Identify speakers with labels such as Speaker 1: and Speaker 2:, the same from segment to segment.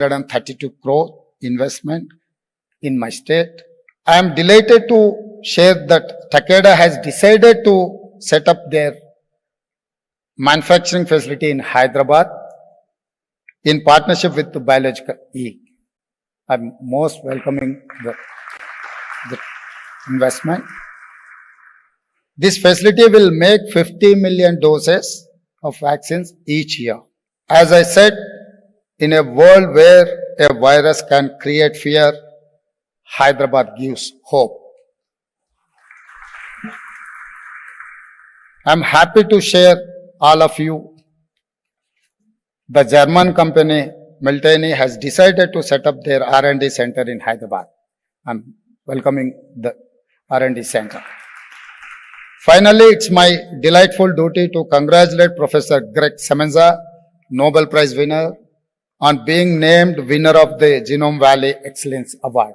Speaker 1: 132 crore investment in my state. I am delighted to share that Takeda has decided to set up their manufacturing facility in Hyderabad in partnership with the Biological E. I'm most welcoming the investment. This facility will make 50 million doses of vaccines each year. As I said, in a world where a virus can create fear, Hyderabad gives hope. I'm happy to share all of you. The German company Milteni has decided to set up their R&D center in Hyderabad. I'm welcoming the R&D center. Finally, it's my delightful duty to congratulate Professor Greg Semenza, Nobel Prize winner, on being named winner of the Genome Valley Excellence Award.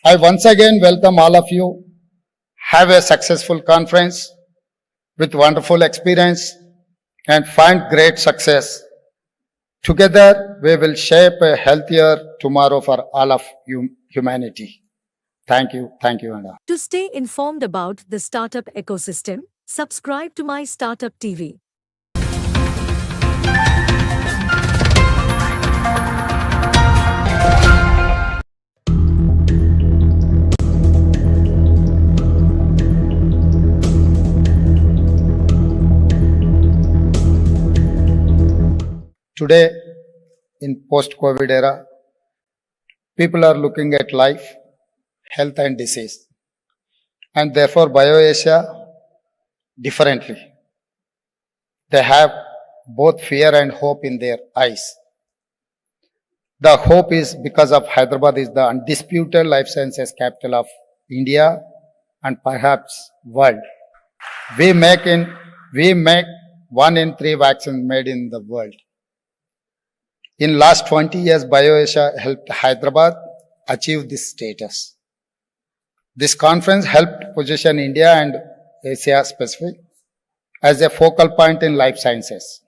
Speaker 1: I once again welcome all of you. Have a successful conference with wonderful experience and find great success. Together, we will shape a healthier tomorrow for all of humanity. Thank you, Anna.
Speaker 2: To stay informed about the startup ecosystem, subscribe to MyStartupTV.
Speaker 1: Today, in post-COVID era, people are looking at life, health and disease, and therefore BioAsia differently. They have both fear and hope in their eyes. The hope is because of Hyderabad is the undisputed life sciences capital of India and perhaps world. We make 1 in 3 vaccines made in the world. In last 20 years, BioAsia helped Hyderabad achieve this status. This conference helped position India and Asia Pacific as a focal point in life sciences.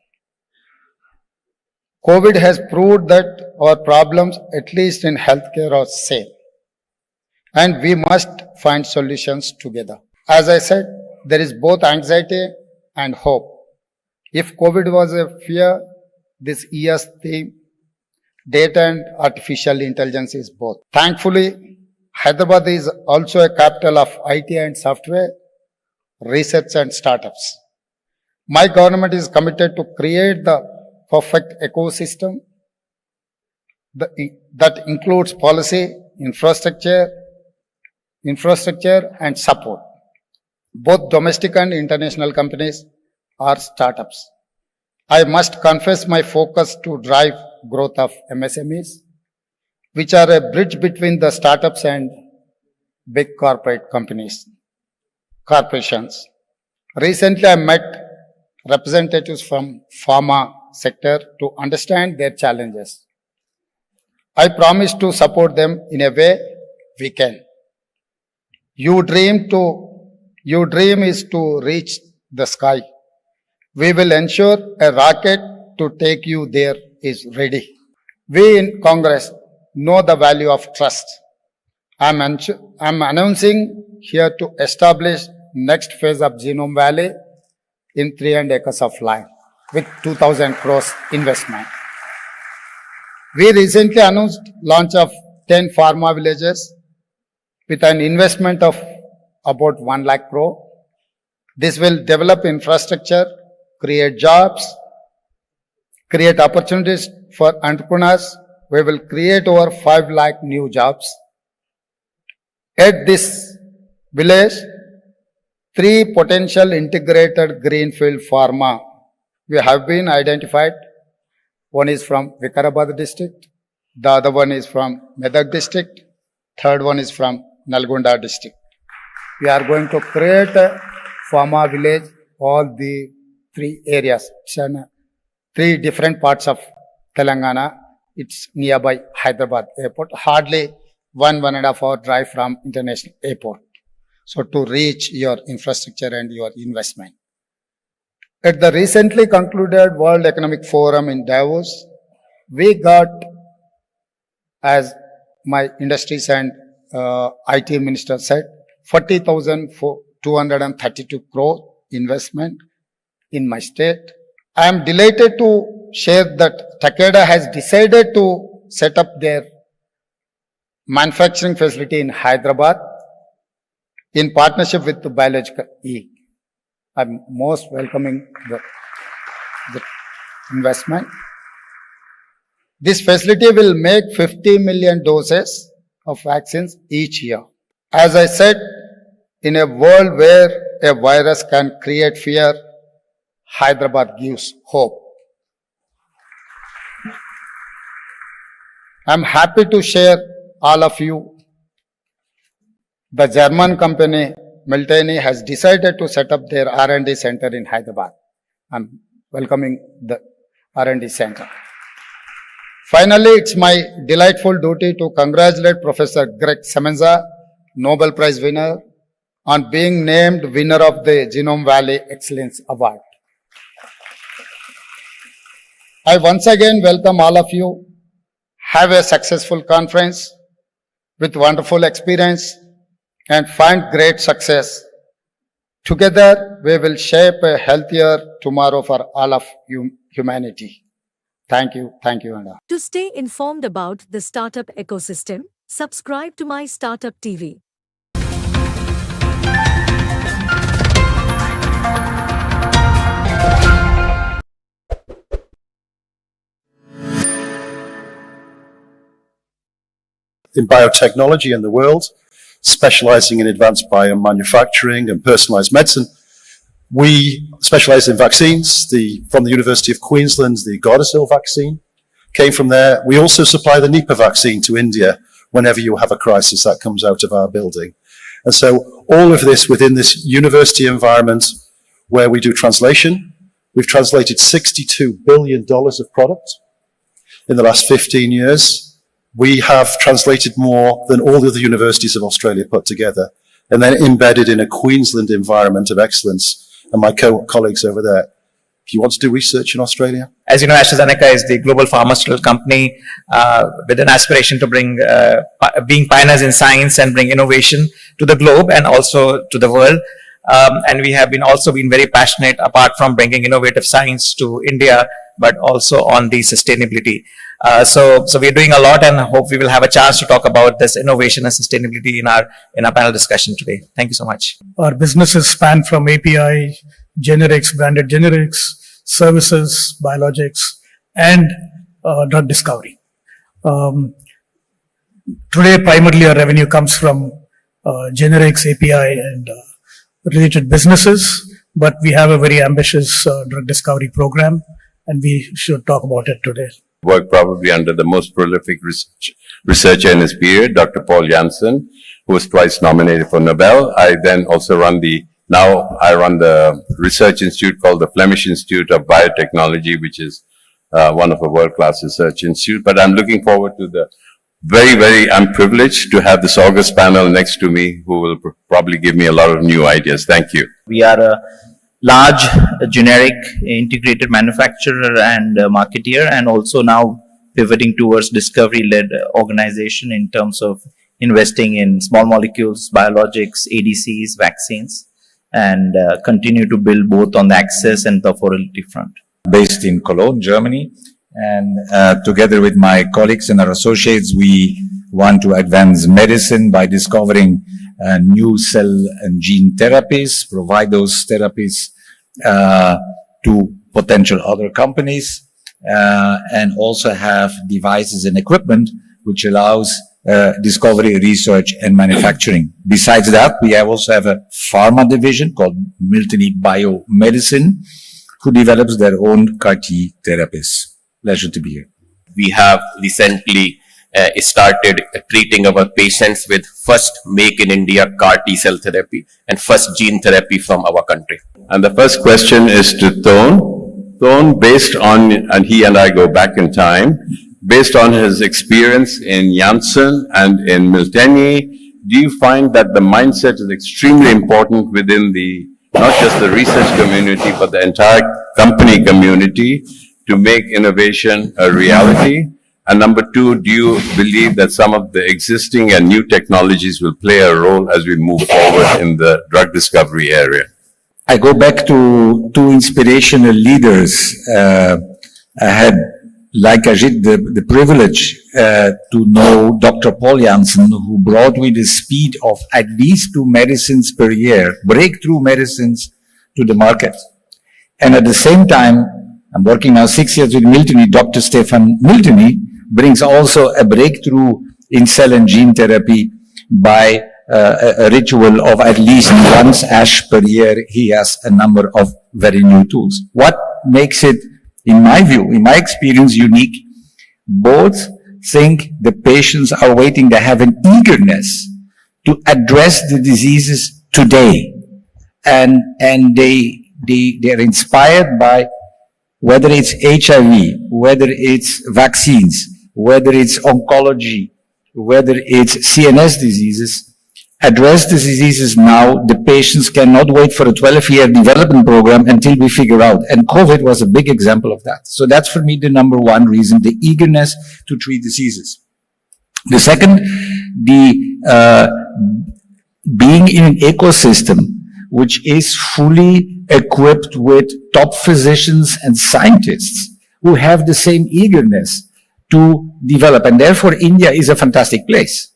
Speaker 1: COVID has proved that our problems, at least in healthcare, are same. And we must find solutions together. As I said, there is both anxiety and hope. If COVID was a fear, this year's theme, data and artificial intelligence, is both. Thankfully, Hyderabad is also a capital of IT and software, research and startups. My government is committed to create the perfect ecosystem that includes policy, infrastructure and support. Both domestic and international companies are startups. I must confess my focus to drive growth of MSMEs, which are a bridge between the startups and big corporations. Recently, I met representatives from pharma sector to understand their challenges. I promise to support them in a way we can. Your dream is to reach the sky. We will ensure a rocket to take you there is ready. We in Congress know the value of trust. I'm announcing here to establish next phase of Genome Valley in 300 acres of land with 2,000 crores investment. We recently announced launch of 10 pharma villages with an investment of about 1 lakh crore. This will develop infrastructure, create jobs, create opportunities for entrepreneurs. We will create over 5 lakh new jobs. At this village, 3 potential integrated greenfield pharma we have been identified. One is from Vikarabad district, the other one is from Medak district, third one is from Nalgonda district. We are going to create a pharma village, all the 3 areas, 3 different parts of Telangana. It's nearby Hyderabad airport, hardly 1.5 hour drive from international airport. So to reach your infrastructure and your investment. At the recently concluded World Economic Forum in Davos, we got, as my industries and IT minister said, 40,232 crore investment in my state. I am delighted to share that Takeda has decided to set up their manufacturing facility in Hyderabad in partnership with the Biological E. I'm most welcoming the investment. This facility will make 50 million doses of vaccines each year. As I said, in a world where a virus can create fear, Hyderabad gives hope. I'm happy to share all of you. The German company Miltenyi has decided to set up their R&D center in Hyderabad. I'm welcoming the R&D center. Finally, it's my delightful duty to congratulate Professor Greg Semenza, Nobel Prize winner, on being named winner of the Genome Valley Excellence Award. I once again welcome all of you. Have a successful conference with wonderful experience and find great success. Together, we will shape a healthier tomorrow for all of humanity. Thank you, Anna.
Speaker 2: To stay informed about the startup ecosystem, subscribe to MyStartupTV.
Speaker 3: In biotechnology in the world, specializing in advanced biomanufacturing and personalized medicine. We specialize in vaccines. From the University of Queensland, the Gardasil vaccine came from there. We also supply the Nipah vaccine to India whenever you have a crisis that comes out of our building. And so all of this within this university environment where we do translation. We've translated $62 billion of product in the last 15 years. We have translated more than all the other universities of Australia put together, and then embedded in a Queensland environment of excellence. And my colleagues over there, if you want to do research in Australia.
Speaker 4: As you know, AstraZeneca is the global pharmaceutical company with an aspiration to bring, being pioneers in science and bring innovation to the globe and also to the world. And we have also been very passionate, apart from bringing innovative science to India, but also on the sustainability. So we're doing a lot, and hope we will have a chance to talk about this innovation and sustainability in our panel discussion today. Thank you so much.
Speaker 5: Our businesses span from API, generics, branded generics, services, biologics, and drug discovery. Today, primarily our revenue comes from generics, API, and related businesses, but we have a very ambitious drug discovery program, and we should talk about it today.
Speaker 6: Worked probably under the most prolific researcher in his period, Dr. Paul Janssen, who was twice nominated for Nobel. I then also run the research institute called the Flemish Institute of Biotechnology, which is one of a world-class research institute. But I'm looking forward to I'm privileged to have this august panel next to me, who will probably give me a lot of new ideas. Thank you.
Speaker 7: We are a large generic integrated manufacturer and marketeer, and also now pivoting towards discovery-led organization in terms of investing in small molecules, biologics, ADCs, vaccines, and continue to build both on the access and the affordability front.
Speaker 8: Based in Cologne, Germany, and together with my colleagues and our associates, we want to advance medicine by discovering new cell and gene therapies, provide those therapies to potential other companies, and also have devices and equipment which allows discovery, research, and manufacturing. Besides that, we also have a pharma division called Miltenyi Biomedicine, who develops their own CAR-T therapies. Pleasure to be here.
Speaker 9: We have recently started treating our patients with first make in India CAR T-cell therapy and first gene therapy from our country.
Speaker 6: And the first question is to Ton. Ton, based on, and he and I go back in time, based on his experience in Janssen and in Miltenyi, do you find that the mindset is extremely important within the not just the research community, but the entire company community to make innovation a reality? And number two, do you believe that some of the existing and new technologies will play a role as we move forward in the drug discovery area?
Speaker 8: I go back to two inspirational leaders. I had, like Ajit, the privilege to know Dr. Paul Janssen, who brought with the speed of at least 2 medicines per year, breakthrough medicines, to the market. And at the same time, I'm working now 6 years with Miltony. Dr. Stefan Miltony brings also a breakthrough in cell and gene therapy by a ritual of at least once ASH per year. He has a number of very new tools. What makes it, in my view, in my experience, unique? Both think the patients are waiting. They have an eagerness to address the diseases today. And they're inspired by whether it's HIV, whether it's vaccines, whether it's oncology, whether it's CNS diseases. Address the diseases now. The patients cannot wait for a 12-year development program until we figure out. And COVID was a big example of that. So that's for me the number one reason, the eagerness to treat diseases. The second, being in an ecosystem which is fully equipped with top physicians and scientists who have the same eagerness to develop. And therefore, India is a fantastic place.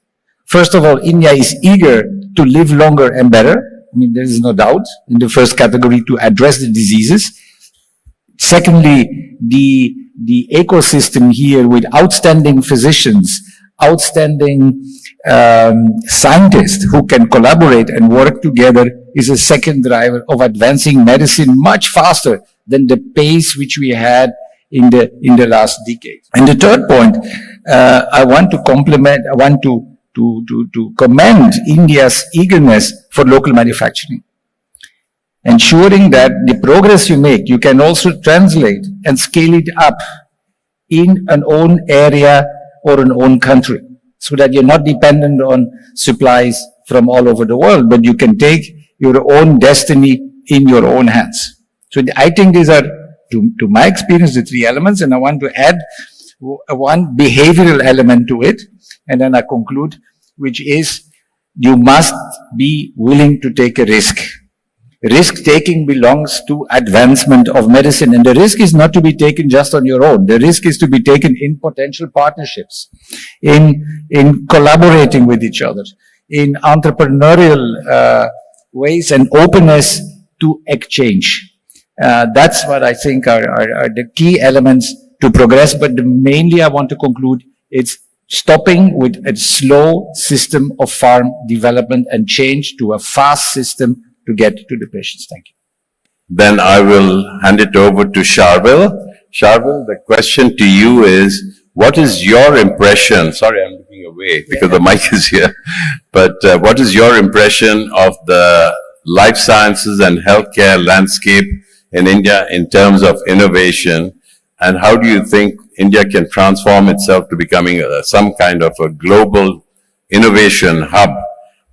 Speaker 8: First of all, India is eager to live longer and better. I mean, there is no doubt in the first category to address the diseases. Secondly, the ecosystem here with outstanding physicians, outstanding scientists who can collaborate and work together is a second driver of advancing medicine much faster than the pace which we had in the last decade. And the third point, I want to commend India's eagerness for local manufacturing. Ensuring that the progress you make, you can also translate and scale it up in an own area or an own country, so that you're not dependent on supplies from all over the world, but you can take your own destiny in your own hands. So I think these are, to my experience, the three elements, and I want to add one behavioral element to it, and then I conclude, which is you must be willing to take a risk. Risk-taking belongs to advancement of medicine, and the risk is not to be taken just on your own. The risk is to be taken in potential partnerships, in collaborating with each other, in entrepreneurial ways and openness to exchange. That's what I think are the key elements to progress, but mainly I want to conclude it's stopping with a slow system of farm development and change to a fast system to get to the patients. Thank you.
Speaker 6: Then I will hand it over to Sharvil. Sharvil, the question to you is, what is your impression? Sorry, I'm looking away because the mic is here. But what is your impression of the life sciences and healthcare landscape in India in terms of innovation? And how do you think India can transform itself to becoming some kind of a global innovation hub?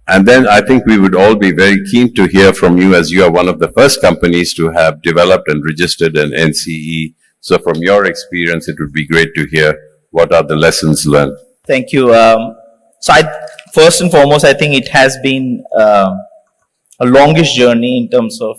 Speaker 6: And then I think we would all be very keen to hear from you, as you are one of the first companies to have developed and registered an NCE. So from your experience, it would be great to hear what are the lessons learned.
Speaker 7: Thank you. First and foremost, I think it has been a longish journey in terms of,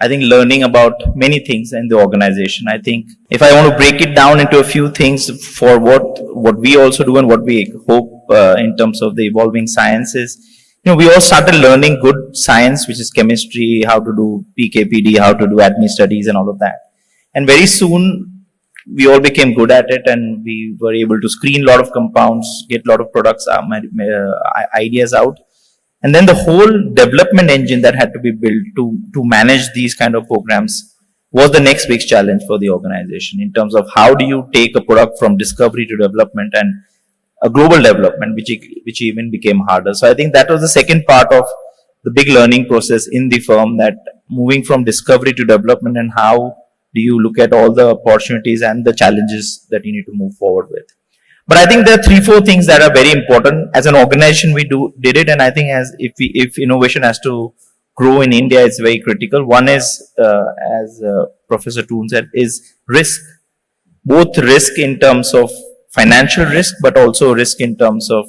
Speaker 7: I think, learning about many things in the organization. I think if I want to break it down into a few things for what we also do and what we hope in terms of the evolving sciences, we all started learning good science, which is chemistry, how to do PKPD, how to do ADME studies and all of that. And very soon, we all became good at it, and we were able to screen a lot of compounds, get a lot of products, ideas out. And then the whole development engine that had to be built to manage these kind of programs was the next big challenge for the organization in terms of how do you take a product from discovery to development and a global development, which even became harder. So I think that was the second part of the big learning process in the firm, that moving from discovery to development, and how do you look at all the opportunities and the challenges that you need to move forward with. But I think there are 3-4 things that are very important. As an organization, we did it, and I think if innovation has to grow in India is very critical. One is, as Professor Toon said, is risk. Both risk in terms of financial risk, but also risk in terms of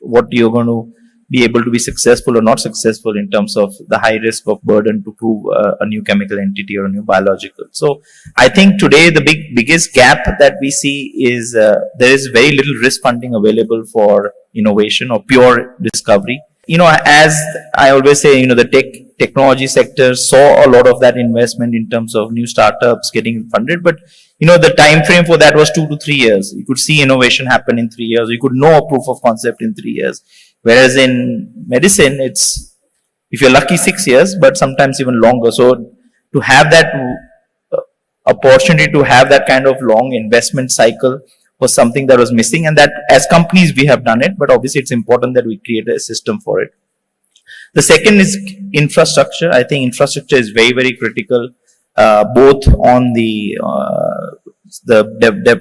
Speaker 7: what you're going to be able to be successful or not successful in terms of the high risk of burden to prove a new chemical entity or a new biological. So I think today the biggest gap that we see is there is very little risk funding available for innovation or pure discovery. As I always say, the technology sector saw a lot of that investment in terms of new startups getting funded, but the time frame for that was 2 to 3 years. You could see innovation happen in 3 years. You could know a proof of concept in 3 years. Whereas in medicine, it's, if you're lucky, 6 years, but sometimes even longer. So to have that opportunity to have that kind of long investment cycle was something that was missing, and that as companies we have done it, but obviously it's important that we create a system for it. The second is infrastructure. I think infrastructure is very, very critical, both on the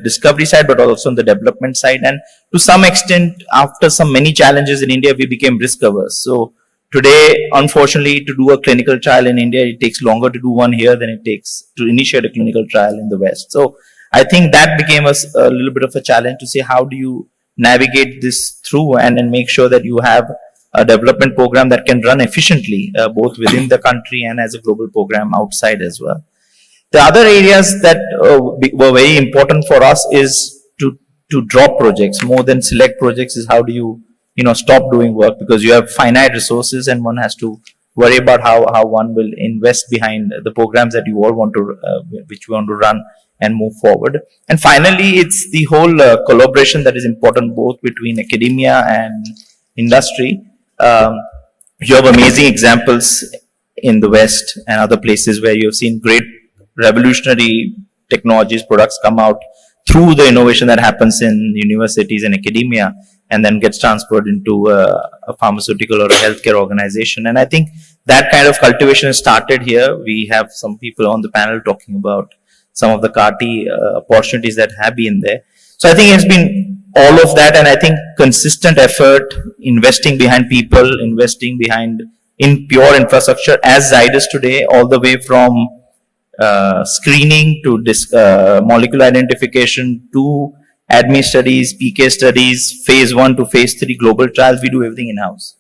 Speaker 7: discovery side, but also on the development side. And to some extent, after many challenges in India, we became risk averse. So today, unfortunately, to do a clinical trial in India, it takes longer to do one here than it takes to initiate a clinical trial in the West. So I think that became a little bit of a challenge to say, how do you navigate this through and make sure that you have a development program that can run efficiently, both within the country and as a global program outside as well. The other areas that were very important for us is to drop projects more than select projects. Is how do you stop doing work, because you have finite resources and one has to worry about how one will invest behind the programs that you all want to which we want to run and move forward. And finally, it's the whole collaboration that is important both between academia and industry. You have amazing examples in the West and other places where you have seen great revolutionary technologies, products come out through the innovation that happens in universities and academia and then gets transferred into a pharmaceutical or a healthcare organization. And I think that kind of cultivation has started here. We have some people on the panel talking about some of the CAR-T opportunities that have been there. So I think it's been all of that, and I think consistent effort, investing behind people, investing behind in pure infrastructure as Zydus today, all the way from screening to molecular identification to ADME studies, PK studies, phase 1 to phase 3 global trials. We do everything in-house.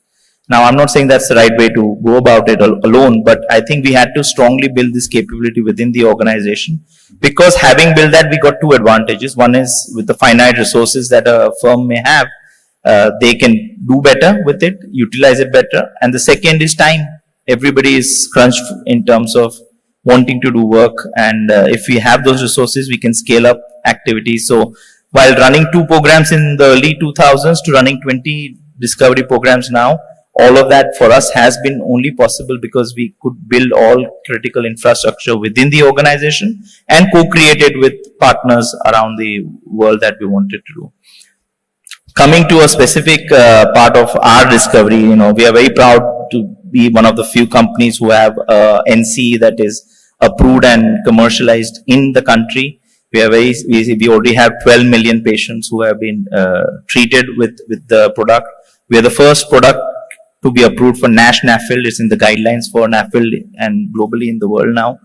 Speaker 7: Now, I'm not saying that's the right way to go about it alone, but I think we had to strongly build this capability within the organization, because having built that, we got two advantages. One is with the finite resources that a firm may have, they can do better with it, utilize it better. And the second is time. Everybody is crunched in terms of wanting to do work. And if we have those resources, we can scale up activities. So while running 2 programs in the early 2000s to running 20 discovery programs now, all of that for us has been only possible because we could build all critical infrastructure within the organization and co-create it with partners around the world that we wanted to do. Coming to a specific part of our discovery, we are very proud to be one of the few companies who have NCE that is approved and commercialized in the country. We already have 12 million patients who have been treated with the product. We are the first product to be approved for NASH NAFLD. It's in the guidelines for NAFLD and globally in the world now.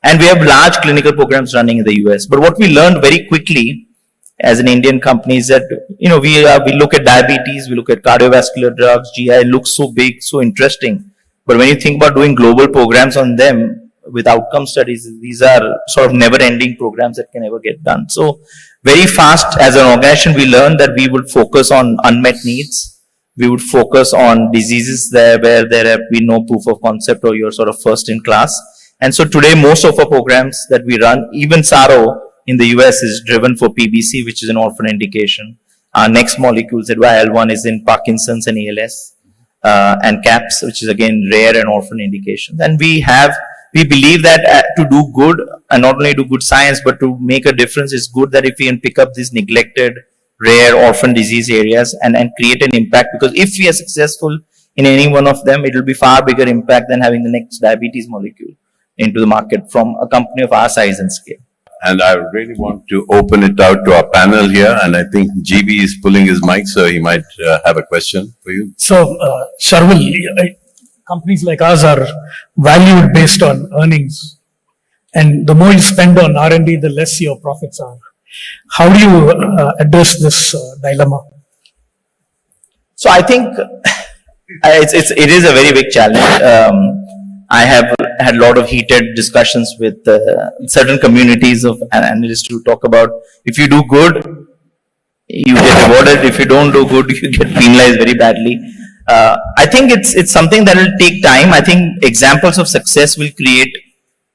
Speaker 7: And we have large clinical programs running in the US. But what we learned very quickly as an Indian company is that, we look at diabetes, we look at cardiovascular drugs, GI looks so big, so interesting. But when you think about doing global programs on them with outcome studies, these are sort of never-ending programs that can never get done. So very fast as an organization, we learned that we would focus on unmet needs. We would focus on diseases there where there have been no proof of concept or you're sort of first in class. And so today, most of our programs that we run, even SARO in the US is driven for PBC, which is an orphan indication. Our next molecules, ZYL1 is in Parkinson's and ALS, and CAPS, which is again rare and orphan indications. And we believe that to do good, and not only do good science, but to make a difference, it's good that if we can pick up these neglected rare orphan disease areas and create an impact, because if we are successful in any one of them, it will be far bigger impact than having the next diabetes molecule into the market from a company of our size and scale.
Speaker 6: And I really want to open it out to our panel here, and I think GB is pulling his mic, so he might have a question for you.
Speaker 5: So, Sharvil, companies like ours are valued based on earnings. And the more you spend on R&D, the less your profits are. How do you address this dilemma?
Speaker 7: So I think it is a very big challenge. I have had a lot of heated discussions with certain communities of analysts who talk about if you do good, you get rewarded. If you don't do good, you get penalized very badly. I think it's something that will take time. I think examples of success will create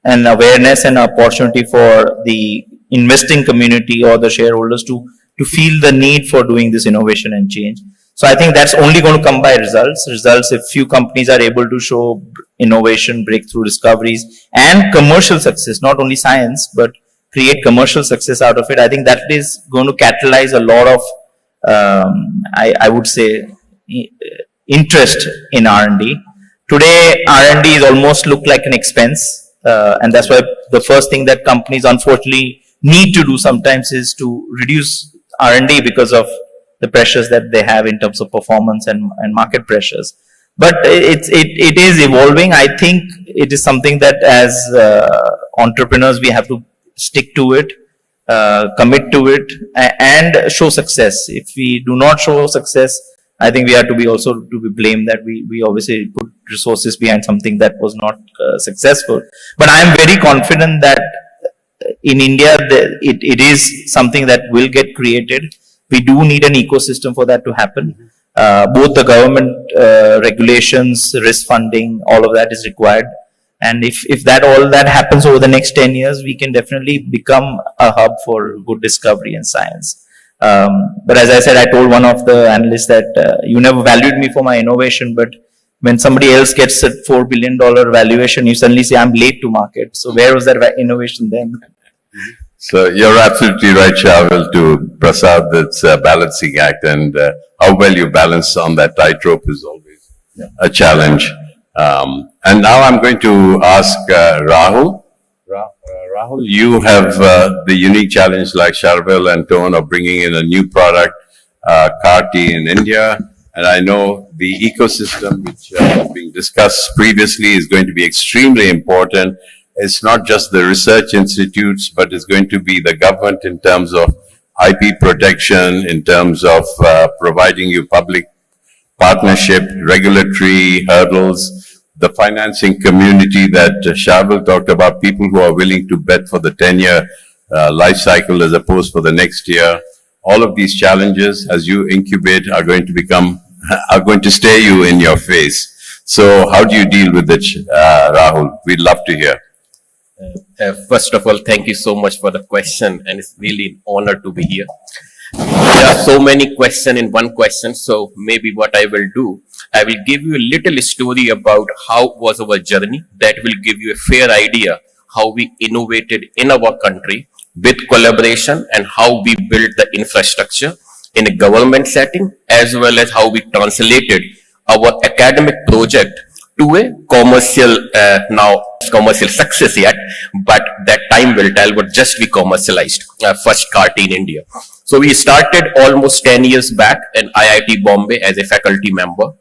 Speaker 7: an awareness and opportunity for the investing community or the shareholders to feel the need for doing this innovation and change. So I think that's only going to come by results. Results, if few companies are able to show innovation, breakthrough discoveries, and commercial success, not only science, but create commercial success out of it. I think that is going to catalyze a lot of, I would say, interest in R&D. Today, R&D is almost look like an expense, and that's why the first thing that companies unfortunately need to do sometimes is to reduce R&D because of the pressures that they have in terms of performance and market pressures. But it is evolving. I think it is something that as entrepreneurs we have to stick to it, commit to it, and show success. If we do not show success, I think we have to be also to be blamed that we obviously put resources behind something that was not successful. But I am very confident that in India it is something that will get created. We do need an ecosystem for that to happen. Both the government regulations, risk funding, all of that is required. And if all that happens over the next 10 years, we can definitely become a hub for good discovery and science. But as I said, I told one of the analysts that you never valued me for my innovation, but when somebody else gets a $4 billion valuation, you suddenly say, I'm late to market. So where was that innovation then?
Speaker 6: So you're absolutely right, Shavel, to Prasad, that's a balancing act, and how well you balance on that tightrope is always a challenge. And now I'm going to ask Rahul. Rahul, you have the unique challenge like Shavel and Tone of bringing in a new product, CAR-T in India. And I know the ecosystem which was being discussed previously is going to be extremely important. It's not just the research institutes, but it's going to be the government in terms of IP protection, in terms of providing you public partnership, regulatory hurdles, the financing community that Shavel talked about, people who are willing to bet for the 10-year life cycle as opposed for the next year. All of these challenges, as you incubate, are going to stare you in your face. So how do you deal with it, Rahul? We'd love to hear.
Speaker 9: First of all, thank you so much for the question, and it's really an honor to be here. There are so many questions in one question, so maybe what I will do, I will give you a little story about how was our journey. That will give you a fair idea how we innovated in our country with collaboration and how we built the infrastructure in a government setting, as well as how we translated our academic project to a commercial, now commercial success yet, but that time will tell, but just we commercialized first CAR-T in India. So we started almost 10 years back in IIT Bombay as a faculty member.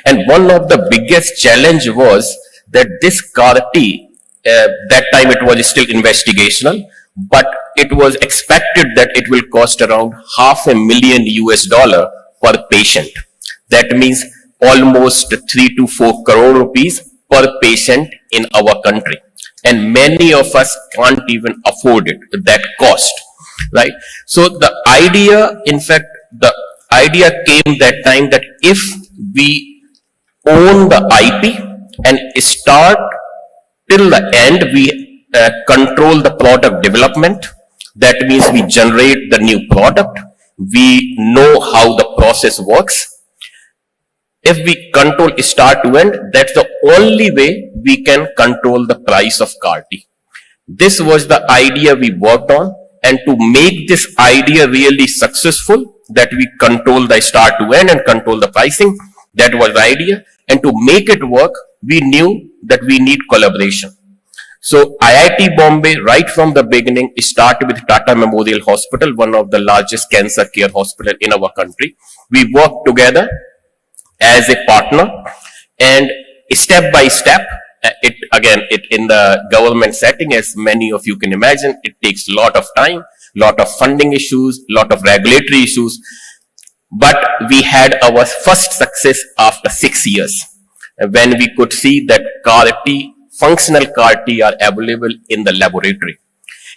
Speaker 9: And one of the biggest challenge was that this CAR-T, that time it was still investigational, but it was expected that it will cost around $500,000 US per patient. That means almost 3 to 4 crore rupees per patient in our country. And many of us can't even afford it, that cost, right? So the idea, in fact, the idea came that time that if we own the IP and start till the end, we control the product development. That means we generate the new product. We know how the process works. If we control start to end, that's the only way we can control the price of CAR-T. This was the idea we worked on, and to make this idea really successful, that we control the start to end and control the pricing, that was the idea. And to make it work, we knew that we need collaboration. So IIT Bombay, right from the beginning, started with Tata Memorial Hospital, one of the largest cancer care hospital in our country. We worked together as a partner, and step by step. It in the government setting, as many of you can imagine, it takes a lot of time, lot of funding issues, lot of regulatory issues. But we had our first success after 6 years, when we could see that CAR-T, functional CAR-T are available in the laboratory.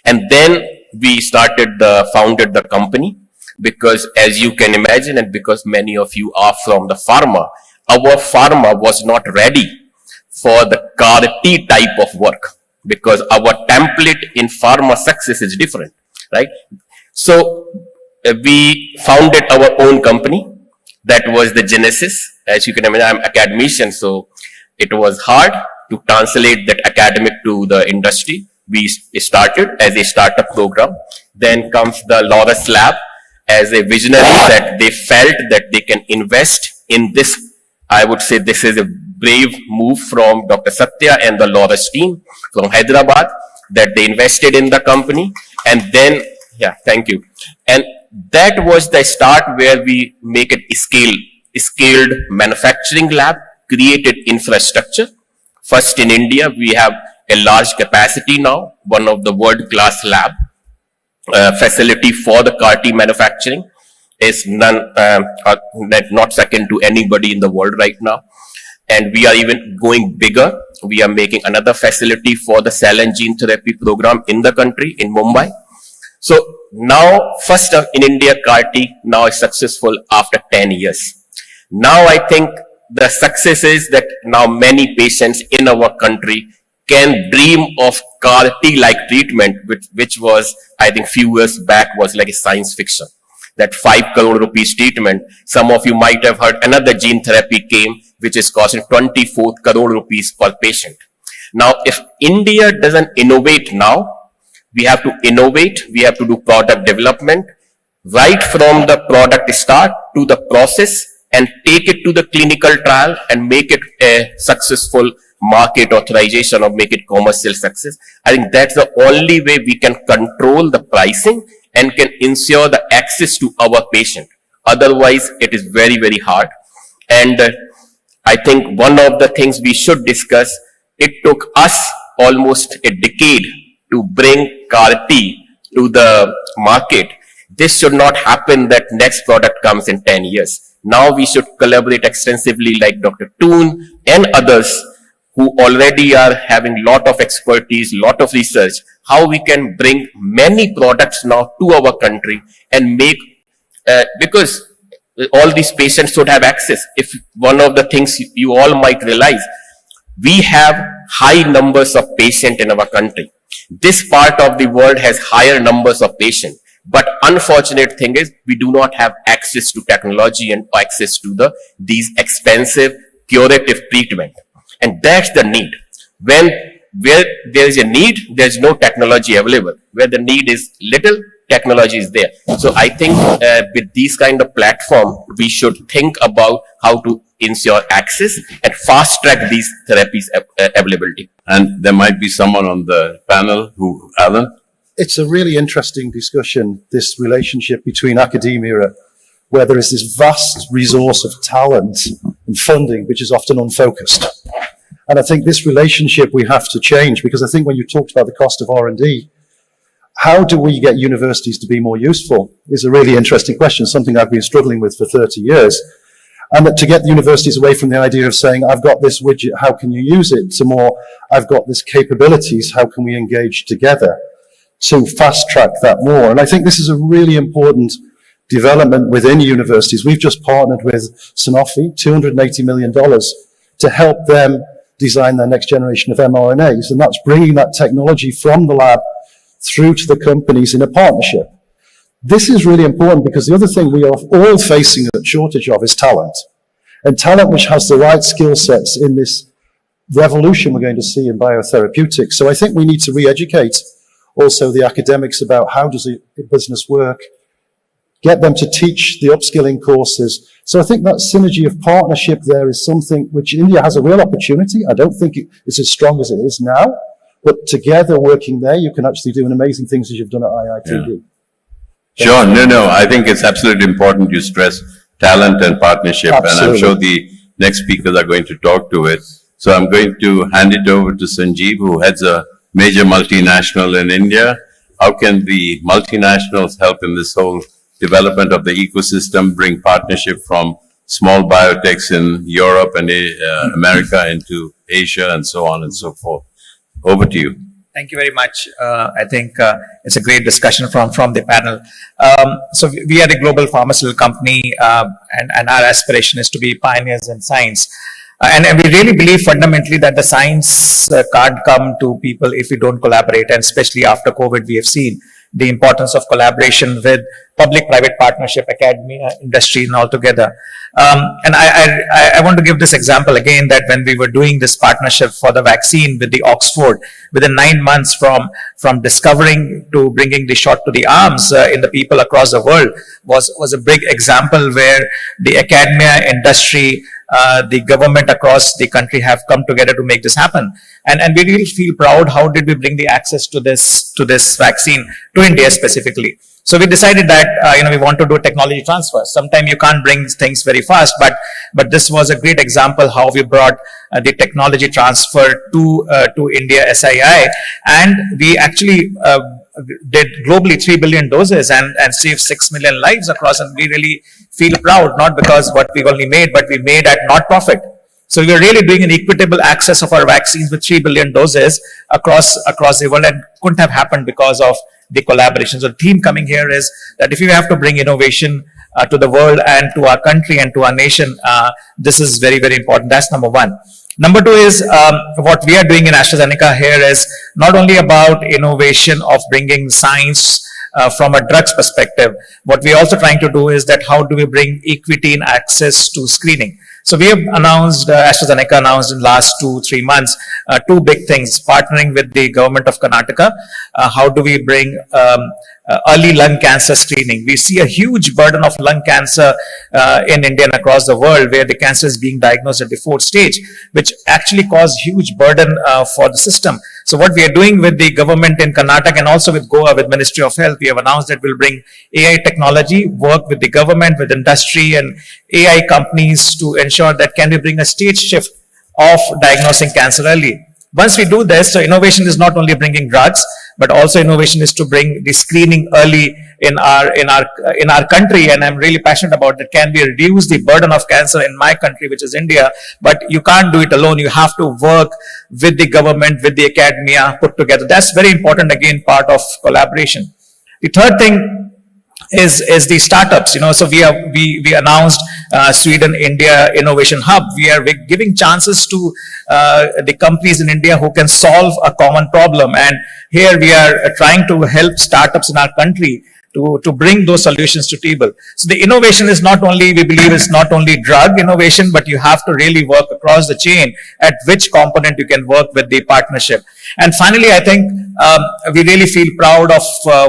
Speaker 9: And then we founded the company, because as you can imagine, and because many of you are from the pharma, our pharma was not ready for the CAR-T type of work, because our template in pharma success is different, right? So we founded our own company. That was the genesis. As you can imagine, I'm academician, so it was hard to translate that academic to the industry. We started as a startup program. Then comes the Laurus Lab as a visionary, that they felt that they can invest in this. I would say this is a brave move from Dr. Satya and the Laurus team from Hyderabad, that they invested in the company. And then, thank you. And that was the start where we make it scaled manufacturing lab, created infrastructure. First in India, we have a large capacity now, one of the world-class lab facility for the CAR-T manufacturing. Is not second to anybody in the world right now. And we are even going bigger. We are making another facility for the cell and gene therapy program in the country, in Mumbai. So now, first in India, CAR-T now is successful after 10 years. Now I think the success is that now many patients in our country can dream of CAR-T like treatment, which was, I think few years back, was like a science fiction. That 5 crore rupees treatment. Some of you might have heard another gene therapy came, which is costing 24 crore rupees per patient. Now, if India doesn't innovate now, we have to innovate. We have to do product development, right from the product start to the process, and take it to the clinical trial and make it a successful market authorization or make it commercial success. I think that's the only way we can control the pricing and can ensure the access to our patient. Otherwise, it is very, very hard. And I think one of the things we should discuss, it took us almost a decade to bring CAR-T to the market. This should not happen that next product comes in 10 years. Now we should collaborate extensively, like Dr. Toon and others who already are having lot of expertise, lot of research, how we can bring many products now to our country and make, because all these patients should have access. If one of the things you all might realize, we have high numbers of patients in our country. This part of the world has higher numbers of patients. But unfortunate thing is, we do not have access to technology and access to these expensive curative treatment. And that's the need. Where there is a need, there is no technology available. Where the need is little, technology is there. So I think with these kind of platform, we should think about how to ensure access and fast track these therapies availability.
Speaker 6: And there might be someone on the panel who, Alan?
Speaker 3: It's a really interesting discussion, this relationship between academia, where there is this vast resource of talent and funding, which is often unfocused. And I think this relationship we have to change, because I think when you talked about the cost of R&D, how do we get universities to be more useful is a really interesting question, something I've been struggling with for 30 years. And that to get the universities away from the idea of saying, I've got this widget, how can you use it, to more, I've got this capabilities, how can we engage together to fast track that more? And I think this is a really important development within universities. We've just partnered with Sanofi, $280 million, to help them design their next generation of mRNAs. And that's bringing that technology from the lab through to the companies in a partnership. This is really important because the other thing we are all facing a shortage of is talent. And talent which has the right skill sets in this revolution we're going to see in biotherapeutics. So I think we need to re-educate also the academics about how does a business work, get them to teach the upskilling courses. So I think that synergy of partnership there is something which India has a real opportunity. I don't think it's as strong as it is now, but together working there, you can actually do amazing things as you've done at IITD.
Speaker 6: Yeah. Sure. No. I think it's absolutely important you stress talent and partnership.
Speaker 3: Absolutely.
Speaker 6: And I'm sure the next speakers are going to talk to it. So I'm going to hand it over to Sanjeev, who heads a major multinational in India. How can the multinationals help in this whole development of the ecosystem, bring partnership from small biotechs in Europe and America into Asia and so on and so forth? Over to you.
Speaker 4: Thank you very much. I think it's a great discussion from the panel. So we are a global pharmaceutical company, and our aspiration is to be pioneers in science. And we really believe fundamentally that the science can't come to people if we don't collaborate. And especially after COVID, we have seen the importance of collaboration with public-private partnership, academia, industry, and all together. And I want to give this example again, that when we were doing this partnership for the vaccine with the Oxford, within 9 months from discovering to bringing the shot to the arms in the people across the world was a big example where the academia, industry, the government across the country have come together to make this happen. And we really feel proud. How did we bring the access to this vaccine to India specifically? So we decided that we want to do technology transfer. Sometimes you can't bring things very fast, but this was a great example how we brought the technology transfer to India SII, and we actually did globally 3 billion doses and saved 6 million lives across. And we really feel proud, not because what we only made, but we made at not profit. So we are really doing an equitable access of our vaccines with 3 billion doses across the world, and couldn't have happened because of the collaboration. So the theme coming here is that if you have to bring innovation to the world and to our country and to our nation, this is very, very important. That's number one. Number two is what we are doing in AstraZeneca here is not only about innovation of bringing science from a drugs perspective. What we're also trying to do is that how do we bring equity in access to screening? So we have announced, AstraZeneca announced in the last 2-3 months, two big things, partnering with the government of Karnataka. How do we bring early lung cancer screening? We see a huge burden of lung cancer in India and across the world, where the cancer is being diagnosed at the 4th stage, which actually cause huge burden for the system. So what we are doing with the government in Karnataka and also with Goa, with Ministry of Health, we have announced that we'll bring AI technology, work with the government, with industry and AI companies to ensure that can we bring a stage shift of diagnosing cancer early. Once we do this, so innovation is not only bringing drugs, but also innovation is to bring the screening early in our country. And I'm really passionate about that. Can we reduce the burden of cancer in my country, which is India? But you can't do it alone. You have to work with the government, with the academia, put together. That's very important. Again, part of collaboration. The third thing is the startups. So we announced Sweden India Innovation Hub. We are giving chances to the companies in India who can solve a common problem, and here we are trying to help startups in our country to bring those solutions to table. So the innovation is not only, we believe, is not only drug innovation, but you have to really work across the chain at which component you can work with the partnership. And finally, I think we really feel proud of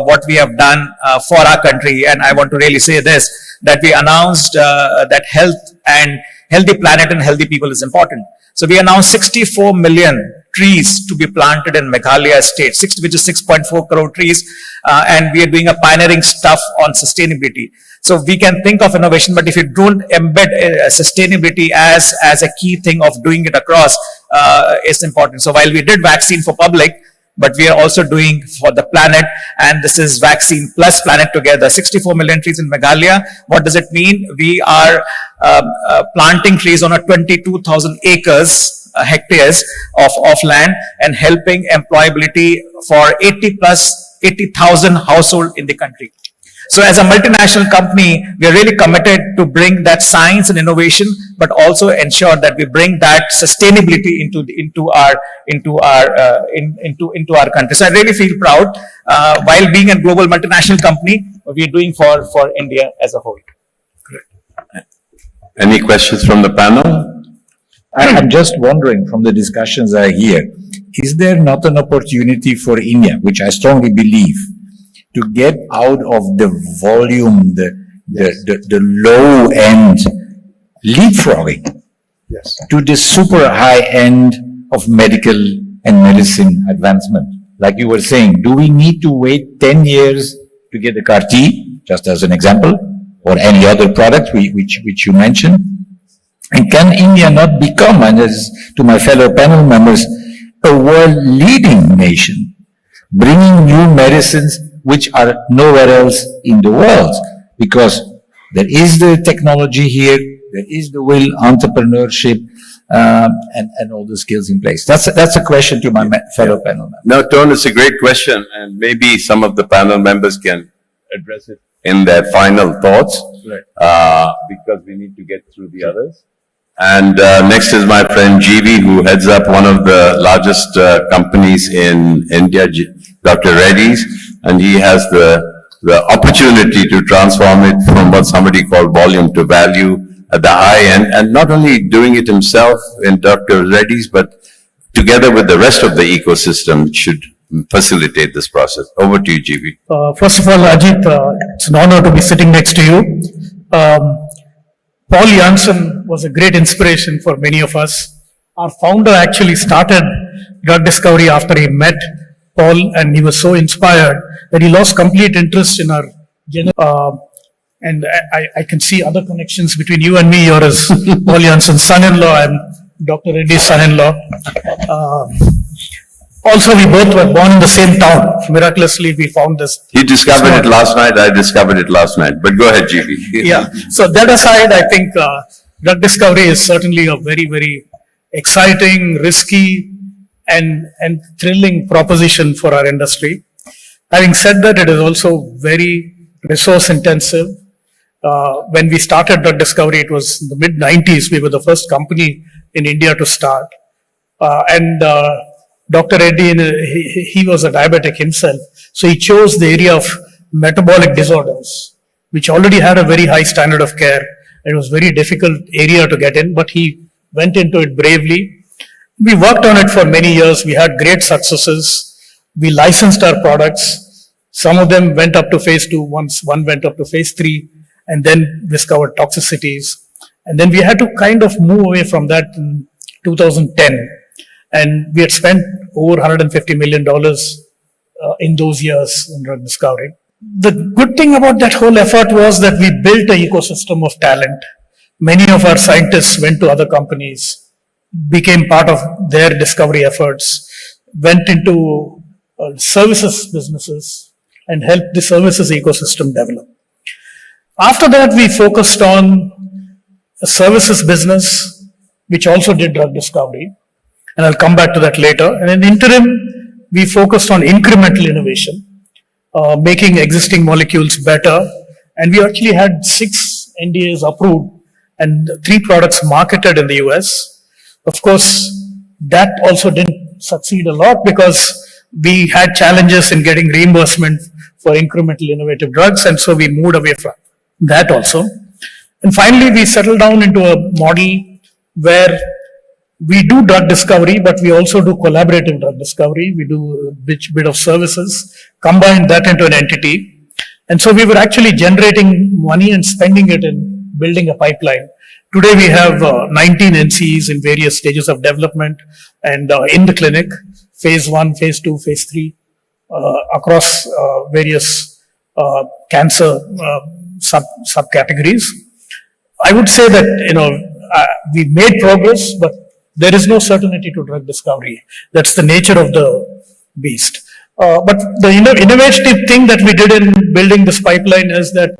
Speaker 4: what we have done for our country. And I want to really say this, that we announced that health and healthy planet and healthy people is important. So we announced 64 million trees to be planted in Meghalaya state, which is 6.4 crore trees. And we are doing a pioneering stuff on sustainability. So we can think of innovation, but if you don't embed sustainability as a key thing of doing it across, it's important. So while we did vaccine for public, but we are also doing for the planet, and this is vaccine plus planet together. 64 million trees in Meghalaya. What does it mean? We are planting trees on a 22,000 acres, hectares of land, and helping employability for 80,000 households in the country. So as a multinational company, we are really committed to bring that science and innovation, but also ensure that we bring that sustainability into our country. So I really feel proud while being a global multinational company, we are doing for India as a whole.
Speaker 6: Any questions from the panel?
Speaker 8: I'm just wondering, from the discussions I hear, is there not an opportunity for India, which I strongly believe, to get out of the volume, the low end leapfrogging to the super high end of medical and medicine advancement? Like you were saying, do we need to wait 10 years to get the CAR-T, just as an example, or any other product which you mentioned? And can India not become, and as to my fellow panel members, a world leading nation, bringing new medicines which are nowhere else in the world? Because there is the technology here, there is the will, entrepreneurship, and all the skills in place. That's a question to my fellow panel members.
Speaker 6: No, Tone, it's a great question, and maybe some of the panel members can address it in their final thoughts, because we need to get through the others. And next is my friend GV, who heads up one of the largest companies in India, Dr. Reddy's, and he has the opportunity to transform it from what somebody called volume to value at the high end, and not only doing it himself in Dr. Reddy's, but together with the rest of the ecosystem, which should facilitate this process. Over to you, GV.
Speaker 5: First of all, Ajit, it's an honor to be sitting next to you. Paul Janssen was a great inspiration for many of us. Our founder actually started drug discovery after he met Paul, and he was so inspired that he lost complete interest in our and I can see other connections between you and me. You're his Paul Janssen's son-in-law. I'm Dr. Reddy's son-in-law. Also, we both were born in the same town. Miraculously, we found this.
Speaker 6: He discovered it last night, I discovered it last night. But go ahead, GV.
Speaker 5: Yeah. So that aside, I think drug discovery is certainly a very, very exciting, risky, and thrilling proposition for our industry. Having said that, it is also very resource intensive. When we started drug discovery, it was in the mid-90s. We were the first company in India to start. Dr. Reddy, he was a diabetic himself. So he chose the area of metabolic disorders, which already had a very high standard of care. It was a very difficult area to get in, but he went into it bravely. We worked on it for many years. We had great successes. We licensed our products. Some of them went up to phase 2, one went up to phase 3, and then discovered toxicities. And then we had to kind of move away from that in 2010. And we had spent over $150 million in those years in drug discovery. The good thing about that whole effort was that we built an ecosystem of talent. Many of our scientists went to other companies, became part of their discovery efforts, went into services businesses, and helped the services ecosystem develop. After that, we focused on a services business, which also did drug discovery. And I'll come back to that later. And in the interim, we focused on incremental innovation, making existing molecules better. And we actually had 6 NDAs approved and 3 products marketed in the US. Of course, that also didn't succeed a lot because we had challenges in getting reimbursement for incremental innovative drugs. And so we moved away from that also. And finally, we settled down into a model where we do drug discovery, but we also do collaborative drug discovery. We do a bit of services, combine that into an entity. And so we were actually generating money and spending it in building a pipeline. Today we have 19 NCEs in various stages of development and in the clinic, phase 1, phase 2, phase 3, across various cancer subcategories. I would say that, we made progress, but there is no certainty to drug discovery. That's the nature of the beast. But the innovative thing that we did in building this pipeline is that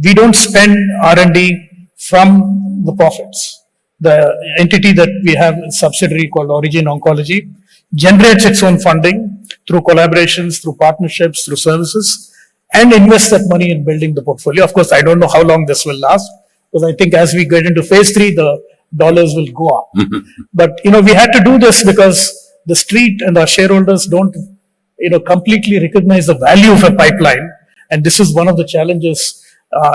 Speaker 5: we don't spend R&D from the profits. The entity that we have, a subsidiary called Origin Oncology, generates its own funding through collaborations, through partnerships, through services, and invests that money in building the portfolio. Of course, I don't know how long this will last, because I think as we get into phase 3, the dollars will go up. But, we had to do this because the street and our shareholders don't, completely recognize the value of a pipeline. And this is one of the challenges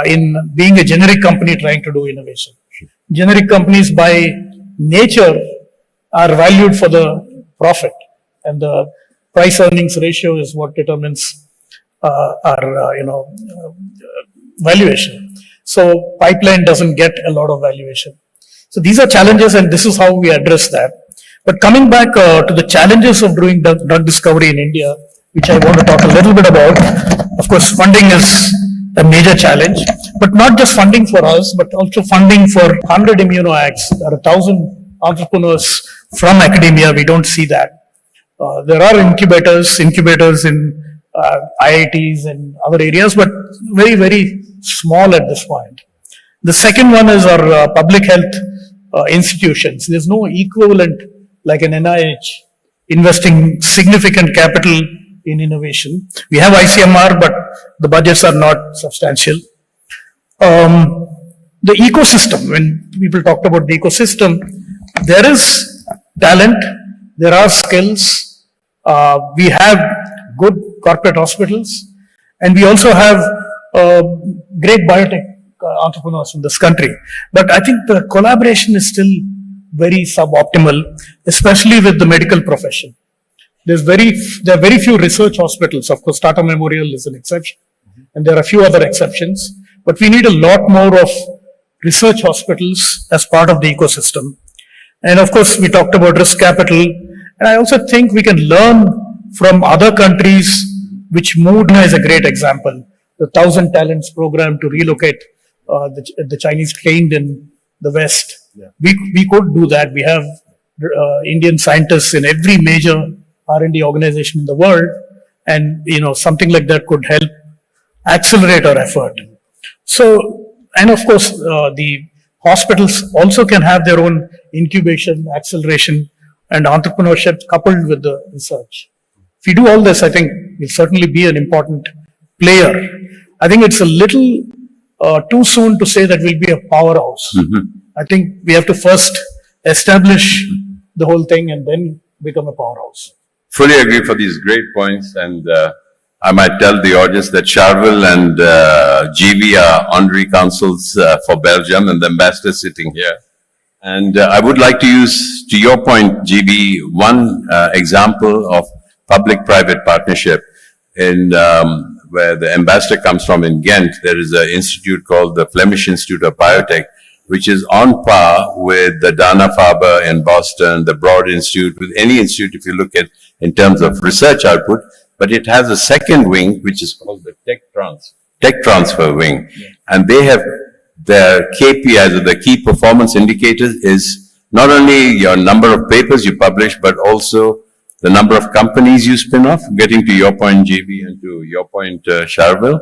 Speaker 5: in being a generic company trying to do innovation. Generic companies by nature are valued for the profit, and the price earnings ratio is what determines our, valuation. So pipeline doesn't get a lot of valuation. So these are challenges, and this is how we address that. But coming back to the challenges of doing drug discovery in India, which I want to talk a little bit about. Of course, funding is a major challenge. but not just funding for us, but also funding for 100 immunoacts. There are 1,000 entrepreneurs from academia. We don't see that. There are incubators in IITs and other areas, but very, very small at this point. The second one is our public health institutions. There's no equivalent like an NIH investing significant capital in innovation. We have ICMR, but the budgets are not substantial. The ecosystem, when people talked about the ecosystem, there is talent, there are skills, we have good corporate hospitals, and we also have great biotech entrepreneurs in this country. But I think the collaboration is still very suboptimal, especially with the medical profession. There are very few research hospitals. Of course, Tata Memorial is an exception, and there are a few other exceptions. But we need a lot more of research hospitals as part of the ecosystem. And of course, we talked about risk capital. And I also think we can learn from other countries which moved as a great example. The 1,000 Talents program to relocate the Chinese trained in the West. Yeah. We could do that. We have Indian scientists in every major R&D organization in the world. And, something like that could help accelerate our effort. So, and of course, the hospitals also can have their own incubation, acceleration, and entrepreneurship coupled with the research. If we do all this, I think we'll certainly be an important player. I think it's a little too soon to say that we'll be a powerhouse. Mm-hmm. I think we have to first establish the whole thing and then become a powerhouse.
Speaker 6: Fully agree for these great points, and I might tell the audience that Charvel and GV are honorary consuls for Belgium, and the ambassador sitting here. And I would like to use, to your point, GV, one example of public-private partnership in where the ambassador comes from in Ghent. There is an institute called the Flemish Institute of Biotech, which is on par with the Dana-Farber in Boston, the Broad Institute, with any institute if you look at in terms of research output. But it has a second wing, which is called the tech transfer wing. Yeah. And they have their KPIs, or the key performance indicators, is not only your number of papers you publish, but also the number of companies you spin off, getting to your point, GB, and to your point, Charvel,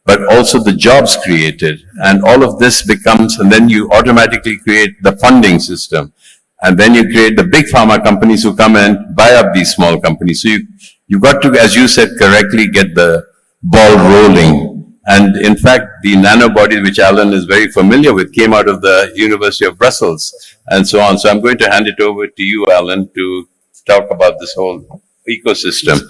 Speaker 6: but also the jobs created. And all of this becomes, and then you automatically create the funding system. And then you create the big pharma companies who come and buy up these small companies. So you've got to, as you said correctly, get the ball rolling. And in fact, the nanobody, which Alan is very familiar with, came out of the University of Brussels and so on. So I'm going to hand it over to you, Alan, to talk about this whole ecosystem.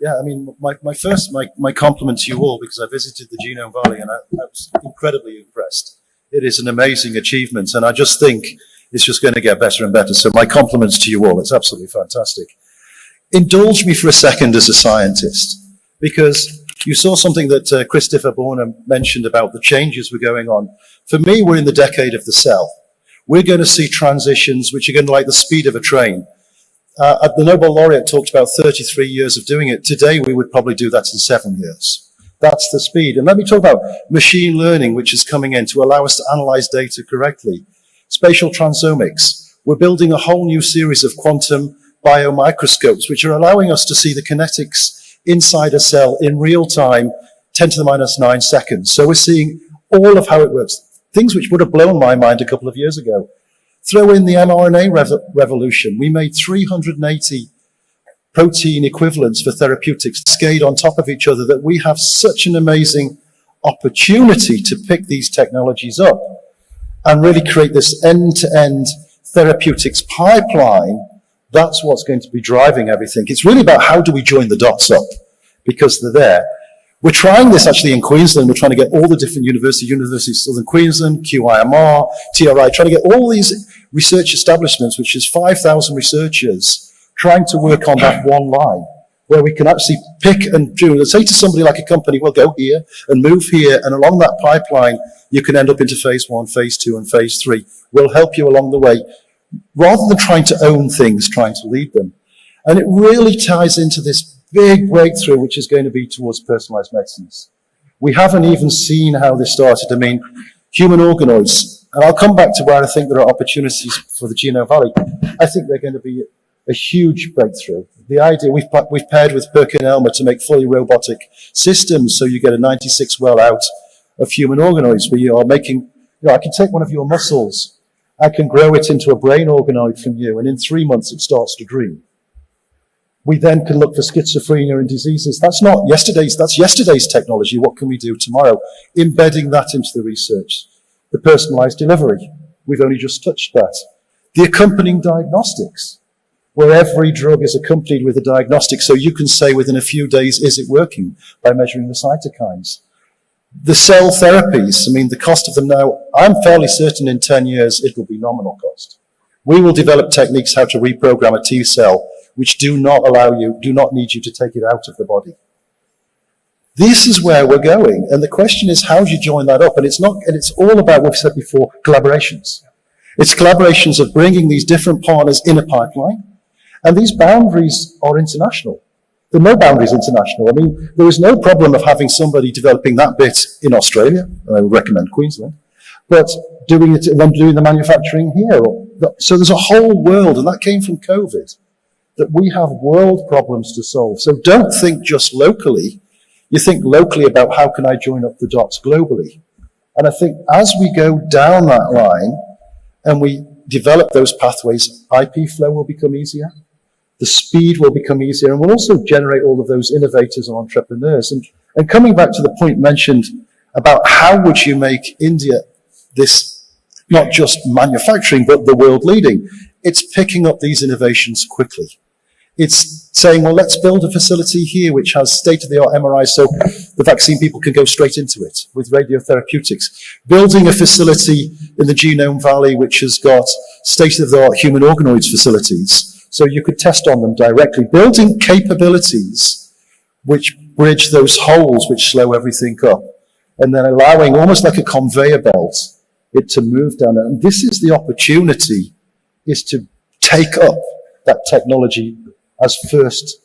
Speaker 3: Yeah, I mean, my compliment to you all, because I visited the Genome Valley and I was incredibly impressed. It is an amazing achievement, and I just think it's just going to get better and better. So my compliments to you all. It's absolutely fantastic. Indulge me for a second as a scientist, because you saw something that Christopher Borner mentioned about the changes we're going on. For me, we're in the decade of the cell. We're going to see transitions which are going to like the speed of a train. The Nobel laureate talked about 33 years of doing it. Today, we would probably do that in 7 years. That's the speed. And let me talk about machine learning, which is coming in to allow us to analyze data correctly. Spatial transomics. We're building a whole new series of quantum biomicroscopes, which are allowing us to see the kinetics inside a cell in real time, 10 to the minus 9 seconds. So we're seeing all of how it works. Things which would have blown my mind a couple of years ago. Throw in the mRNA revolution. We made 380 protein equivalents for therapeutics cascade on top of each other, that we have such an amazing opportunity to pick these technologies up and really create this end-to-end therapeutics pipeline. That's what's going to be driving everything. It's really about how do we join the dots up, because they're there. We're trying this actually in Queensland. We're trying to get all the different University of Southern Queensland, QIMR, TRI, trying to get all these research establishments, which is 5,000 researchers, trying to work on that one line, where we can actually pick and do, and say to somebody like a company, well, go here and move here, and along that pipeline, you can end up into phase 1, phase 2, and phase 3. We'll help you along the way, rather than trying to own things, trying to lead them. And it really ties into this big breakthrough, which is going to be towards personalized medicines. We haven't even seen how this started. I mean, human organoids, and I'll come back to where I think there are opportunities for the Genome Valley. I think they're going to be a huge breakthrough. The idea, we've paired with PerkinElmer to make fully robotic systems, so you get a 96 well out of human organoids, where you are making, I can take one of your muscles, I can grow it into a brain organoid from you, and in 3 months it starts to dream. We then can look for schizophrenia and diseases. That's yesterday's technology. What can we do tomorrow? Embedding that into the research. The personalized delivery. We've only just touched that. The accompanying diagnostics, where every drug is accompanied with a diagnostic, so you can say within a few days, is it working, by measuring the cytokines. The cell therapies, I mean, the cost of them now, I'm fairly certain in 10 years it will be nominal cost. We will develop techniques how to reprogram a T cell which do not need you to take it out of the body. This is where we're going. And the question is, how do you join that up? And it's all about what we said before, collaborations. It's collaborations of bringing these different partners in a pipeline. And these boundaries are international. There are no boundaries international. I mean, there is no problem of having somebody developing that bit in Australia. I would recommend Queensland. But doing it and then doing the manufacturing here. So there's a whole world, and that came from COVID, that we have world problems to solve. So don't think just locally. You think locally about how can I join up the dots globally. And I think as we go down that line and we develop those pathways, IP flow will become easier. The speed will become easier, and we'll also generate all of those innovators and entrepreneurs. And coming back to the point mentioned about how would you make India this, not just manufacturing, but the world leading, it's picking up these innovations quickly. It's saying, well, let's build a facility here which has state-of-the-art MRI so the vaccine people can go straight into it with radiotherapeutics. Building a facility in the Genome Valley which has got state-of-the-art human organoids facilities so you could test on them directly. Building capabilities which bridge those holes which slow everything up, and then allowing, almost like a conveyor belt, it to move down. And this is the opportunity, is to take up that technology as first.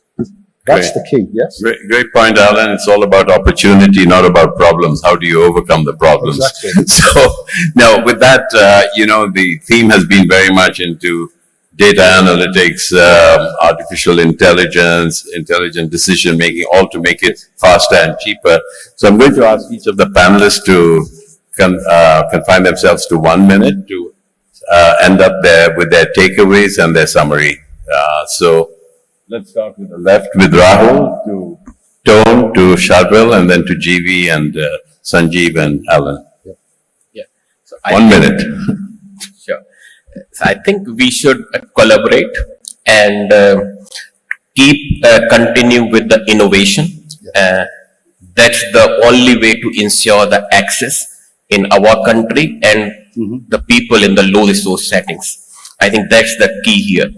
Speaker 3: That's the key, yes?
Speaker 6: Great point, Alan. It's all about opportunity, not about problems. How do you overcome the problems?
Speaker 3: Exactly.
Speaker 6: So, now with that, the theme has been very much into data analytics, artificial intelligence, intelligent decision making, all to make it faster and cheaper. So I'm going to ask each of the panelists to confine themselves to 1 minute to end up there with their takeaways and their summary. So let's start with the left with Rahul, to Tone, to Sharvil, and then to GV and Sanjeev and Alan.
Speaker 9: Yeah. So
Speaker 6: 1 minute.
Speaker 9: Sure. So I think we should collaborate and continue with the innovation. That's the only way to ensure the access in our country and the people in the low resource settings. I think that's the key here.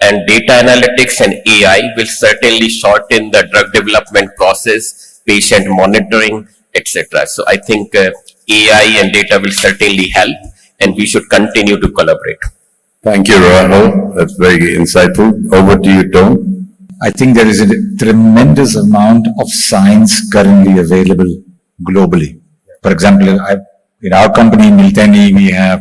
Speaker 9: And data analytics and AI will certainly shorten the drug development process, patient monitoring, etc. So I think AI and data will certainly help, and we should continue to collaborate.
Speaker 6: Thank you, Rahul. That's very insightful. Over to you, Tom.
Speaker 8: I think there is a tremendous amount of science currently available globally. For example, in our company, Miltenyi, we have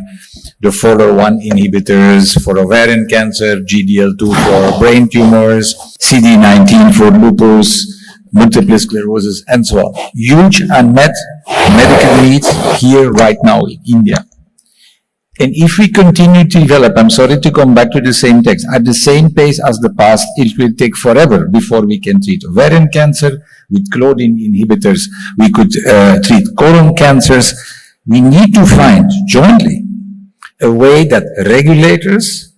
Speaker 8: the 401 inhibitors for ovarian cancer, GDL2 for brain tumors, CD19 for lupus, multiple sclerosis, and so on. Huge unmet medical needs here right now in India. And if we continue to develop, I'm sorry to come back to the same text, at the same pace as the past, it will take forever before we can treat ovarian cancer. With claudin inhibitors, we could treat colon cancers. We need to find jointly a way that regulators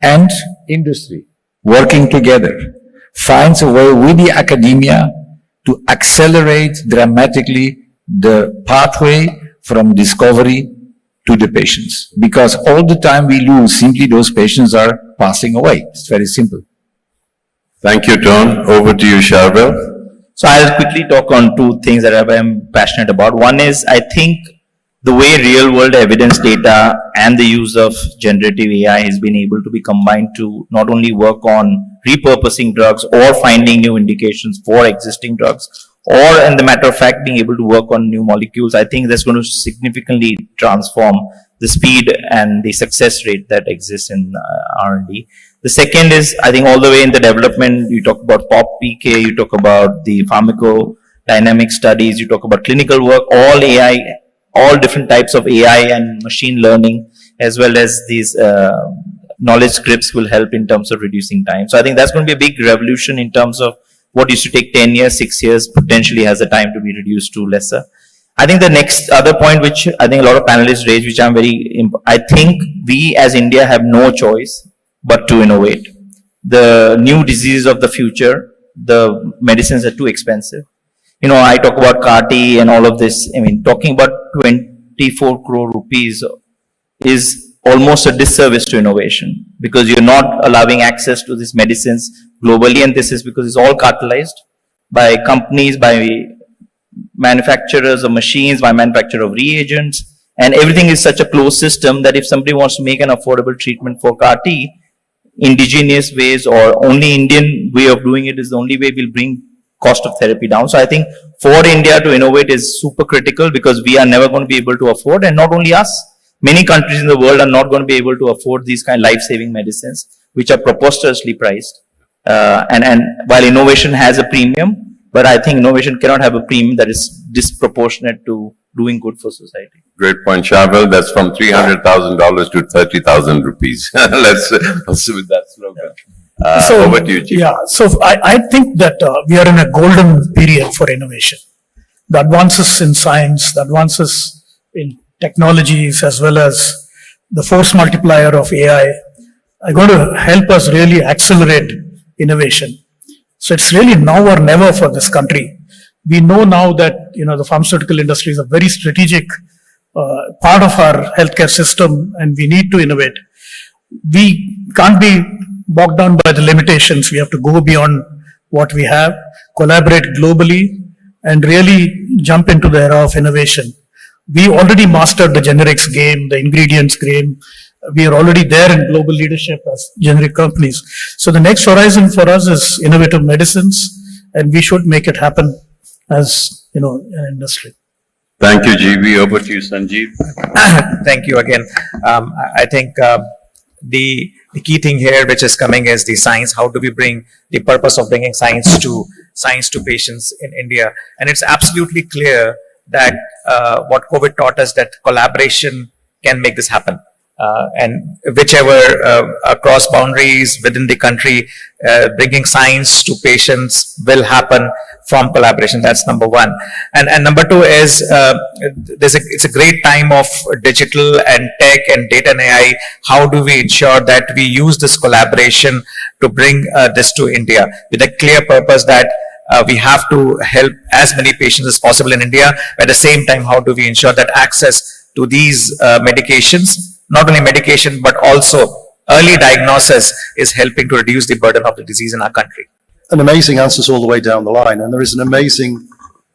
Speaker 8: and industry working together finds a way with the academia to accelerate dramatically the pathway from discovery to the patients. Because all the time we lose, simply those patients are passing away. It's very simple.
Speaker 6: Thank you, Tom. Over to you, Sharvil.
Speaker 7: So I'll quickly talk on two things that I'm passionate about. One is, I think the way real world evidence data and the use of generative AI has been able to be combined to not only work on repurposing drugs or finding new indications for existing drugs, or in the matter of fact, being able to work on new molecules, I think that's going to significantly transform the speed and the success rate that exists in R&D. The second is, I think all the way in the development, you talk about POP PK, you talk about the pharmacodynamic studies, you talk about clinical work, all AI, all different types of AI and machine learning, as well as these knowledge scripts will help in terms of reducing time. So I think that's going to be a big revolution in terms of what used to take 10 years, 6 years, potentially has a time to be reduced to lesser. I think the next other point, which I think a lot of panelists raised, which I think we as India have no choice but to innovate. The new diseases of the future, the medicines are too expensive. I talk about CAR-T and all of this. I mean, talking about 24 crore rupees is almost a disservice to innovation, because you're not allowing access to these medicines globally, and this is because it's all cartelized by companies, by manufacturers of machines, by manufacturer of reagents, and everything is such a closed system that if somebody wants to make an affordable treatment for CAR-T, indigenous ways or only Indian way of doing it is the only way will bring cost of therapy down. So I think for India to innovate is super critical, because we are never going to be able to afford, and not only us, many countries in the world are not going to be able to afford these kind of life-saving medicines, which are preposterously priced. And while innovation has a premium, but I think innovation cannot have a premium that is disproportionate to doing good for society.
Speaker 6: Great point, Shavel. That's from $300,000 to 30,000 rupees. Let's with that slogan. Over to you, Chief.
Speaker 5: Yeah, so I think that we are in a golden period for innovation. The advances in science, the advances in technologies, as well as the force multiplier of AI are going to help us really accelerate innovation. So it's really now or never for this country. We know now that, the pharmaceutical industry is a very strategic part of our healthcare system, and we need to innovate. We can't be bogged down by the limitations. We have to go beyond what we have, collaborate globally, and really jump into the era of innovation. We already mastered the generics game, the ingredients game. We are already there in global leadership as generic companies. So the next horizon for us is innovative medicines, and we should make it happen as, an industry.
Speaker 6: Thank you, GB. Over to you, Sanjeev.
Speaker 4: Thank you again. I think the key thing here which is coming is the science. How do we bring the purpose of bringing science to patients in India? And it's absolutely clear that what COVID taught us, that collaboration can make this happen. And whichever across boundaries within the country, bringing science to patients will happen from collaboration. That's number one. And number two is it's a great time of digital and tech and data and AI. How do we ensure that we use this collaboration to bring this to India with a clear purpose that we have to help as many patients as possible in India. At the same time, how do we ensure that access to these medications, not only medication, but also early diagnosis, is helping to reduce the burden of the disease in our country?
Speaker 3: And amazing answers all the way down the line. And there is an amazing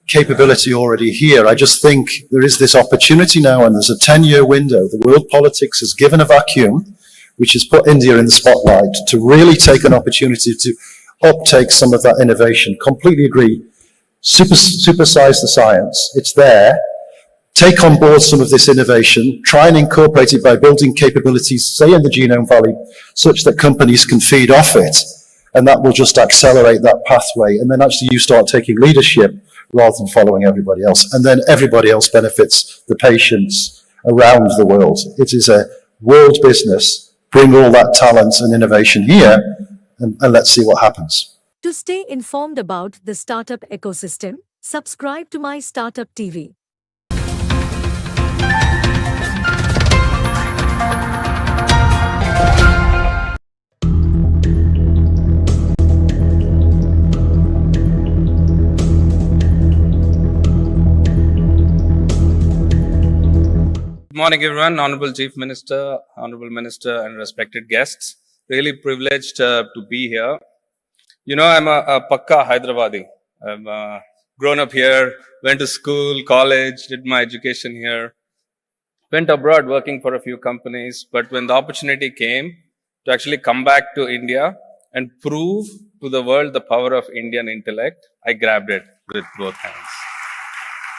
Speaker 3: capability already here. I just think there is this opportunity now, and there's a 10-year window. The world politics has given a vacuum, which has put India in the spotlight, to really take an opportunity to uptake some of that innovation. Completely agree. Supersize the science. It's there. Take on board some of this innovation. Try and incorporate it by building capabilities, say in the Genome Valley, such that companies can feed off it. And that will just accelerate that pathway. And then actually you start taking leadership rather than following everybody else. And then everybody else benefits, the patients around the world. It is a world business. Bring all that talent and innovation here, and let's see what happens.
Speaker 2: To stay informed about the startup ecosystem, subscribe to MyStartupTV.
Speaker 10: Good morning, everyone. Honorable Chief Minister, Honorable Minister, and respected guests. Really privileged to be here. I'm a Pakka Hyderabadi. I've grown up here, went to school, college, did my education here, went abroad working for a few companies. But when the opportunity came to actually come back to India and prove to the world the power of Indian intellect, I grabbed it. with both hands.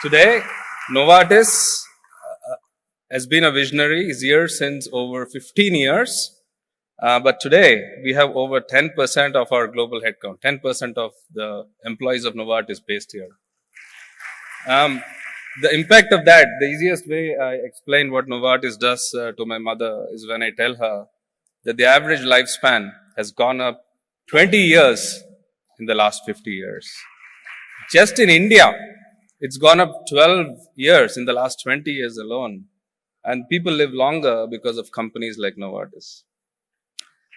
Speaker 10: Today, Novartis has been a visionary, is here since over 15 years. But today, we have over 10% of our global headcount, 10% of the employees of Novartis based here. The impact of that, the easiest way I explain what Novartis does to my mother is when I tell her that the average lifespan has gone up 20 years in the last 50 years. Just in India, it's gone up 12 years in the last 20 years alone. And people live longer because of companies like Novartis.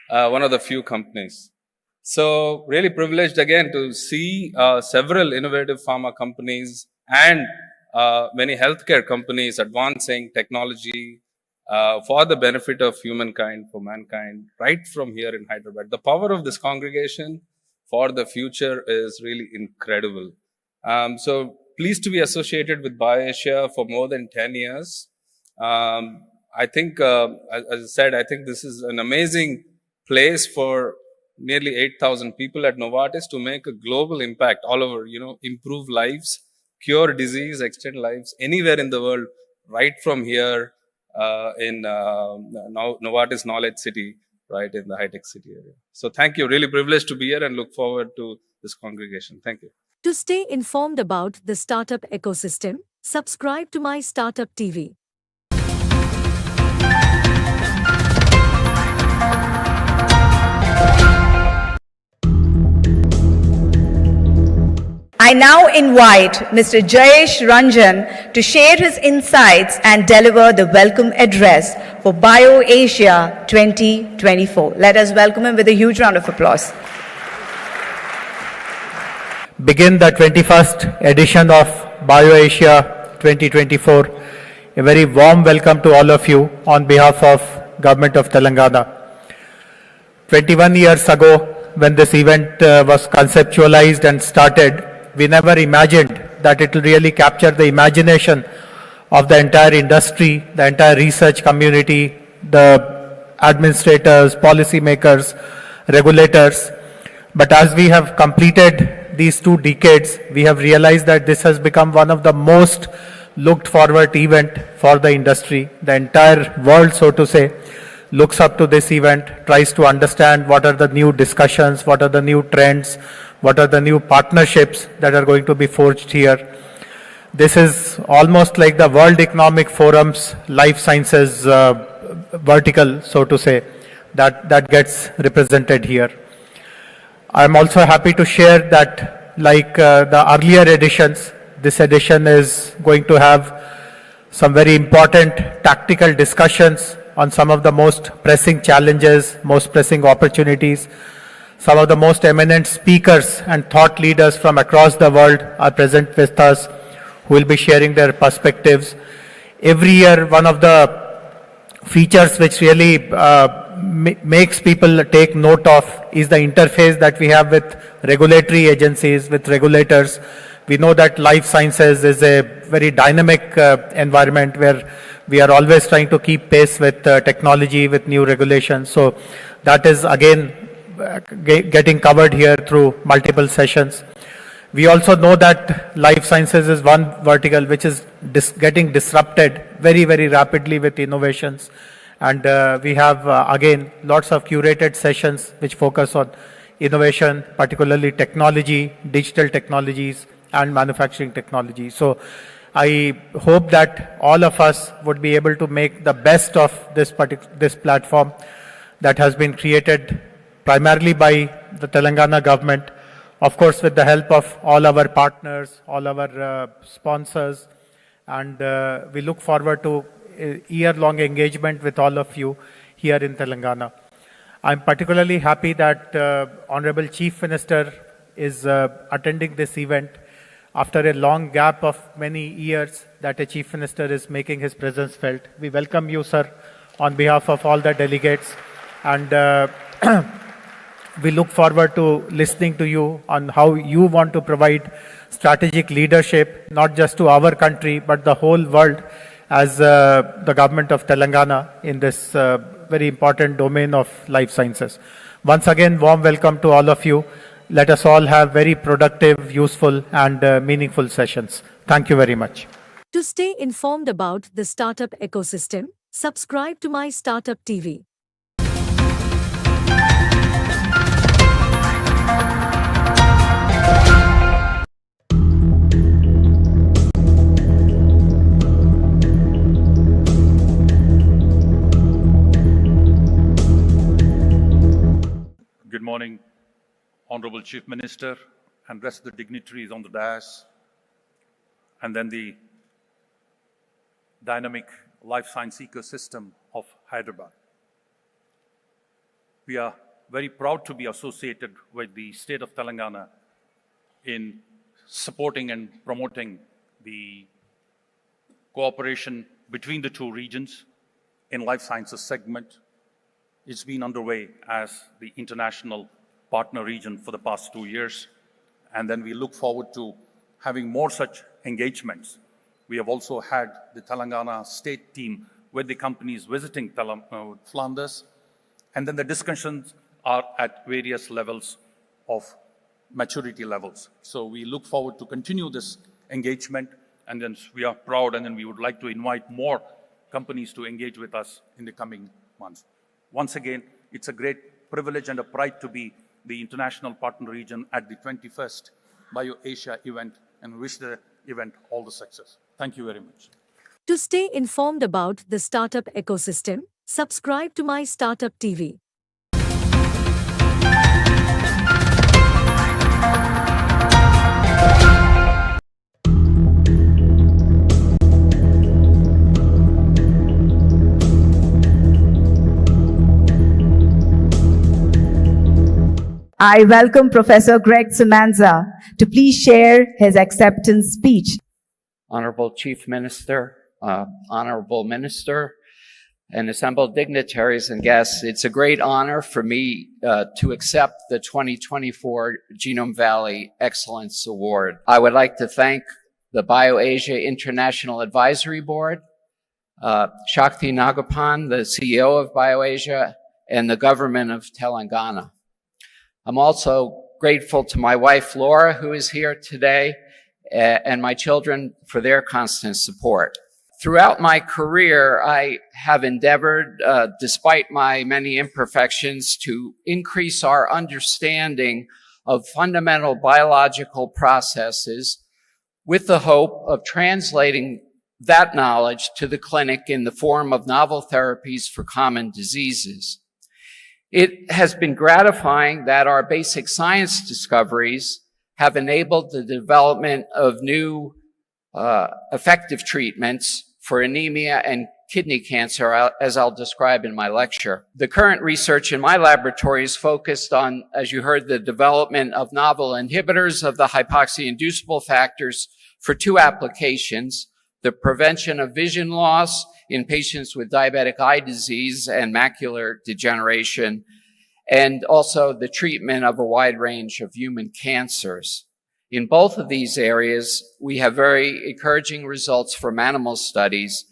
Speaker 10: One of the few companies. So really privileged again to see several innovative pharma companies and many healthcare companies advancing technology for the benefit of humankind, for mankind, right from here in Hyderabad. The power of this congregation for the future is really incredible. So pleased to be associated with BioAsia for more than 10 years. I think, as I said, I think this is an amazing place for nearly 8,000 people at Novartis to make a global impact all over, improve lives, cure disease, extend lives anywhere in the world, right from here in Novartis Knowledge City, right in the high-tech city area. So thank you. Really privileged to be here and look forward to this congregation. Thank you.
Speaker 2: To stay informed about the startup ecosystem, subscribe to MyStartupTV.
Speaker 11: I now invite Mr. Jayesh Ranjan to share his insights and deliver the welcome address for BioAsia 2024. Let us welcome him with a huge round of applause.
Speaker 12: Begin the 21st edition of BioAsia 2024. A very warm welcome to all of you on behalf of Government of Telangana. 21 years ago, when this event was conceptualized and started, we never imagined that it will really capture the imagination of the entire industry, the entire research community, the administrators, policymakers, regulators. But as we have completed these 2 decades, we have realized that this has become one of the most looked forward event for the industry. The entire world, so to say, looks up to this event, tries to understand what are the new discussions, what are the new trends, what are the new partnerships that are going to be forged here. This is almost like the World Economic Forum's life sciences vertical, so to say, that gets represented here. I'm also happy to share that, like the earlier editions, this edition is going to have some very important tactical discussions on some of the most pressing challenges, most pressing opportunities. Some of the most eminent speakers and thought leaders from across the world are present with us, who will be sharing their perspectives. Every year, one of the features which really makes people take note of is the interface that we have with regulatory agencies, with regulators. We know that life sciences is a very dynamic environment where we are always trying to keep pace with technology, with new regulations. So that is again getting covered here through multiple sessions. We also know that life sciences is one vertical which is getting disrupted very, very rapidly with innovations. And we have, again, lots of curated sessions which focus on innovation, particularly technology, digital technologies, and manufacturing technology. So I hope that all of us would be able to make the best of this platform that has been created primarily by the Telangana government, of course with the help of all our partners, all our sponsors, and we look forward to a year-long engagement with all of you here in Telangana. I'm particularly happy that Honorable Chief Minister is attending this event after a long gap of many years that a Chief Minister is making his presence felt. We welcome you, sir, on behalf of all the delegates, and we look forward to listening to you on how you want to provide strategic leadership, not just to our country, but the whole world as the government of Telangana in this very important domain of life sciences. Once again, warm welcome to all of you. let us all have very productive, useful, and meaningful sessions. Thank you very much.
Speaker 2: To stay informed about the startup ecosystem, subscribe to MyStartupTV.
Speaker 13: Good morning, Honorable Chief Minister and rest of the dignitaries on the dais, and then the dynamic life science ecosystem of Hyderabad. We are very proud to be associated with the state of Telangana in supporting and promoting the cooperation between the two regions in life sciences segment. It's been underway as the international partner region for the past 2 years, and then we look forward to having more such engagements. We have also had the Telangana state team with the companies visiting Flanders, and then the discussions are at various levels of maturity levels. So we look forward to continue this engagement, and then we are proud, and then we would like to invite more companies to engage with us in the coming months. Once again, it's a great privilege and a pride to be the international partner region at the 21st BioAsia event, and wish the event all the success. Thank you very much.
Speaker 2: To stay informed about the startup ecosystem, subscribe to MyStartupTV.
Speaker 11: I welcome Professor Greg Simanza to please share his acceptance speech.
Speaker 14: Honorable Chief Minister, Honorable Minister, and assembled dignitaries and guests, it's a great honor for me to accept the 2024 Genome Valley Excellence Award. I would like to thank the BioAsia International Advisory Board, Shakti Nagapan, the CEO of BioAsia, and the government of Telangana. I'm also grateful to my wife, Laura, who is here today, and my children for their constant support. Throughout my career, I have endeavored, despite my many imperfections, to increase our understanding of fundamental biological processes with the hope of translating that knowledge to the clinic in the form of novel therapies for common diseases. It has been gratifying that our basic science discoveries have enabled the development of new effective treatments for anemia and kidney cancer, as I'll describe in my lecture. The current research in my laboratory is focused on, as you heard, the development of novel inhibitors of the hypoxia-inducible factors for two applications: the prevention of vision loss in patients with diabetic eye disease and macular degeneration, and also the treatment of a wide range of human cancers. In both of these areas, we have very encouraging results from animal studies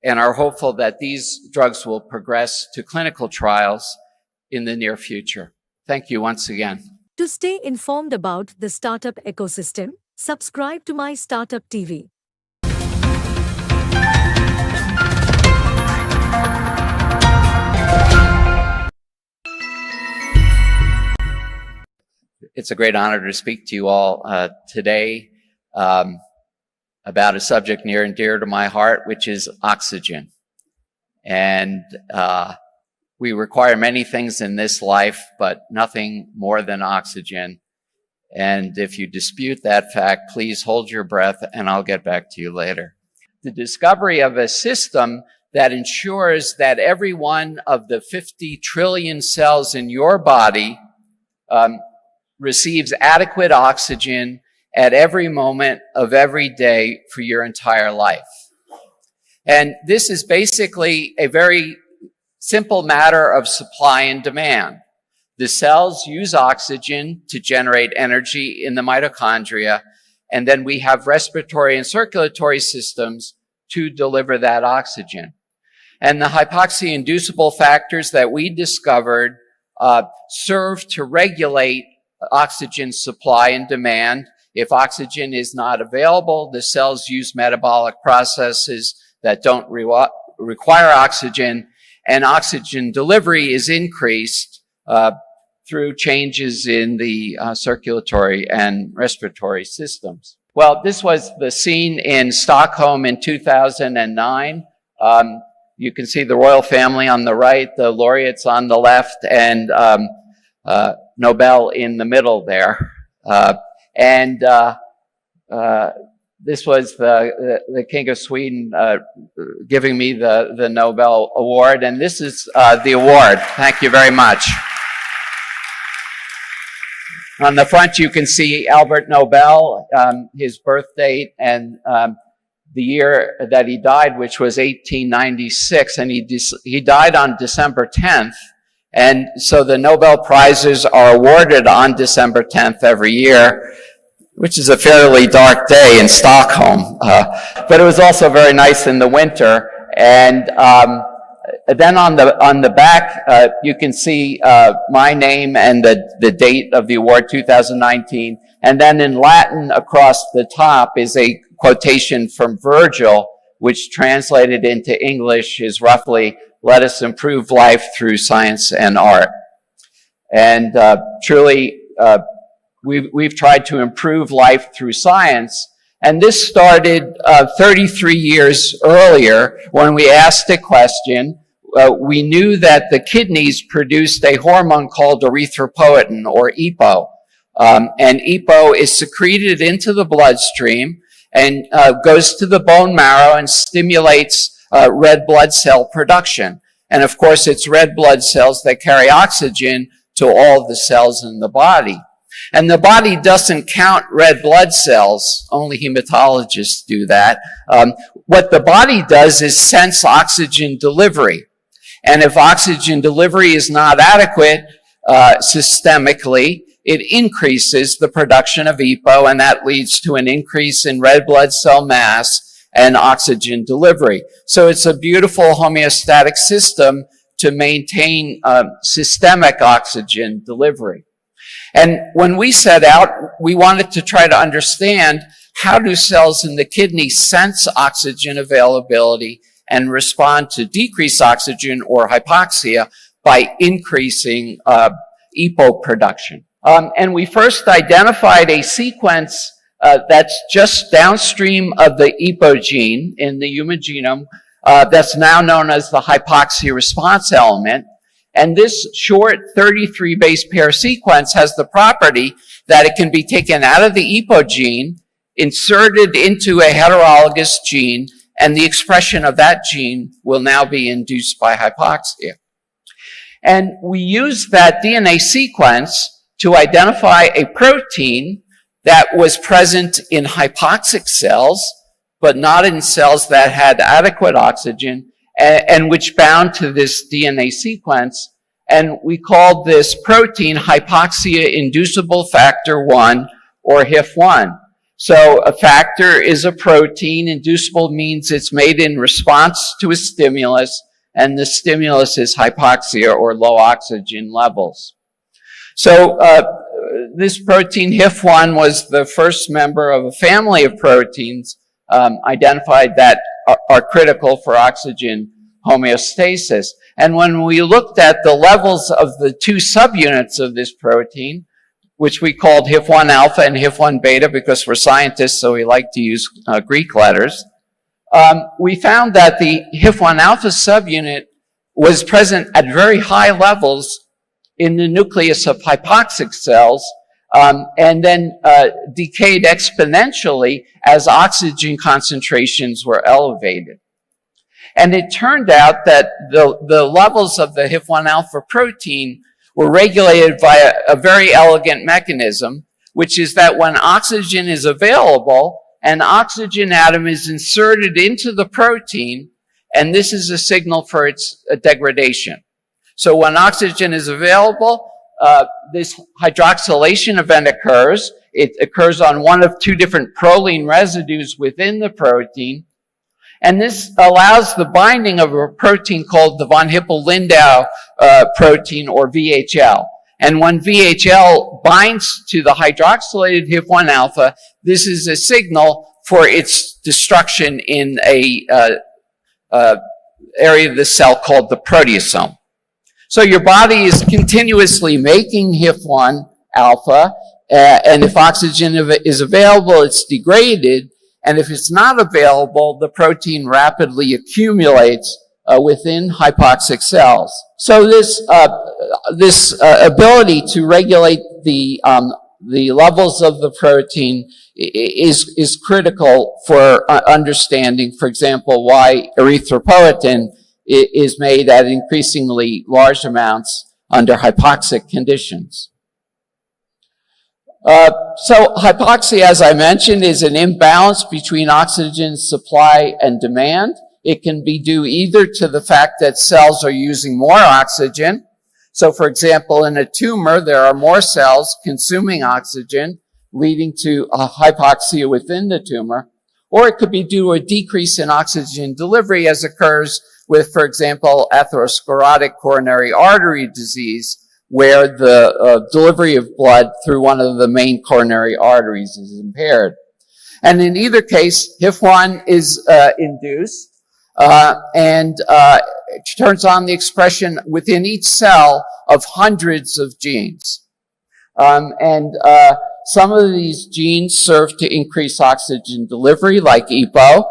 Speaker 14: and are hopeful that these drugs will progress to clinical trials in the near future. Thank you once again.
Speaker 2: To stay informed about the startup ecosystem, subscribe to MyStartupTV.
Speaker 14: It's a great honor to speak to you all today about a subject near and dear to my heart, which is oxygen. And we require many things in this life, but nothing more than oxygen. And if you dispute that fact, please hold your breath and I'll get back to you later. The discovery of a system that ensures that every one of the 50 trillion cells in your body receives adequate oxygen at every moment of every day for your entire life. And this is basically a very simple matter of supply and demand. The cells use oxygen to generate energy in the mitochondria, and then we have respiratory and circulatory systems to deliver that oxygen. And the hypoxia-inducible factors that we discovered serve to regulate oxygen supply and demand. If oxygen is not available, the cells use metabolic processes that don't require oxygen, and oxygen delivery is increased through changes in the circulatory and respiratory systems. Well, this was the scene in Stockholm in 2009. You can see the royal family on the right, the laureates on the left, and Nobel in the middle there. This was the King of Sweden giving me the Nobel Award, and this is the award. Thank you very much. On the front, you can see Albert Nobel, his birth date, and the year that he died, which was 1896, and he died on December 10th. And so the Nobel Prizes are awarded on December 10th every year, which is a fairly dark day in Stockholm. But it was also very nice in the winter. And then on the back, you can see my name and the date of the award, 2019. And then in Latin across the top is a quotation from Virgil, which translated into English is roughly, "Let us improve life through science and art." And truly, we've tried to improve life through science. And this started 33 years earlier when we asked a question. We knew that the kidneys produced a hormone called erythropoietin, or EPO. And EPO is secreted into the bloodstream and goes to the bone marrow and stimulates red blood cell production. And of course, it's red blood cells that carry oxygen to all of the cells in the body. And the body doesn't count red blood cells. Only hematologists do that. What the body does is sense oxygen delivery. And if oxygen delivery is not adequate systemically, it increases the production of EPO, and that leads to an increase in red blood cell mass and oxygen delivery. So it's a beautiful homeostatic system to maintain systemic oxygen delivery. And when we set out, we wanted to try to understand how do cells in the kidney sense oxygen availability and respond to decreased oxygen or hypoxia by increasing EPO production. And we first identified a sequence that's just downstream of the EPO gene in the human genome that's now known as the hypoxia response element. And this short 33 base pair sequence has the property that it can be taken out of the EPO gene, inserted into a heterologous gene, and the expression of that gene will now be induced by hypoxia. And we use that DNA sequence to identify a protein that was present in hypoxic cells, but not in cells that had adequate oxygen, and which bound to this DNA sequence. And we called this protein hypoxia-inducible factor 1, or HIF1. So a factor is a protein. Inducible means it's made in response to a stimulus, and the stimulus is hypoxia or low oxygen levels. So this protein HIF1 was the first member of a family of proteins identified that are critical for oxygen homeostasis. And when we looked at the levels of the two subunits of this protein, which we called HIF1 alpha and HIF1 beta because we're scientists, so we like to use Greek letters, we found that the HIF1 alpha subunit was present at very high levels in the nucleus of hypoxic cells, and then decayed exponentially as oxygen concentrations were elevated. And it turned out that the levels of the HIF1 alpha protein were regulated by a very elegant mechanism, which is that when oxygen is available, an oxygen atom is inserted into the protein, and this is a signal for its degradation. So when oxygen is available, this hydroxylation event occurs. It occurs on one of two different proline residues within the protein. And this allows the binding of a protein called the von Hippel-Lindau protein, or VHL. And when VHL binds to the hydroxylated HIF-1 alpha, this is a signal for its destruction in a area of the cell called the proteasome. So your body is continuously making HIF-1 alpha, and if oxygen is available, it's degraded, and if it's not available, the protein rapidly accumulates within hypoxic cells. So this ability to regulate the levels of the protein is critical for understanding, for example, why erythropoietin is made at increasingly large amounts under hypoxic conditions. So hypoxia, as I mentioned, is an imbalance between oxygen supply and demand. It can be due either to the fact that cells are using more oxygen. So, for example, in a tumor, there are more cells consuming oxygen, leading to a hypoxia within the tumor. Or it could be due to a decrease in oxygen delivery, as occurs with, for example, atherosclerotic coronary artery disease, where the delivery of blood through one of the main coronary arteries is impaired. And in either case, HIF-1 is induced, and turns on the expression within each cell of hundreds of genes. Some of these genes serve to increase oxygen delivery, like EPO.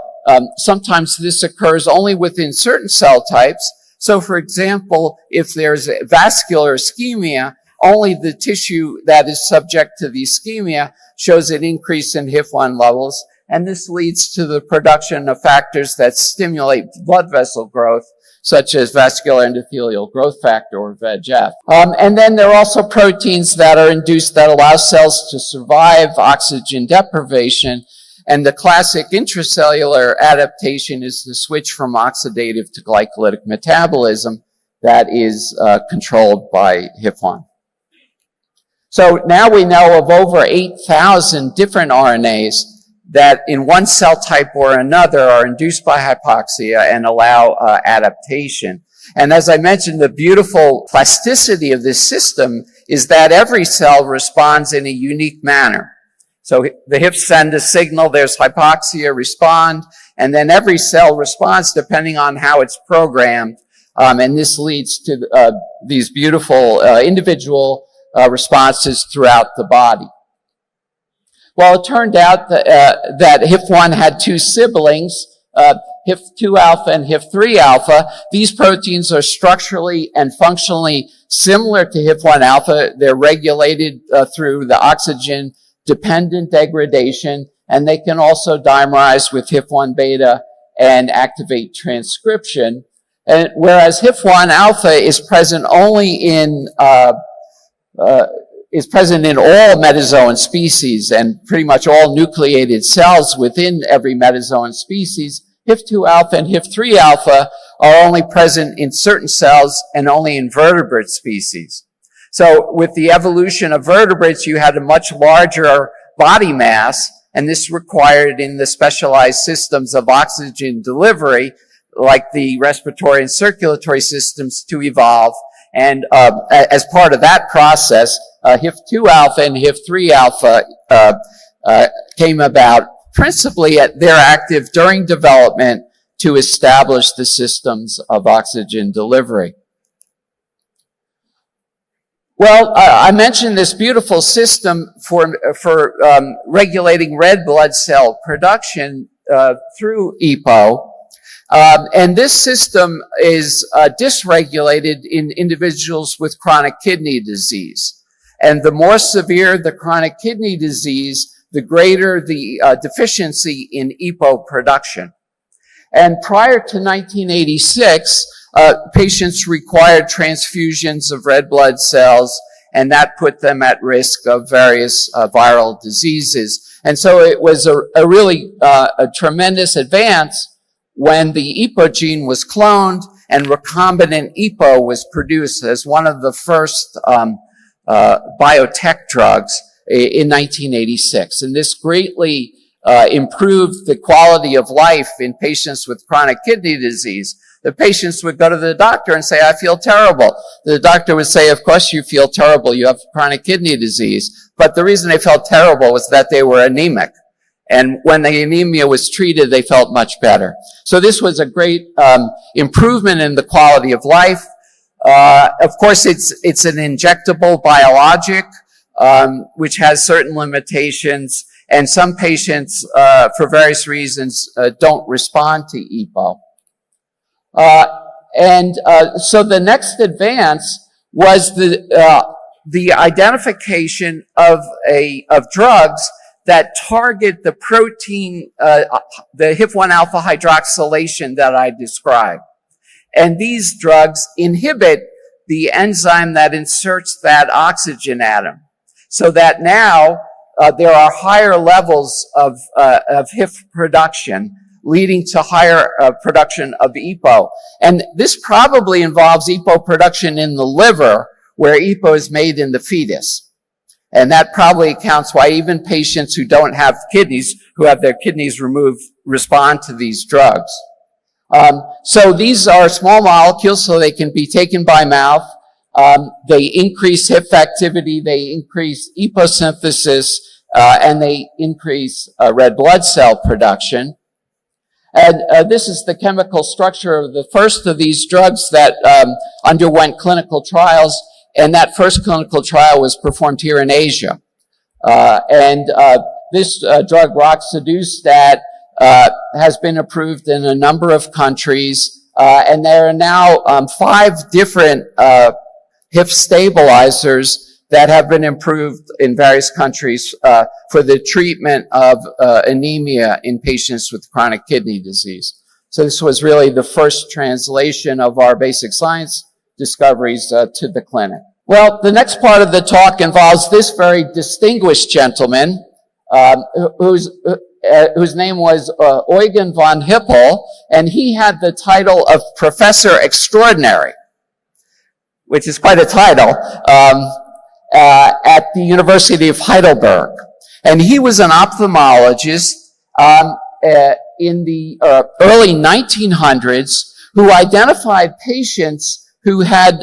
Speaker 14: Sometimes this occurs only within certain cell types. So, for example, if there's vascular ischemia, only the tissue that is subject to the ischemia shows an increase in HIF-1 levels, and this leads to the production of factors that stimulate blood vessel growth, such as vascular endothelial growth factor, or VEGF. And then there are also proteins that are induced that allow cells to survive oxygen deprivation. And the classic intracellular adaptation is the switch from oxidative to glycolytic metabolism that is controlled by HIF-1. So now we know of over 8,000 different RNAs that in one cell type or another are induced by hypoxia and allow adaptation. And as I mentioned, the beautiful plasticity of this system is that every cell responds in a unique manner. So the HIF send a signal, there's hypoxia, respond, and then every cell responds depending on how it's programmed. And this leads to these beautiful individual responses throughout the body. Well, it turned out that HIF-1 had two siblings, HIF-2 alpha and HIF-3 alpha. These proteins are structurally and functionally similar to HIF-1 alpha. They're regulated through the oxygen-dependent degradation, and they can also dimerize with HIF-1 beta and activate transcription. And whereas HIF-1 alpha is present only in all metazoan species and pretty much all nucleated cells within every metazoan species, HIF-2 alpha and HIF-3 alpha are only present in certain cells and only in vertebrate species. So with the evolution of vertebrates, you had a much larger body mass, and this required in the specialized systems of oxygen delivery, like the respiratory and circulatory systems, to evolve. And as part of that process, HIF-2 alpha and HIF-3 alpha came about principally they're active during development to establish the systems of oxygen delivery. Well, I mentioned this beautiful system for regulating red blood cell production through EPO. And this system is dysregulated in individuals with chronic kidney disease. And the more severe the chronic kidney disease, the greater the deficiency in EPO production. And prior to 1986, patients required transfusions of red blood cells, and that put them at risk of various viral diseases. And so it was a really tremendous advance when the EPO gene was cloned and recombinant EPO was produced as one of the first biotech drugs in 1986. And this greatly improved the quality of life in patients with chronic kidney disease. the patients would go to the doctor and say, I feel terrible. The doctor would say, of course you feel terrible. You have chronic kidney disease. But the reason they felt terrible was that they were anemic. And when the anemia was treated, they felt much better. So this was a great improvement in the quality of life. Of course, it's an injectable biologic, which has certain limitations. And some patients, for various reasons, don't respond to EPO. So the next advance was the identification of drugs that target the protein, the HIF-1 alpha hydroxylation that I described. And these drugs inhibit the enzyme that inserts that oxygen atom, so that now there are higher levels of HIF production, leading to higher production of EPO. And this probably involves EPO production in the liver, where EPO is made in the fetus. And that probably accounts why even patients who don't have kidneys, who have their kidneys removed, respond to these drugs. So these are small molecules, so they can be taken by mouth. They increase HIF activity, they increase EPO synthesis, and they increase red blood cell production. And this is the chemical structure of the first of these drugs that underwent clinical trials, and that first clinical trial was performed here in Asia. This drug, roxadustat, has been approved in a number of countries, and there are now 5 different HIF stabilizers that have been approved in various countries for the treatment of anemia in patients with chronic kidney disease. So this was really the first translation of our basic science discoveries to the clinic. Well, the next part of the talk involves this very distinguished gentleman, whose name was Eugen von Hippel, and he had the title of Professor Extraordinary, which is quite a title, at the University of Heidelberg. And he was an ophthalmologist in the early 1900s who identified patients who had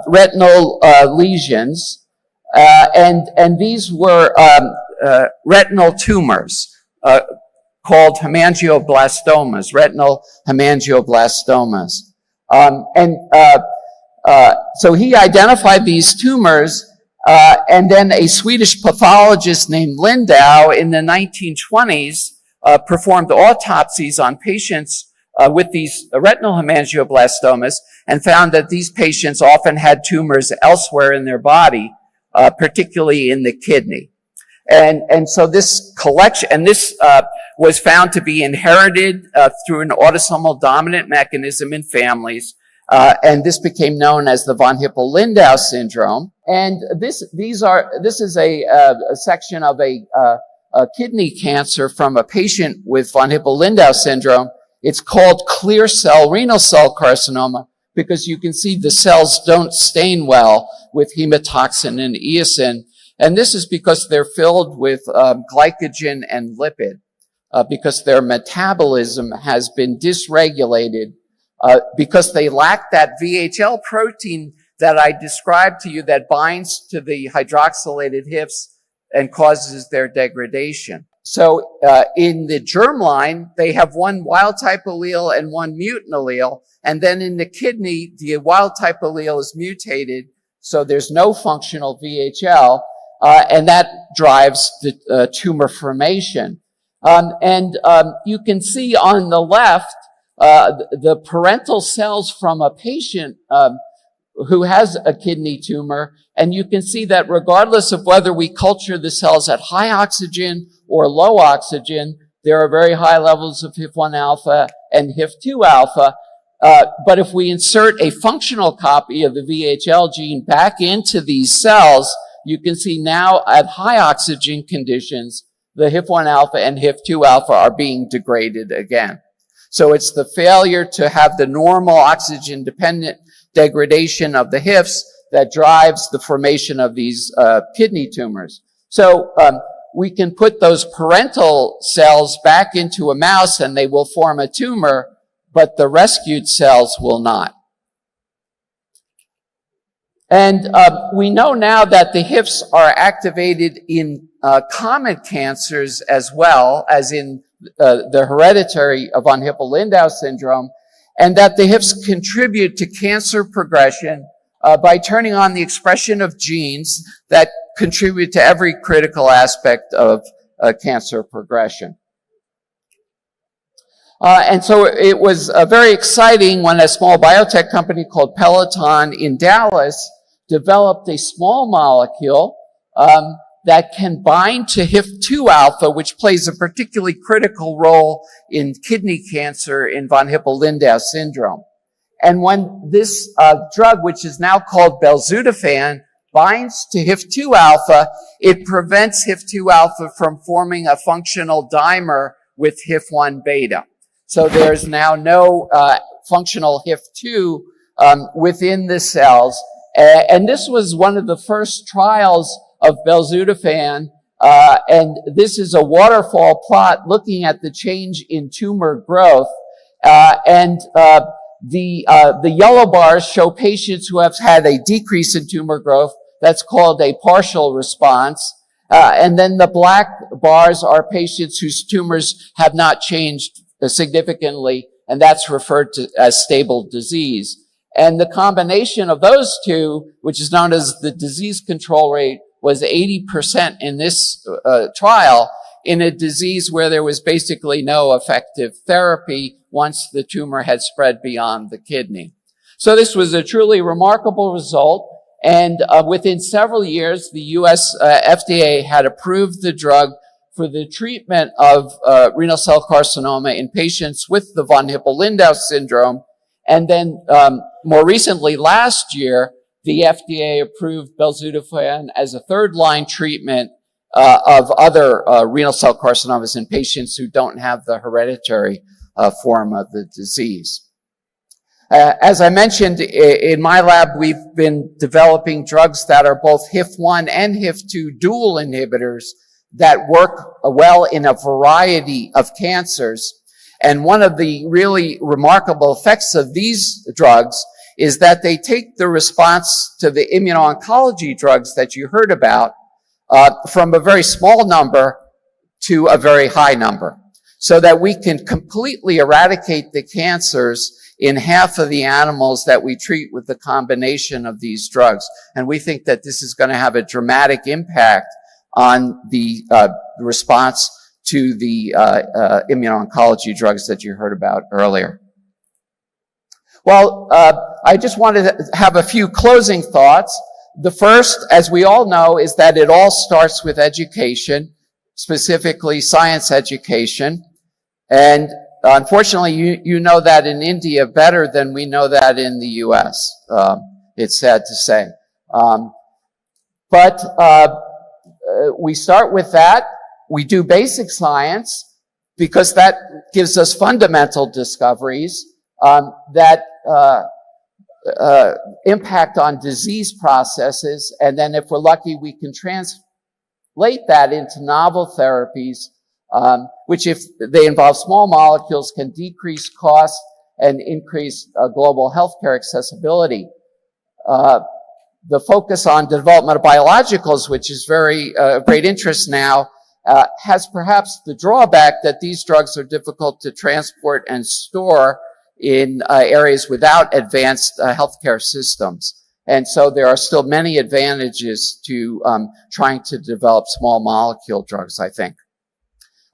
Speaker 14: retinal lesions, and these were retinal tumors called hemangioblastomas, retinal hemangioblastomas. So he identified these tumors, and then a Swedish pathologist named Lindau in the 1920s performed autopsies on patients with these retinal hemangioblastomas and found that these patients often had tumors elsewhere in their body, particularly in the kidney. And so this collection, and this was found to be inherited through an autosomal dominant mechanism in families, and this became known as the von Hippel-Lindau syndrome. And this is a section of a kidney cancer from a patient with von Hippel-Lindau syndrome. It's called clear cell renal cell carcinoma because you can see the cells don't stain well with hematoxin and eosin. And this is because they're filled with glycogen and lipid, because their metabolism has been dysregulated, because they lack that VHL protein that I described to you that binds to the hydroxylated HIFs and causes their degradation. So in the germline, they have one wild-type allele and one mutant allele, and then in the kidney, the wild-type allele is mutated, so there's no functional VHL, and that drives the tumor formation. You can see on the left the parental cells from a patient who has a kidney tumor, and you can see that regardless of whether we culture the cells at high oxygen or low oxygen, there are very high levels of HIF-1 alpha and HIF-2 alpha. But if we insert a functional copy of the VHL gene back into these cells, you can see now at high oxygen conditions, the HIF-1 alpha and HIF-2 alpha are being degraded again. So it's the failure to have the normal oxygen-dependent degradation of the HIFs that drives the formation of these kidney tumors. So we can put those parental cells back into a mouse and they will form a tumor, but the rescued cells will not. And we know now that the HIFs are activated in common cancers as well as in the hereditary von Hippel-Lindau syndrome, and that the HIFs contribute to cancer progression by turning on the expression of genes that contribute to every critical aspect of cancer progression. And so it was very exciting when a small biotech company called Peloton in Dallas developed a small molecule that can bind to HIF2 alpha, which plays a particularly critical role in kidney cancer in von Hippel-Lindau syndrome. And when this drug, which is now called belzutifan, binds to HIF2 alpha, it prevents HIF2 alpha from forming a functional dimer with HIF1 beta. So there's now no functional HIF2 within the cells. And this was one of the first trials of belzutifan, and this is a waterfall plot looking at the change in tumor growth. The yellow bars show patients who have had a decrease in tumor growth. That's called a partial response. And then the black bars are patients whose tumors have not changed significantly, and that's referred to as stable disease. And the combination of those two, which is known as the disease control rate, was 80% in this trial in a disease where there was basically no effective therapy once the tumor had spread beyond the kidney. So this was a truly remarkable result. And within several years, the U.S. FDA had approved the drug for the treatment of renal cell carcinoma in patients with the von Hippel-Lindau syndrome. And then more recently, last year, the FDA approved belzutifan as a third-line treatment of other renal cell carcinomas in patients who don't have the hereditary form of the disease. As I mentioned, in my lab, we've been developing drugs that are both HIF1 and HIF2 dual inhibitors that work well in a variety of cancers. And one of the really remarkable effects of these drugs is that they take the response to the immuno-oncology drugs that you heard about from a very small number to a very high number, so that we can completely eradicate the cancers in half of the animals that we treat with the combination of these drugs. And we think that this is going to have a dramatic impact on the response to the immuno-oncology drugs that you heard about earlier. Well, I just wanted to have a few closing thoughts. The first, as we all know, is that it all starts with education, specifically science education. And unfortunately, you know that in India better than we know that in the US. It's sad to say. But we start with that. We do basic science because that gives us fundamental discoveries that impact on disease processes. And then if we're lucky, we can translate that into novel therapies, which if they involve small molecules can decrease costs and increase global healthcare accessibility. The focus on development of biologicals, which is very great interest now, has perhaps the drawback that these drugs are difficult to transport and store in areas without advanced healthcare systems. And so there are still many advantages to trying to develop small molecule drugs, I think.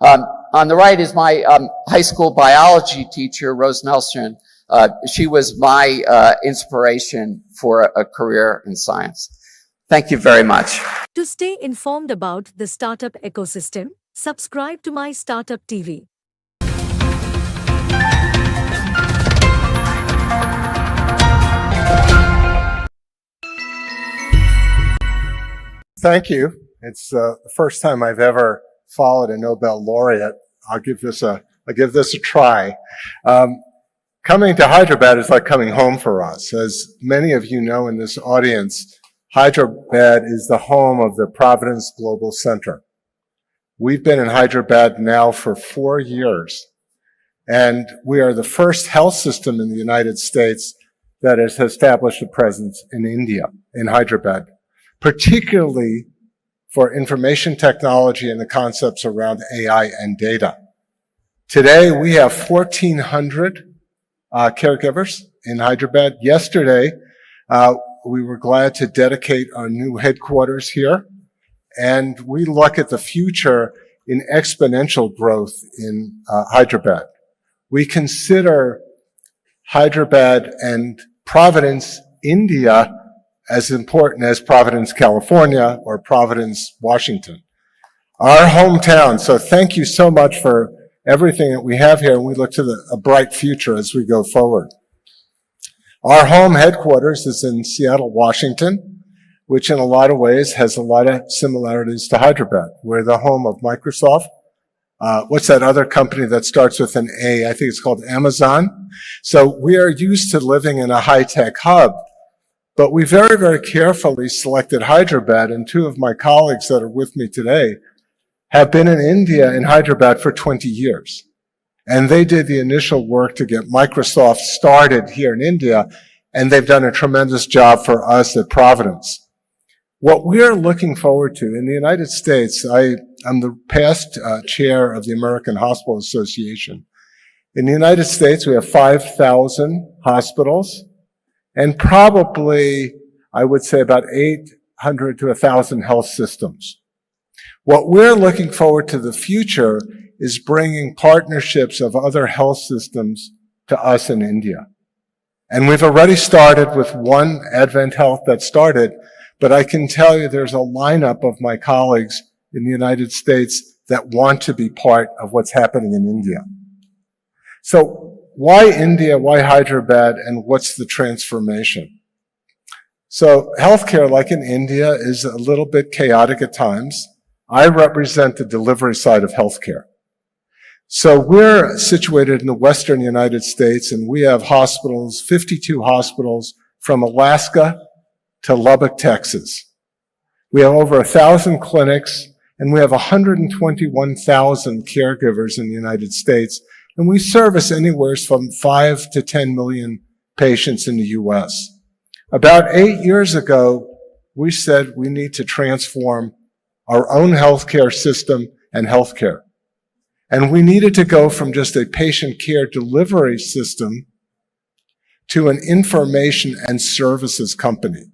Speaker 14: On the right is my high school biology teacher, Rose Nelson. She was my inspiration for a career in science. Thank you very much.
Speaker 2: To stay informed about the startup ecosystem, subscribe to MyStartupTV.
Speaker 15: Thank you. It's the first time I've ever followed a Nobel laureate. I'll give this a try. Coming to Hyderabad is like coming home for us. As many of you know in this audience, Hyderabad is the home of the Providence Global Center. We've been in Hyderabad now for 4 years, And we are the first health system in the United States that has established a presence in India, in Hyderabad, particularly for information technology and the concepts around AI and data. Today, we have 1,400 caregivers in Hyderabad. Yesterday, we were glad to dedicate our new headquarters here, and we look at the future in exponential growth in Hyderabad. We consider Hyderabad and Providence, India, as important as Providence, California, or Providence, Washington. Our hometown. So thank you so much for everything that we have here, and we look to a bright future as we go forward. Our home headquarters is in Seattle, Washington, which in a lot of ways has a lot of similarities to Hyderabad. We're the home of Microsoft. What's that other company that starts with an A? I think it's called Amazon. So we are used to living in a high-tech hub, but we very, very carefully selected Hyderabad, and two of my colleagues that are with me today have been in India, in Hyderabad, for 20 years. And they did the initial work to get Microsoft started here in India, and they've done a tremendous job for us at Providence. What we're looking forward to in the United States, I'm the past chair of the American Hospital Association. In the United States, we have 5,000 hospitals, and probably, I would say, about 800 to 1,000 health systems. What we're looking forward to the future is bringing partnerships of other health systems to us in India. And we've already started with one, Advent Health, that started, but I can tell you there's a lineup of my colleagues in the United States that want to be part of what's happening in India. So why India, why Hyderabad, and what's the transformation? So healthcare, like in India, is a little bit chaotic at times. I represent the delivery side of healthcare. So we're situated in the western United States, and we have hospitals, 52 hospitals from Alaska to Lubbock, Texas. We have over 1,000 clinics, and we have 121,000 caregivers in the United States, and we service anywhere from 5 to 10 million patients in the U.S. About 8 years ago, we said we need to transform our own healthcare system and healthcare. And we needed to go from just a patient care delivery system to an information and services company.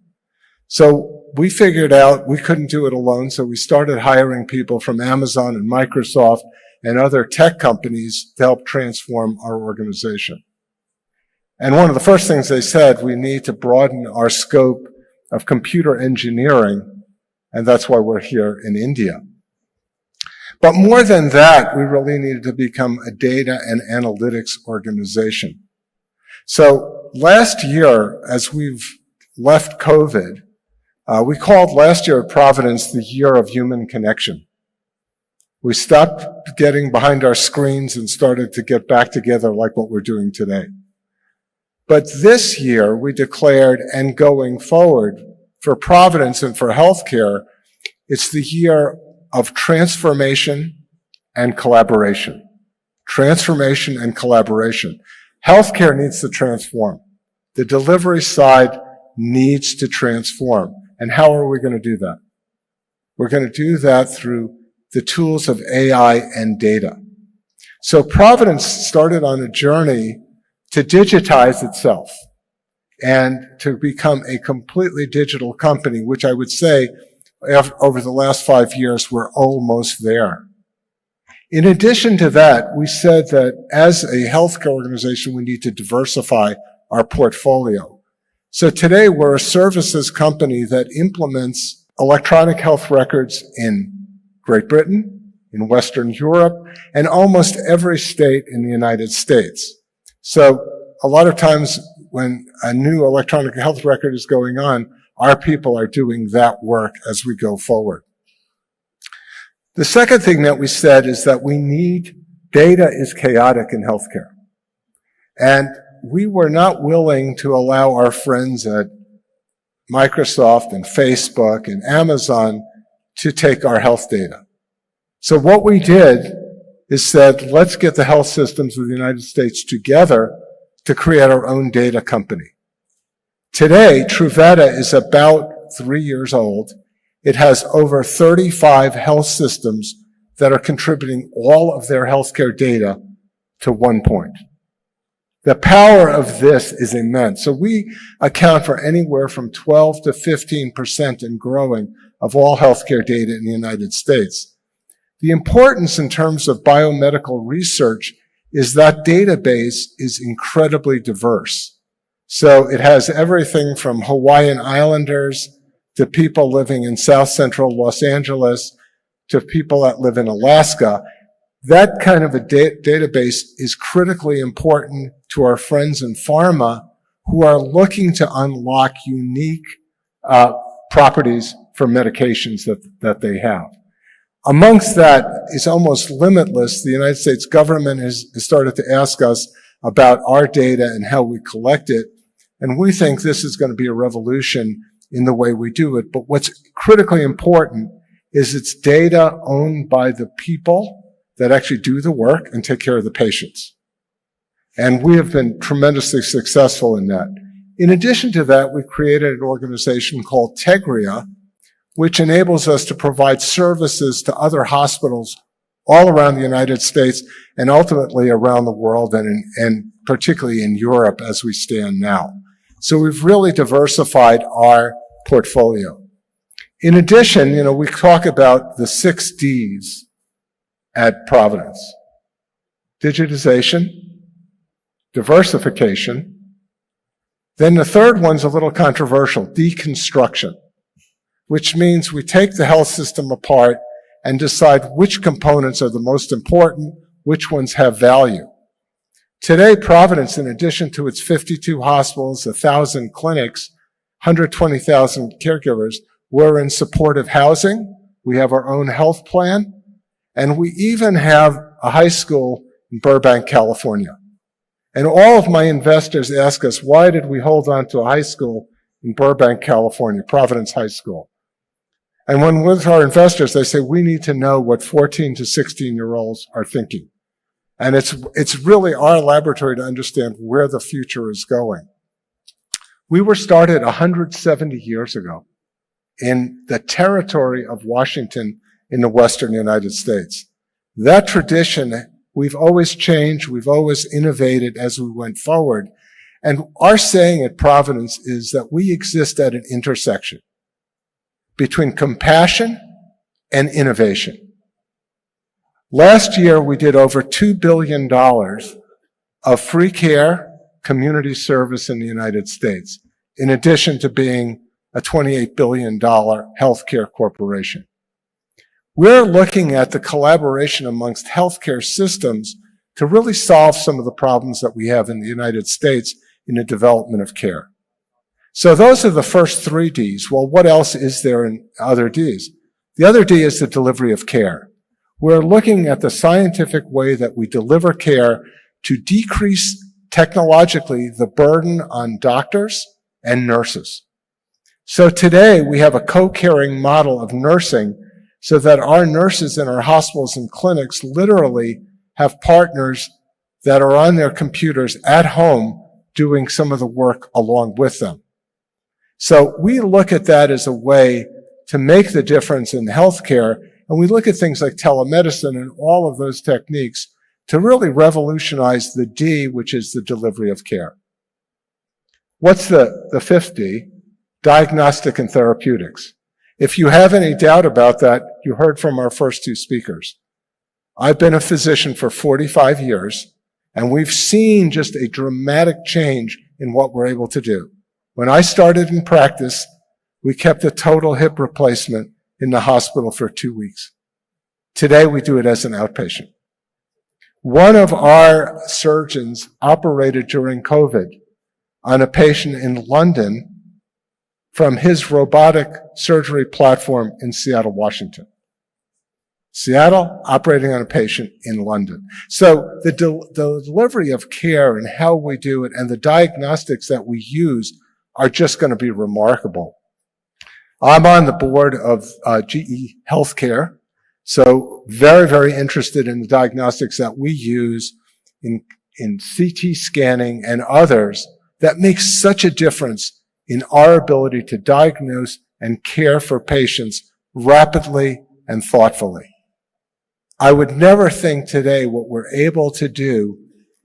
Speaker 15: So we figured out we couldn't do it alone, so we started hiring people from Amazon and Microsoft and other tech companies to help transform our organization. And one of the first things they said, we need to broaden our scope of computer engineering, and that's why we're here in India. But more than that, we really needed to become a data and analytics organization. So last year, as we've left COVID, we called last year at Providence the year of human connection. We stopped getting behind our screens and started to get back together like what we're doing today. But this year, we declared, and going forward, for Providence and for healthcare, it's the year of transformation and collaboration. Transformation and collaboration. Healthcare needs to transform. The delivery side needs to transform. And how are we going to do that? We're going to do that through the tools of AI and data. So Providence started on a journey to digitize itself and to become a completely digital company, which I would say over the last 5 years, we're almost there. In addition to that, we said that as a healthcare organization, we need to diversify our portfolio. So today, we're a services company that implements electronic health records in Great Britain, in Western Europe, and almost every state in the United States. So a lot of times when a new electronic health record is going on, our people are doing that work as we go forward. The second thing that we said is that we need, data is chaotic in healthcare. And we were not willing to allow our friends at Microsoft and Facebook and Amazon to take our health data. So what we did is said, let's get the health systems of the United States together to create our own data company. Today, Truveta is about 3 years old. It has over 35 health systems that are contributing all of their healthcare data to one point. The power of this is immense. So we account for anywhere from 12 to 15% and growing of all healthcare data in the United States. The importance in terms of biomedical research is that database is incredibly diverse. So it has everything from Hawaiian Islanders to people living in South Central Los Angeles to people that live in Alaska. That kind of a database is critically important to our friends in pharma who are looking to unlock unique properties for medications that they have. Amongst that is almost limitless. The United States government has started to ask us about our data and how we collect it. And we think this is going to be a revolution in the way we do it. But what's critically important is it's data owned by the people that actually do the work and take care of the patients. And we have been tremendously successful in that. In addition to that, we created an organization called Tegria, which enables us to provide services to other hospitals all around the United States and ultimately around the world and particularly in Europe as we stand now. So we've really diversified our portfolio. In addition, we talk about the 6 Ds at Providence: digitization, diversification. Then the third one's a little controversial: deconstruction, which means we take the health system apart and decide which components are the most important, which ones have value. Today, Providence, in addition to its 52 hospitals, 1,000 clinics, 120,000 caregivers, we're in supportive housing. We have our own health plan. And we even have a high school in Burbank, California. And all of my investors ask us, why did we hold on to a high school in Burbank, California, Providence High School? And when with our investors, they say, we need to know what 14 to 16-year-olds are thinking. And it's really our laboratory to understand where the future is going. We were started 170 years ago in the territory of Washington in the Western United States. That tradition, we've always changed, we've always innovated as we went forward. And our saying at Providence is that we exist at an intersection between compassion and innovation. Last year, we did over $2 billion of free care community service in the United States, in addition to being a $28 billion healthcare corporation. We're looking at the collaboration amongst healthcare systems to really solve some of the problems that we have in the United States in the development of care. So those are the first 3 Ds. Well, what else is there in other Ds? The other D is the delivery of care. We're looking at the scientific way that we deliver care to decrease technologically the burden on doctors and nurses. So today we have a co-caring model of nursing so that our nurses in our hospitals and clinics literally have partners that are on their computers at home doing some of the work along with them. So we look at that as a way to make the difference in healthcare, and we look at things like telemedicine and all of those techniques to really revolutionize the D, which is the delivery of care. What's the 5th D? Diagnostic and therapeutics. If you have any doubt about that, you heard from our first 2 speakers. I've been a physician for 45 years, and we've seen just a dramatic change in what we're able to do. When I started in practice, we kept a total hip replacement in the hospital for 2 weeks. Today, we do it as an outpatient. One of our surgeons operated during COVID on a patient in London from his robotic surgery platform in Seattle, Washington. Seattle operating on a patient in London. So the delivery of care and how we do it and the diagnostics that we use are just going to be remarkable. I'm on the board of GE Healthcare. So very, very interested in the diagnostics that we use in CT scanning and others that make such a difference in our ability to diagnose and care for patients rapidly and thoughtfully. I would never think today what we're able to do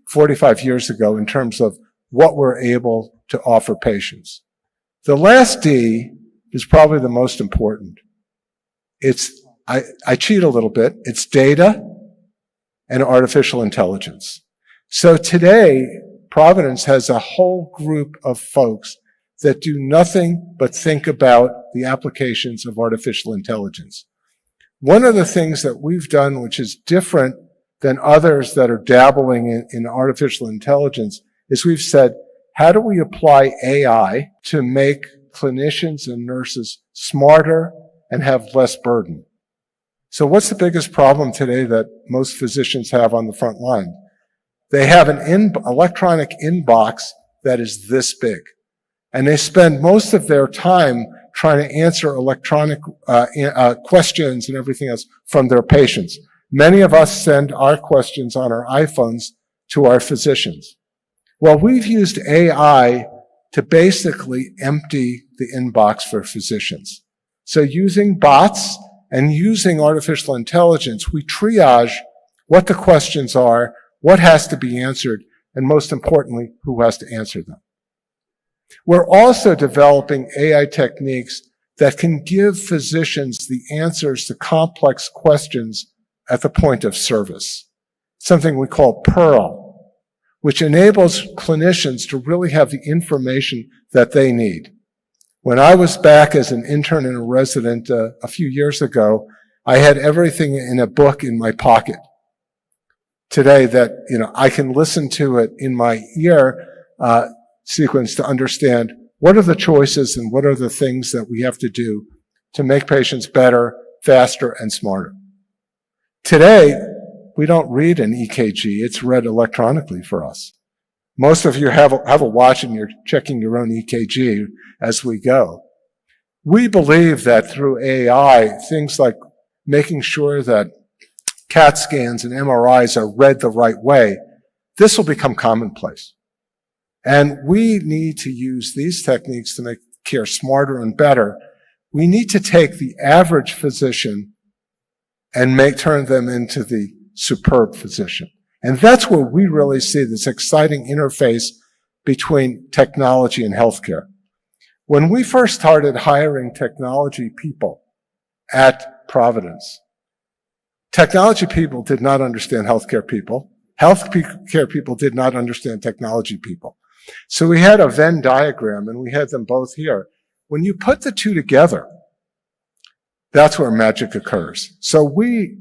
Speaker 15: 45 years ago in terms of what we're able to offer patients. The last D is probably the most important. I cheat a little bit. It's data and artificial intelligence. So today, Providence has a whole group of folks that do nothing but think about the applications of artificial intelligence. One of the things that we've done, which is different than others that are dabbling in artificial intelligence, is we've said, how do we apply AI to make clinicians and nurses smarter and have less burden? So what's the biggest problem today that most physicians have on the front line? They have an electronic inbox that is this big. And they spend most of their time trying to answer electronic questions and everything else from their patients. Many of us send our questions on our iPhones to our physicians. Well, we've used AI to basically empty the inbox for physicians. So using bots and using artificial intelligence, we triage what the questions are, what has to be answered, and most importantly, who has to answer them. We're also developing AI techniques that can give physicians the answers to complex questions at the point of service, something we call Pearl, which enables clinicians to really have the information that they need. When I was back as an intern and a resident a few years ago, I had everything in a book in my pocket. Today that, I can listen to it in my ear sequence to understand what are the choices and what are the things that we have to do to make patients better, faster, and smarter. Today, we don't read an EKG. It's read electronically for us. Most of you have a watch and you're checking your own EKG as we go. We believe that through AI, things like making sure that CAT scans and MRIs are read the right way, this will become commonplace. And we need to use these techniques to make care smarter and better. We need to take the average physician and turn them into the superb physician. And that's where we really see this exciting interface between technology and healthcare. When we first started hiring technology people at Providence, technology people did not understand healthcare people. Healthcare people did not understand technology people. So we had a Venn diagram, and we had them both here. When you put the two together, that's where magic occurs. So we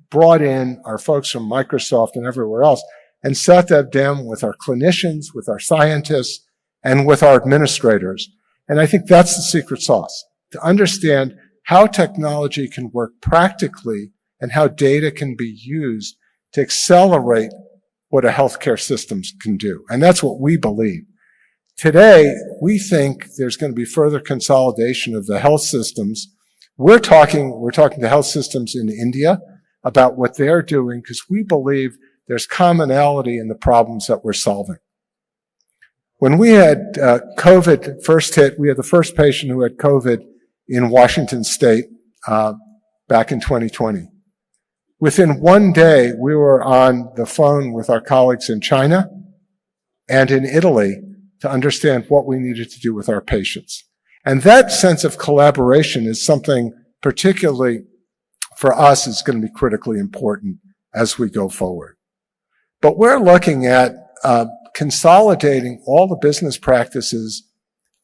Speaker 15: brought in our folks from Microsoft and everywhere else and sat them down with our clinicians, with our scientists, and with our administrators. And I think that's the secret sauce, to understand how technology can work practically and how data can be used to accelerate what a healthcare system can do. And that's what we believe. Today, we think there's going to be further consolidation of the health systems. We're talking to health systems in India about what they're doing because we believe there's commonality in the problems that we're solving. When we had COVID first hit, we had the first patient who had COVID in Washington State back in 2020. Within one day, we were on the phone with our colleagues in China and in Italy to understand what we needed to do with our patients. And that sense of collaboration is something particularly for us is going to be critically important as we go forward. But we're looking at consolidating all the business practices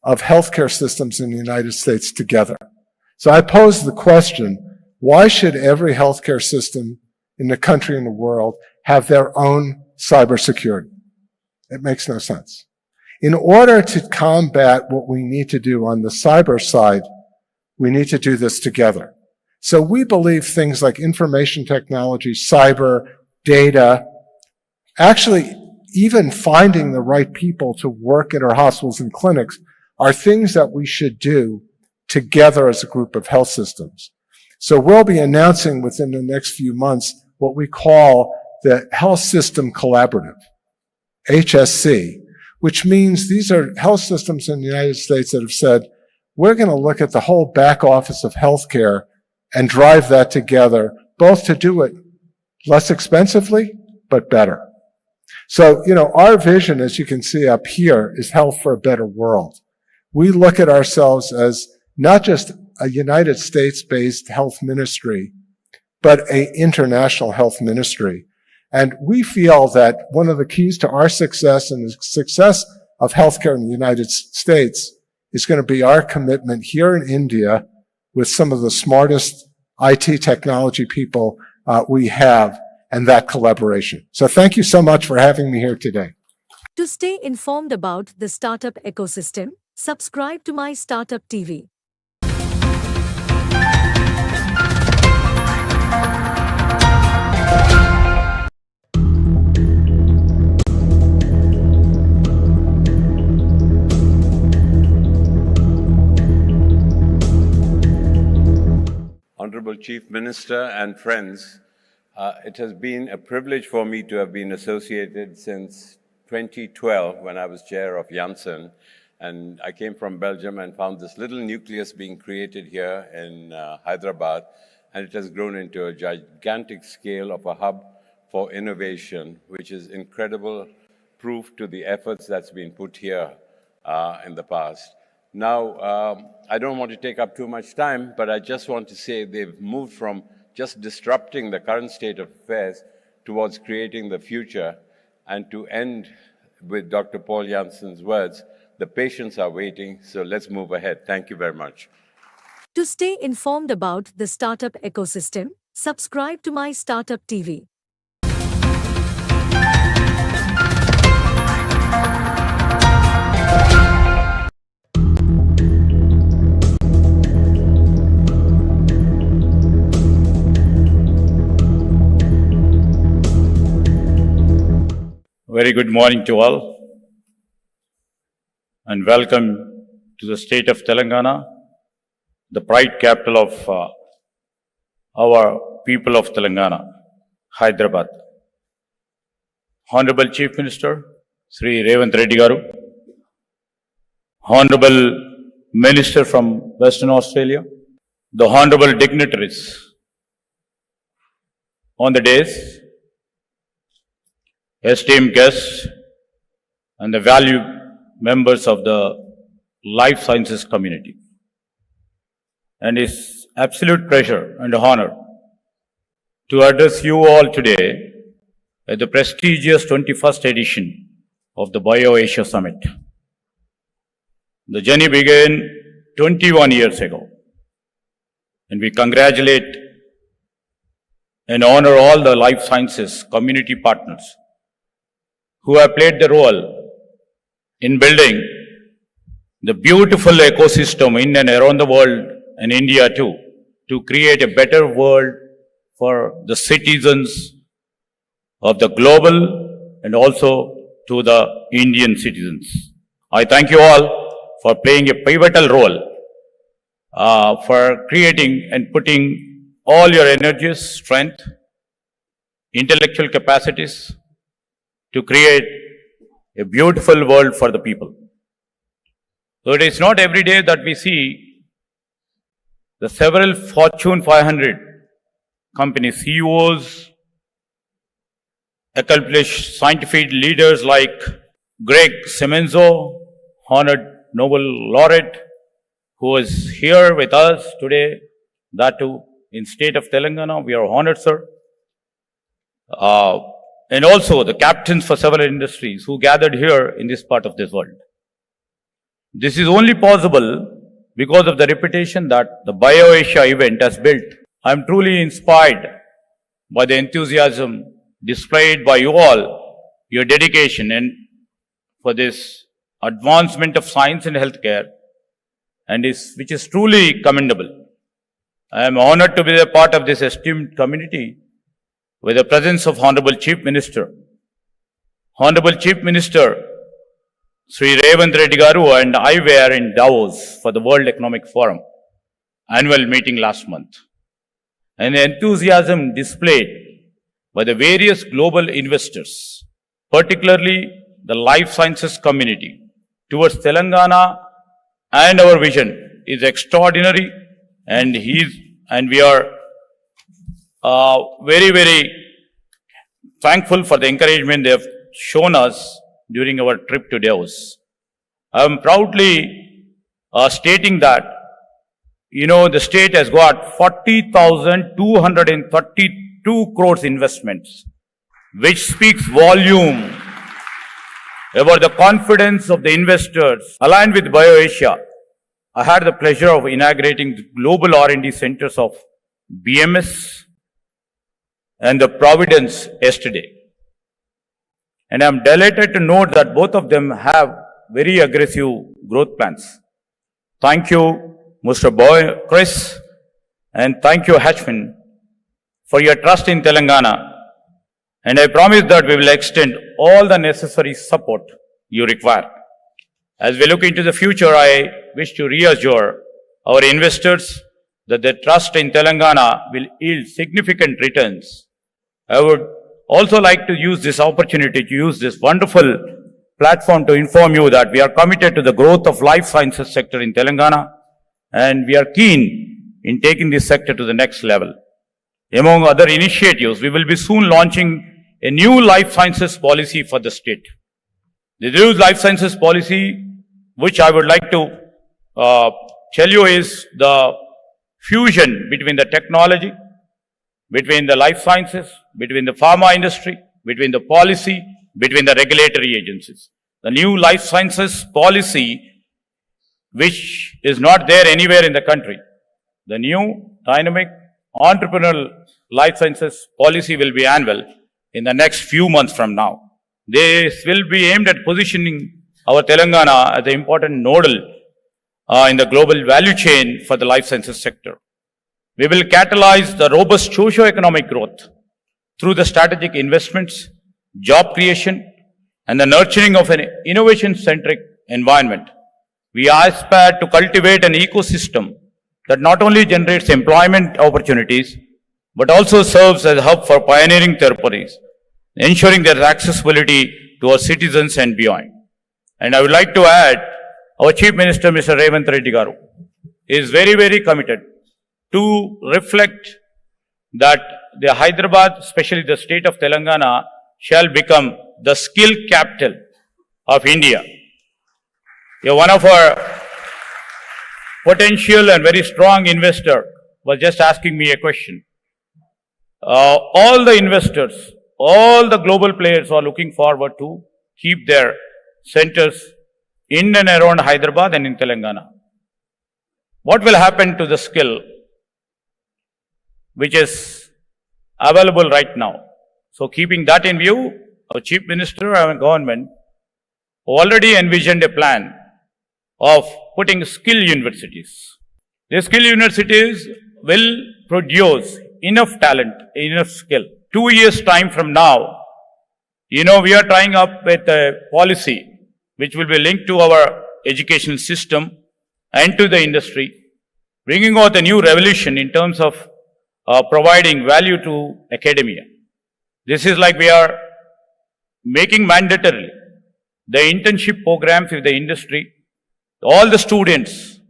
Speaker 15: of healthcare systems in the United States together. So I pose the question, why should every healthcare system in the country and the world have their own cybersecurity? It makes no sense. In order to combat what we need to do on the cyber side, we need to do this together. So we believe things like information technology, cyber, data, actually even finding the right people to work at our hospitals and clinics are things that we should do together as a group of health systems. So we'll be announcing within the next few months what we call the Health System Collaborative, HSC, which means these are health systems in the United States that have said, we're going to look at the whole back office of healthcare and drive that together, both to do it less expensively, but better. So, our vision, as you can see up here, is health for a better world. We look at ourselves as not just a United States-based health ministry, but an international health ministry. And we feel that one of the keys to our success and the success of healthcare in the United States is going to be our commitment here in India with some of the smartest IT technology people we have, and that collaboration. So thank you so much for having me here today.
Speaker 2: To stay informed about the startup ecosystem, subscribe to MyStartupTV.
Speaker 6: Honorable Chief Minister and friends, it has been a privilege for me to have been associated since 2012 when I was chair of Janssen. And I came from Belgium and found this little nucleus being created here in Hyderabad. And it has grown into a gigantic scale of a hub for innovation, which is incredible proof to the efforts that's been put here in the past. Now, I don't want to take up too much time, but I just want to say they've moved from just disrupting the current state of affairs towards creating the future. And to end with Dr. Paul Janssen's words, the patients are waiting, so let's move ahead. Thank you very much.
Speaker 2: To stay informed about the startup ecosystem, subscribe to MyStartupTV.
Speaker 16: Very good morning to all, and welcome to the state of Telangana, the pride capital of our people of Telangana, Hyderabad. Honorable Chief Minister, Sri Revant Reddy Garu, Honorable Minister from Western Australia, the Honorable dignitaries on the dais, esteemed guests, and the valued members of the life sciences community. And it's absolute pleasure and honor to address you all today at the prestigious 21st edition of the BioAsia Summit. The journey began 21 years ago, and we congratulate and honor all the life sciences community partners who have played the role in building the beautiful ecosystem in and around the world and India too, to create a better world for the citizens of the global and also to the Indian citizens. I thank you all for playing a pivotal role, for creating and putting all your energies, strength, intellectual capacities to create a beautiful world for the people. So it is not every day that we see the several Fortune 500 company CEOs, accomplished scientific leaders like Greg Semenzo, honored Nobel laureate, who is here with us today, that too in state of Telangana. We are honored, sir. And also the captains for several industries who gathered here in this part of this world. This is only possible because of the reputation that the BioAsia event has built. I am truly inspired by the enthusiasm displayed by you all, your dedication and for this advancement of science and healthcare, and which is truly commendable. I am honored to be a part of this esteemed community with the presence of Honorable Chief Minister. Honorable Chief Minister, Sri Revant Reddy Garu and I were in Davos for the World Economic Forum annual meeting last month. and the enthusiasm displayed by the various global investors, particularly the life sciences community, towards Telangana and our vision is extraordinary, and we are very, very thankful for the encouragement they have shown us during our trip to Davos. I am proudly stating that, the state has got 40,232 crores investments, which speaks volume about the confidence of the investors. Aligned with BioAsia, I had the pleasure of inaugurating the global R&D centers of BMS and the Providence yesterday. And I am delighted to note that both of them have very aggressive growth plans. Thank you, Mr. Chris, and thank you, Hatchman, for your trust in Telangana. And I promise that we will extend all the necessary support you require. As we look into the future, I wish to reassure our investors that their trust in Telangana will yield significant returns. I would also like to use this opportunity to use this wonderful platform to inform you that we are committed to the growth of life sciences sector in Telangana, and we are keen in taking this sector to the next level. Among other initiatives, we will be soon launching a new life sciences policy for the state. The new life sciences policy, which I would like to tell you, is the fusion between the technology, between the life sciences, between the pharma industry, between the policy, between the regulatory agencies. The new life sciences policy, which is not there anywhere in the country. The new dynamic entrepreneurial life sciences policy will be annual in the next few months from now. This will be aimed at positioning our Telangana as an important nodal in the global value chain for the life sciences sector. We will catalyze the robust socio-economic growth through the strategic investments, job creation, and the nurturing of an innovation-centric environment. We aspire to cultivate an ecosystem that not only generates employment opportunities, but also serves as a hub for pioneering therapies, ensuring their accessibility to our citizens and beyond. And I would like to add, our Chief Minister, Mr. Revanth Reddy Garu, is very, very committed to reflect that the Hyderabad, especially the state of Telangana, shall become the skill capital of India. One of our potential and very strong investor was just asking me a question. All the investors, all the global players are looking forward to keep their centers in and around Hyderabad and in Telangana. What will happen to the skill which is available right now? So keeping that in view, our Chief Minister and our government already envisioned a plan of putting skill universities. The skill universities will produce enough talent, enough skill. 2 years' time from now, we are trying up with a policy which will be linked to our education system and to the industry, bringing out a new revolution in terms of providing value to academia. This is like we are making mandatory the internship programs with the industry. All the students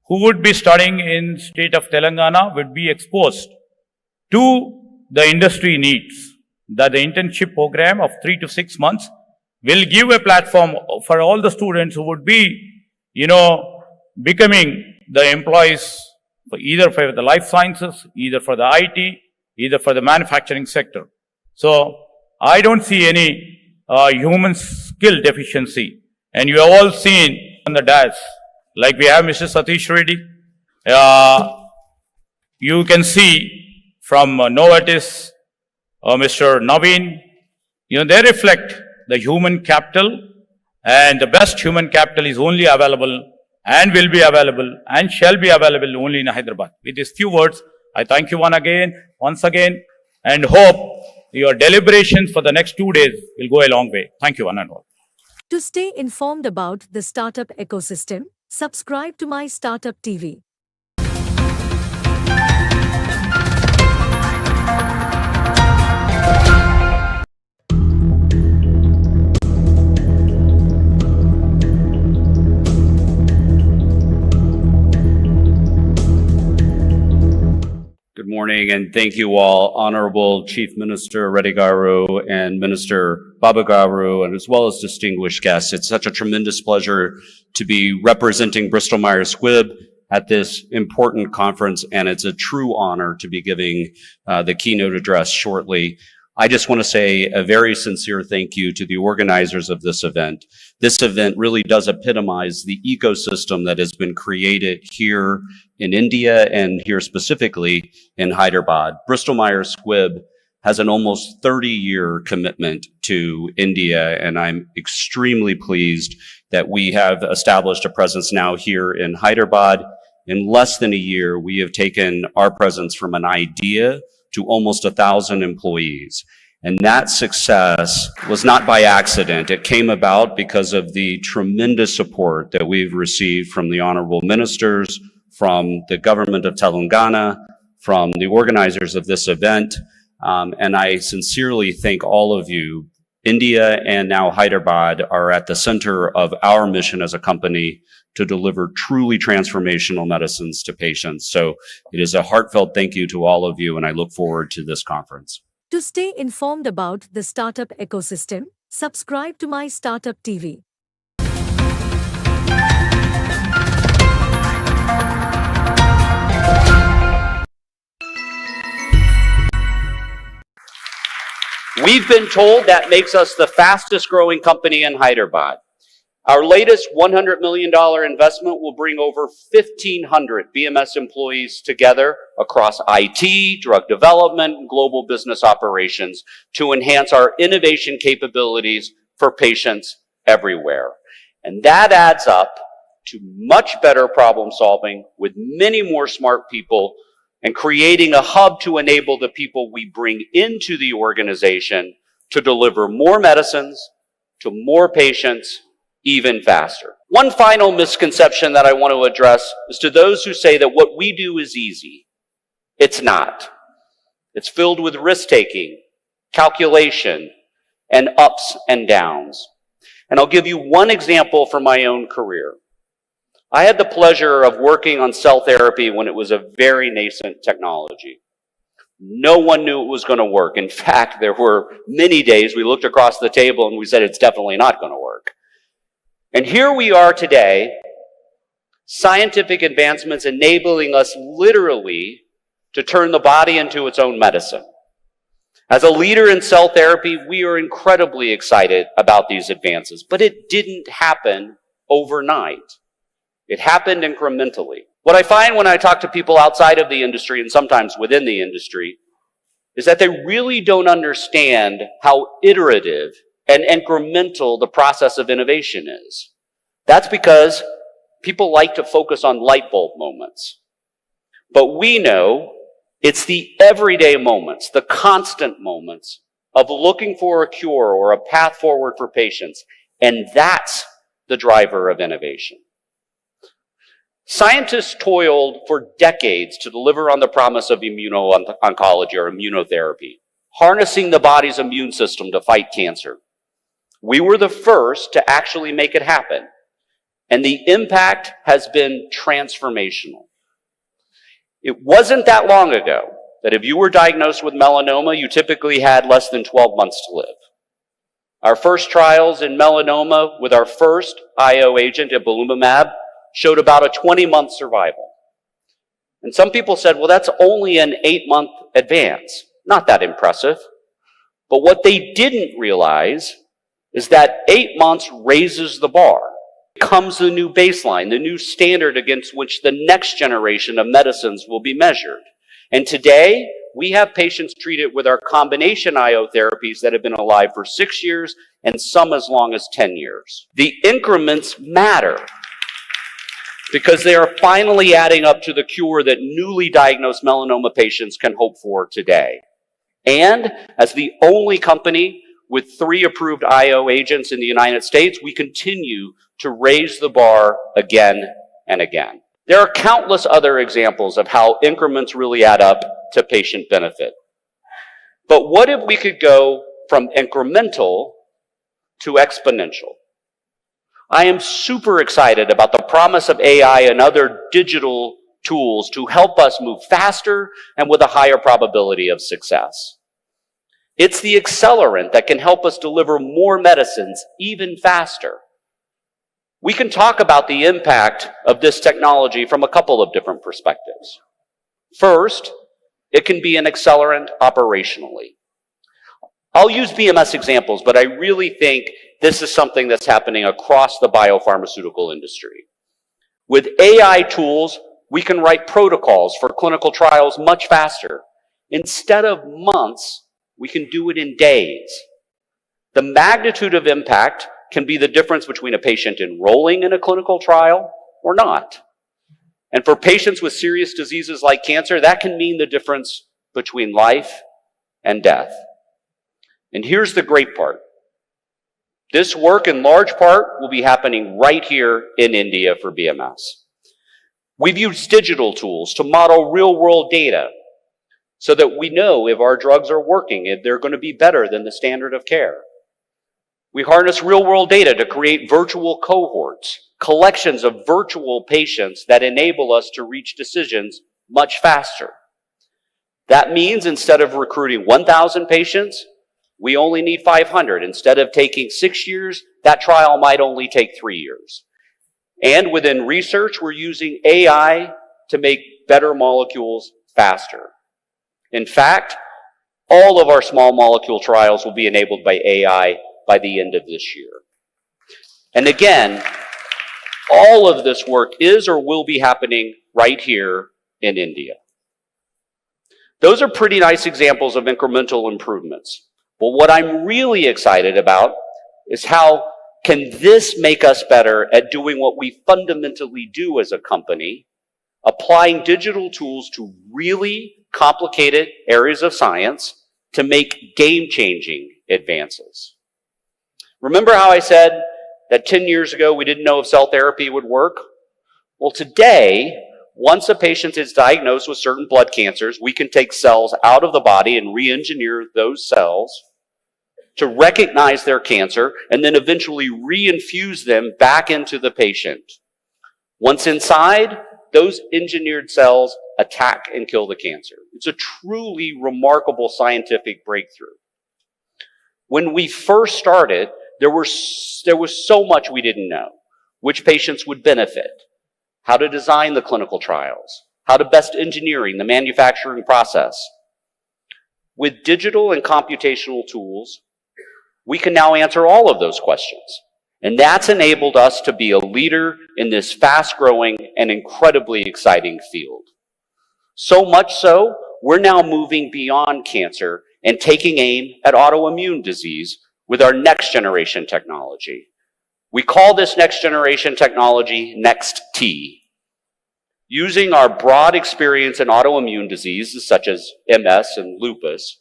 Speaker 16: who would be studying in state of Telangana would be exposed to the industry needs. That the internship program of 3 to 6 months will give a platform for all the students who would be, becoming the employees either for the life sciences, either for the IT, either for the manufacturing sector. So I don't see any human skill deficiency. And you have all seen on the dais, like we have Mr. Satish Reddy. You can see from Novartis, Mr. Naveen, they reflect the human capital, and the best human capital is only available and will be available and shall be available only in Hyderabad. With these few words, I thank you once again, and hope your deliberations for the next 2 days will go a long way. Thank you, one and all.
Speaker 2: To stay informed about the startup ecosystem, subscribe to My Startup TV.
Speaker 17: morning, and thank you all, Honorable Chief Minister Reddy Garu and Minister Baba Garu, and as well as distinguished guests. It's such a tremendous pleasure to be representing Bristol-Myers Squibb at this important conference, and it's a true honor to be giving the keynote address shortly. I just want to say a very sincere thank you to the organizers of this event. This event really does epitomize the ecosystem that has been created here in India and here specifically in Hyderabad. Bristol-Myers Squibb has an almost 30-year commitment to India, and I'm extremely pleased that we have established a presence now here in Hyderabad. In less than a year, we have taken our presence from an idea to almost 1,000 employees. And that success was not by accident. It came about because of the tremendous support that we've received from the honorable ministers, from the government of Telangana, from the organizers of this event. And I sincerely thank all of you. India and now Hyderabad are at the center of our mission as a company to deliver truly transformational medicines to patients. So it is a heartfelt thank you to all of you, and I look forward to this conference.
Speaker 2: To stay informed about the startup ecosystem, subscribe to MyStartupTV.
Speaker 18: We've been told that makes us the fastest growing company in Hyderabad. Our latest $100 million investment will bring over 1,500 BMS employees together across IT, drug development, and global business operations to enhance our innovation capabilities for patients everywhere. And that adds up to much better problem solving with many more smart people and creating a hub to enable the people we bring into the organization to deliver more medicines to more patients even faster. One final misconception that I want to address is to those who say that what we do is easy. It's not. It's filled with risk-taking, calculation, and ups and downs. And I'll give you one example from my own career. I had the pleasure of working on cell therapy when it was a very nascent technology. No one knew it was going to work. In fact, there were many days we looked across the table and we said it's definitely not going to work. And here we are today, scientific advancements enabling us literally to turn the body into its own medicine. As a leader in cell therapy, we are incredibly excited about these advances, but it didn't happen overnight. It happened incrementally. What I find when I talk to people outside of the industry and sometimes within the industry is that they really don't understand how iterative and incremental the process of innovation is. That's because people like to focus on light bulb moments. But we know it's the everyday moments, the constant moments of looking for a cure or a path forward for patients, and that's the driver of innovation. Scientists toiled for decades to deliver on the promise of immuno-oncology or immunotherapy, harnessing the body's immune system to fight cancer. We were the first to actually make it happen, and the impact has been transformational. It wasn't that long ago that if you were diagnosed with melanoma, you typically had less than 12 months to live. Our first trials in melanoma with our first IO agent, ipilimumab, showed about a 20-month survival. And some people said, well, that's only an 8-month advance. Not that impressive. But what they didn't realize is that 8 months raises the bar. It becomes the new baseline, the new standard against which the next generation of medicines will be measured. And today, we have patients treated with our combination IO therapies that have been alive for 6 years and some as long as 10 years. The increments matter, because they are finally adding up to the cure that newly diagnosed melanoma patients can hope for today. And as the only company with 3 approved IO agents in the United States, we continue to raise the bar again and again. There are countless other examples of how increments really add up to patient benefit. But what if we could go from incremental to exponential? I am super excited about the promise of AI and other digital tools to help us move faster and with a higher probability of success. It's the accelerant that can help us deliver more medicines even faster. We can talk about the impact of this technology from a couple of different perspectives. First, it can be an accelerant operationally. I'll use BMS examples, but I really think this is something that's happening across the biopharmaceutical industry. With AI tools, we can write protocols for clinical trials much faster. Instead of months, we can do it in days. The magnitude of impact can be the difference between a patient enrolling in a clinical trial or not. And for patients with serious diseases like cancer, that can mean the difference between life and death. And here's the great part. This work in large part will be happening right here in India for BMS. We've used digital tools to model real-world data so that we know if our drugs are working, if they're going to be better than the standard of care. We harness real-world data to create virtual cohorts, collections of virtual patients that enable us to reach decisions much faster. That means instead of recruiting 1,000 patients, we only need 500. Instead of taking 6 years, that trial might only take 3 years. And within research, we're using AI to make better molecules faster. In fact, all of our small molecule trials will be enabled by AI by the end of this year. And again, all of this work is or will be happening right here in India. Those are pretty nice examples of incremental improvements. But what I'm really excited about is how can this make us better at doing what we fundamentally do as a company, applying digital tools to really complicated areas of science to make game-changing advances. Remember how I said that 10 years ago we didn't know if cell therapy would work? Well, today, once a patient is diagnosed with certain blood cancers, we can take cells out of the body and re-engineer those cells to recognize their cancer and then eventually reinfuse them back into the patient. Once inside, those engineered cells attack and kill the cancer. It's a truly remarkable scientific breakthrough. When we first started, there was so much we didn't know. Which patients would benefit, how to design the clinical trials, how to best engineering the manufacturing process. With digital and computational tools, we can now answer all of those questions. And that's enabled us to be a leader in this fast-growing and incredibly exciting field. So much so, we're now moving beyond cancer and taking aim at autoimmune disease with our next generation technology. We call this next generation technology Next-T. Using our broad experience in autoimmune diseases such as MS and lupus,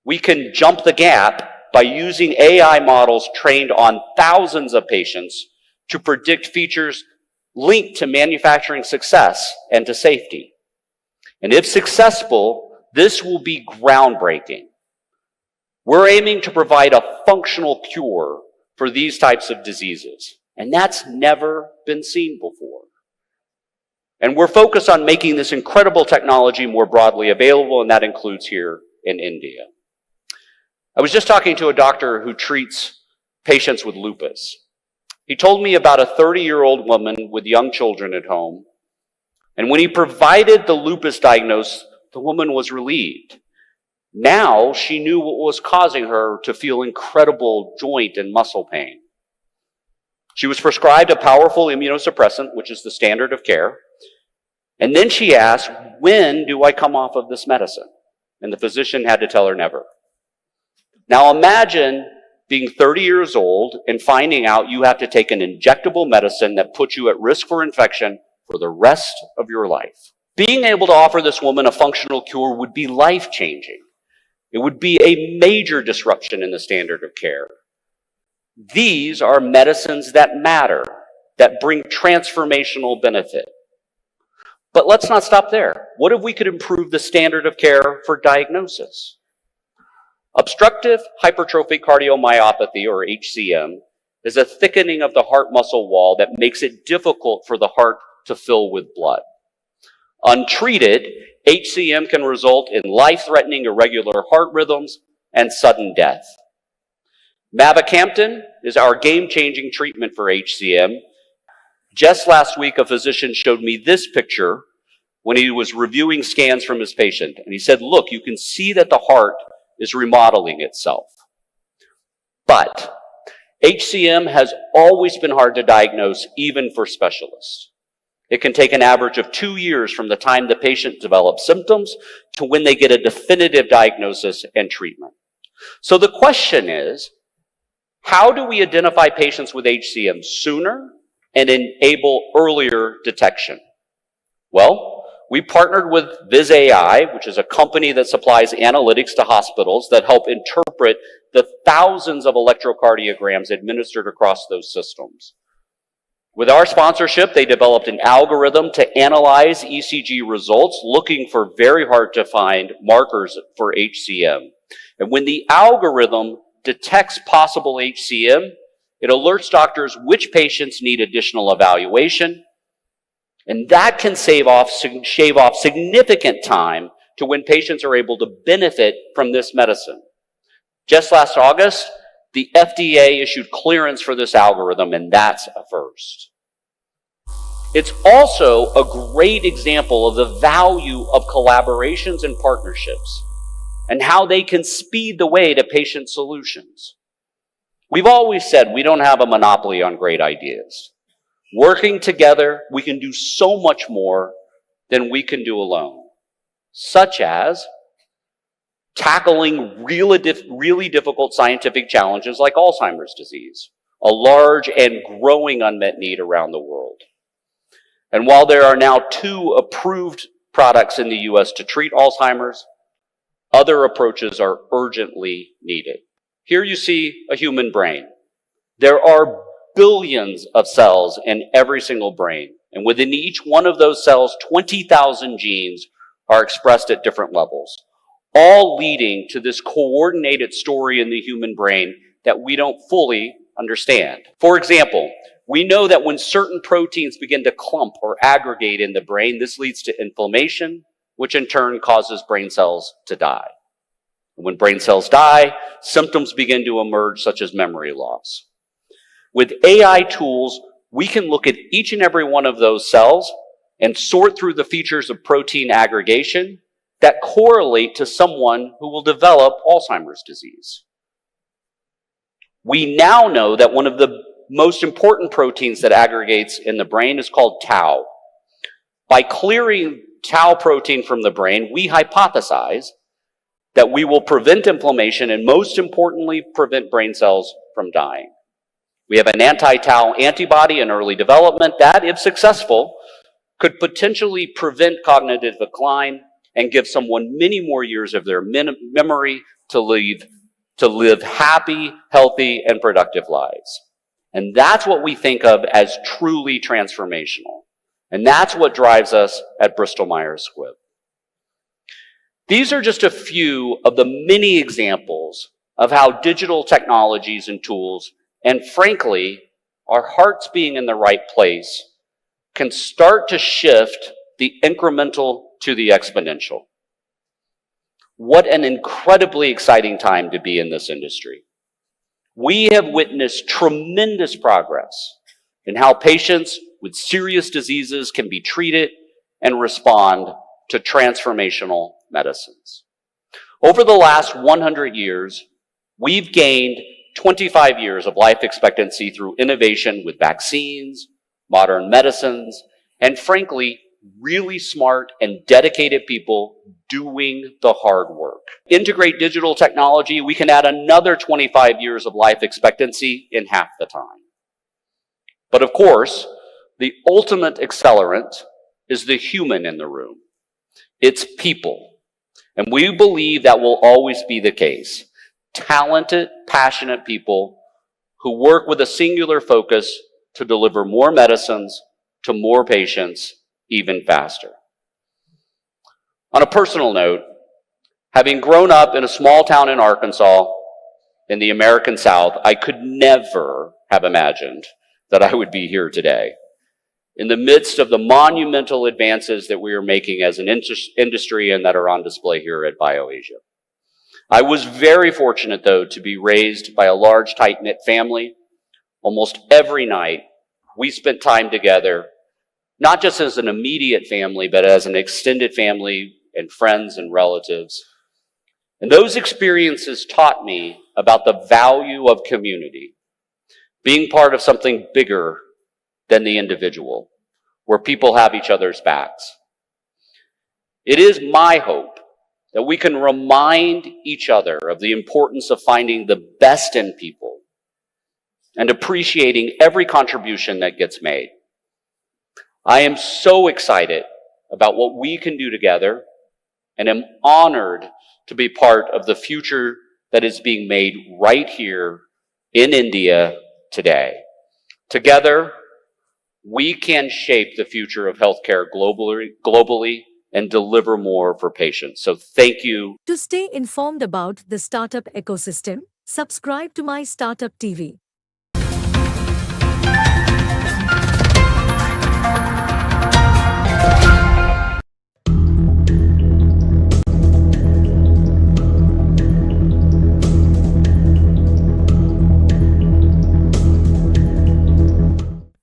Speaker 18: we can jump the gap by using AI models trained on thousands of patients to predict features linked to manufacturing success and to safety. And if successful, this will be groundbreaking. We're aiming to provide a functional cure for these types of diseases, and that's never been seen before. And we're focused on making this incredible technology more broadly available, and that includes here in India. I was just talking to a doctor who treats patients with lupus. He told me about a 30-year-old woman with young children at home, and when he provided the lupus diagnosis, the woman was relieved. Now she knew what was causing her to feel incredible joint and muscle pain. She was prescribed a powerful immunosuppressant, which is the standard of care. And then she asked, when do I come off of this medicine? And the physician had to tell her never. Now imagine being 30 years old and finding out you have to take an injectable medicine that puts you at risk for infection for the rest of your life. Being able to offer this woman a functional cure would be life-changing. It would be a major disruption in the standard of care. These are medicines that matter, that bring transformational benefit. But let's not stop there. What if we could improve the standard of care for diagnosis? Obstructive hypertrophic cardiomyopathy, or HCM, is a thickening of the heart muscle wall that makes it difficult for the heart to fill with blood. Untreated, HCM can result in life-threatening irregular heart rhythms and sudden death. Mavacamten is our game-changing treatment for HCM. Just last week, a physician showed me this picture when he was reviewing scans from his patient. And he said, look, you can see that the heart is remodeling itself. But HCM has always been hard to diagnose, even for specialists. It can take an average of 2 years from the time the patient develops symptoms to when they get a definitive diagnosis and treatment. So the question is, how do we identify patients with HCM sooner and enable earlier detection? Well, we partnered with Viz.ai, which is a company that supplies analytics to hospitals that help interpret the thousands of electrocardiograms administered across those systems. With our sponsorship, they developed an algorithm to analyze ECG results, looking for very hard to find markers for HCM. And when the algorithm detects possible HCM, it alerts doctors which patients need additional evaluation, and that can shave off significant time to when patients are able to benefit from this medicine. Just last August, the FDA issued clearance for this algorithm, and that's a first. It's also a great example of the value of collaborations and partnerships and how they can speed the way to patient solutions. We've always said we don't have a monopoly on great ideas. Working together, we can do so much more than we can do alone, such as tackling really difficult scientific challenges like Alzheimer's disease, a large and growing unmet need around the world. And while there are now 2 approved products in the US to treat Alzheimer's, other approaches are urgently needed. Here you see a human brain. There are billions of cells in every single brain, and within each one of those cells, 20,000 genes are expressed at different levels, all leading to this coordinated story in the human brain that we don't fully understand. For example, we know that when certain proteins begin to clump or aggregate in the brain, this leads to inflammation, which in turn causes brain cells to die. When brain cells die, symptoms begin to emerge, such as memory loss. With AI tools, we can look at each and every one of those cells and sort through the features of protein aggregation that correlate to someone who will develop Alzheimer's disease. We now know that one of the most important proteins that aggregates in the brain is called tau. By clearing tau protein from the brain, we hypothesize that we will prevent inflammation and, most importantly, prevent brain cells from dying. We have an anti-tau antibody in early development that, if successful, could potentially prevent cognitive decline and give someone many more years of their memory to live happy, healthy, and productive lives. And that's what we think of as truly transformational. And that's what drives us at Bristol Myers Squibb. These are just a few of the many examples of how digital technologies and tools, and frankly, our hearts being in the right place, can start to shift the incremental to the exponential. What an incredibly exciting time to be in this industry. We have witnessed tremendous progress in how patients with serious diseases can be treated and respond to transformational medicines. Over the last 100 years, we've gained 25 years of life expectancy through innovation with vaccines, modern medicines, and frankly, really smart and dedicated people doing the hard work. Integrate digital technology, we can add another 25 years of life expectancy in half the time. But of course, the ultimate accelerant is the human in the room. It's people. And we believe that will always be the case. Talented, passionate people who work with a singular focus to deliver more medicines to more patients even faster. On a personal note, having grown up in a small town in Arkansas in the American South, I could never have imagined that I would be here today. in the midst of the monumental advances that we are making as an industry and that are on display here at BioAsia. I was very fortunate, though, to be raised by a large, tight-knit family. Almost every night, we spent time together, not just as an immediate family, but as an extended family and friends and relatives. And those experiences taught me about the value of community, being part of something bigger than the individual, where people have each other's backs. It is my hope that we can remind each other of the importance of finding the best in people and appreciating every contribution that gets made. I am so excited about what we can do together and am honored to be part of the future that is being made right here in India today. Together, we can shape the future of healthcare globally and deliver more for patients. So thank you.
Speaker 2: To stay informed about the startup ecosystem, subscribe to MyStartupTV.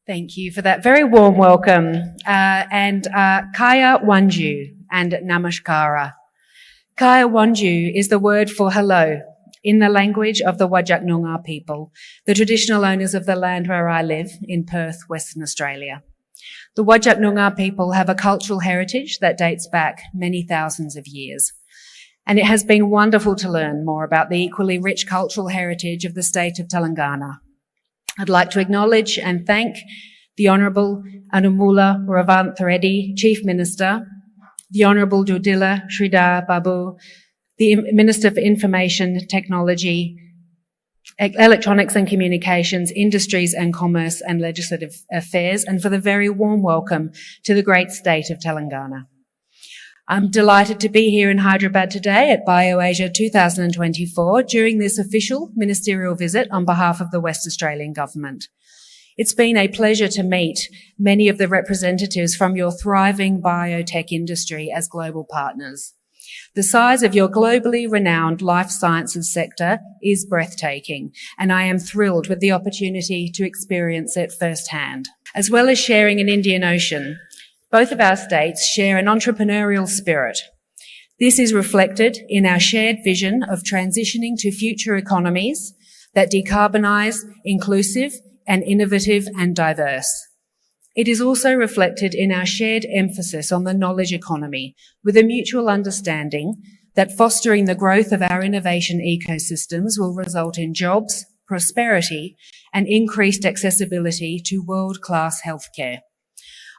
Speaker 19: Thank you for that very warm welcome. Kaya Wanju and Namaskara. Kaya Wanju is the word for hello in the language of the Whadjuk Noongar people, the traditional owners of the land where I live in Perth, Western Australia. The Whadjuk Noongar people have a cultural heritage that dates back many thousands of years. And it has been wonderful to learn more about the equally rich cultural heritage of the state of Telangana. I'd like to acknowledge and thank the Honourable Anumula Ravant Reddy, Chief Minister, the Honourable Jodila Sridhar Babu, the Minister for Information Technology, Electronics and Communications, Industries and Commerce and Legislative Affairs, and for the very warm welcome to the great state of Telangana. I'm delighted to be here in Hyderabad today at BioAsia 2024 during this official ministerial visit on behalf of the West Australian Government. It's been a pleasure to meet many of the representatives from your thriving biotech industry as global partners. The size of your globally renowned life sciences sector is breathtaking, and I am thrilled with the opportunity to experience it firsthand. As well as sharing an Indian Ocean, both of our states share an entrepreneurial spirit. This is reflected in our shared vision of transitioning to future economies that decarbonise, inclusive and innovative and diverse. It is also reflected in our shared emphasis on the knowledge economy, with a mutual understanding that fostering the growth of our innovation ecosystems will result in jobs, prosperity, and increased accessibility to world-class healthcare.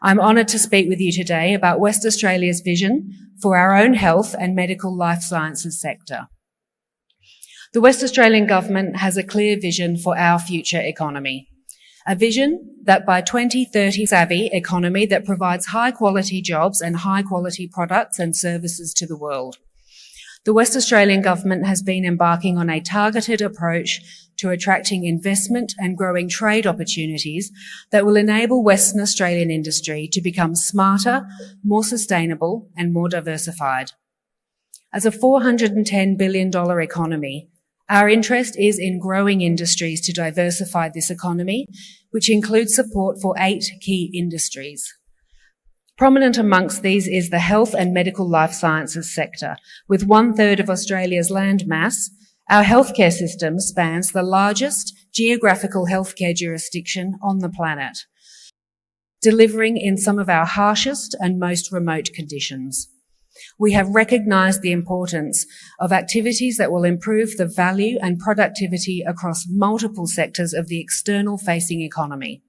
Speaker 19: I'm honoured to speak with you today about West Australia's vision for our own health and medical life sciences sector. The West Australian Government has a clear vision for our future economy. A vision that by 2030 savvy economy that provides high quality jobs and high quality products and services to the world. The West Australian Government has been embarking on a targeted approach to attracting investment and growing trade opportunities that will enable Western Australian industry to become smarter, more sustainable and more diversified. As a $410 billion economy, our interest is in growing industries to diversify this economy, which includes support for 8 key industries. Prominent amongst these is the health and medical life sciences sector. With 1/3 of Australia's land mass, our healthcare system spans the largest geographical healthcare jurisdiction on the planet, delivering in some of our harshest and most remote conditions. We have recognised the importance of activities that will improve the value and productivity across multiple sectors of the external-facing economy.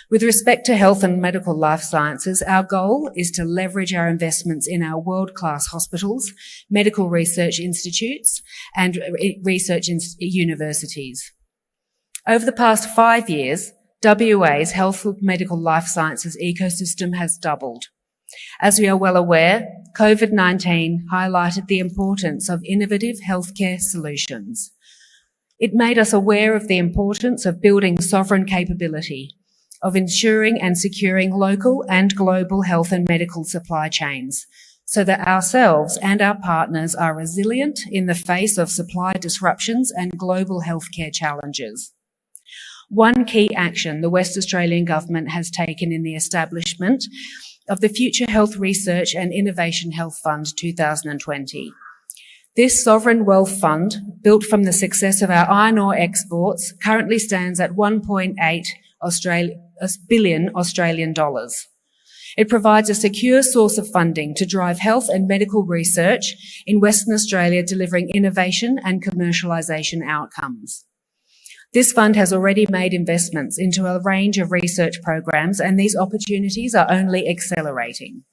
Speaker 19: With respect to health and medical life sciences, our goal is to leverage our investments in our world-class hospitals, medical research institutes, and research universities. Over the past 5 years, WA's health and medical life sciences ecosystem has doubled. As we are well aware, COVID-19 highlighted the importance of innovative healthcare solutions. It made us aware of the importance of building sovereign capability, of ensuring and securing local and global health and medical supply chains, so that ourselves and our partners are resilient in the face of supply disruptions and global healthcare challenges. One key action the West Australian Government has taken in the establishment of the Future Health Research and Innovation Health Fund 2020. This sovereign wealth fund, built from the success of our iron ore exports, currently stands at 1.8 billion Australian dollars. It provides a secure source of funding to drive health and medical research in Western Australia, delivering innovation and commercialisation outcomes. This fund has already made investments into a range of research programs, and these opportunities are only accelerating.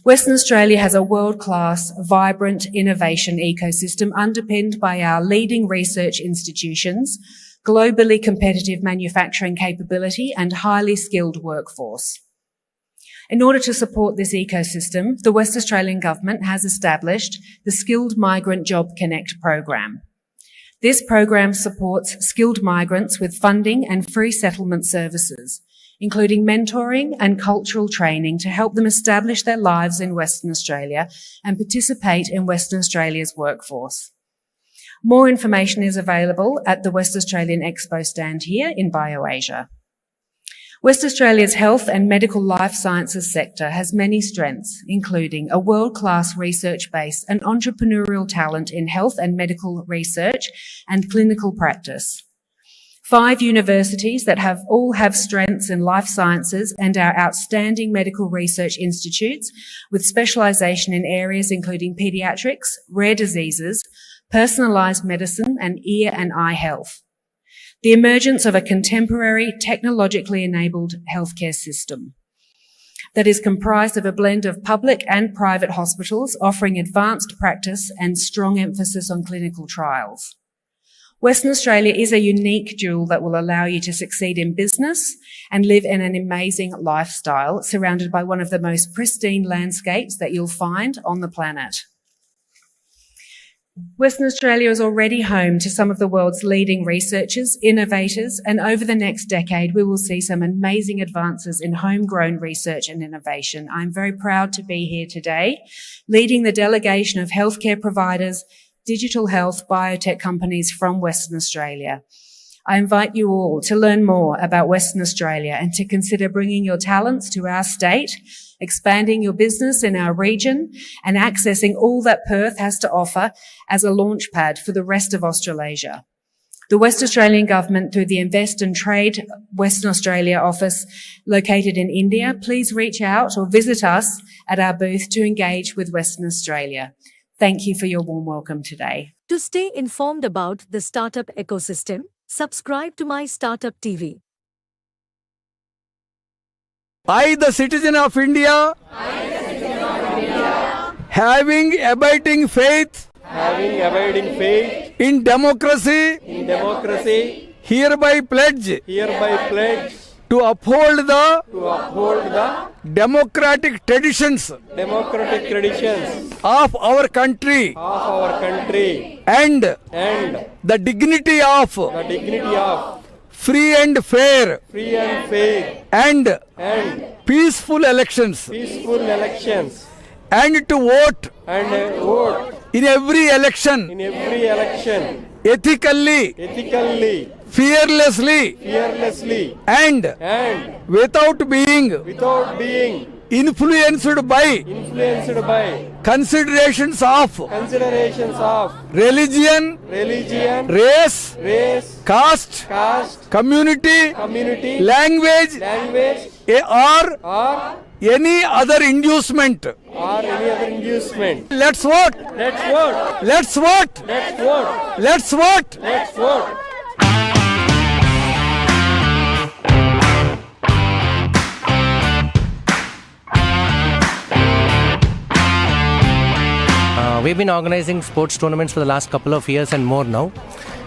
Speaker 19: Western Australia has a world-class, vibrant innovation ecosystem underpinned by our leading research institutions, globally competitive manufacturing capability, and highly skilled workforce. In order to support this ecosystem, the West Australian Government has established the Skilled Migrant Job Connect program. This program supports skilled migrants with funding and free settlement services, including mentoring and cultural training to help them establish their lives in Western Australia and participate in Western Australia's workforce. More information is available at the West Australian Expo stand here in BioAsia. West Australia's health and medical life sciences sector has many strengths, including a world-class research base and entrepreneurial talent in health and medical research and clinical practice. 5 universities that all have strengths in life sciences and are outstanding medical research institutes with specialisation in areas including paediatrics, rare diseases, personalised medicine, and ear and eye health. The emergence of a contemporary, technologically enabled healthcare system that is comprised of a blend of public and private hospitals offering advanced practice and strong emphasis on clinical trials. Western Australia is a unique jewel that will allow you to succeed in business and live in an amazing lifestyle surrounded by one of the most pristine landscapes that you'll find on the planet. Western Australia is already home to some of the world's leading researchers, innovators, and over the next decade, we will see some amazing advances in homegrown research and innovation. I'm very proud to be here today, leading the delegation of healthcare providers, digital health, biotech companies from Western Australia. I invite you all to learn more about Western Australia and to consider bringing your talents to our state, expanding your business in our region, and accessing all that Perth has to offer as a launchpad for the rest of Australasia. The West Australian Government, through the Invest and Trade Western Australia office located in India, please reach out or visit us at our booth to engage with Western Australia. Thank you for your warm welcome today.
Speaker 2: To stay informed about the startup ecosystem, subscribe to MyStartupTV.
Speaker 20: I, the citizen of India, having abiding faith in democracy, hereby pledge to uphold the democratic traditions of our country and the dignity of free and fair and peaceful elections and to vote in every election ethically, fearlessly and without being influenced by considerations of religion, race, caste, community, language, or any other inducement. Let's vote. Let's vote. Let's vote.
Speaker 21: We've been organizing sports tournaments for the last couple of years and more now.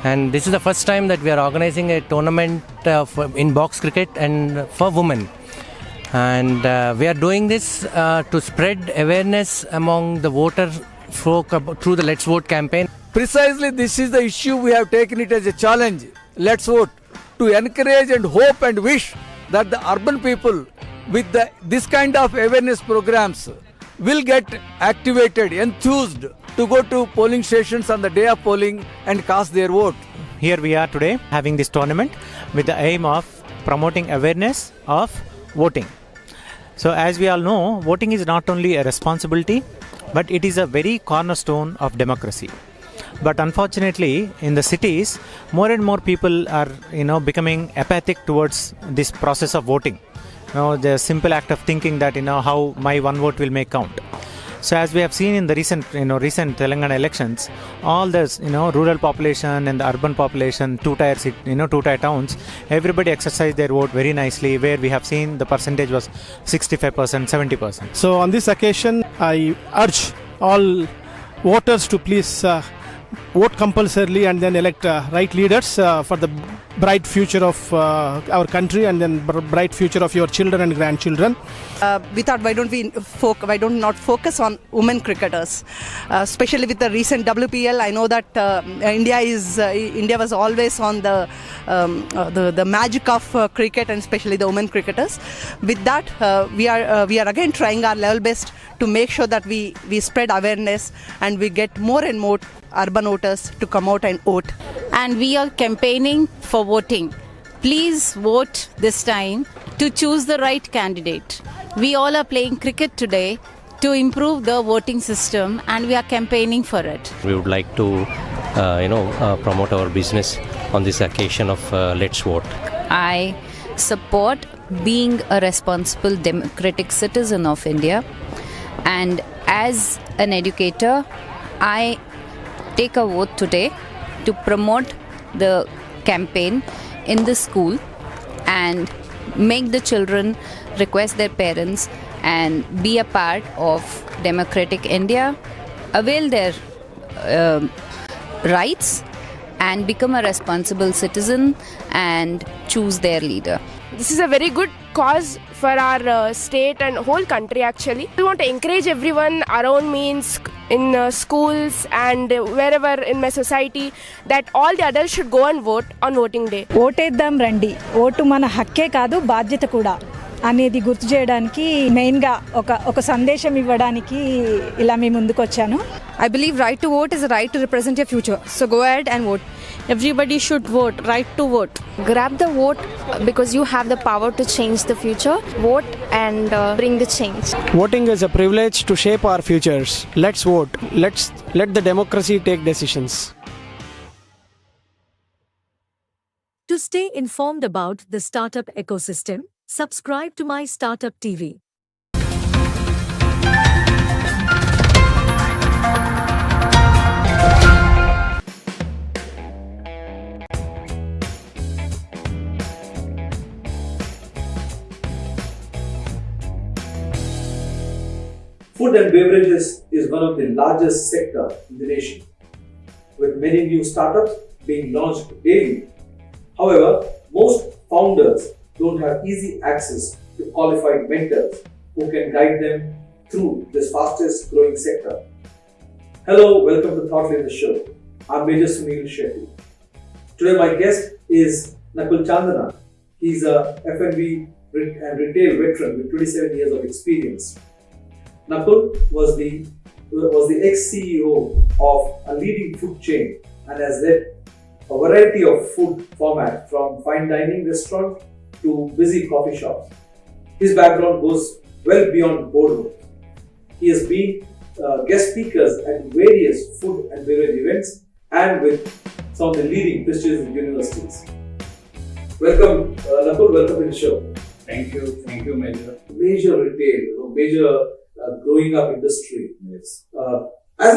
Speaker 21: And this is the first time that we are organizing a tournament in box cricket and for women. And we are doing this to spread awareness among the voter folk through the Let's Vote campaign.
Speaker 20: Precisely this is the issue we have taken it as a challenge. Let's vote to encourage and hope and wish that the urban people with this kind of awareness programs will get activated, enthused to go to polling stations on the day of polling and cast their vote.
Speaker 12: Here we are today having this tournament with the aim of promoting awareness of voting. So as we all know, voting is not only a responsibility, but it is a very cornerstone of democracy. But unfortunately, in the cities, more and more people are, becoming apathic towards this process of voting. The simple act of thinking that, how my one vote will make count. So as we have seen in the recent Telangana elections, all this, rural population and the urban population, two-tier towns, everybody exercised their vote very nicely, where we have seen the percentage was 65%, 70%.
Speaker 1: So on this occasion, I urge all voters to please vote compulsorily and then elect right leaders for the bright future of our country and then bright future of your children and grandchildren.
Speaker 22: We thought why don't not focus on women cricketers, especially with the recent WPL. I know that India was always on the magic of cricket and especially the women cricketers. With that, we are again trying our level best to make sure that we spread awareness and we get more and more urban voters to come out and vote.
Speaker 23: And we are campaigning for voting. Please vote this time to choose the right candidate. We all are playing cricket today to improve the voting system, and we are campaigning for it.
Speaker 21: We would like to, promote our business on this occasion of Let's Vote.
Speaker 23: I support being a responsible democratic citizen of India, and as an educator, I take a vote today to promote the campaign in the school and make the children request their parents and be a part of democratic India, avail their rights and become a responsible citizen and choose their leader.
Speaker 24: This is a very good cause for our state and whole country actually. We want to encourage everyone around me in schools and wherever in my society that all the adults should go and vote on voting day.
Speaker 25: ఓటేద్దాం రండి, vote మన హక్కే కాదు బాధ్యత కూడా అనేది గుర్తు చేయడానికి మెయిన్గా ఒక సందేశం ఇవ్వడానికి ఇలా మీ ముందుకు వచ్చాను.
Speaker 22: I believe right to vote is a right to represent your future. So go ahead and vote. Everybody should vote. Right to vote.
Speaker 24: Grab the vote because you have the power to change the future. Vote and bring the change.
Speaker 1: Voting is a privilege to shape our futures. Let's vote. Let the democracy take decisions.
Speaker 2: To stay informed about the startup ecosystem, subscribe to MyStartupTV.
Speaker 26: Food and beverages is one of the largest sector in the nation, with many new startups being launched daily. However, most founders don't have easy access to qualified mentors who can guide them through this fastest growing sector. Hello, welcome to Thought Leader Show. I'm Major Sunil Shetty. Today my guest is Nakul Chandana. He's a F&B and retail veteran with 27 years of experience. Nakul was the ex-CEO of a leading food chain and has led a variety of food formats from fine dining restaurants to busy coffee shops. His background goes well beyond boardroom. He has been guest speakers at various food and beverage events and with some of the leading prestigious universities. Welcome, Nakul. Welcome to the show.
Speaker 27: Thank you, Major.
Speaker 26: Major retail, major growing up industry.
Speaker 27: Yes.
Speaker 26: As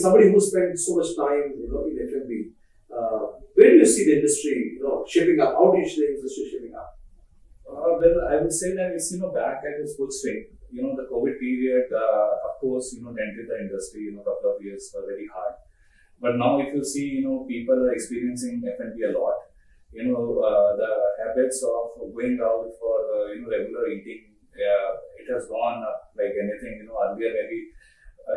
Speaker 26: somebody who spent so much time, in F&B, where do you see the industry, shaping up? How do you see the industry shaping up?
Speaker 27: Well, I would say that it's back at its full swing. The COVID period, of course, dented the industry. A couple of years were very hard. But now, if you see, people are experiencing F&B a lot. The habits of going out for regular eating. It has gone up like anything. Earlier maybe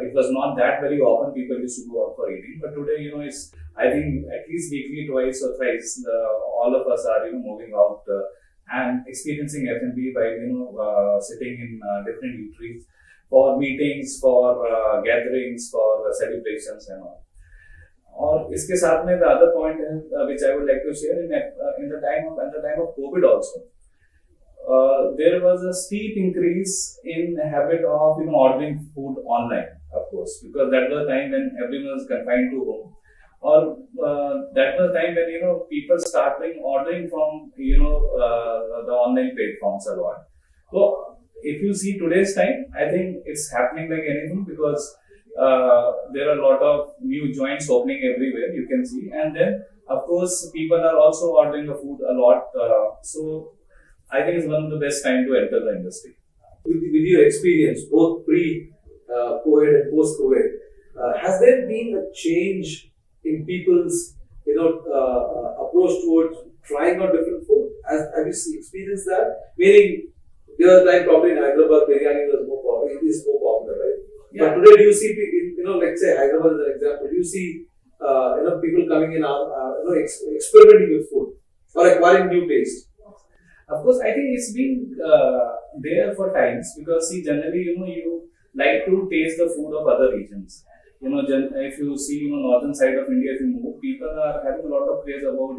Speaker 27: it was not that very often people used to go out for eating, but today it's, I think, at least weekly, twice or thrice, all of us are moving out and experiencing F&B by, sitting in different eateries for meetings, for gatherings, for celebrations and all. और इसके साथ में the other point which I would like to share in the time of COVID also, there was a steep increase in the habit of ordering food online, of course, because that was the time when everyone was confined to home, or that was the time when people started ordering from the online platforms a lot. So if you see today's time, I think it's happening like anything, because there are a lot of new joints opening everywhere, you can see, and then of course people are also ordering the food a lot. So I think it's one of the best time to enter the industry.
Speaker 26: With your experience, both pre-COVID and post-COVID, has there been a change in people's approach towards trying out different food? Have you experienced that? Meaning, the other time probably in Hyderabad, biryani is more popular, right? Yeah. But today, do you see, let's say Hyderabad is an example, do you see, people coming in, experimenting with food or acquiring new taste?
Speaker 27: Of course, I think it's been there for times, because generally, you like to taste the food of other regions. If you see, northern side of India, if you move, people are having a lot of craze about,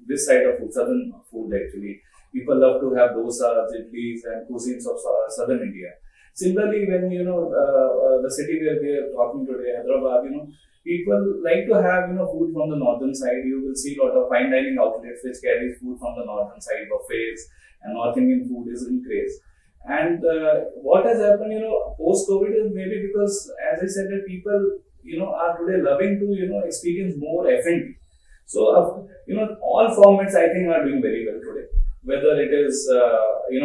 Speaker 27: this side of food, southern food actually. People love to have dosas, idlis and cuisines of southern India. Similarly, when, the city where we are talking today, Hyderabad, people like to have, food from the northern side. You will see a lot of fine dining outlets which carry food from the northern side, buffets, and North Indian food is in craze. And what has happened, post-COVID is maybe because, as I said, that people, are today loving to, experience more F&B. So, all formats I think are doing very well today. Whether it is,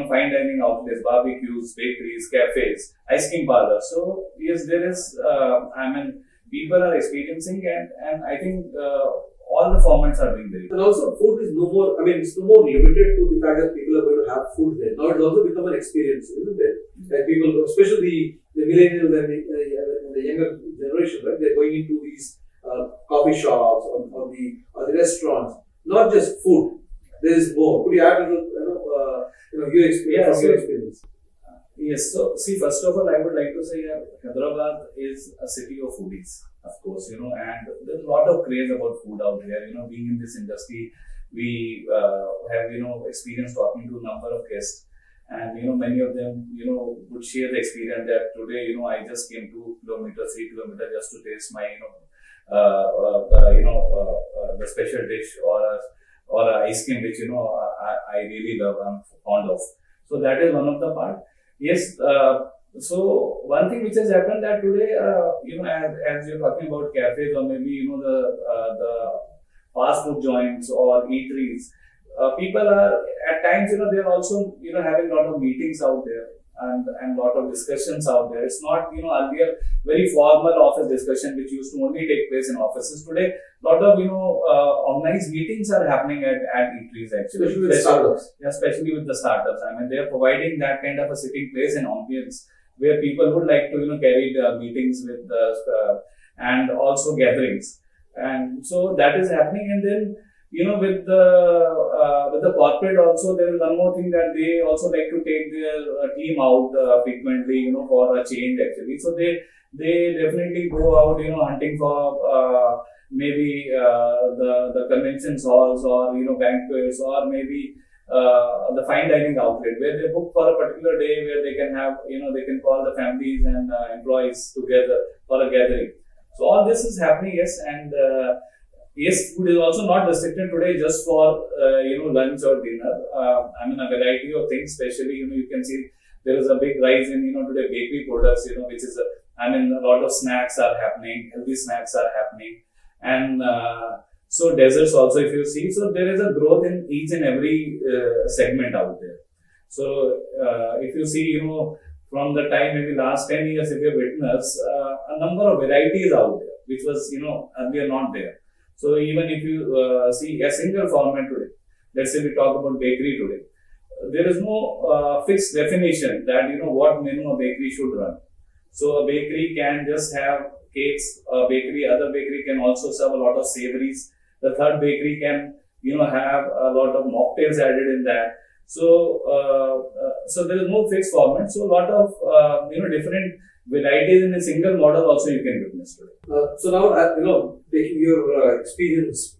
Speaker 27: fine dining outlets, barbecues, bakeries, cafes, ice cream parlors. So, yes, there is, people are experiencing, and I think all the formats are doing very well.
Speaker 26: And also, food is no more, it's no more limited to the fact that people are going to have food there. Now it's also become an experience, isn't it? That people, especially the millennials and the younger generation, right? They're going into these coffee shops or the restaurants. Not just food, there is more. Could you add your experience from your experience?
Speaker 27: Yes, so see, first of all, I would like to say Hyderabad is a city of foodies, of course, and there's a lot of craze about food out here. Being in this industry, we have, experience talking to a number of guests, and, many of them, would share the experience that today, I just came 2 kilometers, 3 kilometers just to taste my, the special dish or ice cream, which, I really love, I'm fond of. So that is one of the part. Yes, so one thing which has happened that today, as you're talking about cafes or maybe, the fast food joints or eateries, people are, at times, they're also, having a lot of meetings out there and a lot of discussions out there. It's not, earlier, very formal office discussion which used to only take place in offices. Today, a lot of, organized meetings are happening at eateries actually.
Speaker 26: Especially with startups.
Speaker 27: Yeah, especially with the startups. They're providing that kind of a sitting place and ambience where people would like to, carry the meetings with and also gatherings. And so that is happening. And then, with the corporate also, there is one more thing that they also like to take their team out frequently, for a change actually. So they definitely go out, hunting for maybe the convention halls or, banquets, or maybe the fine dining outlet where they book for a particular day where they can have, they can call the families and employees together for a gathering. So all this is happening, yes, and yes, food is also not restricted today just for, lunch or dinner. A variety of things, especially, you can see there is a big rise in, today bakery products, which is, a lot of snacks are happening, healthy snacks are happening. And so desserts also, if you see, so there is a growth in each and every segment out there. So if you see, from the time maybe last 10 years, if you witness a number of varieties out there, which was, earlier not there. So even if you see a single format today, let's say we talk about bakery today, there is no fixed definition that, what menu a bakery should run. So a bakery can just have cakes, other bakery can also serve a lot of savories. The third bakery can, have a lot of mocktails added in that. So there is no fixed format. So a lot of different varieties in a single model also you can witness today.
Speaker 26: So now, taking your experience,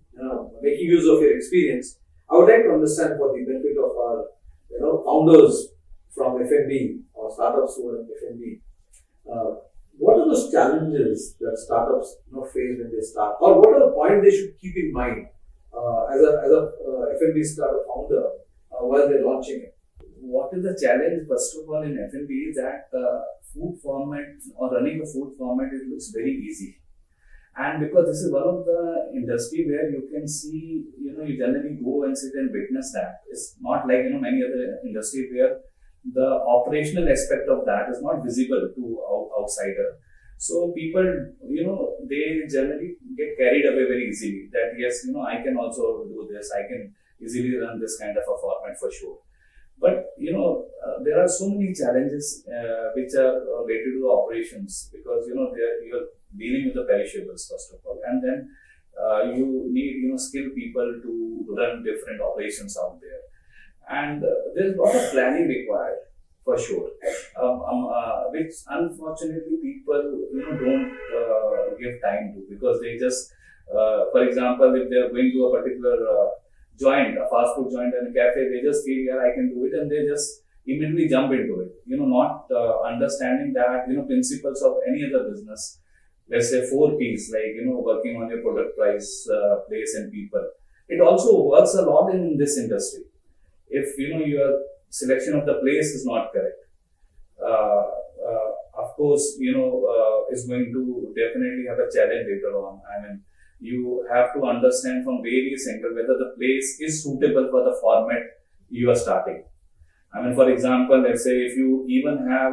Speaker 26: making use of your experience, I would like to understand for the benefit of our, founders from F&B or startups who are in F&B, what are those challenges that startups face when they start, or what are the points they should keep in mind as a F&B startup founder while they're launching it?
Speaker 27: What is the challenge, first of all, in F&B is that food format or running a food format, it looks very easy. And because this is one of the industry where you can see, you generally go and sit and witness that. It's not like, many other industry where the operational aspect of that is not visible to outsider. So people, they generally get carried away very easily that yes, I can also do this. I can easily run this kind of a format for sure. But, there are so many challenges which are related to the operations because, you're dealing with the perishables first of all. And then you need, skilled people to run different operations out there. And there's a lot of planning required for sure, which unfortunately people, don't give time to because they just, for example, if they're going to a particular joint, a fast food joint and a cafe, they just feel, yeah, I can do it, and they just immediately jump into it. Not understanding that, principles of any other business. Let's say 4 P's, like, working on your product, price, place, and people. It also works a lot in this industry. If, your selection of the place is not correct, of course, is going to definitely have a challenge later on. I mean, you have to understand from various angles whether the place is suitable for the format you are starting. I mean, for example, let's say if you even have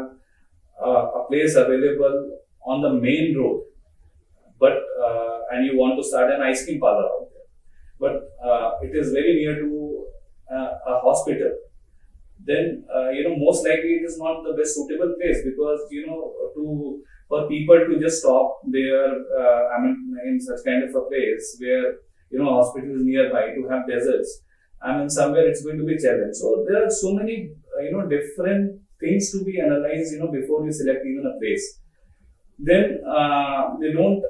Speaker 27: a place available on the main road, but and you want to start an ice cream parlor out there, but it is very near to a hospital, then most likely it is not the best suitable place because for people to just stop there, in such kind of a place where, hospital is nearby, to have deserts, somewhere it's going to be a challenge. So there are so many, different things to be analyzed, before you select even a place. Then they don't,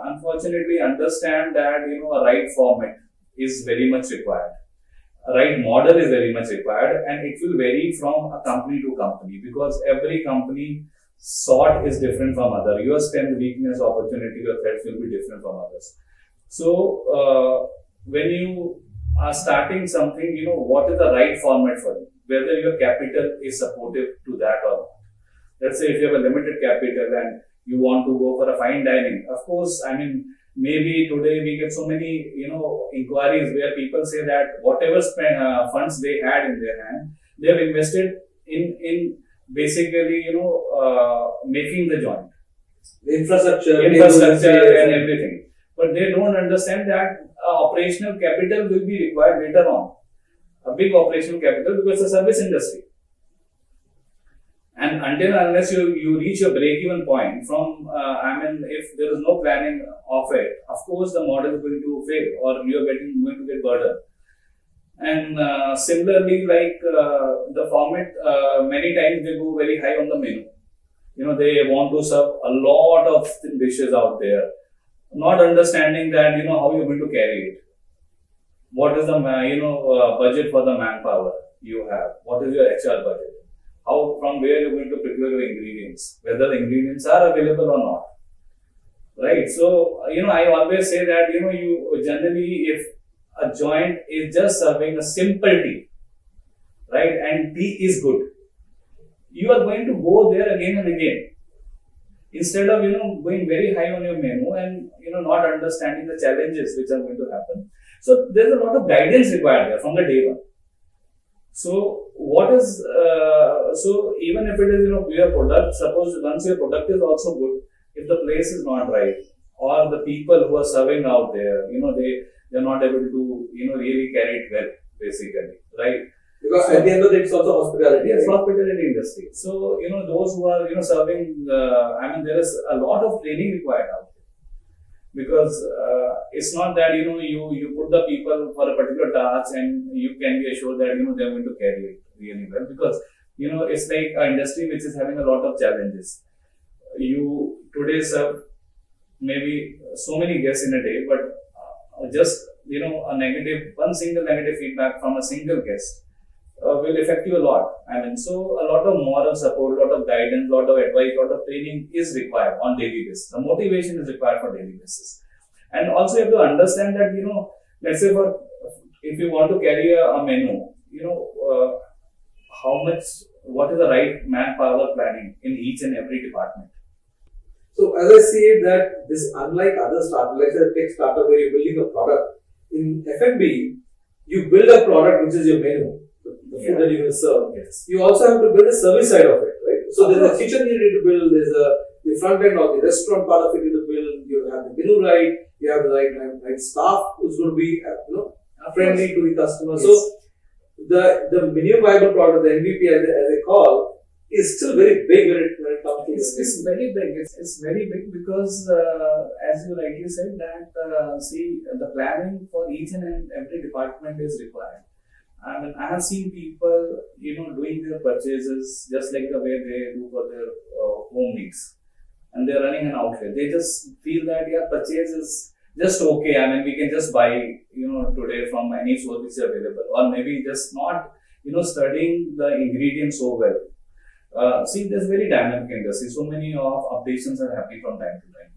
Speaker 27: unfortunately, understand that, a right format is very much required. A right model is very much required, and it will vary from a company to company because every company sort is different from other. Your strength, weakness, opportunity, your threats will be different from others. So when you are starting something, what is the right format for you? Whether your capital is supportive to that or not. Let's say if you have a limited capital and you want to go for a fine dining, of course, maybe today we get so many, inquiries where people say that whatever funds they had in their hand, they have invested in basically, making the joint.
Speaker 26: Infrastructure
Speaker 27: and everything. But they don't understand that operational capital will be required later on. A big operational capital because it's a service industry. And unless you reach your break-even point from, if there is no planning of it, of course the model is going to fail or you are going to get burdened. And similarly, like the format, many times they go very high on the menu. They want to serve a lot of dishes out there, not understanding that, how you're going to carry it. What is the, budget for the manpower you have? What is your HR budget? From where you're going to procure your ingredients, whether the ingredients are available or not. Right? So, I always say that, you generally, if a joint is just serving a simple tea, right, and tea is good, you are going to go there again and again. Instead of, going very high on your menu and, not understanding the challenges which are going to happen. So, there's a lot of guidance required there from the day one. So, so even if it is, your product, suppose once your product is also good, if the place is not right, or the people who are serving out there, they're not able to, really carry it well, basically, right?
Speaker 26: Because at the end of the day, it's also hospitality.
Speaker 27: Yes, hospitality industry. So, those who are, serving, there is a lot of training required out there. because it's not that you put the people for a particular task and you can be assured that they're going to carry it really well, because it's like an industry which is having a lot of challenges. You today serve maybe so many guests in a day, but just one single negative feedback from a single guest will affect you a lot. So a lot of moral support, a lot of guidance, a lot of advice, a lot of training is required on daily basis. The motivation is required for daily basis. And also you have to understand that, let's say if you want to carry a menu, what is the right manpower planning in each and every department.
Speaker 26: So as I see it, that this, unlike other startups, like a tech startup where you're building a product, in F&B, you build a product which is your menu, the food that you will serve.
Speaker 27: Yes.
Speaker 26: You also have to build a service side of it, right? So there's a kitchen you need to build, there's the front end or the restaurant part of it you need to build, you have the menu right, you have the right staff who's going to be friendly to the customer.
Speaker 27: Yes.
Speaker 26: So the minimum viable product, the MVP as they call, is still very big when it comes to
Speaker 27: it's very big. It's very big because, as you rightly said, that the planning for each and every department is required. I have seen people, doing their purchases just like the way they do for their home needs, and they're running an outlet. They just feel that purchase is just okay. We can just buy, today from any source which is available, or maybe just not, studying the ingredients so well. There's very dynamic industry. So many of updations are happening from time to time.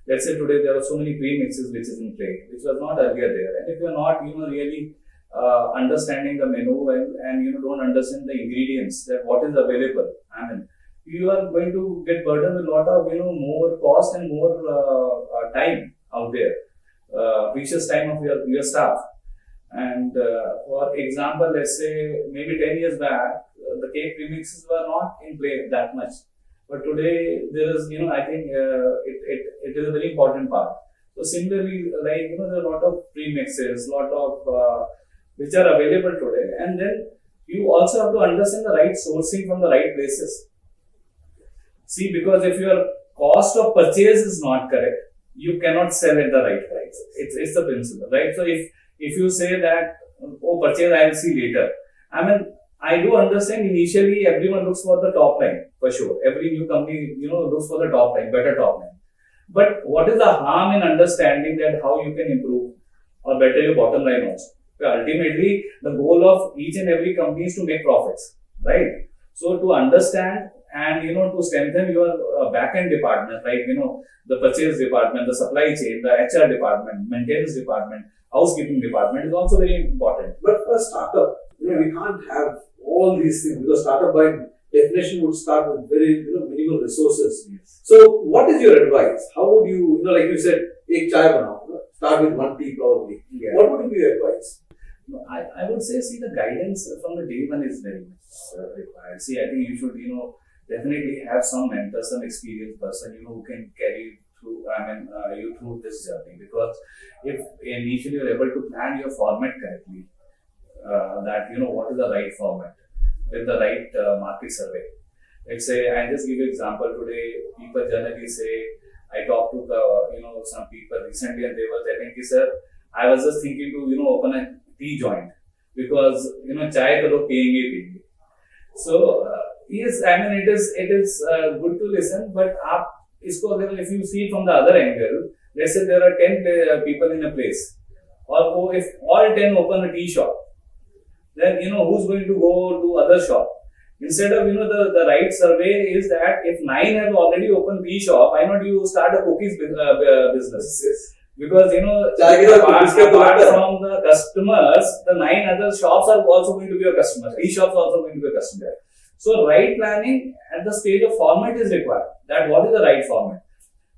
Speaker 27: Let's say today there are so many premixes which is in play, which was not earlier there. And if you're not, really understanding the menu well, and don't understand the ingredients, that what is available, you are going to get burdened with a lot of more cost and more time out there, precious time of your staff. And for example, let's say maybe 10 years back, the cake premixes were not in play that much. But today there is, I think it is a very important part. So similarly, like, there are a lot of premixes, lot of which are available today. And then you also have to understand the right sourcing from the right places. Because if your cost of purchase is not correct, you cannot sell at the right price. It's the principle, right? So if you say that, purchase I will see later. I do understand initially everyone looks for the top line, for sure. Every new company, looks for the top line, better top line. But what is the harm in understanding that how you can improve or better your bottom line also? Ultimately, the goal of each and every company is to make profits, right? So to understand and, to strengthen your back-end department, like, the purchase department, the supply chain, the HR department, maintenance department, housekeeping department is also very important.
Speaker 26: But for a startup, we can't have all these things, because startup by definition would start with very minimal resources.
Speaker 27: Yes.
Speaker 26: So what is your advice? How would you, like you said, ek chai banao, start with 1 tea probably.
Speaker 27: Yeah.
Speaker 26: What would be your advice?
Speaker 27: I would say, the guidance from the day one is very much required. I think you should, definitely have some mentor, some experienced person, who can carry through, you through this journey. Because if initially you're able to plan your format correctly, that, what is the right format with the right market survey. Let's say, I just give you an example. Today, people generally say, I talked to some people recently, and they were telling me, sir, I was just thinking to, open a tea joint, because, chai to log piyenge. So, yes, it is good to listen, but if you see from the other angle, let's say there are 10 people in a place, or if all 10 open a tea shop, then, who's going to go to other shop? Instead of, the right survey is that if 9 have already opened tea shop, why not you start a cookies business? Yes. Because, apart from the customers, the 9 other shops are also going to be your customers. Tea shops are also going to be your customer. So, right planning at the stage of format is required. That what is the right format?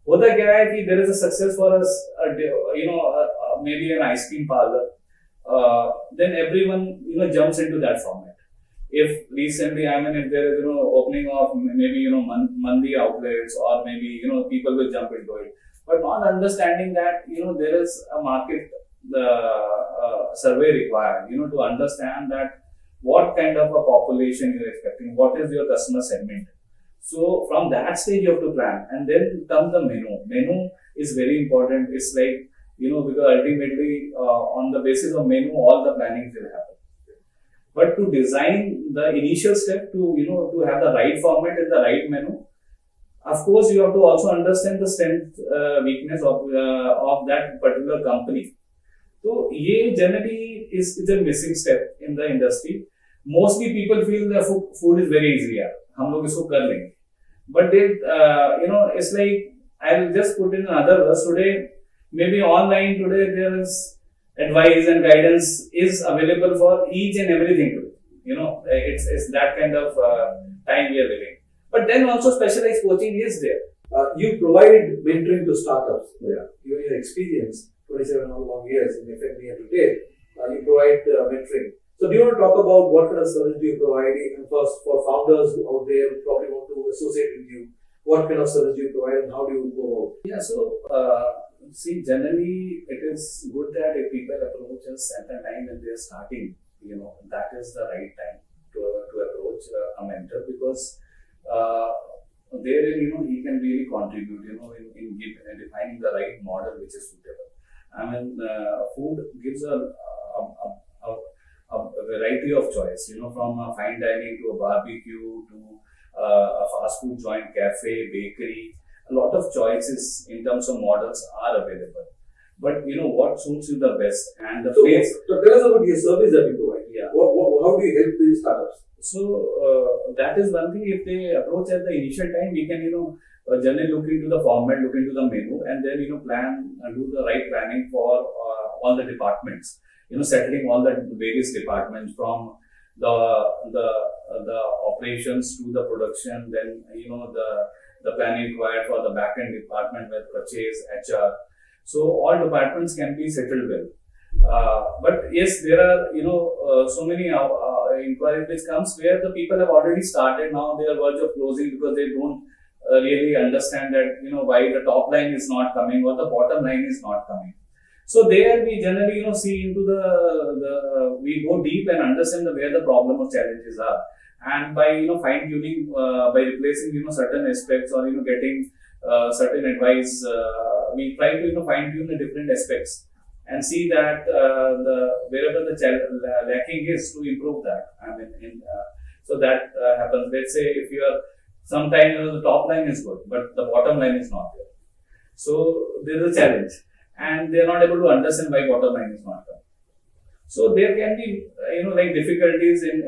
Speaker 27: Hota kya hai ki there is a success for us, maybe an ice cream parlor. Then everyone, jumps into that format. If recently, if there is, opening of maybe, mandi outlets, or maybe, people will jump into it. But not understanding that, there is a market survey required, to understand that what kind of a population you're expecting, what is your customer segment. So from that stage you have to plan, and then comes the menu. Menu is very important. It's like, because ultimately on the basis of menu, all the planning will happen. But to design the initial step to have the right format and the right menu, of course you have to also understand the strength, weakness of that particular company. So ये generally is a missing step in the industry. Mostly people feel the food is very easy. हम लोग इसको कर लेंगे. But it's like, I'll just put in another verse today. Maybe online today there is advice and guidance is available for each and everything today. It's that kind of time we are living. But then also specialized coaching is there.
Speaker 26: You provide mentoring to startups. Your experience, 27 long years in F&B and retail, you provide mentoring. So do you want to talk about what kind of service do you provide? And first, for founders out there who probably want to associate with you, what kind of service do you provide and how do you go about?
Speaker 27: Yeah, so see, generally it is good that if people approach us at a time when they are starting, that is the right time to approach a mentor, because therein, he can really contribute, in defining the right model which is suitable. I mean, food gives a variety of choice, from a fine dining to a barbecue to a fast food joint, cafe, bakery. A lot of choices in terms of models are available. But what suits you the best and the phase.
Speaker 26: So tell us about your service that you provide.
Speaker 27: Yeah.
Speaker 26: How do you help these startups?
Speaker 27: So that is one thing. If they approach at the initial time, we can generally look into the format, look into the menu, and then plan and do the right planning for all the departments. Settling all the various departments from the operations to the production, then the planning required for the back-end department with purchase, HR. So all departments can be settled well. But yes, there are so many inquiries which comes where the people have already started. Now they are verge of closing because they don't really understand that why the top line is not coming or the bottom line is not coming. So there we generally see into we go deep and understand where the problem or challenges are, and by fine tuning, by replacing certain aspects or getting certain advice, we try to fine tune the different aspects and see that wherever the lacking is, to improve that. I mean, so that happens. Let's say if you are sometimes the top line is good, but the bottom line is not there. So there is a challenge, and they are not able to understand why bottom line is not there. So there can be like difficulties in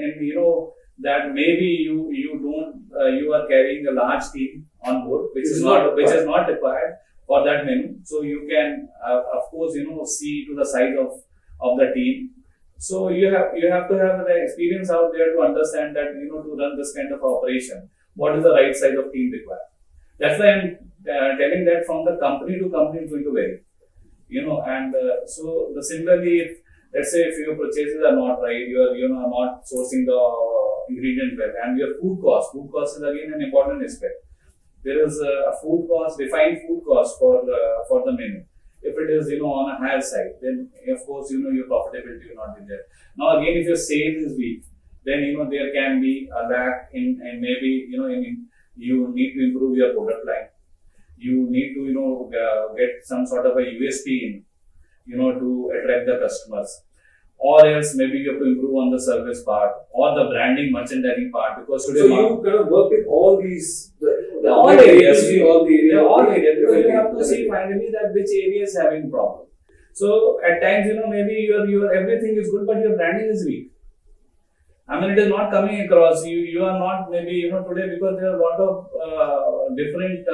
Speaker 27: that maybe you are carrying a large team on board, which is not required for that menu. So you can of course see to the size of the team. So you have to have the experience out there to understand that to run this kind of operation, what is the right size of team required. That's why I'm telling that from the company to company is going to vary. And so similarly, if let's say if your purchases are not right, you are not sourcing the ingredient well, and your food cost is again an important aspect. There is a defined food cost for the menu. If it is on a higher side, then of course your profitability will not be there. Now again, if your sales is weak, then there can be a lack in, and maybe you need to improve your product line. You need to get some sort of a USP to attract the customers, or else maybe you have to improve on the service part or the branding, merchandising part, because today
Speaker 26: you kind of work with all these
Speaker 27: all areas.
Speaker 26: Because
Speaker 27: You have to see finally that which area is having problem. So at times maybe your everything is good, but your branding is weak. I mean, it is not coming across. You are not maybe today, because there are a lot of different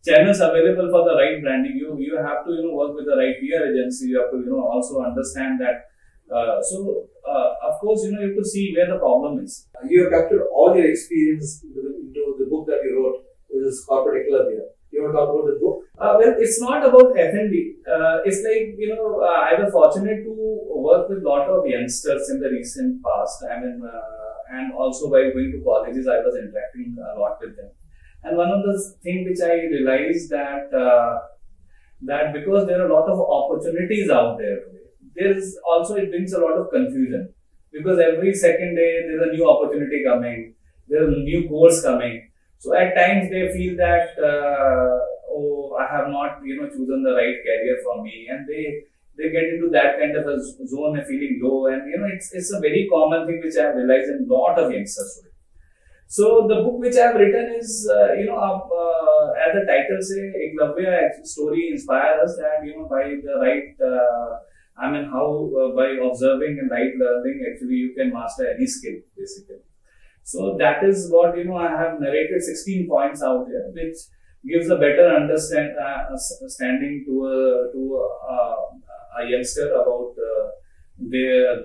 Speaker 27: channels available for the right branding. You have to work with the right PR agency. You have to also understand that. Of course you have to see where the problem is.
Speaker 26: You have captured all your experience into the book that you wrote, which is Corporate Club here. You want to talk about the book?
Speaker 27: Well, it's not about F&B. It's like, I was fortunate to work with a lot of youngsters in the recent past. I mean, and also by going to colleges, I was interacting a lot with them. And one of the things which I realized that because there are a lot of opportunities out there today, it brings a lot of confusion, because every second day there's a new opportunity coming, there are new goals coming. So at times they feel that, oh, I have not, chosen the right career for me, and they get into that kind of a zone of feeling low, and it's a very common thing which I have realized in a lot of youngsters today. So the book which I have written is, as the title say, Eklavya story inspires us that, by the right, by observing and right learning, actually you can master any skill, basically. So that is what, I have narrated 16 points out here, which gives a better understanding to a youngster about their,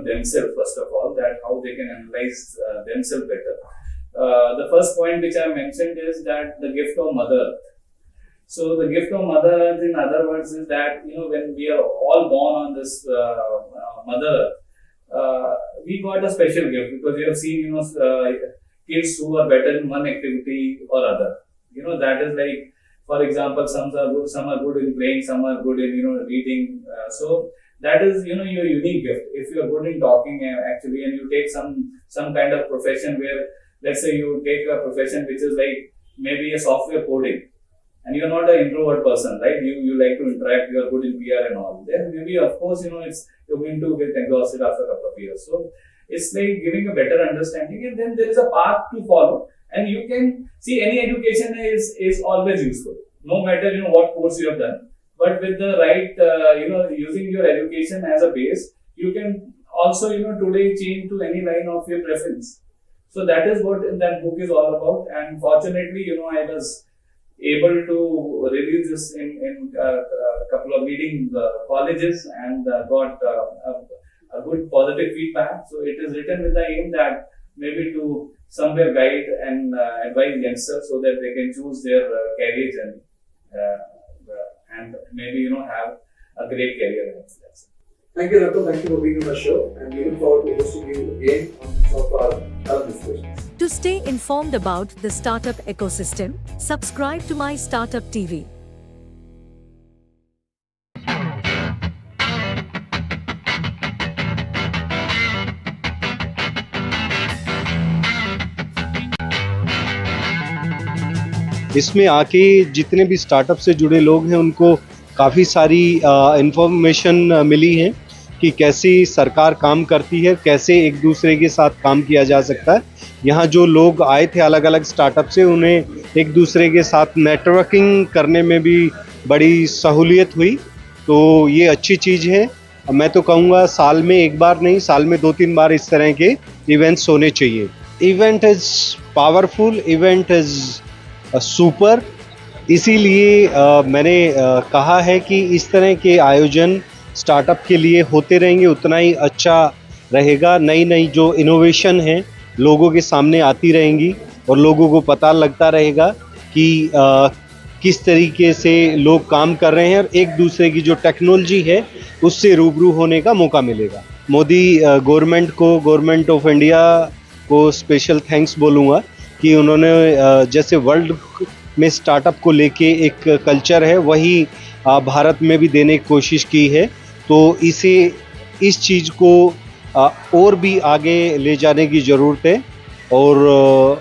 Speaker 27: themselves, first of all, that how they can analyze themselves better. The first point which I mentioned is that the gift of Mother Earth. So the gift of Mother Earth, in other words, is that, when we are all born on this Mother Earth, we got a special gift because we have seen, kids who are better in one activity or other. That is like, for example, some are good in playing, some are good in, reading. So that is, your unique gift. If you are good in talking, actually, and you take some kind of profession where, let's say you take a profession which is like maybe a software coding, and you're not an introvert person, right? You like to interact, you are good in PR and all. Then maybe, of course, you're going to get exhausted after a couple of years. So it's like giving a better understanding, and then there is a path to follow. And you can see any education is always useful, no matter, what course you have done. But with the right, using your education as a base, you can also, today change to any line of your preference. So that is what that book is all about. And fortunately, I was able to release this in a couple of leading colleges and got a good positive feedback. So it is written with the aim that maybe to somewhere guide and advise youngsters so that they can choose their careers and maybe have a great career.
Speaker 26: Thank you, Dr. Thank you for being on the show, and we look forward to hosting you again on some of our other discussions.
Speaker 2: To stay informed about the startup ecosystem, subscribe to MyStartupTV.
Speaker 3: इसमें आके जितने भी startup से जुड़े लोग हैं उनको काफ़ी सारी इन्फॉर्मेशन मिली है कि कैसे सरकार काम करती है, कैसे एक दूसरे के साथ काम किया जा सकता है। यहाँ जो लोग आए थे अलग अलग स्टार्टअप से, उन्हें एक दूसरे के साथ नेटवर्किंग करने में भी बड़ी सहूलियत हुई, तो ये अच्छी चीज़ है। मैं तो कहूँगा साल में एक बार नहीं, साल में 2-3 बार इस तरह के इवेंट्स होने चाहिए। Event is powerful, event is super, इसीलिए मैंने कहा है कि इस तरह के आयोजन स्टार्टअप के लिए होते रहेंगे, उतना ही अच्छा रहेगा। नई नई जो इनोवेशन है लोगों के सामने आती रहेंगी और लोगों को पता लगता रहेगा कि किस तरीके से लोग काम कर रहे हैं और एक दूसरे की जो टेक्नोलॉजी है उससे रूबरू होने का मौका मिलेगा। मोदी गवर्नमेंट को, गवर्नमेंट ऑफ इंडिया को स्पेशल थैंक्स बोलूँगा कि उन्होंने जैसे वर्ल्ड में स्टार्टअप को लेके एक कल्चर है वही भारत में भी देने की कोशिश की है, तो इस चीज़ को और भी आगे ले जाने की ज़रूरत है। और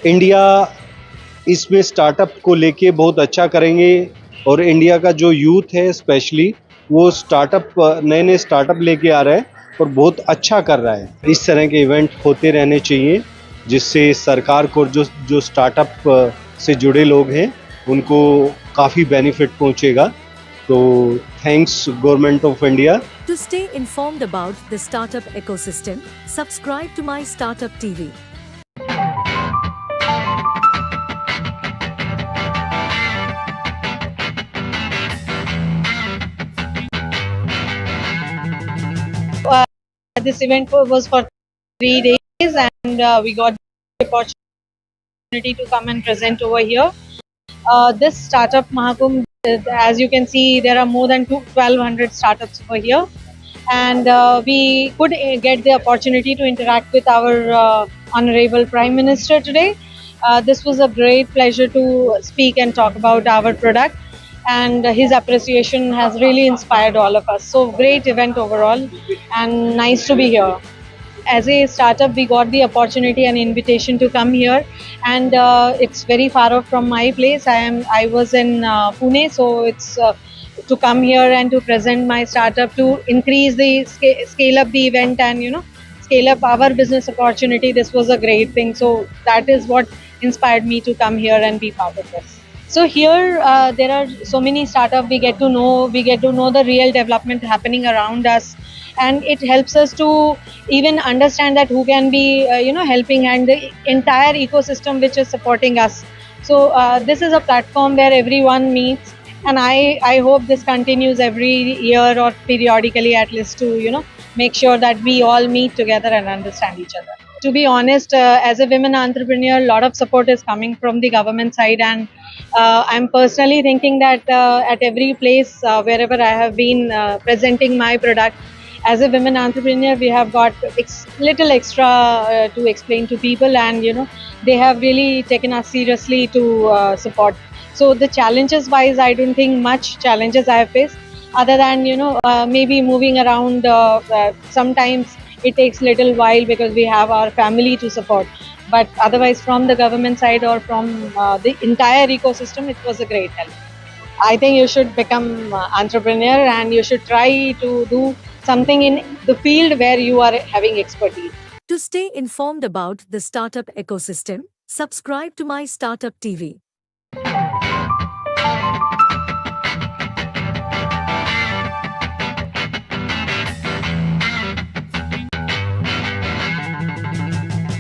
Speaker 3: इंडिया इसमें स्टार्टअप को लेके बहुत अच्छा करेंगे और इंडिया का जो यूथ है स्पेशली वो नए नए स्टार्टअप लेके आ रहा है और बहुत अच्छा कर रहा है। इस तरह के इवेंट होते रहने चाहिए जिससे सरकार को जो स्टार्टअप से जुड़े लोग हैं उनको काफ़ी बेनिफिट पहुंचेगा। तो thanks government of India.
Speaker 2: To stay informed about the startup ecosystem, subscribe to MyStartupTV.
Speaker 4: This event was for 3 days and we got the opportunity to come and present over here. This startup Mahakumbh, as you can see, there are more than 1,200 startups over here, and we could get the opportunity to interact with our Honorable Prime Minister today. This was a great pleasure to speak and talk about our product, and his appreciation has really inspired all of us. So great event overall and nice to be here. As a startup, we got the opportunity and invitation to come here, and it's very far off from my place. I was in Pune, so it's to come here and to present my startup to increase the scale up the event and scale up our business opportunity. This was a great thing. So that is what inspired me to come here and be part of this. So here there are so many startups we get to know the real development happening around us, and it helps us to even understand that who can be helping, and the entire ecosystem which is supporting us. So this is a platform where everyone meets, and I hope this continues every year or periodically at least to make sure that we all meet together and understand each other. To be honest, as a women entrepreneur, a lot of support is coming from the government side, and I'm personally thinking that at every place wherever I have been presenting my product, as a women entrepreneur, we have got little extra to explain to people, and they have really taken us seriously to support. So the challenges wise, I don't think much challenges I have faced, other than maybe moving around. Sometimes it takes little while because we have our family to support. But otherwise, from the government side or from the entire ecosystem, it was a great help. I think you should become entrepreneur, and you should try to do something in the field where you are having expertise.
Speaker 2: To stay informed about the startup ecosystem, subscribe to My Startup TV.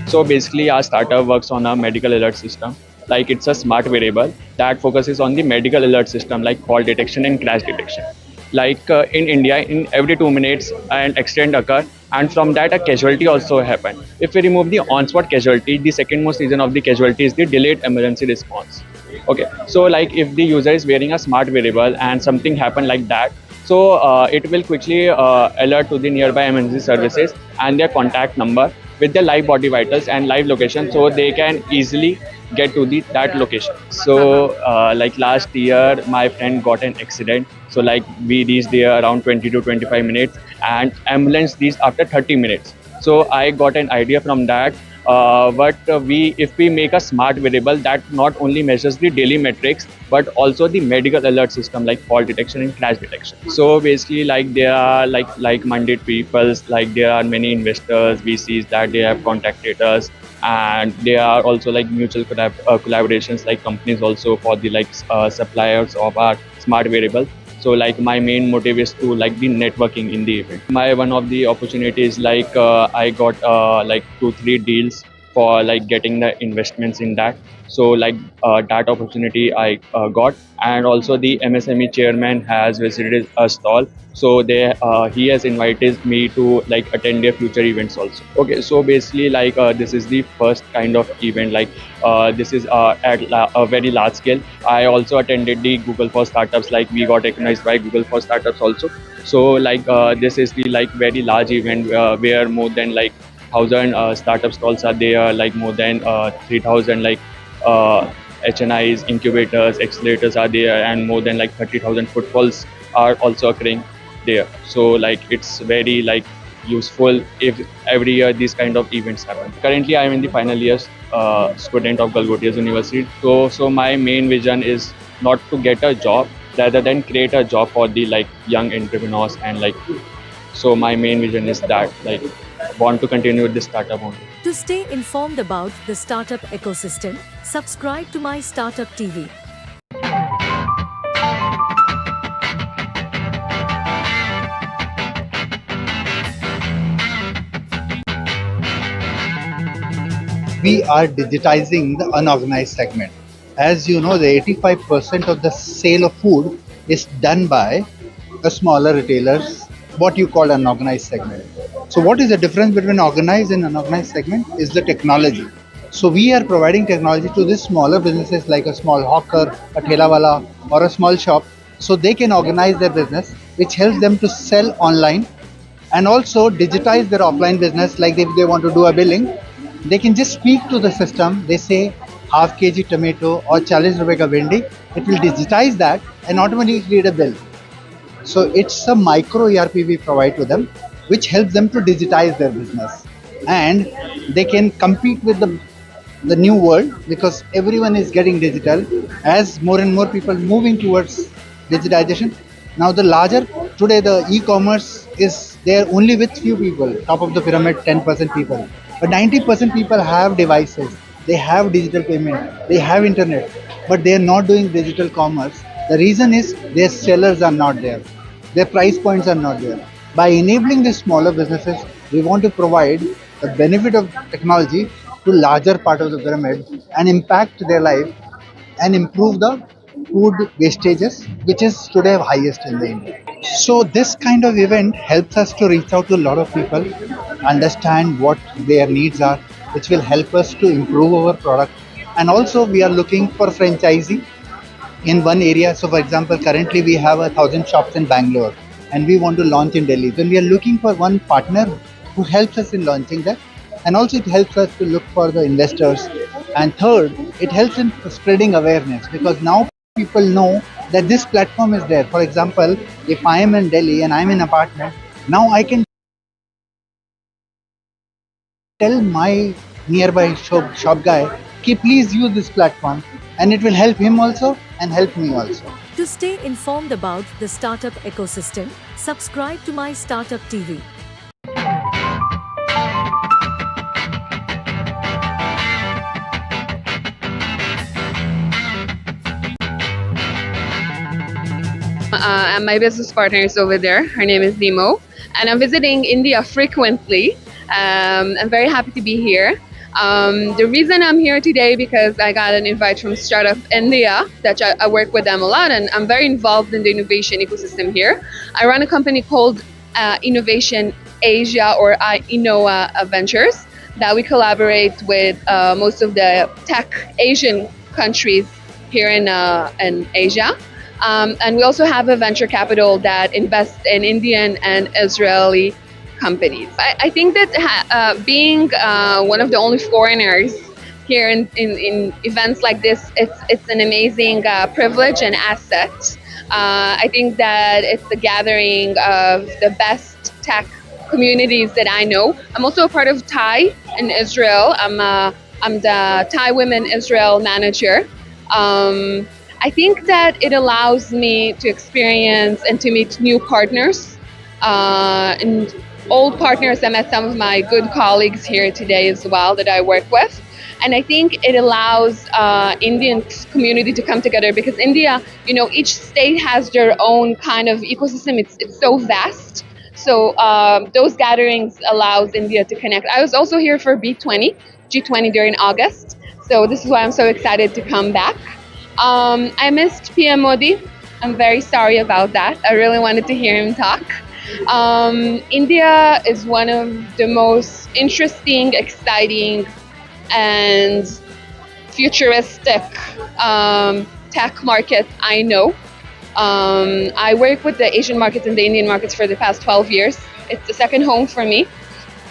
Speaker 5: So basically our startup works on a medical alert system. Like it's a smart wearable that focuses on the medical alert system, like fault detection and crash detection. Like in India, in every 2 minutes an accident occurs, and from that a casualty also happen. If we remove the on-spot casualty, the second most reason of the casualty is the delayed emergency response. Okay, so like if the user is wearing a smart wearable and something happen like that, so it will quickly alert to the nearby emergency services and their contact number with their live body vitals and live location, so they can easily get to that location. So like last year my friend got an accident, so like we reached there around 20 to 25 minutes and ambulance reached after 30 minutes. So I got an idea from that. If we make a smart wearable that not only measures the daily metrics but also the medical alert system, like fault detection and crash detection. So basically, like there are like-minded people, like there are many investors, VCs that they have contacted us, and there are also like mutual collaborations, like companies also for the suppliers of our smart wearable. So like my main motive is to like the networking in the event. One of the opportunities, like I got like 2-3 deals for like getting the investments in that. So like that opportunity I got, and also the MSME chairman has visited a stall. So he has invited me to like attend their future events also. Okay, so basically like this is the first kind of event, like this is at a very large scale. I also attended the Google for Startups, like we got recognized by Google for Startups also. So like this is the like very large event where more than like 1,000 startup stalls are there, like more than 3,000 like HNIs, incubators, accelerators are there, and more than like 30,000 footfalls are also occurring there. So like it's very like useful if every year these kind of events happen. Currently I am in the final year student of Galgotias University. So my main vision is not to get a job, rather than create a job for the like young entrepreneurs, and like so my main vision is that like want to continue with this startup only.
Speaker 2: To stay informed about the startup ecosystem, subscribe to My Startup TV.
Speaker 7: We are digitizing the unorganized segment. As you know, the 85% of the sale of food is done by the smaller retailers, what you call unorganized segment. So what is the difference between organized and unorganized segment is the technology. So we are providing technology to these smaller businesses, like a small hawker, a thelawala, or a small shop, so they can organize their business, which helps them to sell online and also digitize their offline business. Like if they want to do a billing, they can just speak to the system. They say half kg tomato or 40 rupees ka bhendi. It will digitize that and automatically create a bill. So it's a micro ERP we provide to them, which helps them to digitize their business. and they can compete with the new world because everyone is getting digital as more and more people moving towards digitization. Now the larger today the e-commerce is there only with few people, top of the pyramid 10% people, but 90% people have devices, they have digital payment, they have internet, but they are not doing digital commerce. The reason is their sellers are not there, their price points are not there. By enabling these smaller businesses, we want to provide the benefit of technology to larger part of the pyramid and impact their life and improve the food wastages, which is today highest in the India. So this kind of event helps us to reach out to a lot of people, understand what their needs are, which will help us to improve our product. And also we are looking for franchisee in one area. So for example, currently we have 1,000 shops in Bangalore and we want to launch in Delhi. Then we are looking for one partner who helps us in launching that. And also it helps us to look for the investors. And third, it helps in spreading awareness because now people know that this platform is there. For example, if I am in Delhi and I'm in an apartment, now I can tell my nearby shop guy, "Ki please use this platform," and it will help him also and help me also.
Speaker 2: To stay informed about the startup ecosystem, subscribe to My Startup TV.
Speaker 8: And my business partner is over there. Her name is Nemo, and I'm visiting India frequently. I'm very happy to be here. The reason I'm here today because I got an invite from Startup India that I work with them a lot, and I'm very involved in the innovation ecosystem here. I run a company called Innovation Asia or Innova Ventures that we collaborate with most of the tech Asian countries here in Asia. And we also have a venture capital that invests in Indian and Israeli companies. I think that being one of the only foreigners here in events like this, it's an amazing privilege and asset. I think that it's the gathering of the best tech communities that I know. I'm also a part of Thai in Israel. I'm the Thai Women Israel manager. I think that it allows me to experience and to meet new partners and old partners. I met some of my good colleagues here today as well that I work with. And I think it allows Indian community to come together because India, each state has their own kind of ecosystem. It's so vast. So those gatherings allows India to connect. I was also here for G20 during August. So this is why I'm so excited to come back. I missed PM Modi. I'm very sorry about that. I really wanted to hear him talk. India is one of the most interesting, exciting, and futuristic tech markets I know. I work with the Asian markets and the Indian markets for the past 12 years. It's the second home for me,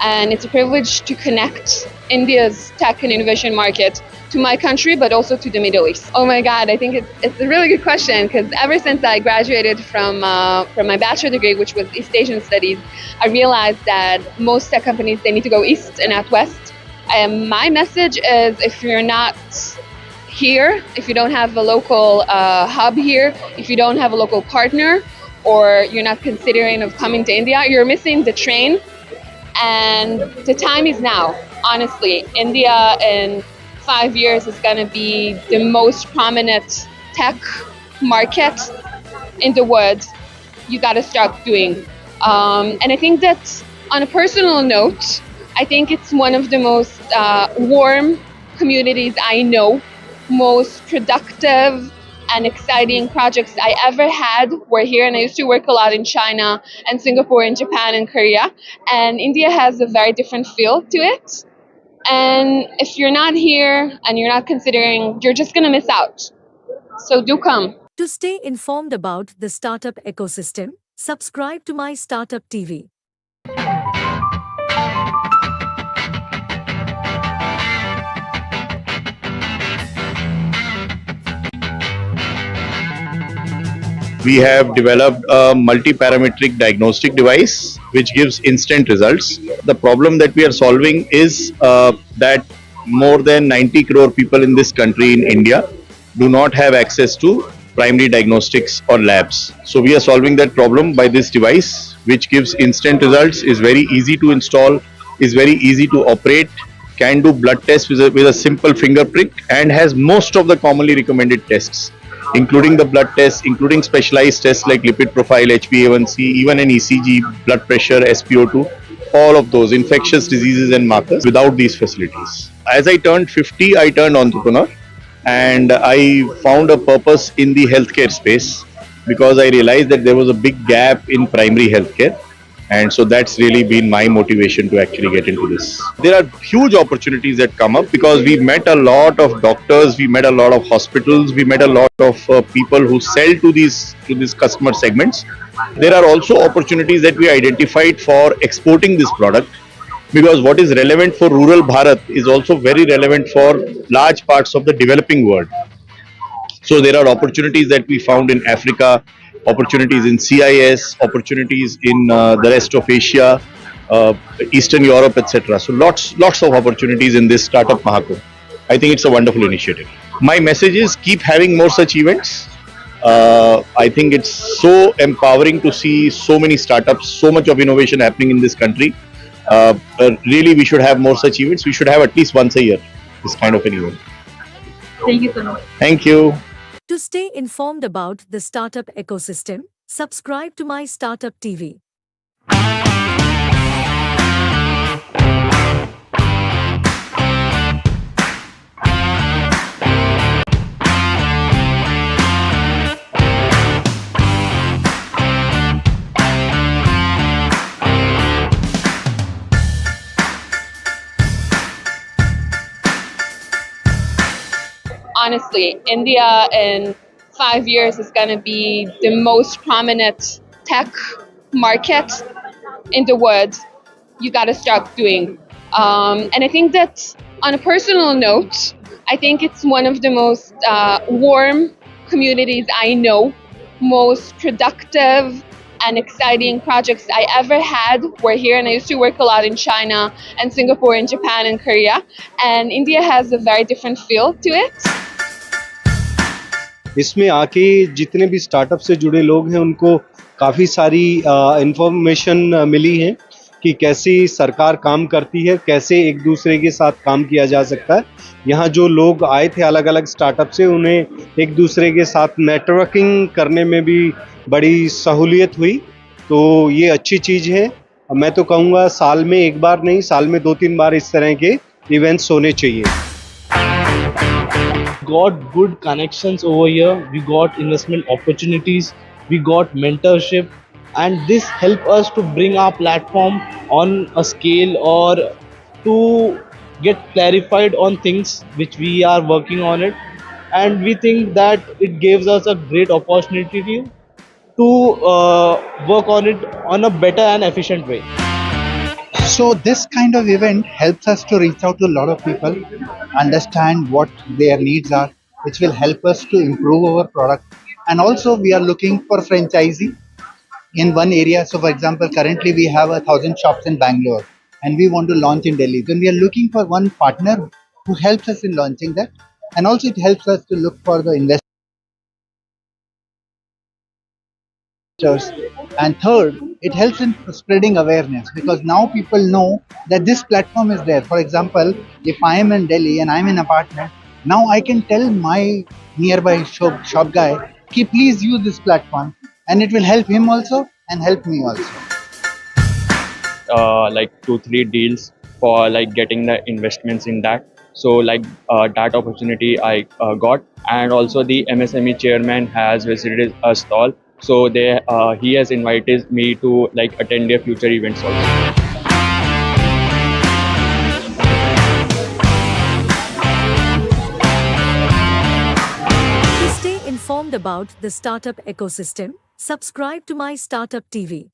Speaker 8: and it's a privilege to connect India's tech and innovation market to my country, but also to the Middle East. Oh my God, I think it's a really good question because ever since I graduated from my bachelor degree, which was East Asian Studies, I realized that most tech companies, they need to go east and not west. And my message is if you're not here, if you don't have a local hub here, if you don't have a local partner, or you're not considering of coming to India, you're missing the train. And the time is now, honestly. India in 5 years is going to be the most prominent tech market in the world. You got to start doing. And I think that on a personal note, I think it's one of the most warm communities I know, most productive and exciting projects I ever had were here. And I used to work a lot in China and Singapore and Japan and Korea. And India has a very different feel to it. And if you're not here and you're not considering, you're just going to miss out. So do come.
Speaker 2: To stay informed about the startup ecosystem, subscribe to My Startup TV.
Speaker 6: we have developed a multi-parametric diagnostic device which gives instant results. The problem that we are solving is that more than 90 crore people in this country, in India, do not have access to primary diagnostics or labs. So we are solving that problem by this device, which gives instant results, is very easy to install, is very easy to operate, can do blood tests with a simple finger prick, and has most of the commonly recommended tests, including the blood tests, including specialized tests like lipid profile, HbA1c, even an ECG, blood pressure, SpO2, all of those infectious diseases and markers without these facilities. As I turned 50, I turned entrepreneur, and I found a purpose in the healthcare space because I realized that there was a big gap in primary healthcare. And so that's really been my motivation to actually get into this. There are huge opportunities that come up because we met a lot of doctors, we met a lot of hospitals, we met a lot of people who sell to these customer segments. There are also opportunities that we identified for exporting this product, because what is relevant for rural Bharat is also very relevant for large parts of the developing world. So there are opportunities that we found in Africa, opportunities in CIS, opportunities in the rest of Asia, Eastern Europe, etc. So lots of opportunities in this Startup Mahakumbh. I think it's a wonderful initiative. My message is keep having more such events. I think it's so empowering to see so many startups, so much of innovation happening in this country. Really, we should have more such events. We should have at least once a year this kind of an event.
Speaker 4: Thank you so much.
Speaker 6: Thank you.
Speaker 2: To stay informed about the startup ecosystem, subscribe to MyStartupTV.
Speaker 8: Honestly, India in 5 years is going to be the most prominent tech market in the world. You got to start doing. And I think that on a personal note, I think it's one of the most warm communities I know, most productive and exciting projects I ever had were here, and I used to work a lot in China and Singapore and Japan and Korea, and India has a very different feel to it.
Speaker 3: इसमें आके जितने भी startup से जुड़े लोग हैं उनको काफ़ी सारी इंफॉर्मेशन मिली है कि कैसी सरकार काम करती है, कैसे एक दूसरे के साथ काम किया जा सकता है। यहाँ जो लोग आए थे अलग अलग स्टार्टअप से, उन्हें एक दूसरे के साथ नेटवर्किंग करने में भी बड़ी सहूलियत हुई, तो ये अच्छी चीज़ है। मैं तो कहूँगा साल में एक बार नहीं, साल में 2-3 बार इस तरह के इवेंट्स होने चाहिए।
Speaker 9: Got good connections over here, we got investment opportunities, we got mentorship, and this help us to bring our platform on a scale or to get clarified on things which we are working on it, and we think that it gives us a great opportunity to work on it on a better and efficient way.
Speaker 7: So this kind of event helps us to reach out to a lot of people, understand what their needs are, which will help us to improve our product. And also we are looking for franchisee in one area. So for example, currently we have 1,000 shops in Bangalore and we want to launch in Delhi. Then we are looking for one partner who helps us in launching that. And also it helps us to look for the investors. And third, it helps in spreading awareness, because now people know that this platform is there. For example, if I am in Delhi and I am in an apartment, now I can tell my nearby shop guy, please use this platform, and it will help him also and help me also.
Speaker 5: Like 2-3 deals for like getting the investments in that. So like that opportunity I got, and also the MSME chairman has visited a stall. So he has invited me to like attend their future events also.
Speaker 2: To stay informed about the startup ecosystem, subscribe to MyStartupTV.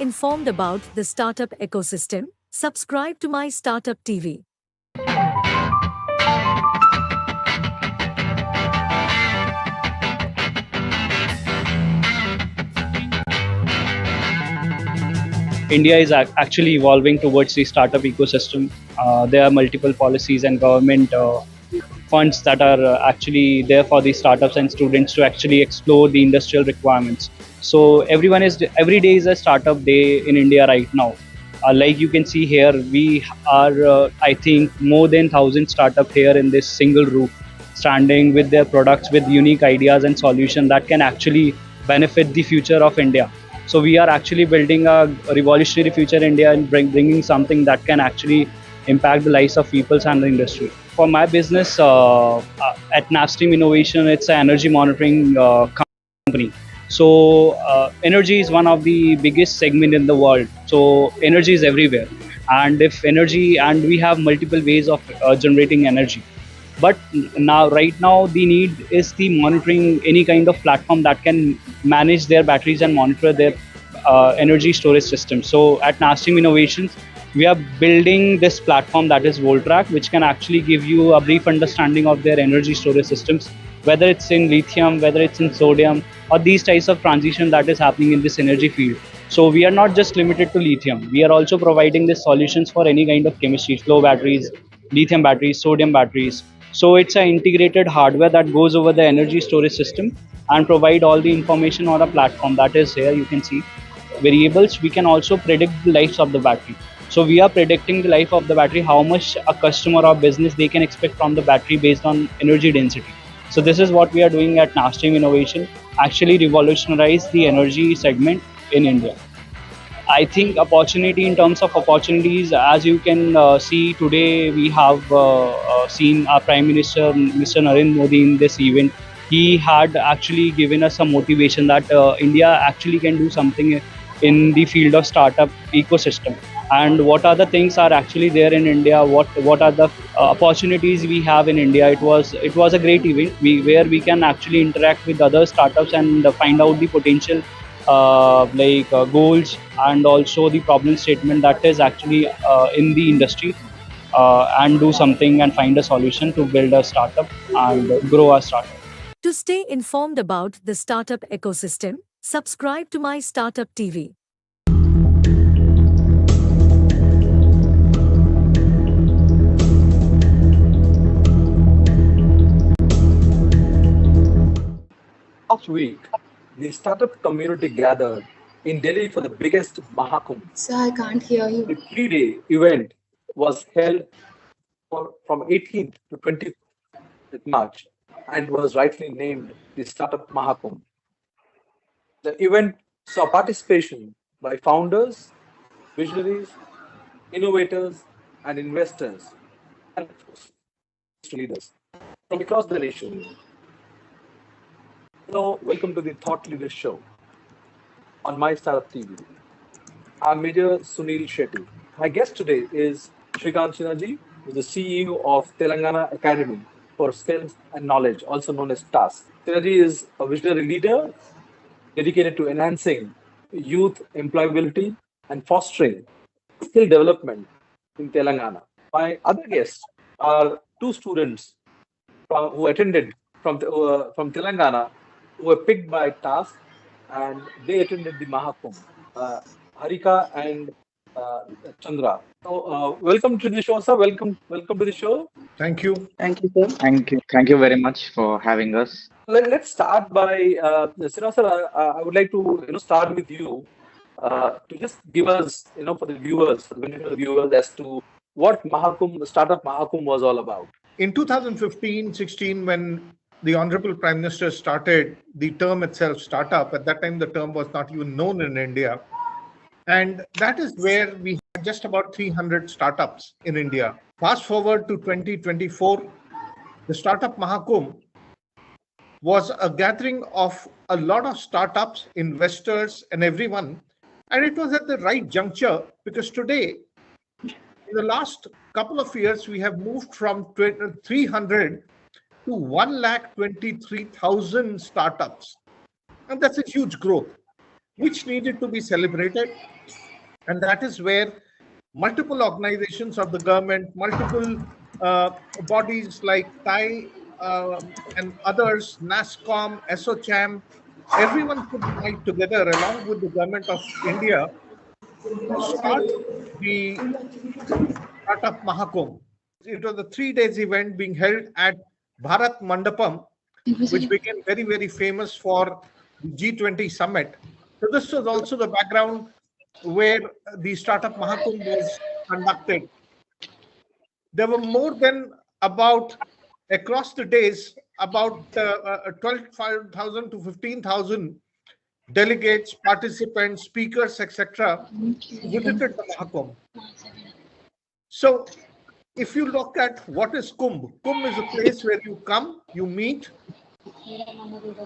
Speaker 2: informed about the startup ecosystem, subscribe to my Startup TV.
Speaker 5: India is actually evolving towards the startup ecosystem. There are multiple policies and government funds that are actually there for the startups and students to actually explore the industrial requirements. So every day is a startup day in India right now. Like you can see here, we are I think more than 1,000 startup here in this single roof, standing with their products with unique ideas and solutions that can actually benefit the future of India. So we are actually building a revolutionary future India and bringing something that can actually impact the lives of people and the industry. For my business at Navstream Innovation, it's an energy monitoring company. So energy is one of the biggest segment in the world. So energy is everywhere, and if energy, and we have multiple ways of generating energy. But right now, the need is the monitoring any kind of platform that can manage their batteries and monitor their energy storage system. So at Navstream Innovations, we are building this platform that is Voltrack, which can actually give you a brief understanding of their energy storage systems, whether it's in lithium, whether it's in sodium, or these types of transition that is happening in this energy field. So we are not just limited to lithium. We are also providing the solutions for any kind of chemistry, flow batteries, lithium batteries, sodium batteries. So it's an integrated hardware that goes over the energy storage system and provide all the information on a platform that is here. You can see variables. We can also predict the lives of the battery. So we are predicting the life of the battery, how much a customer or business they can expect from the battery based on energy density. So this is what we are doing at Navstream Innovation, actually revolutionize the energy segment in India. I think opportunity in terms of opportunities, as you can see today, we have seen our Prime Minister, Mr. Narendra Modi, in this event. He had actually given us some motivation that India actually can do something in the field of startup ecosystem. And what are the things are actually there in India? What are the opportunities we have in India? It was a great event where we can actually interact with other startups and find out the potential goals and also the problem statement that is actually in the industry, and do something and find a solution to build a startup and grow our startup.
Speaker 2: To stay informed about the startup ecosystem, subscribe to my Startup TV.
Speaker 26: Last week, the startup community gathered in Delhi for the biggest Mahakumbh.
Speaker 10: Sir, I can't hear you.
Speaker 26: The 3-day event was held from 18th to 20th March and was rightly named the Startup Mahakumbh. The event saw participation by founders, visionaries, innovators, and investors, and leaders from across the nation. Hello, welcome to the Thought Leader Show on MyStartupTV. I'm Major Sunil Shetty. My guest today is Shrikant Sinhaji, who is the CEO of Telangana Academy for Skills and Knowledge, also known as TASK. Sinhaji is a visionary leader dedicated to enhancing youth employability and fostering skill development in Telangana. My other guests are two students who attended from Telangana, who were picked by TASK, and they attended the Mahakumbh, Harika and Chandra. So, welcome to the show, sir. Welcome to the show.
Speaker 11: Thank you.
Speaker 13: Thank you, sir. Thank you very much for having us.
Speaker 26: Let's start by Sinha, sir. I would like to start with you to just give us, for the viewers, for the benefit of the viewers, as to what Startup Mahakumbh was all about.
Speaker 11: In 2015-16, when the Honorable Prime Minister started the term itself, startup, at that time the term was not even known in India. And that is where we had just about 300 startups in India. Fast forward to 2024, the Startup Mahakumbh was a gathering of a lot of startups, investors, and everyone. And it was at the right juncture, because today, in the last couple of years, we have moved from 300 to 123,000 startups. And that's a huge growth. which needed to be celebrated. And that is where multiple organizations of the government, multiple bodies like TAI and others, NASSCOM, ASSOCHAM, everyone put might together along with the government of India to start the Startup Mahakumbh. It was a 3 days event being held at Bharat Mandapam, which became very, very famous for the G20 summit. So this was also the background where the Startup Mahakumbh was conducted. There were more than about, across the days, about 12,000 to 15,000 delegates, participants, speakers, etc. visited the Mahakumbh. So if you look at what is Kumbh, Kumbh is a place where you come, you meet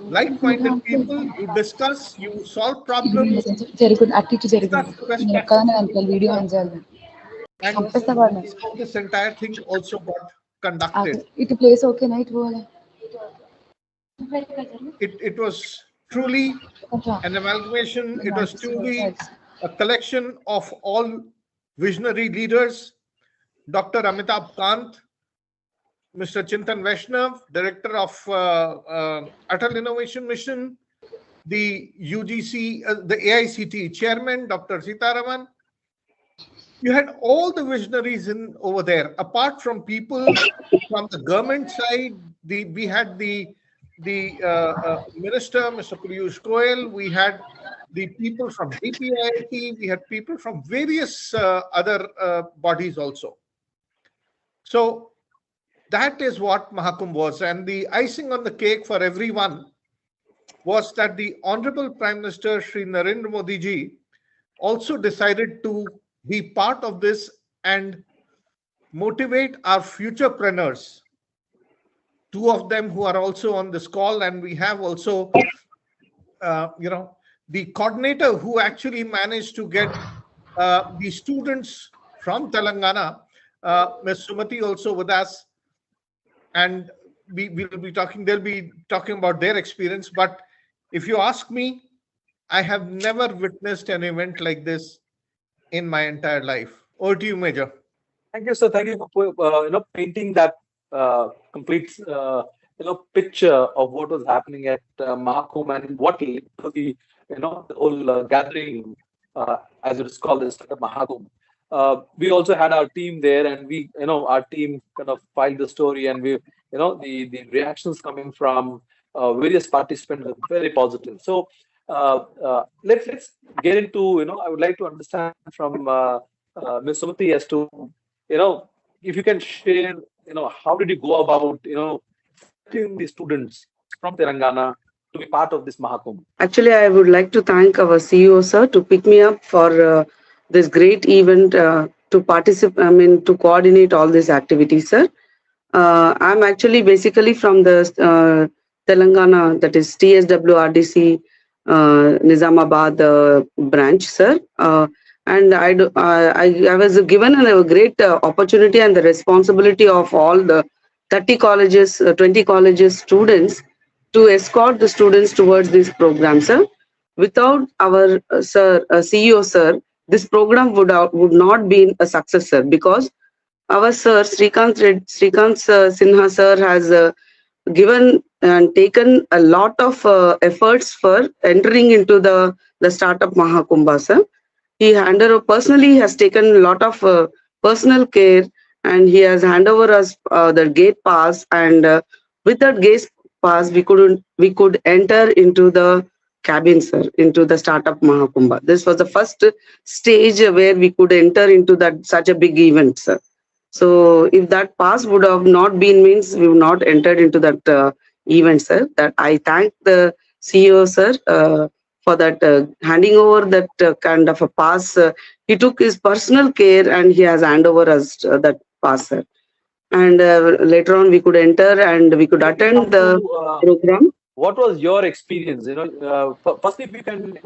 Speaker 11: like-minded people, you discuss, you solve problems, and this entire thing also got conducted. It was truly an amalgamation, it was truly a collection of all visionary leaders. Dr. Amitabh Kant, Mr. Chintan Vaishnav, Director of Atal Innovation Mission, the UGC, the AICT Chairman, Dr. Sitaraman. You had all the visionaries in over there. Apart from people from the government side, we had the Minister, Mr. Piyush Goyal. We had the people from DPIIT. We had people from various other bodies also. So that is what Mahakumbh was. And the icing on the cake for everyone was that the Honorable Prime Minister Shri Narendra Modi ji also decided to be part of this and motivate our futurepreneurs. Two of them who are also on this call, and we have also, the coordinator who actually managed to get the students from Telangana, Ms. Sumati, also with us, and we will be talking. They'll be talking about their experience. But if you ask me, I have never witnessed an event like this in my entire life. Over to you, Major.
Speaker 26: Thank you, sir. Thank you for painting that complete picture of what was happening at Mahakumbh and what led to the the whole gathering, as it is called, as the Mahakumbh. We also had our team there, and we our team kind of filed the story, and we the reactions coming from various participants were very positive. So let's get into I would like to understand from Ms. Sumati as to if you can share how did you go about selecting the students from Telangana to be part of this Mahakumbh?
Speaker 10: Actually, I would like to thank our CEO, sir, to pick me up for this great event to participate, to coordinate all these activities, sir. I'm actually basically from the Telangana, that is TSWRDC Nizamabad branch, sir. And I was given a great opportunity and the responsibility of all the 30 colleges, 20 colleges students to escort the students towards this program, sir. Without our CEO, sir, this program would not be a success, sir, because our sir, Srikant Sinha, sir, has given and taken a lot of efforts for entering into the Startup Mahakumbh, sir. He personally has taken a lot of personal care, and he has handed over us the gate pass, and with that gate pass we could enter into the cabin, sir, into the Startup Mahakumbh. This was the first stage where we could enter into that such a big event, sir. So if that pass would have not been, means we would not entered into that event, sir. That I thank the CEO, sir, for that handing over that kind of a pass. He took his personal care and he has handed over us that pass, sir. And later on we could enter and we could attend the program.
Speaker 26: What was your experience? First, if you can,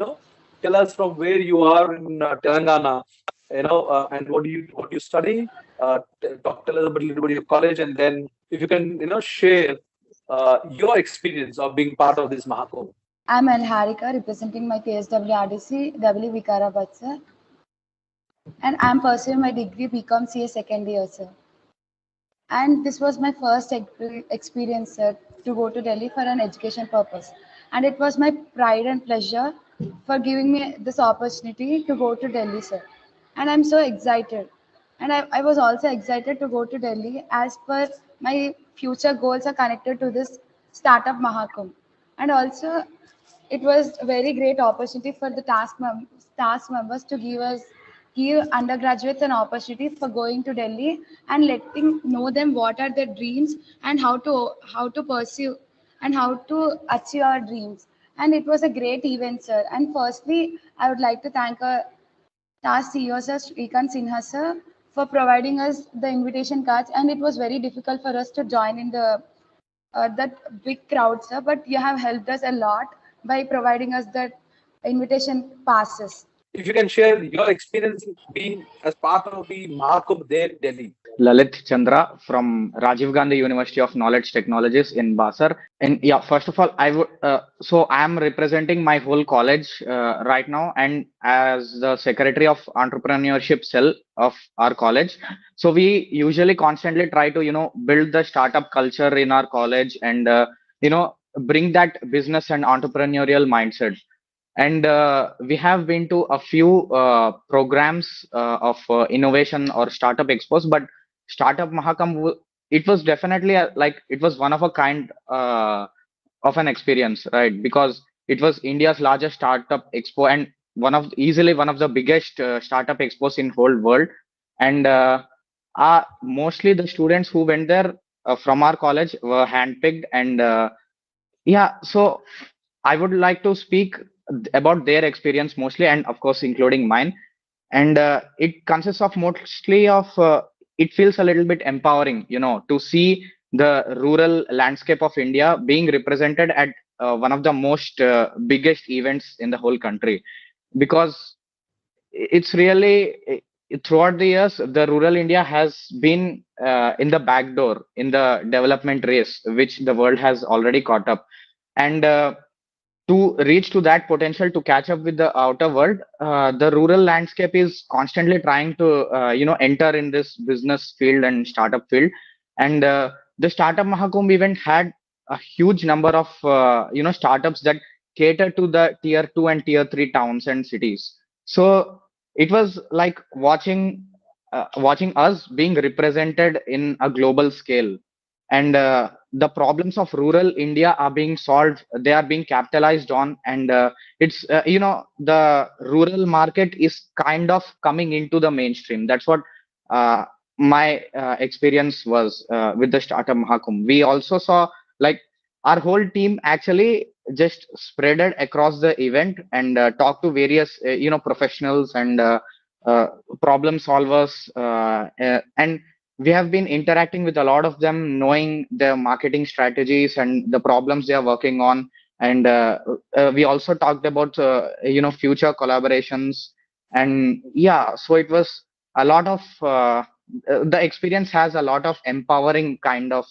Speaker 26: tell us from where you are in Telangana, and what do you study? Tell us a little bit of your college, and then if you can, share your experience of being part of this Mahakumbh.
Speaker 14: I'm Al Harika, representing my KSW RDC, W Vikarabad, sir. And I'm pursuing my degree BCom CA second year, sir. And this was my first experience, sir, to go to Delhi for an education purpose. And it was my pride and pleasure for giving me this opportunity to go to Delhi, sir. And I'm so excited. And I was also excited to go to Delhi as per my future goals are connected to this Startup Mahakumbh. And also, it was a very great opportunity for the task members to give undergraduates an opportunity for going to Delhi and letting know them what are their dreams and how to pursue and how to achieve our dreams. And it was a great event, sir. And firstly, I would like to thank our task CEO, sir, Srikanth Sinha, sir, for providing us the invitation cards. And it was very difficult for us to join in the that big crowd, sir. But you have helped us a lot by providing us that invitation passes.
Speaker 26: If you can share your experience being as part of the Mahakumbh there in Delhi.
Speaker 13: Lalit Chandra from Rajiv Gandhi University of Knowledge Technologies in Basar. And yeah, first of all, I would so I am representing my whole college right now, and as the secretary of entrepreneurship cell of our college. So we usually constantly try to build the startup culture in our college and bring that business and entrepreneurial mindset. And we have been to a few programs of innovation or startup expos, but Startup Mahakam, it was definitely like it was one of a kind of an experience, right? Because it was India's largest startup expo and easily one of the biggest startup expos in whole world. And mostly the students who went there from our college were handpicked. And yeah, so I would like to speak about their experience mostly, and of course, including mine. And it consists of mostly of it feels a little bit empowering to see the rural landscape of India being represented at one of the most biggest events in the whole country, because it's really throughout the years the rural India has been in the back door in the development race, which the world has already caught up. And to reach to that potential to catch up with the outer world, the rural landscape is constantly trying to enter in this business field and startup field. And the Startup Mahakumbh event had a huge number of startups that cater to the tier 2 and tier 3 towns and cities. So it was like watching us being represented in a global scale. And the problems of rural India are being solved, they are being capitalized on. And it's the rural market is kind of coming into the mainstream. That's what my experience was with the Startup Mahakumbh. We also saw like our whole team actually just spreaded across the event and talked to various professionals and problem solvers, and we have been interacting with a lot of them, knowing their marketing strategies and the problems they are working on. And we also talked about future collaborations. And yeah, so it was a lot of the experience has a lot of empowering kind of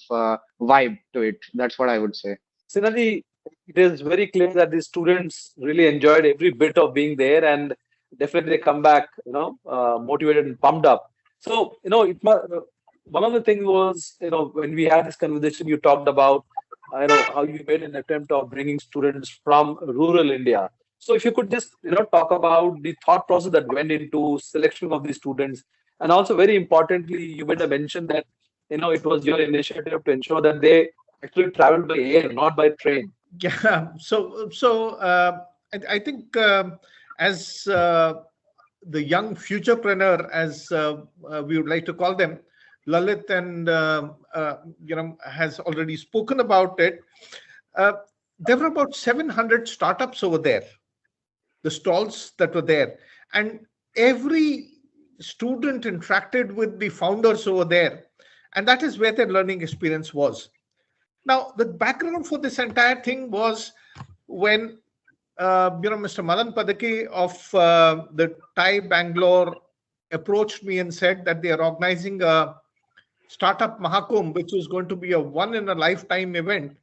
Speaker 13: vibe to it. That's what I would say.
Speaker 26: Sinali, it is very clear that the students really enjoyed every bit of being there, and definitely they come back, motivated and pumped up. So, one of the things was, when we had this conversation, you talked about, how you made an attempt of bringing students from rural India. So, if you could just, talk about the thought process that went into selection of these students, and also very importantly, you made a mention that, it was your initiative to ensure that they actually traveled by air, not by train.
Speaker 11: Yeah. So I think as the young futurepreneur, as we would like to call them, Lalit and has already spoken about it. There were about 700 startups over there, the stalls that were there, and every student interacted with the founders over there, and that is where their learning experience was. Now, the background for this entire thing was when Mr. Madan Padaki of the TIE Bangalore approached me and said that they are organizing a Startup Mahakumbh, which is going to be a one-in-a-lifetime event.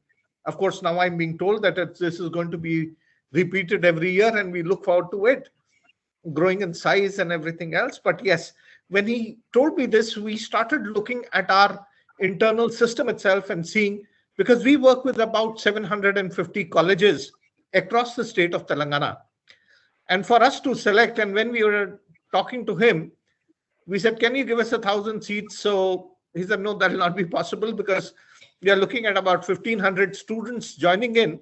Speaker 11: Of course, now I'm being told that this is going to be repeated every year, and we look forward to it growing in size and everything else. But yes, when he told me this, we started looking at our internal system itself and seeing, because we work with about 750 colleges across the state of Telangana. And for us to select, and when we were talking to him, we said, can you give us 1,000 seats? So he said, no, that will not be possible, because we are looking at about 1,500 students joining in.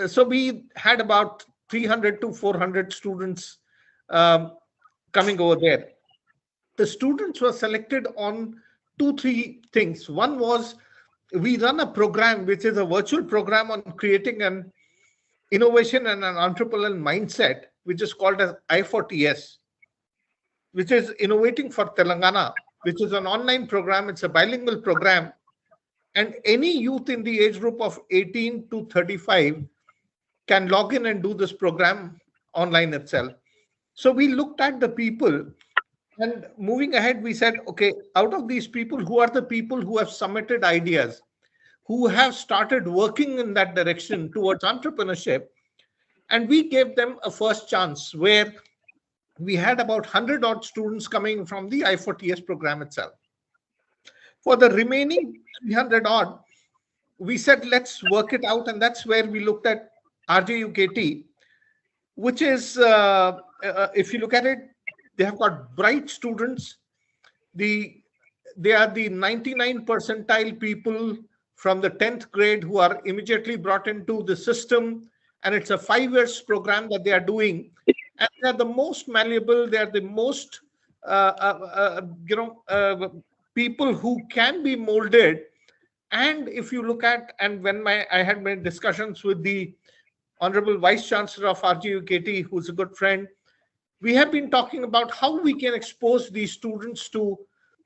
Speaker 11: So we had about 300 to 400 students coming over there. The students were selected on 2-3 things. One was, we run a program which is a virtual program on creating an innovation and an entrepreneurial mindset, which is called as I4TS, which is Innovating for Telangana, which is an online program. It's a bilingual program, and any youth in the age group of 18 to 35 can log in and do this program online itself. So we looked at the people, and moving ahead, we said, okay, out of these people, who are the people who have submitted ideas, who have started working in that direction towards entrepreneurship? And we gave them a first chance, where we had about 100 odd students coming from the I4TS program itself. For the remaining 300 odd, we said, let's work it out. And that's where we looked at RJUKT, which is, if you look at it, they have got bright students. They are the 99 percentile people from the 10th grade who are immediately brought into the system. And it's a 5 years program that they are doing. And they are the most malleable. They are the most, people who can be molded. And if you look at, and when I had made discussions with the Honorable Vice Chancellor of RJUKT, who's a good friend, we have been talking about how we can expose these students to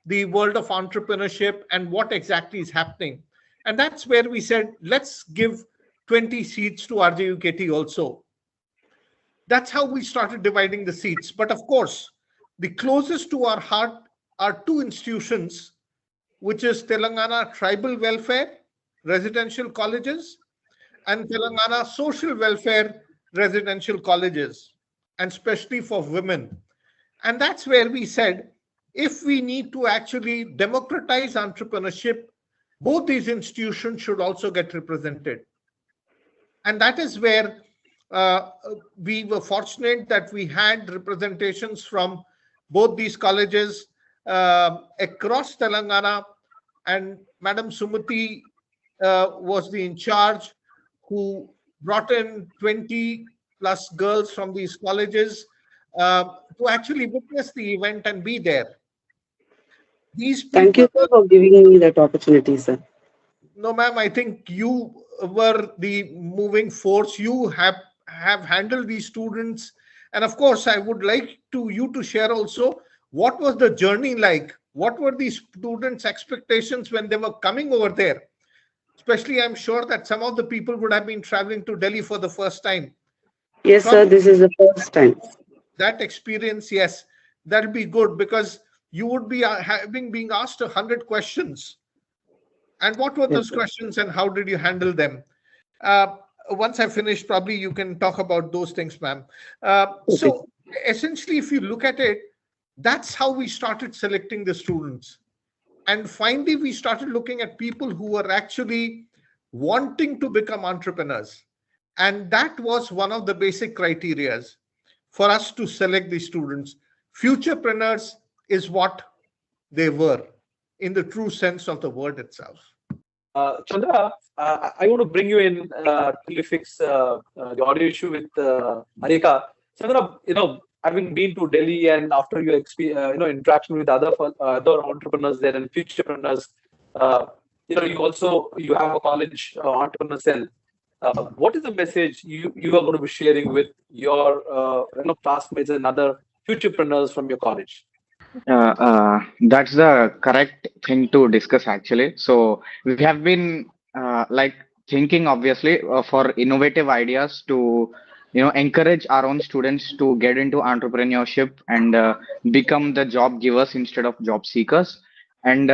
Speaker 11: the world of entrepreneurship and what exactly is happening. And that's where we said, let's give 20 seats to RJUKT also. That's how we started dividing the seats. But of course, the closest to our heart are 2 institutions, which is Telangana Tribal Welfare Residential Colleges and Telangana Social Welfare Residential Colleges, and especially for women. And that's where we said, if we need to actually democratize entrepreneurship, both these institutions should also get represented. And that is where we were fortunate that we had representations from both these colleges across Telangana. And Madam Sumati was the in charge, who brought in 20 plus girls from these colleges to actually witness the event and be there.
Speaker 10: Thank you, sir, for giving me that opportunity, sir.
Speaker 11: No, ma'am, I think you were the moving force. You have handled these students. And of course, I would like you to share also, what was the journey like? What were these students' expectations when they were coming over there? Especially, I'm sure that some of the people would have been traveling to Delhi for the first time.
Speaker 10: Yes, sir, this is the first time.
Speaker 11: That experience, yes, that'll be good, because you would be being asked 100 questions. And what were those questions and how did you handle them? Once I finish, probably you can talk about those things, ma'am. So essentially, if you look at it, that's how we started selecting the students. And finally, we started looking at people who were actually wanting to become entrepreneurs. And that was one of the basic criteria for us to select the students. Futurepreneurs is what they were in the true sense of the word itself.
Speaker 26: Chandra, I want to bring you in to fix the audio issue with Anika. Chandra, having been to Delhi and after your interaction with other entrepreneurs there and futurepreneurs, you have a college entrepreneur cell. What is the message you are going to be sharing with your classmates and other futurepreneurs from your college?
Speaker 13: That's the correct thing to discuss actually. So we have been thinking obviously for innovative ideas to encourage our own students to get into entrepreneurship and become the job givers instead of job seekers. And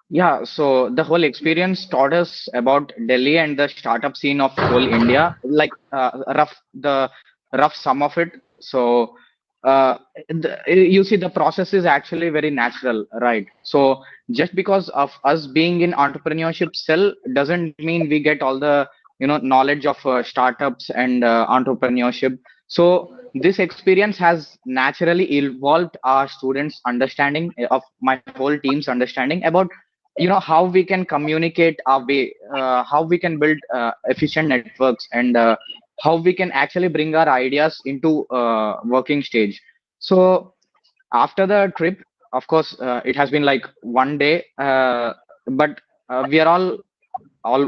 Speaker 13: Yeah, so the whole experience taught us about Delhi and the startup scene of whole India, like the rough sum of it. So you see, the process is actually very natural, right? So just because of us being in entrepreneurship cell doesn't mean we get all the knowledge of startups and entrepreneurship. So this experience has naturally evolved our students' understanding of my whole team's understanding about how we can communicate our way, how we can build efficient networks, and how we can actually bring our ideas into working stage. So after the trip, of course, it has been like one day, but we are all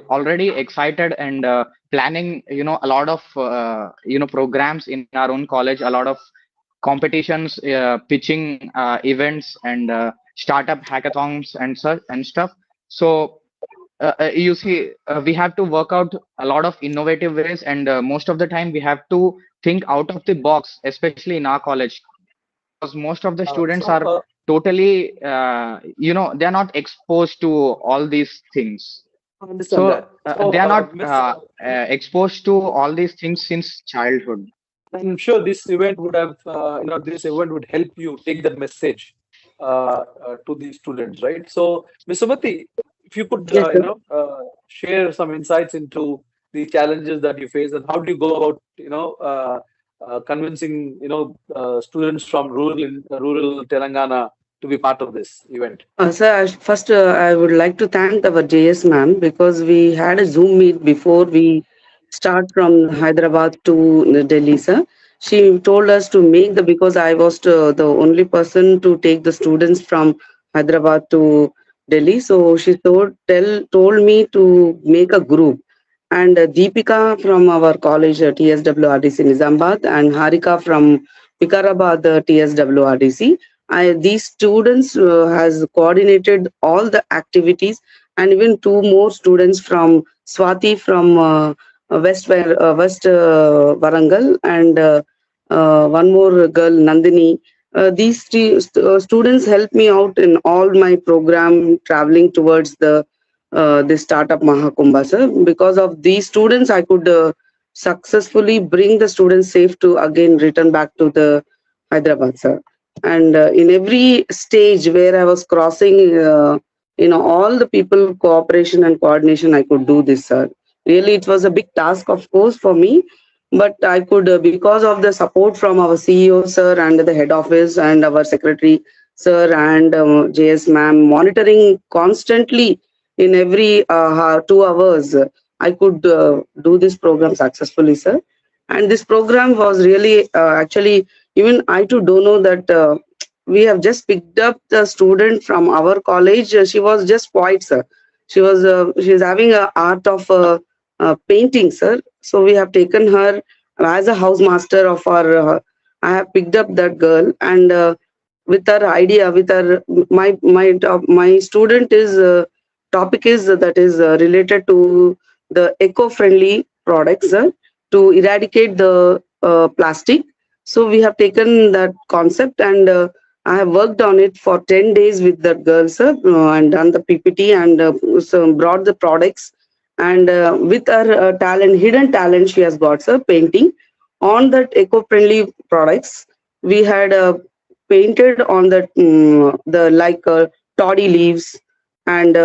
Speaker 13: already excited and planning a lot of programs in our own college, a lot of competitions, pitching events, and startup hackathons and such and stuff. So you see, we have to work out a lot of innovative ways, and most of the time we have to think out of the box, especially in our college, because most of the students
Speaker 26: So,
Speaker 13: are totally, they're not exposed to all these things.
Speaker 26: I understand
Speaker 13: So
Speaker 26: that. So,
Speaker 13: they are not
Speaker 26: Miss,
Speaker 13: exposed to all these things since childhood.
Speaker 26: I'm sure this event would have, this event would help you take that message to the students, right? So, Ms. Sumati, if you could,
Speaker 10: Yes, sir.
Speaker 26: share some insights into the challenges that you face and how do you go about, convincing, students from rural Telangana to be part of this event.
Speaker 10: Sir, first I would like to thank our JS ma'am because we had a Zoom meet before we start from Hyderabad to Delhi, sir. She told us to make because I was the only person to take the students from Hyderabad to Delhi. So she told me to make a group. And Deepika from our college, TSWRDC Nizamabad, and Harika from Vikarabad, TSWRDC. These students has coordinated all the activities, and even two more students from Swati from West Varangal, and one more girl Nandini. These students help me out in all my program traveling towards the startup Mahakumbha, sir. Because of these students, I could successfully bring the students safe to again return back to the Hyderabad, sir. And in every stage where I was crossing, all the people cooperation and coordination, I could do this, sir. Really, it was a big task, of course, for me, but I could, because of the support from our CEO, sir, and the head office, and our secretary, sir, and JS ma'am, monitoring constantly in every 2 hours, I could do this program successfully, sir. And this program was really actually, even I too don't know that we have just picked up the student from our college. She was just quiet, sir. She's having a art of painting, sir. So we have taken her as a housemaster of our. I have picked up that girl, and with her idea, with her my student is topic is that is related to the eco-friendly products, sir, to eradicate the plastic. So we have taken that concept, and I have worked on it for 10 days with that girl, sir, and done the PPT, and so brought the products. And with her hidden talent she has got, sir, painting on that eco-friendly products. We had painted on the like toddy leaves and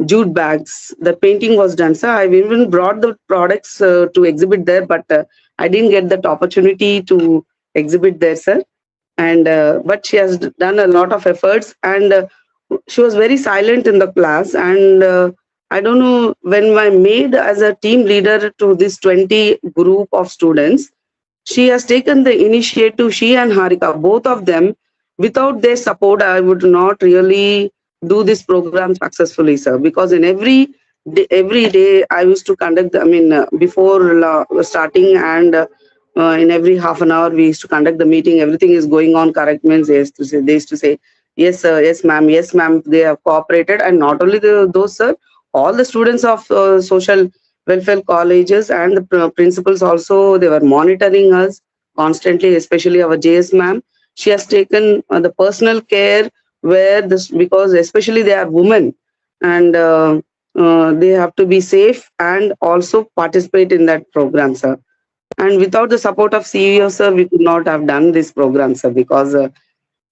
Speaker 10: jute bags. The painting was done, sir. I've even brought the products to exhibit there, but I didn't get that opportunity to exhibit there, sir. And but she has done a lot of efforts, and she was very silent in the class. And I don't know, when I made as a team leader to this 20 group of students, she has taken the initiative. She and Harika, both of them, without their support, I would not really do this program successfully, sir. Because in every day I used to conduct, before starting, and in every half an hour we used to conduct the meeting. Everything is going on correct, means they used to say, yes, sir, yes, ma'am, yes, ma'am. They have cooperated, and not only those, sir, all the students of social welfare colleges and the principals also, they were monitoring us constantly, especially our JS ma'am. She has taken the personal care where this, because especially they are women, and they have to be safe and also participate in that program, sir. And without the support of CEO, sir, we could not have done this program, sir, because a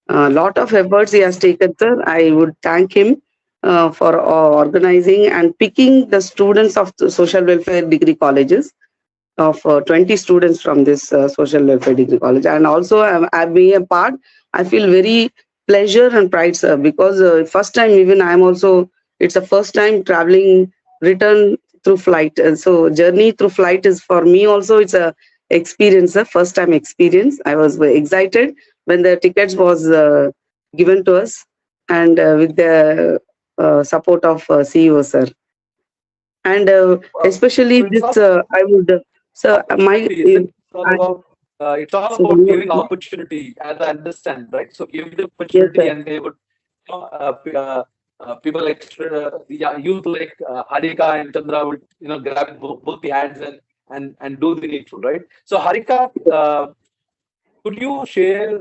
Speaker 10: lot of efforts he has taken, sir. I would thank him for organizing and picking the students of the social welfare degree colleges of 20 students from this social welfare degree college. And also, I'm being a part, I feel very pleasure and pride, sir, because first time even I'm also, it's the first time traveling return through flight. So journey through flight is for me also, it's a experience, a first time experience. I was very excited when the tickets was given to us, and with the support of CEO, sir. And especially this, I would, so my,
Speaker 26: It's all
Speaker 10: I,
Speaker 26: about
Speaker 10: so
Speaker 26: giving opportunity, as I understand, right? So give the
Speaker 10: yes,
Speaker 26: opportunity,
Speaker 10: sir.
Speaker 26: and they would, people like youth like Harika and Chandra would, grab both the hands and do the needful, right? So Harika, could you share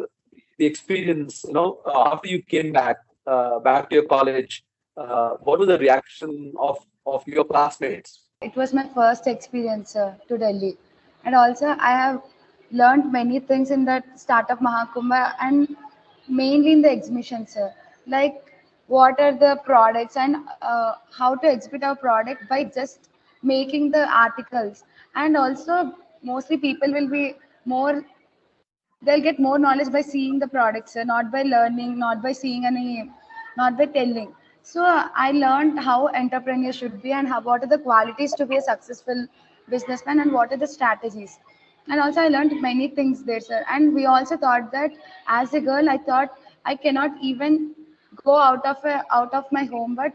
Speaker 26: the experience? After you came back to your college, what was the reaction of your classmates?
Speaker 14: It was my first experience to Delhi, and also I have learned many things in that startup Mahakumbha, and mainly in the exhibitions, like what are the products and how to exhibit our product by just making the articles, and also mostly people will be more, they'll get more knowledge by seeing the products, not by learning, not by seeing any, not by telling. So I learned how entrepreneurs should be, and how, what are the qualities to be a successful businessman, and what are the strategies. And also I learned many things there, sir. And we also thought that as a girl, I thought I cannot even go out of my home, but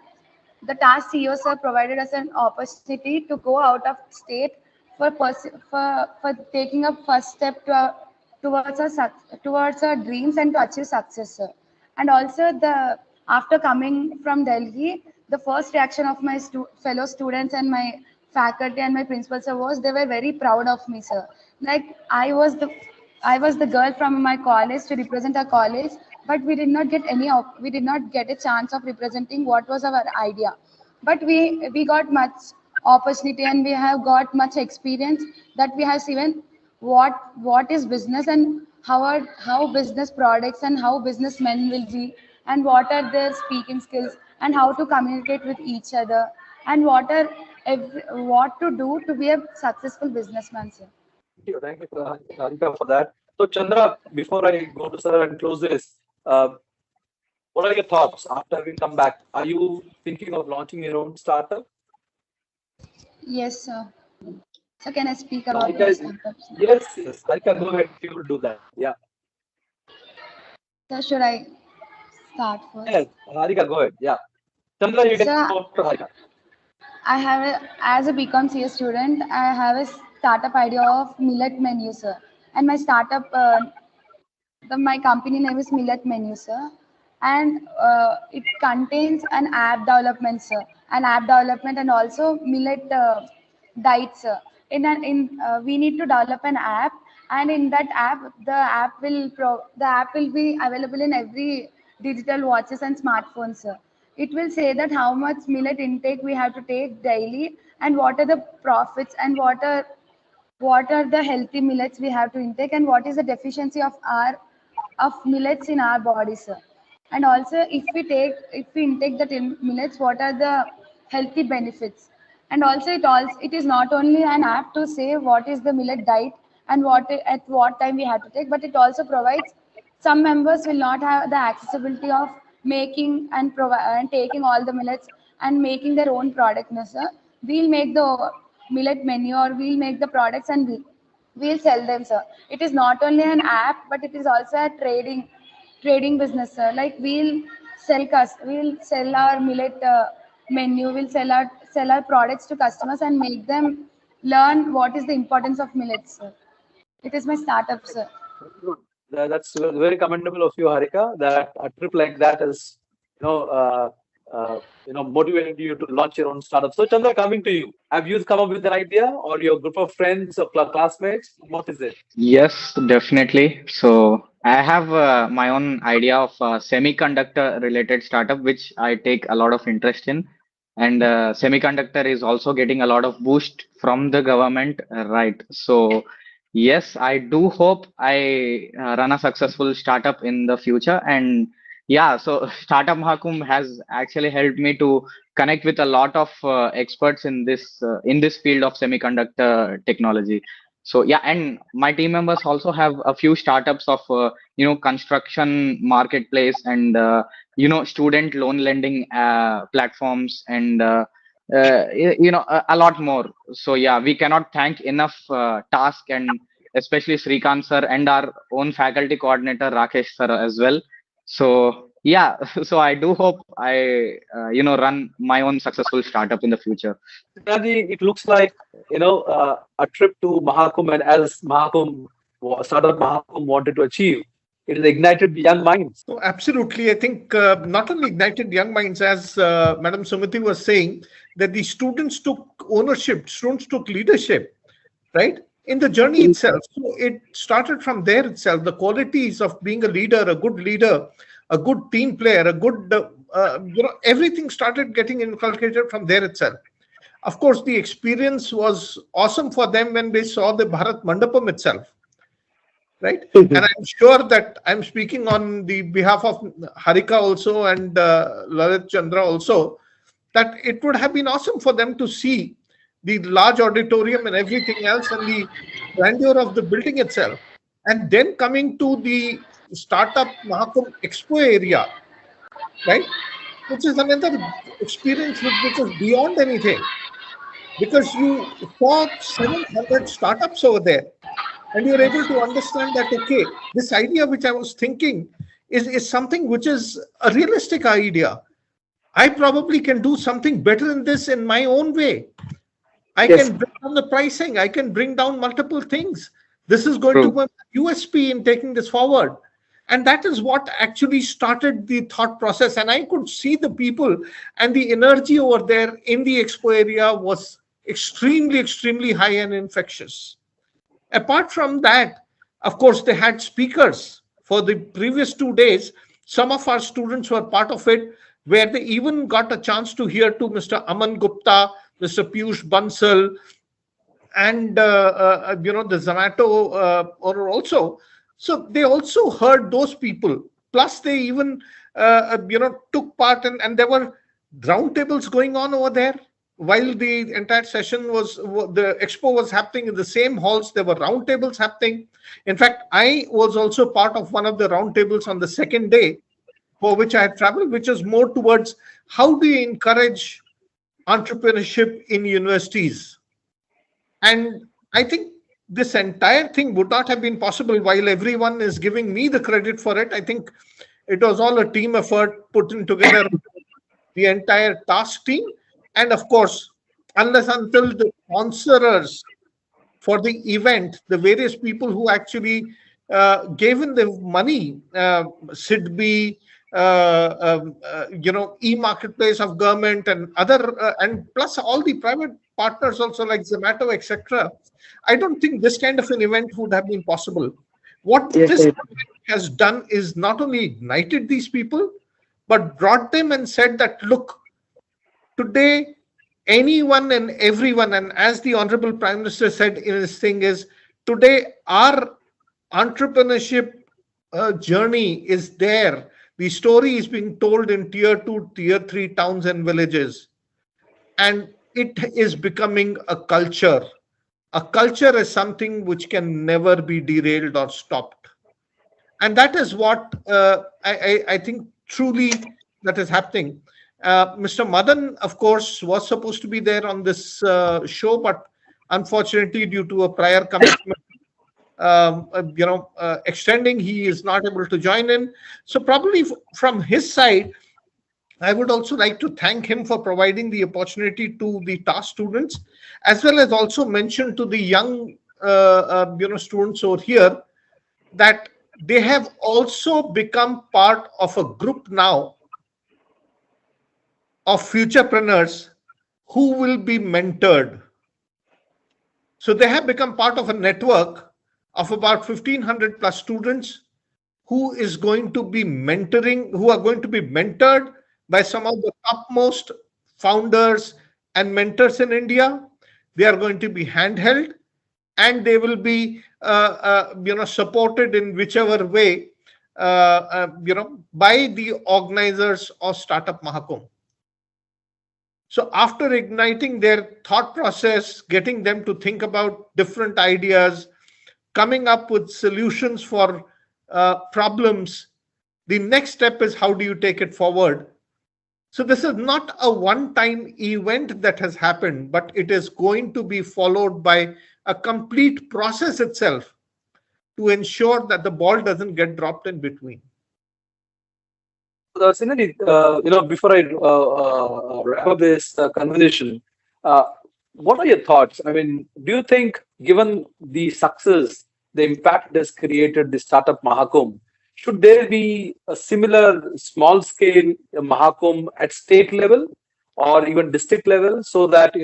Speaker 14: the task CEO sir provided us an opportunity to go out of state for for taking a first step to towards our dreams and to achieve success, sir. And also the after coming from Delhi, the first reaction of my fellow students and my faculty and my principal sir was they were very proud of me, sir. Like I was the girl from my college to represent our college, but we did not get we did not get a chance of representing what was our idea. But we got much opportunity, and we have got much experience that we have seen what is business, and how business products and how businessmen will be, and what are their speaking skills, and how to communicate with each other, and what to do to be a successful businessman, sir.
Speaker 26: Thank you, Harika, for that. So Chandra, before I go to sir and close this, what are your thoughts after having come back? Are you thinking of launching your own startup?
Speaker 14: Yes, sir. So can I speak about
Speaker 26: Harika,
Speaker 14: my startups?
Speaker 26: yes, Harika, go ahead. You will do that. Yeah.
Speaker 14: So should I start first?
Speaker 26: Yes, Harika, go ahead. Yeah. Chandra, you can
Speaker 14: So
Speaker 26: go to Harika.
Speaker 14: as a BCom CS student, I have a startup idea of millet menu, sir. And my startup, my company name is Millet Menu, sir. And it contains an app development, sir. An app development, and also millet diet, sir. We need to develop an app, and in that app, the app will be available in every digital watches and smartphones, sir. It will say that how much millet intake we have to take daily, and what are the profits, and what are the healthy millets we have to intake, and what is the deficiency of millets in our body, sir. And also if we intake the millets, what are the healthy benefits. And also it is not only an app to say what is the millet diet and at what time we have to take, but it also provides, some members will not have the accessibility of making and and taking all the millets and making their own product, no, sir. We'll make the millet menu, or we'll make the products, and we'll sell them, sir. It is not only an app, but it is also a trading business, sir. Like we'll sell our millet menu, we'll sell our products to customers and make them learn what is the importance of millets, sir. It is my startup, sir.
Speaker 26: Good. That's very commendable of you, Harika. That a trip like that is, motivated you to launch your own startup. So, Chandra, coming to you, have you come up with an idea, or your group of friends or classmates? What is it?
Speaker 13: Yes, definitely. So I have my own idea of a semiconductor related startup, which I take a lot of interest in. and semiconductor is also getting a lot of boost from the government, right? So yes, I do hope I run a successful startup in the future. And yeah, so Startup Mahakumbh has actually helped me to connect with a lot of experts in this field of semiconductor technology. So yeah, and my team members also have a few startups of construction marketplace and student loan lending platforms and a lot more. So yeah, we cannot thank enough task, and especially Srikant sir and our own faculty coordinator Rakesh sir as well. So yeah, so I do hope I run my own successful startup in the future.
Speaker 26: Raji, it looks like a trip to Mahakumbh, and as Startup Mahakumbh wanted to achieve, it has ignited young minds.
Speaker 11: So absolutely, I think not only ignited young minds, as Madam Sumati was saying, that the students took ownership, students took leadership, right, in the journey itself. So it started from there itself. The qualities of being a leader, a good team player, a good everything started getting inculcated from there itself. Of course, the experience was awesome for them when they saw the Bharat Mandapam itself, right? And I'm sure that I'm speaking on the behalf of Harika also and Lalit Chandra also, that it would have been awesome for them to see the large auditorium and everything else and the grandeur of the building itself. And then coming to the Startup Mahakumbh Expo area, right, which is another experience which is beyond anything, because you saw 700 startups over there and you're able to understand that, okay, this idea which I was thinking is something which is a realistic idea. I probably can do something better in this in my own way. I can bring down the pricing. I can bring down multiple things. This is going to be a USP in taking this forward. And that is what actually started the thought process. And I could see the people and the energy over there in the expo area was extremely, extremely high and infectious. Apart from that, of course, they had speakers for the previous 2 days. Some of our students were part of it, where they even got a chance to hear to Mr. Aman Gupta, Mr. Piyush Bansal, and the Zomato owner also. So they also heard those people. Plus, they even took part, and there were roundtables going on over there. While the entire session the expo was happening in the same halls, there were roundtables happening. In fact, I was also part of one of the roundtables on the second day, for which I had traveled, which is more towards how do you encourage entrepreneurship in universities. And I think this entire thing would not have been possible while everyone is giving me the credit for it. I think it was all a team effort putting together the entire task team. And of course, unless until the sponsors for the event, the various people who actually gave in the money, SIDBI, e-marketplace of government and other, and plus all the private partners also like Zomato, etc. I don't think this kind of an event would have been possible. What this event has done is not only ignited these people, but brought them and said that, look, today, anyone and everyone, and as the Honorable Prime Minister said in his thing is, today our entrepreneurship journey is there. The story is being told in tier 2, tier 3 towns and villages. And it is becoming a culture. A culture is something which can never be derailed or stopped. And that is what I think truly that is happening. Mr. Madan, of course, was supposed to be there on this show, but unfortunately, due to a prior commitment, extending, he is not able to join in. So probably from his side, I would also like to thank him for providing the opportunity to the task students, as well as also mention to the young students over here that they have also become part of a group now of futurepreneurs who will be mentored. So they have become part of a network of about 1,500 plus students who is going to be mentoring, who are going to be mentored by some of the topmost founders and mentors in India. They are going to be handheld, and they will be supported in whichever way by the organizers of Startup Mahakumbh. So after igniting their thought process, getting them to think about different ideas, coming up with solutions for problems, the next step is how do you take it forward. So this is not a one-time event that has happened, but it is going to be followed by a complete process itself to ensure that the ball doesn't get dropped in between.
Speaker 12: Sinali, before I wrap up this conversation, what are your thoughts? I mean, do you think, given the success, the impact it has created, the Startup Mahakumbh, should there be a similar small-scale Mahakumbh at state level or even district level, so that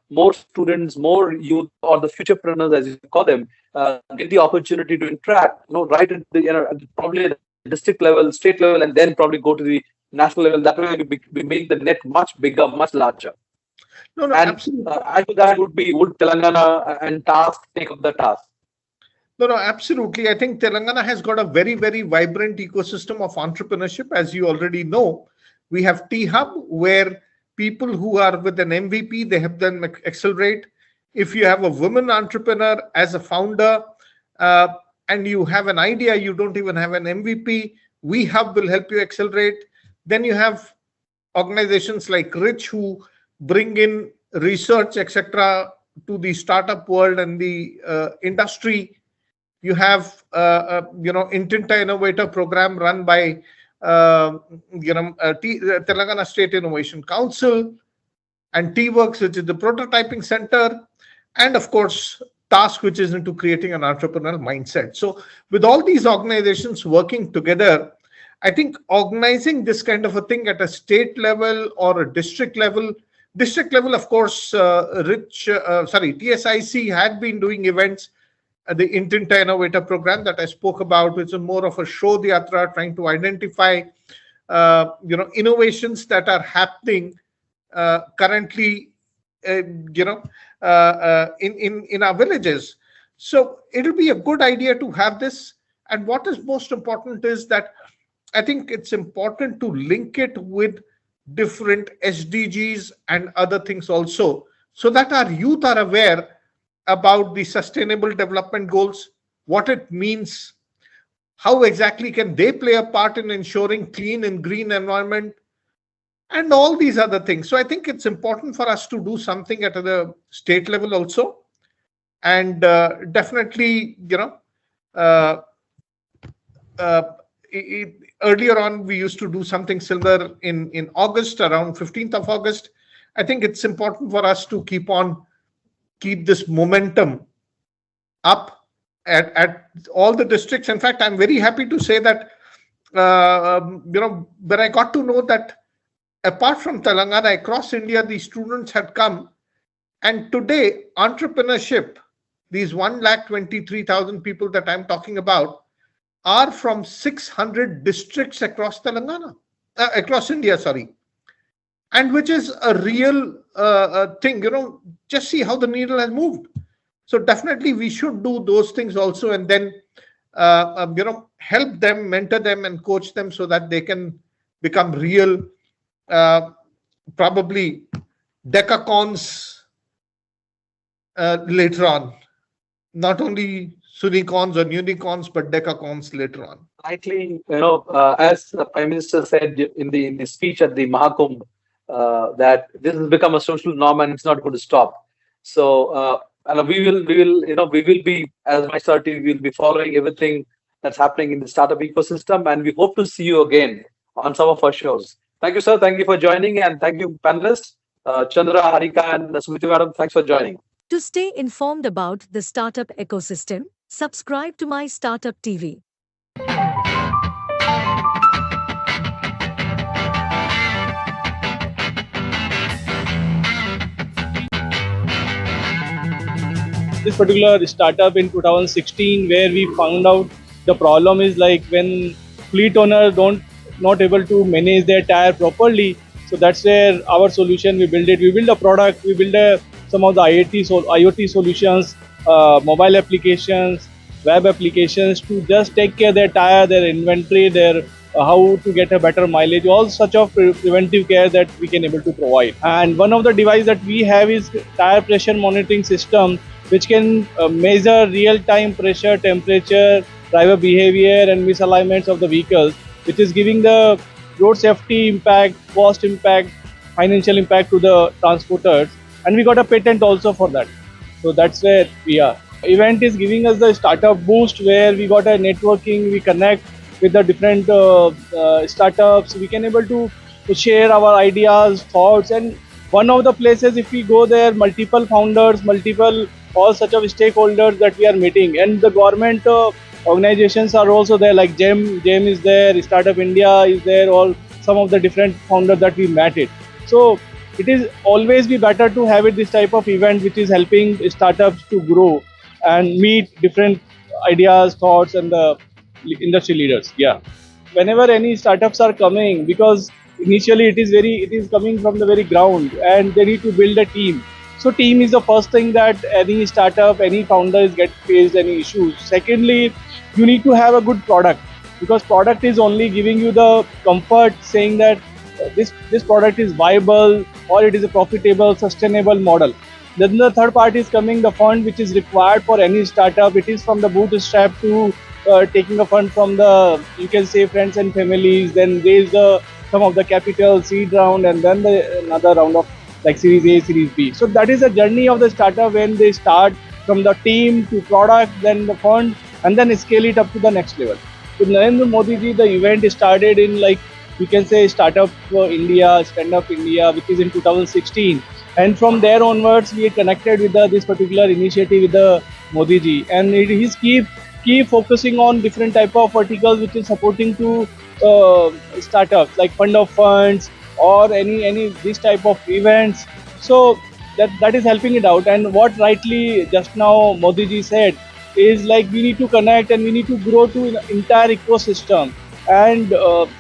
Speaker 12: more students, more youth, or the futurepreneurs, as you call them, get the opportunity to interact, right at the probably at the district level, state level, and then probably go to the national level. That way, we make the net much bigger, much larger.
Speaker 11: No,
Speaker 12: and
Speaker 11: absolutely.
Speaker 12: After that would Telangana and task take up the task.
Speaker 11: No, absolutely. I think Telangana has got a very, very vibrant ecosystem of entrepreneurship. As you already know, we have T-Hub, where people who are with an MVP, they help them accelerate. If you have a woman entrepreneur as a founder and you have an idea, you don't even have an MVP, We Hub will help you accelerate. Then you have organizations like Rich who bring in research, etc., to the startup world and the industry. You have, Intinta Innovator program run by, Telangana State Innovation Council, and T-Works, which is the prototyping center, and of course, Task, which is into creating an entrepreneurial mindset. So with all these organizations working together, I think organizing this kind of a thing at a state level or a district level, of course, TSIC had been doing events. The Intinta Innovator program that I spoke about, which is more of a show yatra, trying to identify, innovations that are happening currently, in our villages. So it'll be a good idea to have this. And what is most important is that I think it's important to link it with different SDGs and other things also, so that our youth are aware about the sustainable development goals, what it means, how exactly can they play a part in ensuring clean and green environment, and all these other things. So I think it's important for us to do something at the state level also. And definitely, earlier on, we used to do something similar in August, around 15th of August. I think it's important for us to keep this momentum up at all the districts. In fact, I'm very happy to say that, when I got to know that apart from Telangana, across India, the students had come. And today, entrepreneurship, these 123,000 people that I'm talking about, are from 600 districts across across India, and which is a real thing. Just see how the needle has moved. So definitely we should do those things also, and then help them, mentor them, and coach them so that they can become real, probably decacons later on. Not only unicorns or unicorns, but decacons later on.
Speaker 12: Likely, as the Prime Minister said in the speech at the Mahakumbh, that this has become a social norm and it's not going to stop. So, we will be, as MyStartupTV, we will be following everything that's happening in the startup ecosystem, and we hope to see you again on some of our shows. Thank you, sir. Thank you for joining, and thank you, panelists. Chandra, Harika, and Smriti Madam, thanks for joining.
Speaker 2: To stay informed about the startup ecosystem, subscribe to MyStartupTV.
Speaker 9: This particular startup in 2016, where we found out the problem is like when fleet owners not able to manage their tire properly,
Speaker 15: So that's where our solution, we build it. We build a product, we build some of the IoT solutions, mobile applications, web applications to just take care of their tire, their inventory, their how to get a better mileage, all such of preventive care that we can able to provide. And one of the device that we have is tire pressure monitoring system, which can measure real-time pressure, temperature, driver behavior and misalignments of the vehicles, which is giving the road safety impact, cost impact, financial impact to the transporters. And we got a patent also for that. So that's where we are. Event is giving us the startup boost where we got a networking, we connect with the different startups. We can able to share our ideas, thoughts, and one of the places if we go there, multiple founders, multiple all such of stakeholders that we are meeting, and the government organizations are also there, like GEM is there, Startup India is there, all some of the different founders that we met it. So it is always be better to have it this type of event which is helping startups to grow and meet different ideas, thoughts, and the industry leaders. Yeah, whenever any startups are coming, because initially it is coming from the very ground and they need to build a team. So team is the first thing that any startup, any founder is get faced any issues. Secondly, you need to have a good product, because product is only giving you the comfort saying that this product is viable or it is a profitable, sustainable model. Then the third part is coming, the fund which is required for any startup. It is from the bootstrap to taking a fund from the, you can say, friends and families, then raise some of the capital, seed round, and then another round of like Series A, Series B. So that is the journey of the startup when they start from the team to product, then the fund, and then scale it up to the next level. With Narendra Modi ji, the event started in like, you can say, Startup India, Stand Up India, which is in 2016. And from there onwards, we connected with this particular initiative with the Modi ji. And he's keep focusing on different type of verticals which is supporting to startups, like fund of funds or any this type of events. So that is helping it out. And what rightly just now Modi ji said is like we need to connect and we need to grow to the entire ecosystem. And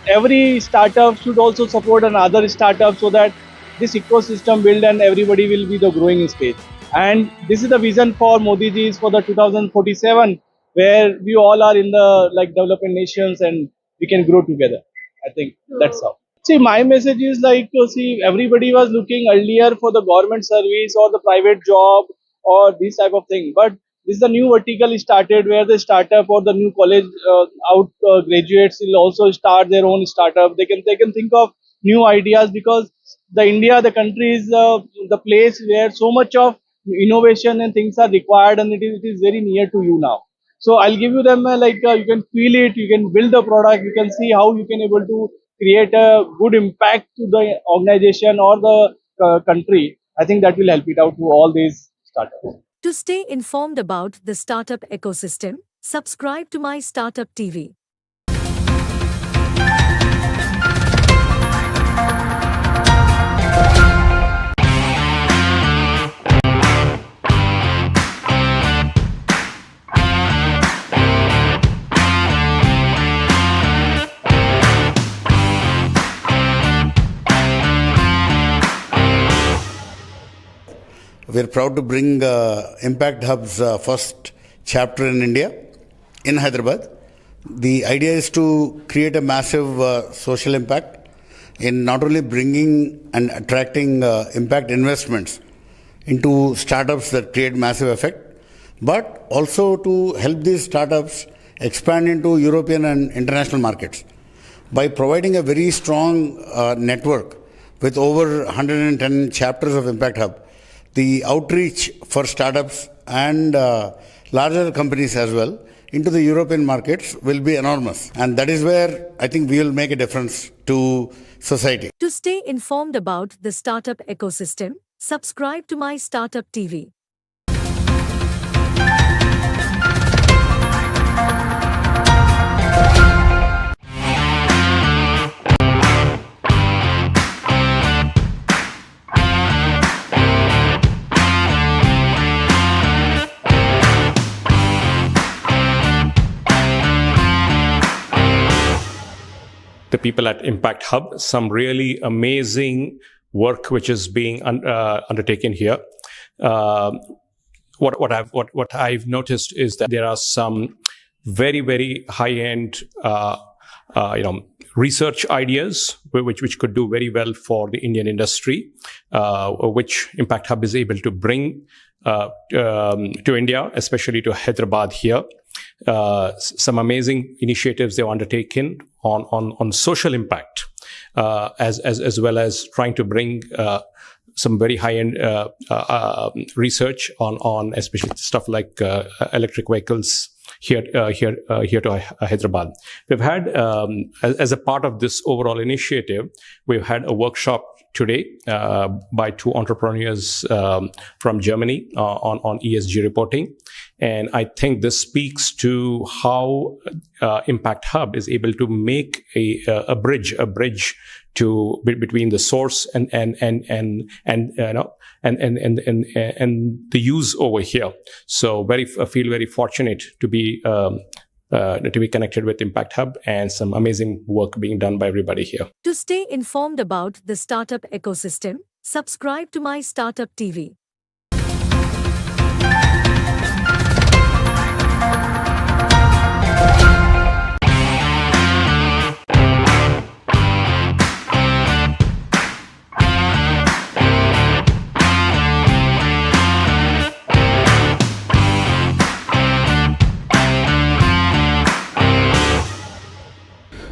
Speaker 15: every startup should also support another startup so that this ecosystem build and everybody will be the growing stage. And this is the vision for Modi ji is for the 2047, where we all are in the like developing nations and we can grow together. I think that's how. See, my message is like, see, everybody was looking earlier for the government service or the private job or this type of thing. But this is the new vertical started where the startup or the new college graduates will also start their own startup. They can think of new ideas, because the India, the country is the place where so much of innovation and things are required, and it is very near to you now. So I'll give you them you can feel it, you can build the product, you can see how you can able to create a good impact to the organization or the country. I think that will help it out to all these startups.
Speaker 2: To stay informed about the startup ecosystem, subscribe to My Startup TV.
Speaker 16: We're proud to bring Impact Hub's first chapter in India, in Hyderabad. The idea is to create a massive social impact in not only bringing and attracting impact investments into startups that create massive effect, but also to help these startups expand into European and international markets by providing a very strong network with over 110 chapters of Impact Hub. The outreach for startups and larger companies as well into the European markets will be enormous. And that is where I think we will make a difference to society.
Speaker 2: To stay informed about the startup ecosystem, subscribe to My Startup TV.
Speaker 17: the people at Impact Hub. Some really amazing work which is being undertaken here. What I've noticed is that there are some very, very high-end research ideas which could do very well for the Indian industry, which Impact Hub is able to bring to India, especially to Hyderabad here. Some amazing initiatives they've undertaken on social impact, as well as trying to bring some very high-end research on especially stuff like electric vehicles here to Hyderabad. We've had, as a part of this overall initiative, we've had a workshop today by two entrepreneurs from Germany on ESG reporting. And I think this speaks to how Impact Hub is able to make a bridge to between the source and the use over here. So I feel very fortunate to be connected with Impact Hub, and some amazing work being done by everybody here.
Speaker 2: To stay informed about the startup ecosystem, subscribe to MyStartupTV.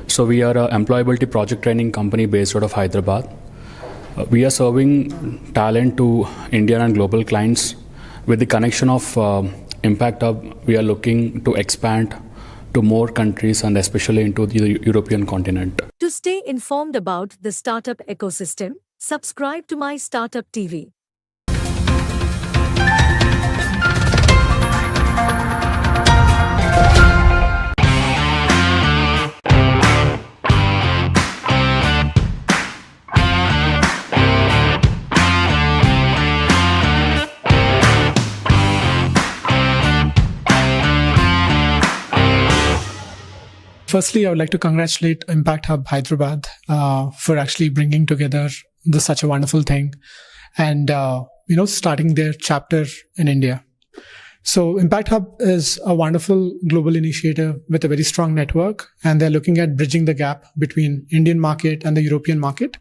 Speaker 18: So we are an employability project training company based out of Hyderabad. We are serving talent to Indian and global clients. With the connection of Impact Hub, we are looking to expand to more countries and especially into the European continent.
Speaker 2: To stay informed about the startup ecosystem, subscribe to MyStartupTV.
Speaker 19: Firstly, I would like to congratulate Impact Hub Hyderabad for actually bringing together such a wonderful thing and, starting their chapter in India. So Impact Hub is a wonderful global initiative with a very strong network, and they're looking at bridging the gap between Indian market and the European market.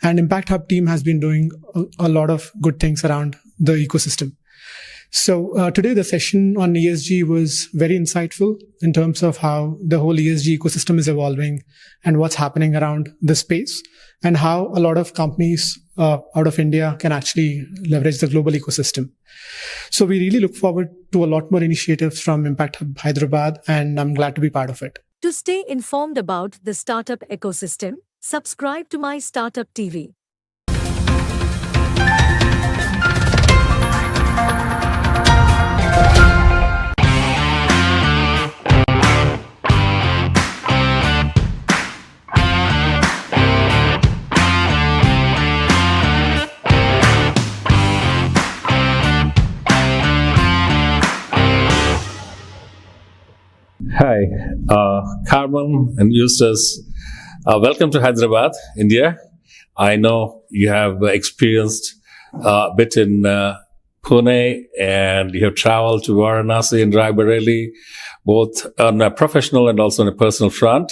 Speaker 19: And Impact Hub team has been doing a lot of good things around the ecosystem. So today the session on ESG was very insightful in terms of how the whole ESG ecosystem is evolving and what's happening around the space, and how a lot of companies out of India can actually leverage the global ecosystem. So we really look forward to a lot more initiatives from Impact Hub Hyderabad, and I'm glad to be part of it.
Speaker 2: To stay informed about the startup ecosystem, subscribe to MyStartupTV.
Speaker 20: Hi, Carmen and Eustace. Welcome to Hyderabad, India. I know you have experienced a bit in Pune, and you have traveled to Varanasi and Raebareli, both on a professional and also on a personal front.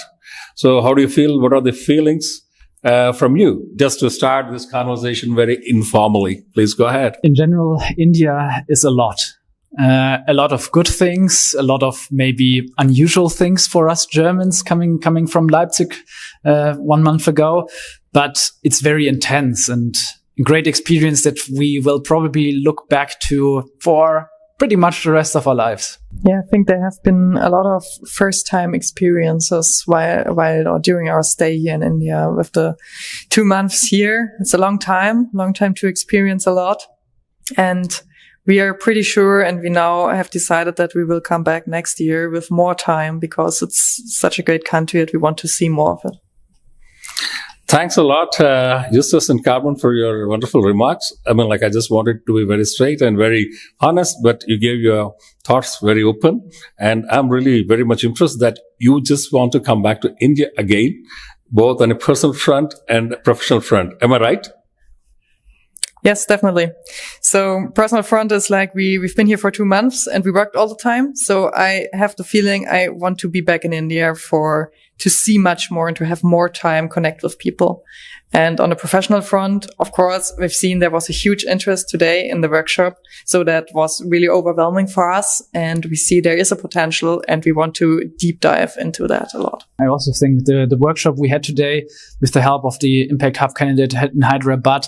Speaker 20: So how do you feel? What are the feelings from you? Just to start this conversation very informally, please go ahead.
Speaker 21: In general, India is a lot of good things, a lot of maybe unusual things for us Germans coming from Leipzig 1 month ago, but it's very intense and a great experience that we will probably look back to for pretty much the rest of our lives.
Speaker 23: Yeah, I think there have been a lot of first-time experiences while or during our stay here in India. With the 2 months here, it's a long time to experience a lot, and we are pretty sure, and we now have decided that we will come back next year with more time, because it's such a great country that we want to see more of it.
Speaker 20: Thanks a lot, Justus and Carmen, for your wonderful remarks. I just wanted to be very straight and very honest, but you gave your thoughts very open. And I'm really very much impressed that you just want to come back to India again. both on a personal front and professional front. Am I right?
Speaker 23: Yes, definitely. So personal front is like we've been here for 2 months and we worked all the time. So I have the feeling I want to be back in India to see much more and to have more time, connect with people. And on the professional front, of course, we've seen there was a huge interest today in the workshop. So that was really overwhelming for us. And we see there is a potential and we want to deep dive into that a lot.
Speaker 21: I also think the workshop we had today with the help of the Impact Hub candidate in Hyderabad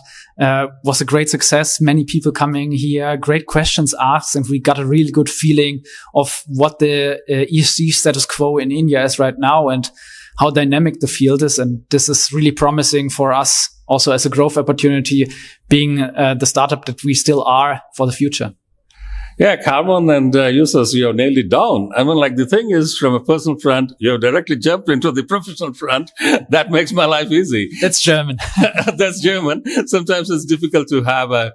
Speaker 21: was a great success. Many people coming here, great questions asked, and we got a really good feeling of what the ESG status quo in India is right now and how dynamic the field is. And this is really promising for us also as a growth opportunity, being the startup that we still are for the future.
Speaker 20: Yeah, Carmen and Justus, you have nailed it down. I mean, like, the thing is, from a personal front, you have directly jumped into the professional front. That makes my life easy.
Speaker 21: That's German.
Speaker 20: That's German. Sometimes it's difficult to have a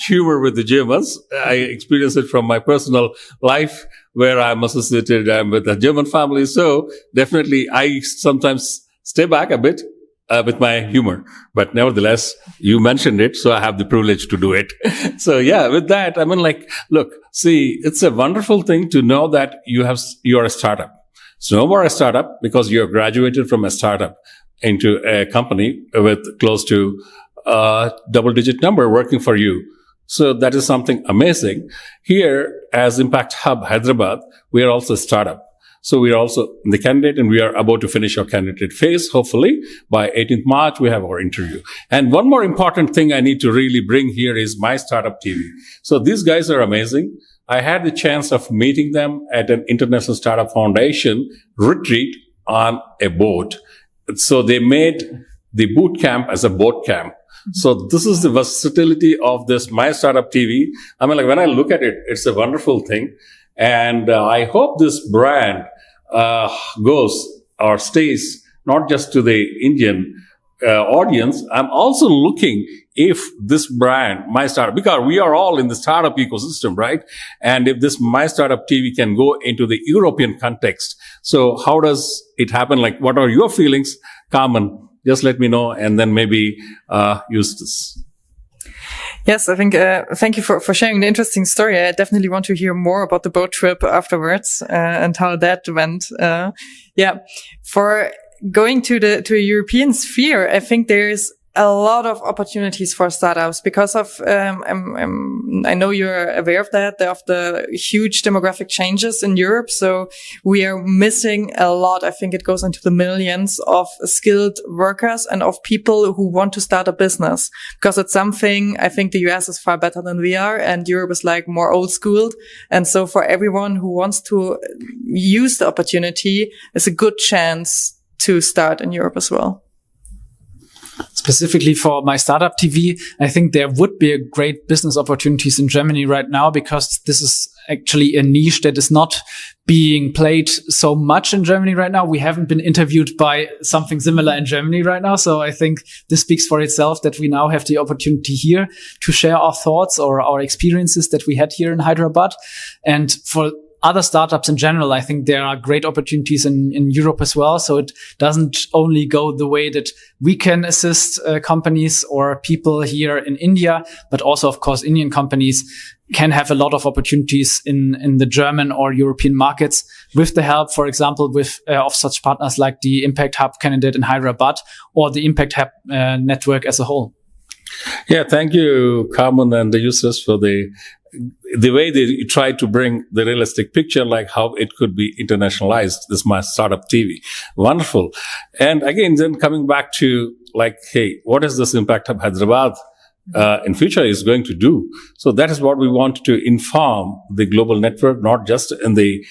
Speaker 20: humor with the Germans. I experience it from my personal life where I'm associated with a German family. So definitely I sometimes stay back a bit with my humor. But nevertheless, you mentioned it, so I have the privilege to do it. So yeah, with that, I mean, like, look, see, it's a wonderful thing to know that you're a startup. So no more a startup because you're graduated from a startup into a company with close to a double-digit number working for you. So that is something amazing. Here, as Impact Hub Hyderabad, we are also a startup. So we are also the candidate, and we are about to finish our candidate phase. Hopefully, by 18th March, we have our interview. And one more important thing I need to really bring here is MyStartupTV. So these guys are amazing. I had the chance of meeting them at an International Startup Foundation retreat on a boat. So they made the boot camp as a boat camp. So this is the versatility of this MyStartupTV. I mean, like, when I look at it, it's a wonderful thing. And I hope this brand goes or stays not just to the Indian audience. I'm also looking if this brand, MyStartup, because we are all in the startup ecosystem, right? And if this MyStartupTV can go into the European context. So how does it happen? Like, what are your feelings, Carmen? Just let me know, and then maybe use this.
Speaker 23: Yes, I think, thank you for sharing the interesting story. I definitely want to hear more about the boat trip afterwards, and how that went. Yeah, for going to a European sphere, I think there's a lot of opportunities for startups because of, I know you're aware of that, of the huge demographic changes in Europe. So we are missing a lot. I think it goes into the millions of skilled workers and of people who want to start a business, because it's something I think the US is far better than we are, and Europe is like more old school. And so for everyone who wants to use the opportunity, it's a good chance to start in Europe as well.
Speaker 21: Specifically for MyStartupTV, I think there would be a great business opportunities in Germany right now, because this is actually a niche that is not being played so much in Germany right now. We haven't been interviewed by something similar in Germany right now. So I think this speaks for itself that we now have the opportunity here to share our thoughts or our experiences that we had here in Hyderabad. And for other startups in general, I think there are great opportunities in Europe as well. So it doesn't only go the way that we can assist companies or people here in India, but also, of course, Indian companies can have a lot of opportunities in the German or European markets with the help, for example, of such partners like the Impact Hub candidate in Hyderabad or the Impact Hub network as a whole.
Speaker 20: Yeah, thank you, Carmen and the users, for the way they try to bring the realistic picture, like how it could be internationalized, this MyStartupTV. Wonderful. And again, then coming back to, like, hey, what is this Impact Hub Hyderabad in future is going to do? So that is what we want to inform the global network, not just in the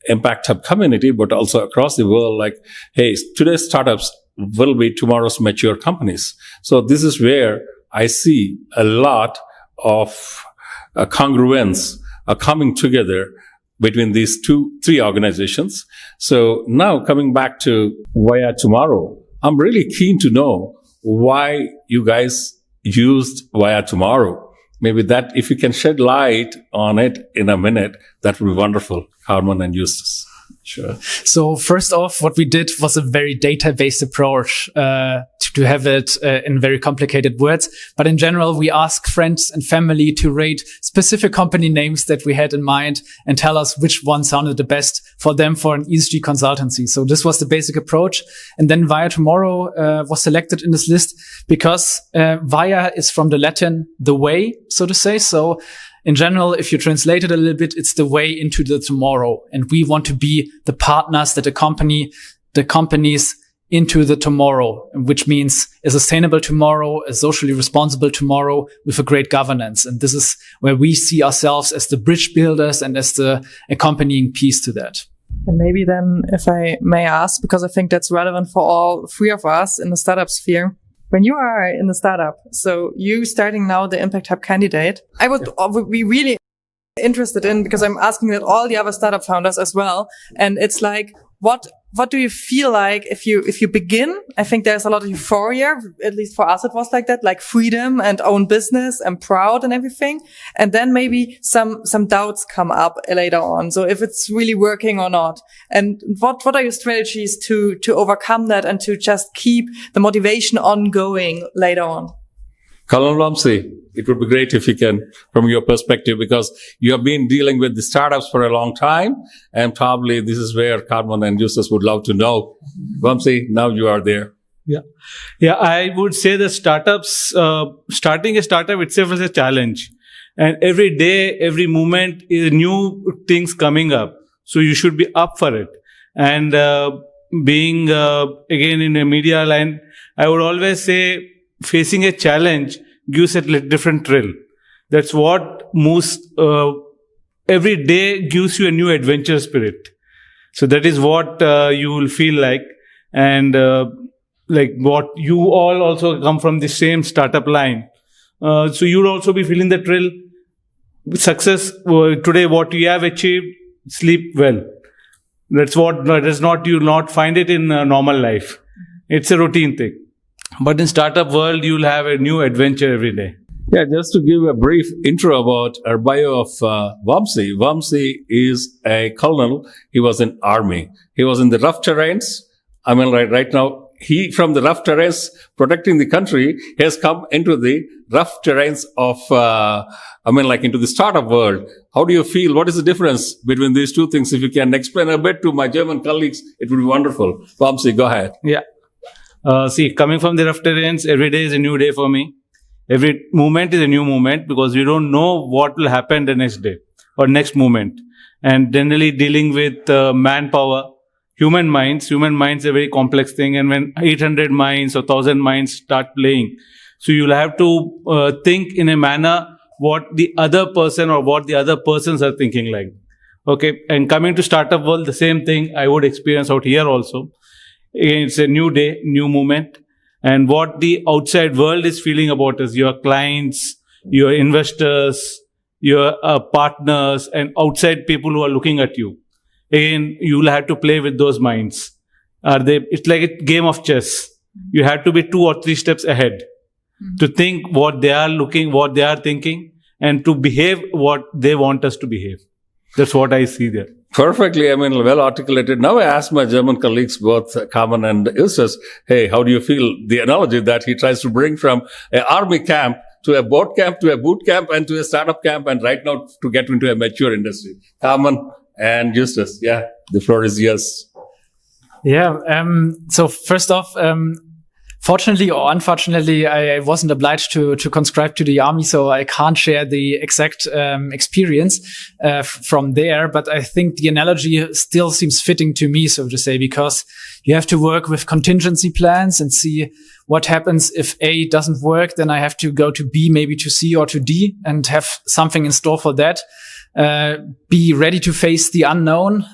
Speaker 20: Impact Hub community, but also across the world. Like, hey, today's startups will be tomorrow's mature companies. So this is where I see a lot of congruence coming together between these three organizations. So now coming back to Via Tomorrow, I'm really keen to know why you guys used Via Tomorrow. Maybe that, if you can shed light on it in a minute, that would be wonderful, Carmen and Justus.
Speaker 21: Sure. So first off, what we did was a very data-based approach to have it in very complicated words. But in general, we ask friends and family to rate specific company names that we had in mind and tell us which one sounded the best for them for an ESG consultancy. So this was the basic approach. And then Via Tomorrow was selected in this list because Via is from the Latin, the way, so to say. So in general, if you translate it a little bit, it's the way into the tomorrow. And we want to be the partners that accompany the companies into the tomorrow, which means a sustainable tomorrow, a socially responsible tomorrow with a great governance. And this is where we see ourselves as the bridge builders and as the accompanying piece to that.
Speaker 23: And maybe then, if I may ask, because I think that's relevant for all three of us in the startup sphere, when you are in the startup, so you starting now the Impact Hub candidate, I would be really interested in, because I'm asking that all the other startup founders as well. And it's like, what do you feel like if you begin? I think there's a lot of euphoria, at least for us it was like that, like freedom and own business and proud and everything. And then maybe some doubts come up later on. So if it's really working or not. And what are your strategies to overcome that and to just keep the motivation ongoing later on?
Speaker 20: Colonel Vamsi, it would be great if you can, from your perspective, because you have been dealing with the startups for a long time, and probably this is where Carmen and Justus would love to know. Vamsi, now you are there.
Speaker 1: Yeah, I would say the startups, starting a startup itself is a challenge. And every day, every moment is new things coming up. So you should be up for it. And being, again, in a media line, I would always say, facing a challenge gives a different thrill. That's what moves, every day gives you a new adventure spirit. So that is what you will feel like. And like what you all also come from the same startup line. So you'll also be feeling the thrill. Success, today what you have achieved, sleep well. That's what, you'll not find it in normal life. It's a routine thing. But in startup world, you'll have a new adventure every day.
Speaker 20: Yeah, just to give a brief intro about our bio of Vamsi. Vamsi is a colonel. He was in army. He was in the rough terrains. I mean, right now, he from the rough terrains protecting the country has come into the rough terrains of, into the startup world. How do you feel? What is the difference between these two things? If you can explain a bit to my German colleagues, it would be wonderful. Vamsi, go ahead.
Speaker 1: Yeah. See, coming from the rough terrains, every day is a new day for me. Every moment is a new moment because we don't know what will happen the next day or next moment. And generally dealing with manpower, human minds is a very complex thing. And when 800 minds or 1000 minds start playing, so you'll have to think in a manner what the other person or what the other persons are thinking like. Okay. And coming to startup world, the same thing I would experience out here also. It's a new day, new moment. And what the outside world is feeling about us, your clients, your investors, your partners, and outside people who are looking at you. Again, you will have to play with those minds. It's like a game of chess. You have to be 2 or 3 steps ahead to think what they are looking, what they are thinking, and to behave what they want us to behave. That's what I see there.
Speaker 20: Perfectly, well articulated. Now I ask my German colleagues, both Carmen and Justus, hey, how do you feel the analogy that he tries to bring from an army camp to a boot camp, to a boot camp, and to a startup camp, and right now to get into a mature industry? Carmen and Justus, yeah, the floor is yours.
Speaker 21: Yeah, so first off, fortunately or unfortunately, I wasn't obliged to conscribe to the army, so I can't share the exact experience from there. But I think the analogy still seems fitting to me, so to say, because you have to work with contingency plans and see what happens if A doesn't work. Then I have to go to B, maybe to C or to D, and have something in store for that. Be ready to face the unknown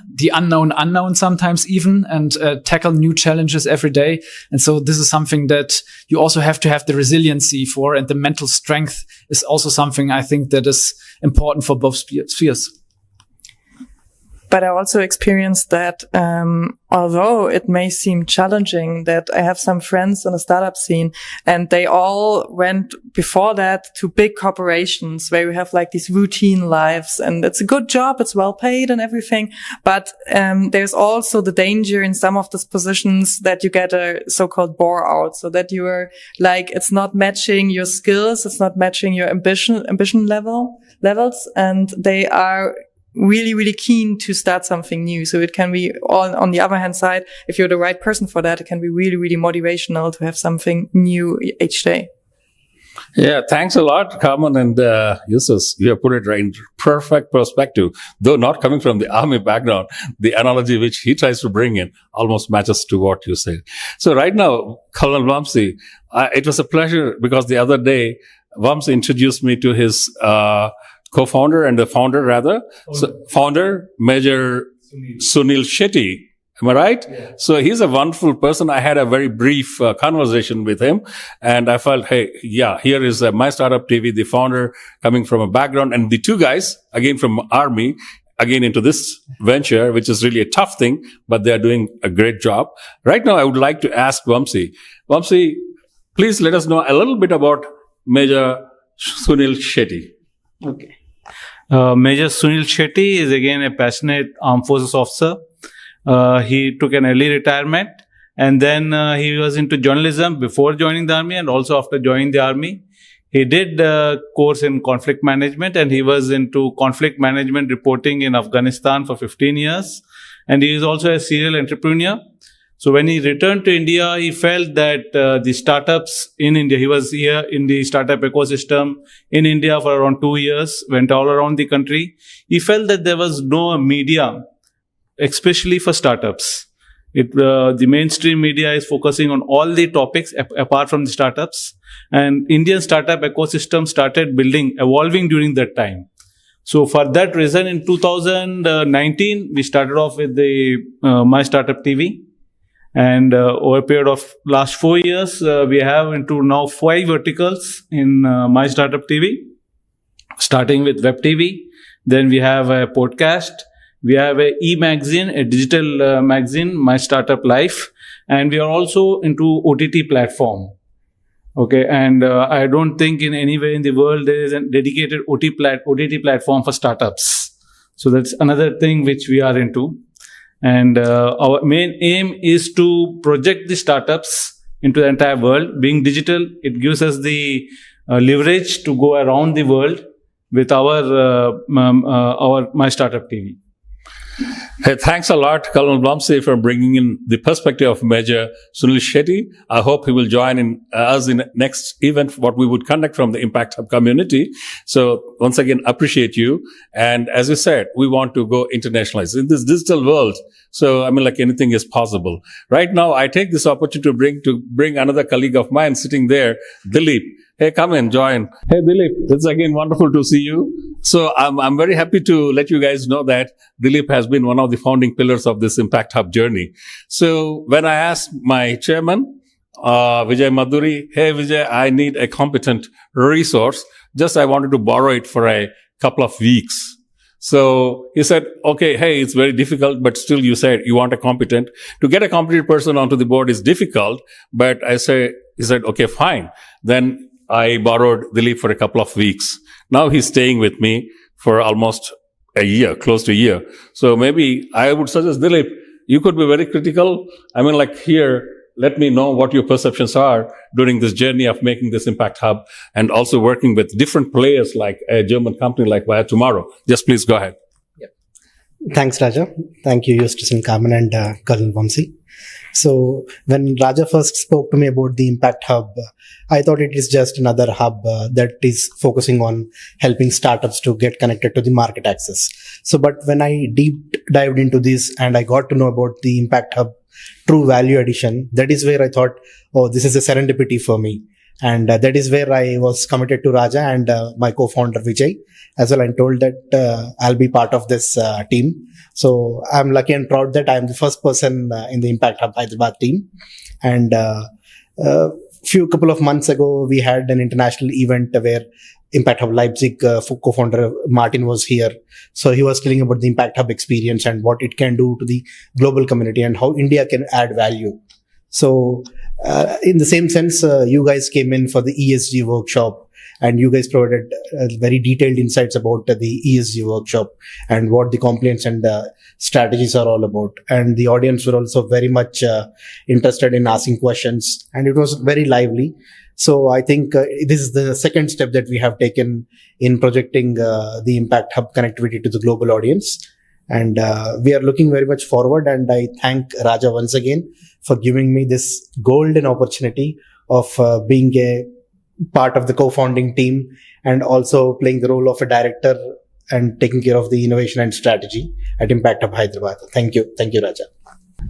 Speaker 21: sometimes even, and tackle new challenges every day. And so this is something that you also have to have the resiliency for, and the mental strength is also something I think that is important for both spheres.
Speaker 23: But I also experienced that, although it may seem challenging, that I have some friends in the startup scene and they all went before that to big corporations where you have like these routine lives, and it's a good job. It's well paid and everything. But, there's also the danger in some of these positions that you get a so-called bore out, so that you are like, it's not matching your skills. It's not matching your ambition levels, and they are really, really keen to start something new. So it can be on the other hand side, if you're the right person for that, it can be really, really motivational to have something new each day.
Speaker 20: Yeah, thanks a lot, Carmen and Justus. You have put it right in perfect perspective. Though not coming from the army background, the analogy which he tries to bring in almost matches to what you said. So right now, Colonel Vamsi, it was a pleasure because the other day, Vamsi introduced me to his co-founder and the founder rather. Founder, Major Sunil Shetty. Am I right? Yeah. So he's a wonderful person. I had a very brief conversation with him and I felt, hey, yeah, here is MyStartupTV, the founder coming from a background, and the two guys, again from army, again into this venture, which is really a tough thing, but they are doing a great job. Right now, I would like to ask Vamsi. Vamsi, please let us know a little bit about Major Sunil Shetty.
Speaker 1: Okay. Major Sunil Shetty is again a passionate armed forces officer. He took an early retirement and then he was into journalism before joining the army and also after joining the army. He did a course in conflict management and he was into conflict management reporting in Afghanistan for 15 years. And he is also a serial entrepreneur. So when he returned to India, he felt that the startups in India, he was here in the startup ecosystem in India for around 2 years, went all around the country. He felt that there was no media, especially for startups. The mainstream media is focusing on all the topics apart from the startups. And Indian startup ecosystem started evolving during that time. So for that reason, in 2019, we started off with the MyStartupTV. And over a period of last 4 years, we have into now 5 verticals in MyStartupTV, starting with web TV. Then we have a podcast. We have a e-magazine, a digital magazine, My Startup Life. And we are also into OTT platform. Okay. And I don't think in any way in the world there is a dedicated OTT platform for startups. So that's another thing which we are into. And our main aim is to project the startups into the entire world. Being digital, it gives us the leverage to go around the world with our MyStartupTV.
Speaker 20: Hey, thanks a lot, Colonel Vamsi, for bringing in the perspective of Major Sunil Shetty. I hope he will join in us in next event, what we would conduct from the Impact Hub community. So once again, appreciate you. And as you said, we want to go internationalize in this digital world. So, I mean, like anything is possible. Right now, I take this opportunity to bring another colleague of mine sitting there, Dilip. Hey, come and join. Hey, Dilip, it's again wonderful to see you. So I'm very happy to let you guys know that Dilip has been one of the founding pillars of this Impact Hub journey. So when I asked my chairman, Vijay Madhuri, hey, Vijay, I need a competent resource. Just I wanted to borrow it for a couple of weeks. So he said, okay, hey, it's very difficult, but still you said you want a competent. To get a competent person onto the board is difficult, but he said, okay, fine. Then I borrowed Dilip for a couple of weeks. Now he's staying with me for almost a year, close to a year. So maybe I would suggest, Dilip, you could be very critical. I mean, like here, let me know what your perceptions are during this journey of making this Impact Hub and also working with different players like a German company like Via Tomorrow. Just please go ahead.
Speaker 4: Thanks, Raja. Thank you, Justus and Carmen and Colonel Vamsi. So when Raja first spoke to me about the Impact Hub, I thought it is just another hub that is focusing on helping startups to get connected to the market access. So, but when I deep dived into this and I got to know about the Impact Hub true value addition, that is where I thought, oh, this is a serendipity for me. And that is where I was committed to Raja and my co-founder Vijay as well. I told that I'll be part of this team. So I'm lucky and proud that I'm the first person in the Impact Hub Hyderabad team. And couple of months ago, we had an international event where Impact Hub Leipzig co-founder Martin was here. So he was telling about the Impact Hub experience and what it can do to the global community and how India can add value. So in the same sense, you guys came in for the ESG workshop and you guys provided very detailed insights about the ESG workshop and what the compliance and strategies are all about. And the audience were also very much interested in asking questions, and it was very lively. So I think this is the second step that we have taken in projecting the Impact Hub connectivity to the global audience. And we are looking very much forward. And I thank Raja once again for giving me this golden opportunity of being a part of the co-founding team and also playing the role of a director and taking care of the innovation and strategy at Impact Hub Hyderabad. Thank you. Thank you, Raja.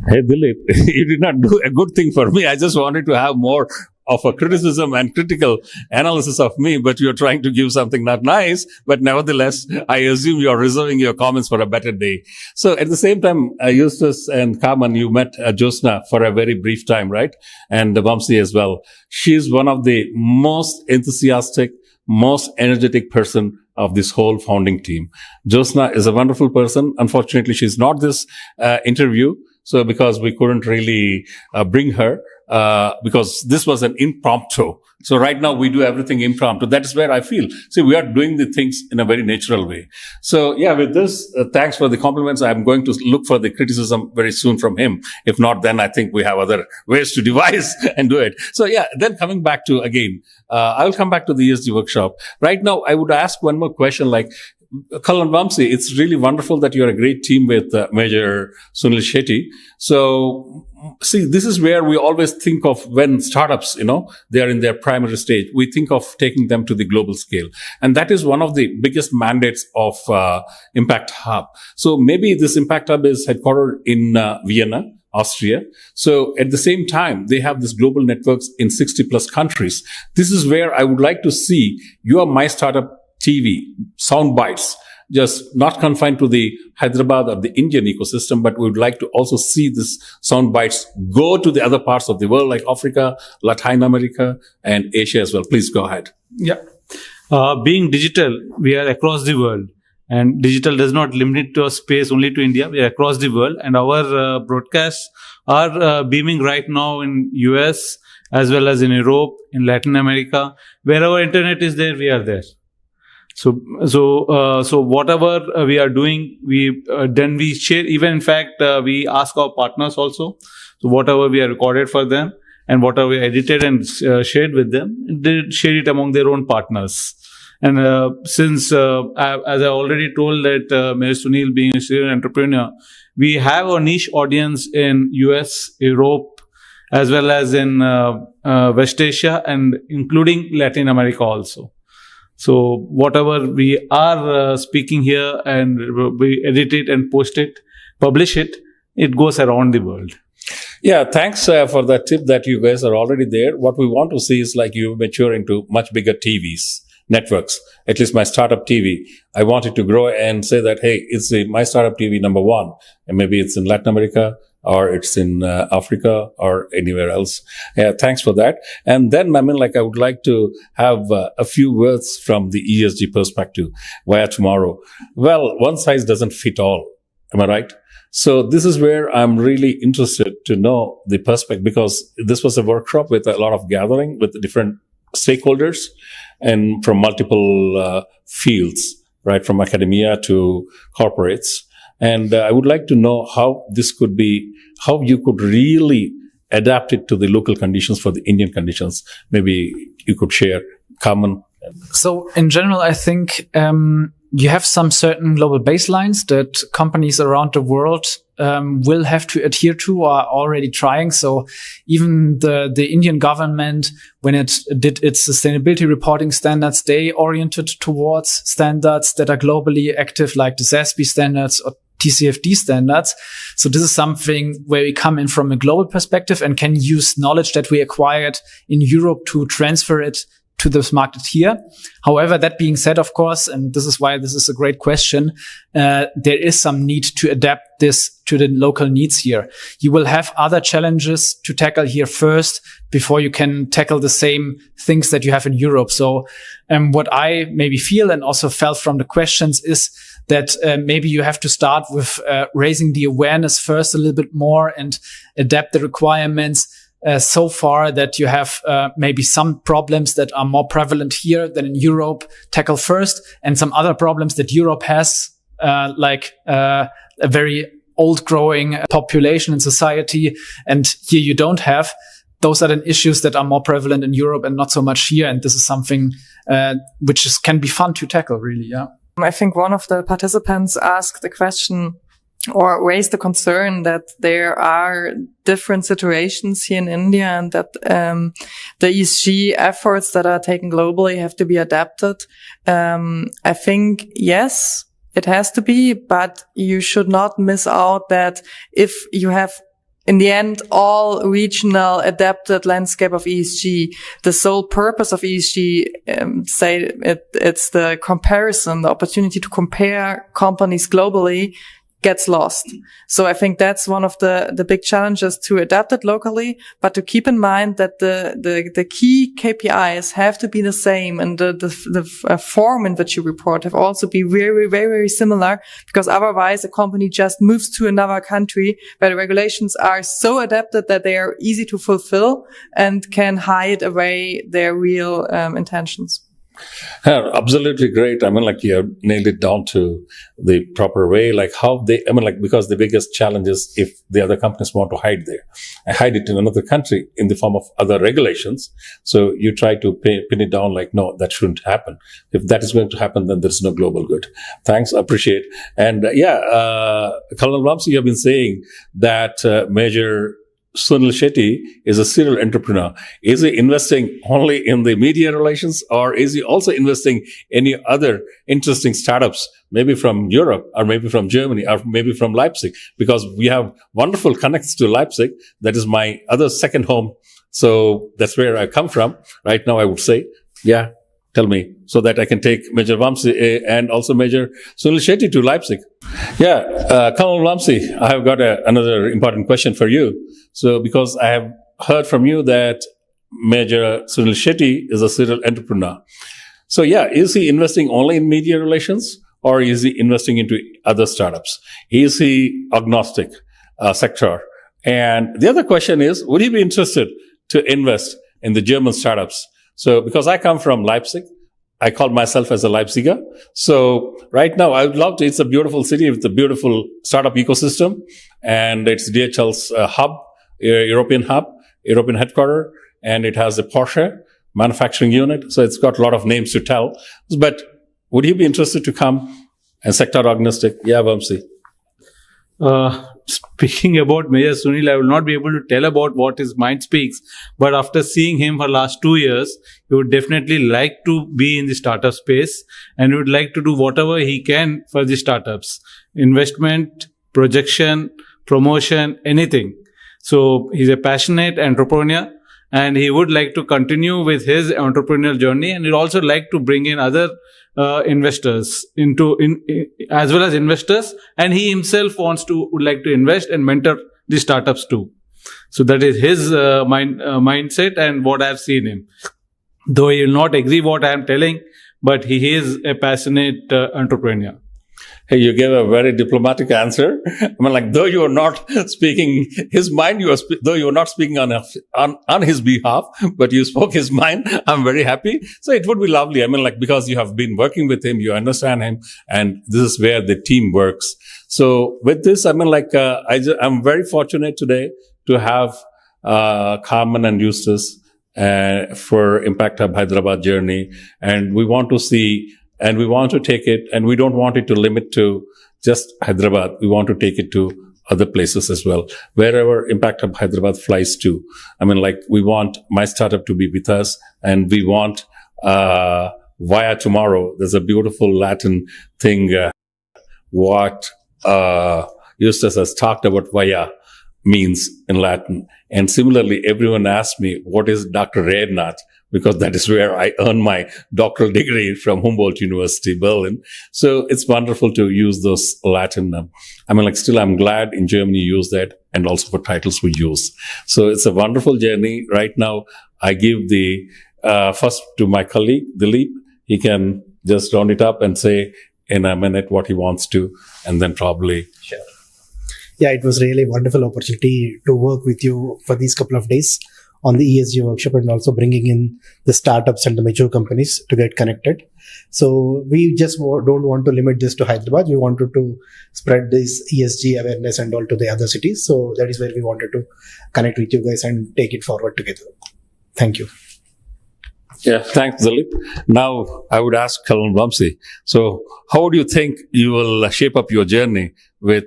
Speaker 20: Hey, Dilip, you did not do a good thing for me. I just wanted to have more of a criticism and critical analysis of me, but you're trying to give something not nice. But nevertheless, I assume you're reserving your comments for a better day. So at the same time, Eustace and Carmen, you met Josna for a very brief time, right? And Vamsi as well. She's one of the most enthusiastic, most energetic person of this whole founding team. Josna is a wonderful person. Unfortunately, she's not this interview. So because we couldn't really bring her, because this was an impromptu. So right now we do everything impromptu. That is where I feel. See, we are doing the things in a very natural way. So yeah, with this, thanks for the compliments. I'm going to look for the criticism very soon from him. If not, then I think we have other ways to devise and do it. So yeah, then coming back to again, I will come back to the ESG workshop. Right now, I would ask one more question like, Kalan Vamsi, it's really wonderful that you're a great team with Major Sunil Shetty. So, see, this is where we always think of when startups, they are in their primary stage. We think of taking them to the global scale. And that is one of the biggest mandates of Impact Hub. So maybe this Impact Hub is headquartered in Vienna, Austria. So at the same time, they have this global networks in 60 plus countries. This is where I would like to see your MyStartupTV sound bites, just not confined to the Hyderabad or the Indian ecosystem, but we would like to also see this sound bites go to the other parts of the world like Africa, Latin America, and Asia as well. Please go ahead.
Speaker 1: Yeah. Being digital, we are across the world. And digital does not limit to a space only to India. We are across the world. And our broadcasts are beaming right now in US as well as in Europe, in Latin America. Wherever internet is there, we are there. So whatever we are doing, then we share. Even in fact, we ask our partners also. So whatever we have recorded for them and whatever we edited and shared with them, they share it among their own partners. And since, as I already told that Mr. Sunil being a serial entrepreneur, we have a niche audience in US, Europe, as well as in West Asia and including Latin America also. So whatever we are speaking here and we edit it and post it, publish it, it goes around the world.
Speaker 20: Yeah, thanks for that tip that you guys are already there. What we want to see is like you mature into much bigger TVs, networks, at least MyStartupTV. I want it to grow and say that, hey, it's the MyStartupTV #1. And maybe it's in Latin America or it's in Africa or anywhere else. Yeah, thanks for that. And then, I would like to have a few words from the ESG perspective via tomorrow. Well, one size doesn't fit all. Am I right? So this is where I'm really interested to know the perspective, because this was a workshop with a lot of gathering with different stakeholders and from multiple fields, right, from academia to corporates. And I would like to know how this could be, how you could really adapt it to the local conditions for the Indian conditions. Maybe you could share common.
Speaker 21: So in general, I think you have some certain global baselines that companies around the world will have to adhere to or are already trying. So even the Indian government, when it did its sustainability reporting standards, they oriented towards standards that are globally active, like the SASB standards or TCFD standards. So this is something where we come in from a global perspective and can use knowledge that we acquired in Europe to transfer it to this market here. However, that being said, of course, and this is why this is a great question, there is some need to adapt this to the local needs here. You will have other challenges to tackle here first before you can tackle the same things that you have in Europe. So what I maybe feel and also felt from the questions is that maybe you have to start with raising the awareness first a little bit more and adapt the requirements so far that you have maybe some problems that are more prevalent here than in Europe tackle first, and some other problems that Europe has, like a very old growing population and society, and here you don't have. Those are the issues that are more prevalent in Europe and not so much here. And this is something which can be fun to tackle, really. Yeah.
Speaker 23: I think one of the participants asked the question or raised the concern that there are different situations here in India and that the ESG efforts that are taken globally have to be adapted. I think, yes, it has to be, but you should not miss out that if you have in the end, all regional adapted landscape of ESG, the sole purpose of ESG, it's the comparison, the opportunity to compare companies globally gets lost. So I think that's one of the big challenges, to adapt it locally, but to keep in mind that the key KPIs have to be the same, and the form in which you report have also be very, very, very similar, because otherwise a company just moves to another country where the regulations are so adapted that they are easy to fulfill and can hide away their real intentions.
Speaker 20: Yeah, absolutely great. I mean, like, you have nailed it down to the proper way, like how they, I mean, like, because the biggest challenge is if the other companies want to hide there and hide it in another country in the form of other regulations. So you try to pin it down like, no, that shouldn't happen. If that is going to happen, then there's no global good. Thanks. Appreciate. And Colonel Vamsi, you have been saying that Major Sunil Shetty is a serial entrepreneur. Is he investing only in the media relations, or is he also investing in any other interesting startups, maybe from Europe or maybe from Germany or maybe from Leipzig? Because we have wonderful connects to Leipzig. That is my other second home. So that's where I come from right now, I would say. Yeah. Tell me, so that I can take Major Vamsi and also Major Sunil Shetty to Leipzig. Yeah, Colonel Vamsi, I have got another important question for you. So, because I have heard from you that Major Sunil Shetty is a serial entrepreneur. So, yeah, is he investing only in media relations, or is he investing into other startups? Is he agnostic sector? And the other question is, would he be interested to invest in the German startups? So, because I come from Leipzig, I call myself as a Leipziger. So, right now, I would love to. It's a beautiful city with a beautiful startup ecosystem, and it's DHL's European headquarters, and it has a Porsche manufacturing unit. So, it's got a lot of names to tell. But would you be interested to come and sector agnostic? Yeah, Vamsi.
Speaker 1: Speaking about Major Sunil, I will not be able to tell about what his mind speaks, but after seeing him for last 2 years, he would definitely like to be in the startup space, and he would like to do whatever he can for the startups. Investment, projection, promotion, anything. So he's a passionate entrepreneur, and he would like to continue with his entrepreneurial journey, and he'd also like to bring in other investors as well as investors, and he himself would like to invest and mentor the startups too. So that is his mindset and what I've seen him. Though he will not agree what I am telling, but he is a passionate entrepreneur.
Speaker 20: Hey, you gave a very diplomatic answer. I mean, like, though you are not speaking his mind, though you are not speaking on his behalf, but you spoke his mind. I'm very happy. So it would be lovely. I mean, like, because you have been working with him, you understand him, and this is where the team works. So with this, I mean, like, I'm very fortunate today to have Carmen and Eustace for Impact Hub Hyderabad journey, and we want to see. And we want to take it, and we don't want it to limit to just Hyderabad. We want to take it to other places as well, wherever Impact Hub Hyderabad flies to. I mean, like, we want My Startup to be with us, and we want Via Tomorrow. There's a beautiful Latin thing, what Eustace has talked about Via. means in Latin. And similarly, everyone asks me, what is Dr. Rednath? Because that is where I earned my doctoral degree from Humboldt University, Berlin. So it's wonderful to use those Latin. Still, I'm glad in Germany you use that, and also for titles we use. So it's a wonderful journey. Right now, I give the first to my colleague, Dilip. He can just round it up and say in a minute what he wants to, and then probably share.
Speaker 4: Yeah, it was really a wonderful opportunity to work with you for these couple of days on the ESG workshop, and also bringing in the startups and the mature companies to get connected. So we just don't want to limit this to Hyderabad. We wanted to spread this ESG awareness and all to the other cities. So that is where we wanted to connect with you guys and take it forward together. Thank you.
Speaker 20: Yeah, thanks, Dilip. Now, I would ask Kalan Vamsi. So, how do you think you will shape up your journey with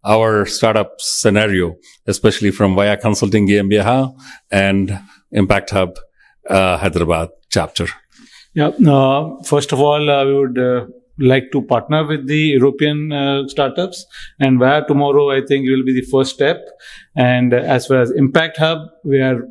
Speaker 20: our startup scenario, especially from Via Consulting GmbH and Impact Hub Hyderabad chapter?
Speaker 1: Yeah, first of all, we would like to partner with the European startups, and Via tomorrow, I think, will be the first step. And as far as Impact Hub, we are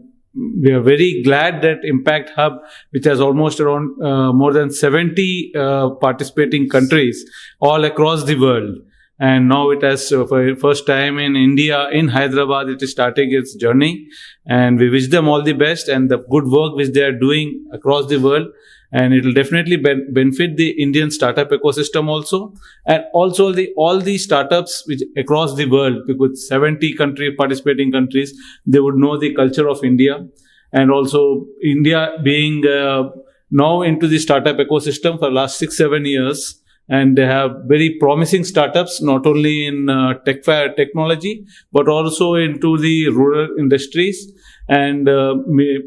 Speaker 1: very glad that Impact Hub, which has almost around more than 70 participating countries all across the world, and now it has for the first time in India, in Hyderabad, it is starting its journey, and we wish them all the best and the good work which they are doing across the world. And it will definitely benefit the Indian startup ecosystem also, and also all the startups which across the world, with 70 participating countries, they would know the culture of India, and also India being now into the startup ecosystem for the last 6-7 years, and they have very promising startups not only in technology but also into the rural industries and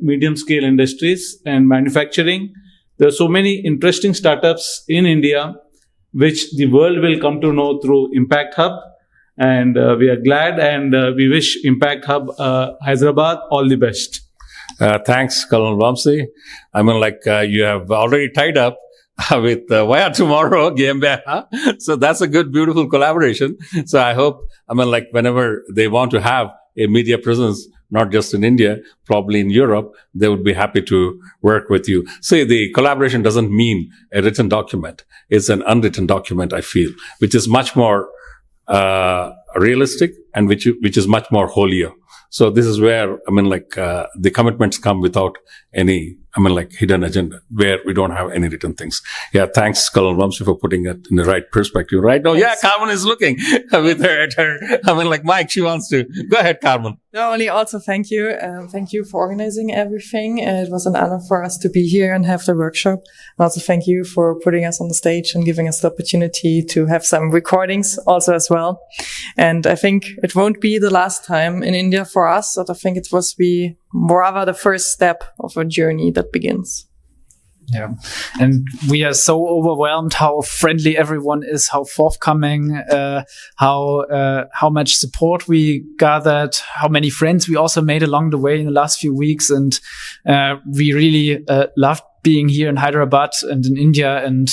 Speaker 1: medium scale industries and manufacturing. There are so many interesting startups in India, which the world will come to know through Impact Hub. And we are glad, and we wish Impact Hub Hyderabad all the best.
Speaker 20: Thanks, Kalan Vamsi. You have already tied up with Via Tomorrow GmbH. So that's a good, beautiful collaboration. So I hope, whenever they want to have a media presence, not just in India, probably in Europe, they would be happy to work with you. See, the collaboration doesn't mean a written document. It's an unwritten document, I feel, which is much more realistic and which is much more holier. So this is where, the commitments come without any, hidden agenda, where we don't have any written things. Yeah, thanks, Kalan Vamsi, for putting it in the right perspective. Right now, yeah, Carmen is looking with her, Mike, she wants to. Go ahead, Carmen.
Speaker 23: No, only also thank you. Thank you for organizing everything. It was an honor for us to be here and have the workshop. And also thank you for putting us on the stage and giving us the opportunity to have some recordings also as well. And I think it won't be the last time in India for us, but I think it was rather the first step of a journey that begins.
Speaker 21: Yeah. And we are so overwhelmed how friendly everyone is, how forthcoming, how much support we gathered, how many friends we also made along the way in the last few weeks. And we really loved being here in Hyderabad and in India. And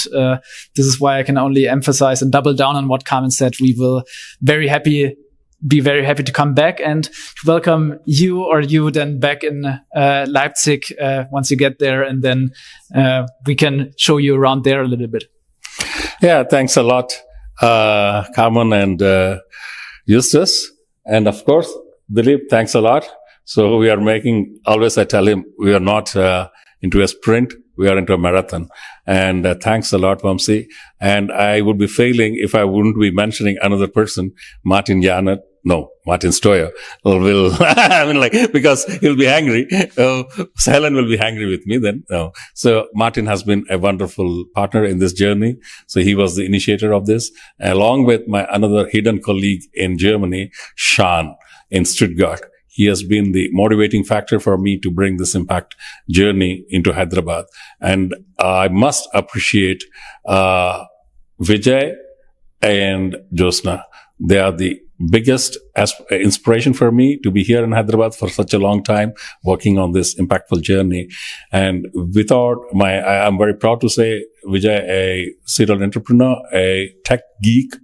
Speaker 21: this is why I can only emphasize and double down on what Carmen said. We will be very happy to come back and to welcome you then back in Leipzig once you get there, and then we can show you around there a little bit.
Speaker 20: Yeah, thanks a lot, Carmen and Justus. And of course, Dilip, thanks a lot. So we are always I tell him, we are not into a sprint, we are into a marathon. And thanks a lot, Vamsi. And I would be failing if I wouldn't be mentioning another person, Martin Stoyer will, because he'll be angry. Helen will be angry with me then. No. So Martin has been a wonderful partner in this journey. So he was the initiator of this, along with my another hidden colleague in Germany, Sean in Stuttgart. He has been the motivating factor for me to bring this impact journey into Hyderabad. And I must appreciate Vijay and Josna. They are the biggest inspiration for me to be here in Hyderabad for such a long time, working on this impactful journey. And I'm very proud to say, Vijay, a serial entrepreneur, a tech geek,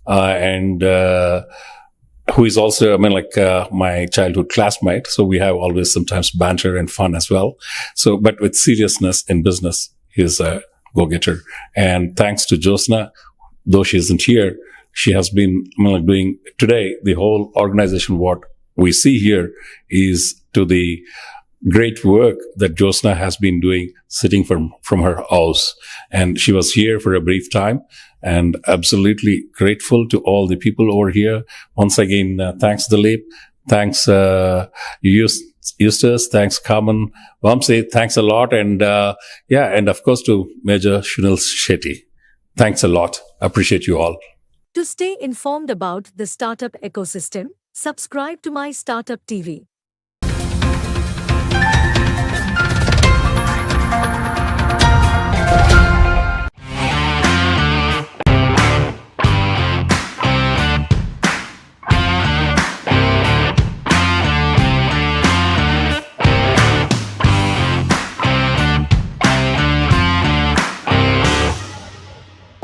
Speaker 20: and who is also, I mean, like my childhood classmate. So we have always sometimes banter and fun as well. So, but with seriousness in business, he is a go-getter. And thanks to Josna, though she isn't here, she has been, I mean, like doing today, the whole organization, what we see here is to the great work that Josna has been doing sitting from her house. And she was here for a brief time, and absolutely grateful to all the people over here. Once again, thanks Dilip, thanks Eustace, thanks Carmen, Vamsi, thanks a lot. And and of course to Major Shunil Shetty. Thanks a lot. Appreciate you all.
Speaker 2: To stay informed about the startup ecosystem, subscribe to MyStartupTV.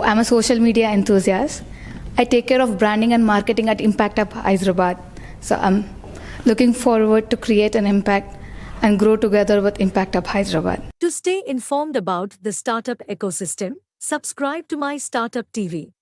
Speaker 3: I'm a social media enthusiast. I take care of branding and marketing at Impact Hub Hyderabad. So I'm looking forward to create an impact and grow together with Impact Hub Hyderabad.
Speaker 2: To stay informed about the startup ecosystem, subscribe to MyStartupTV.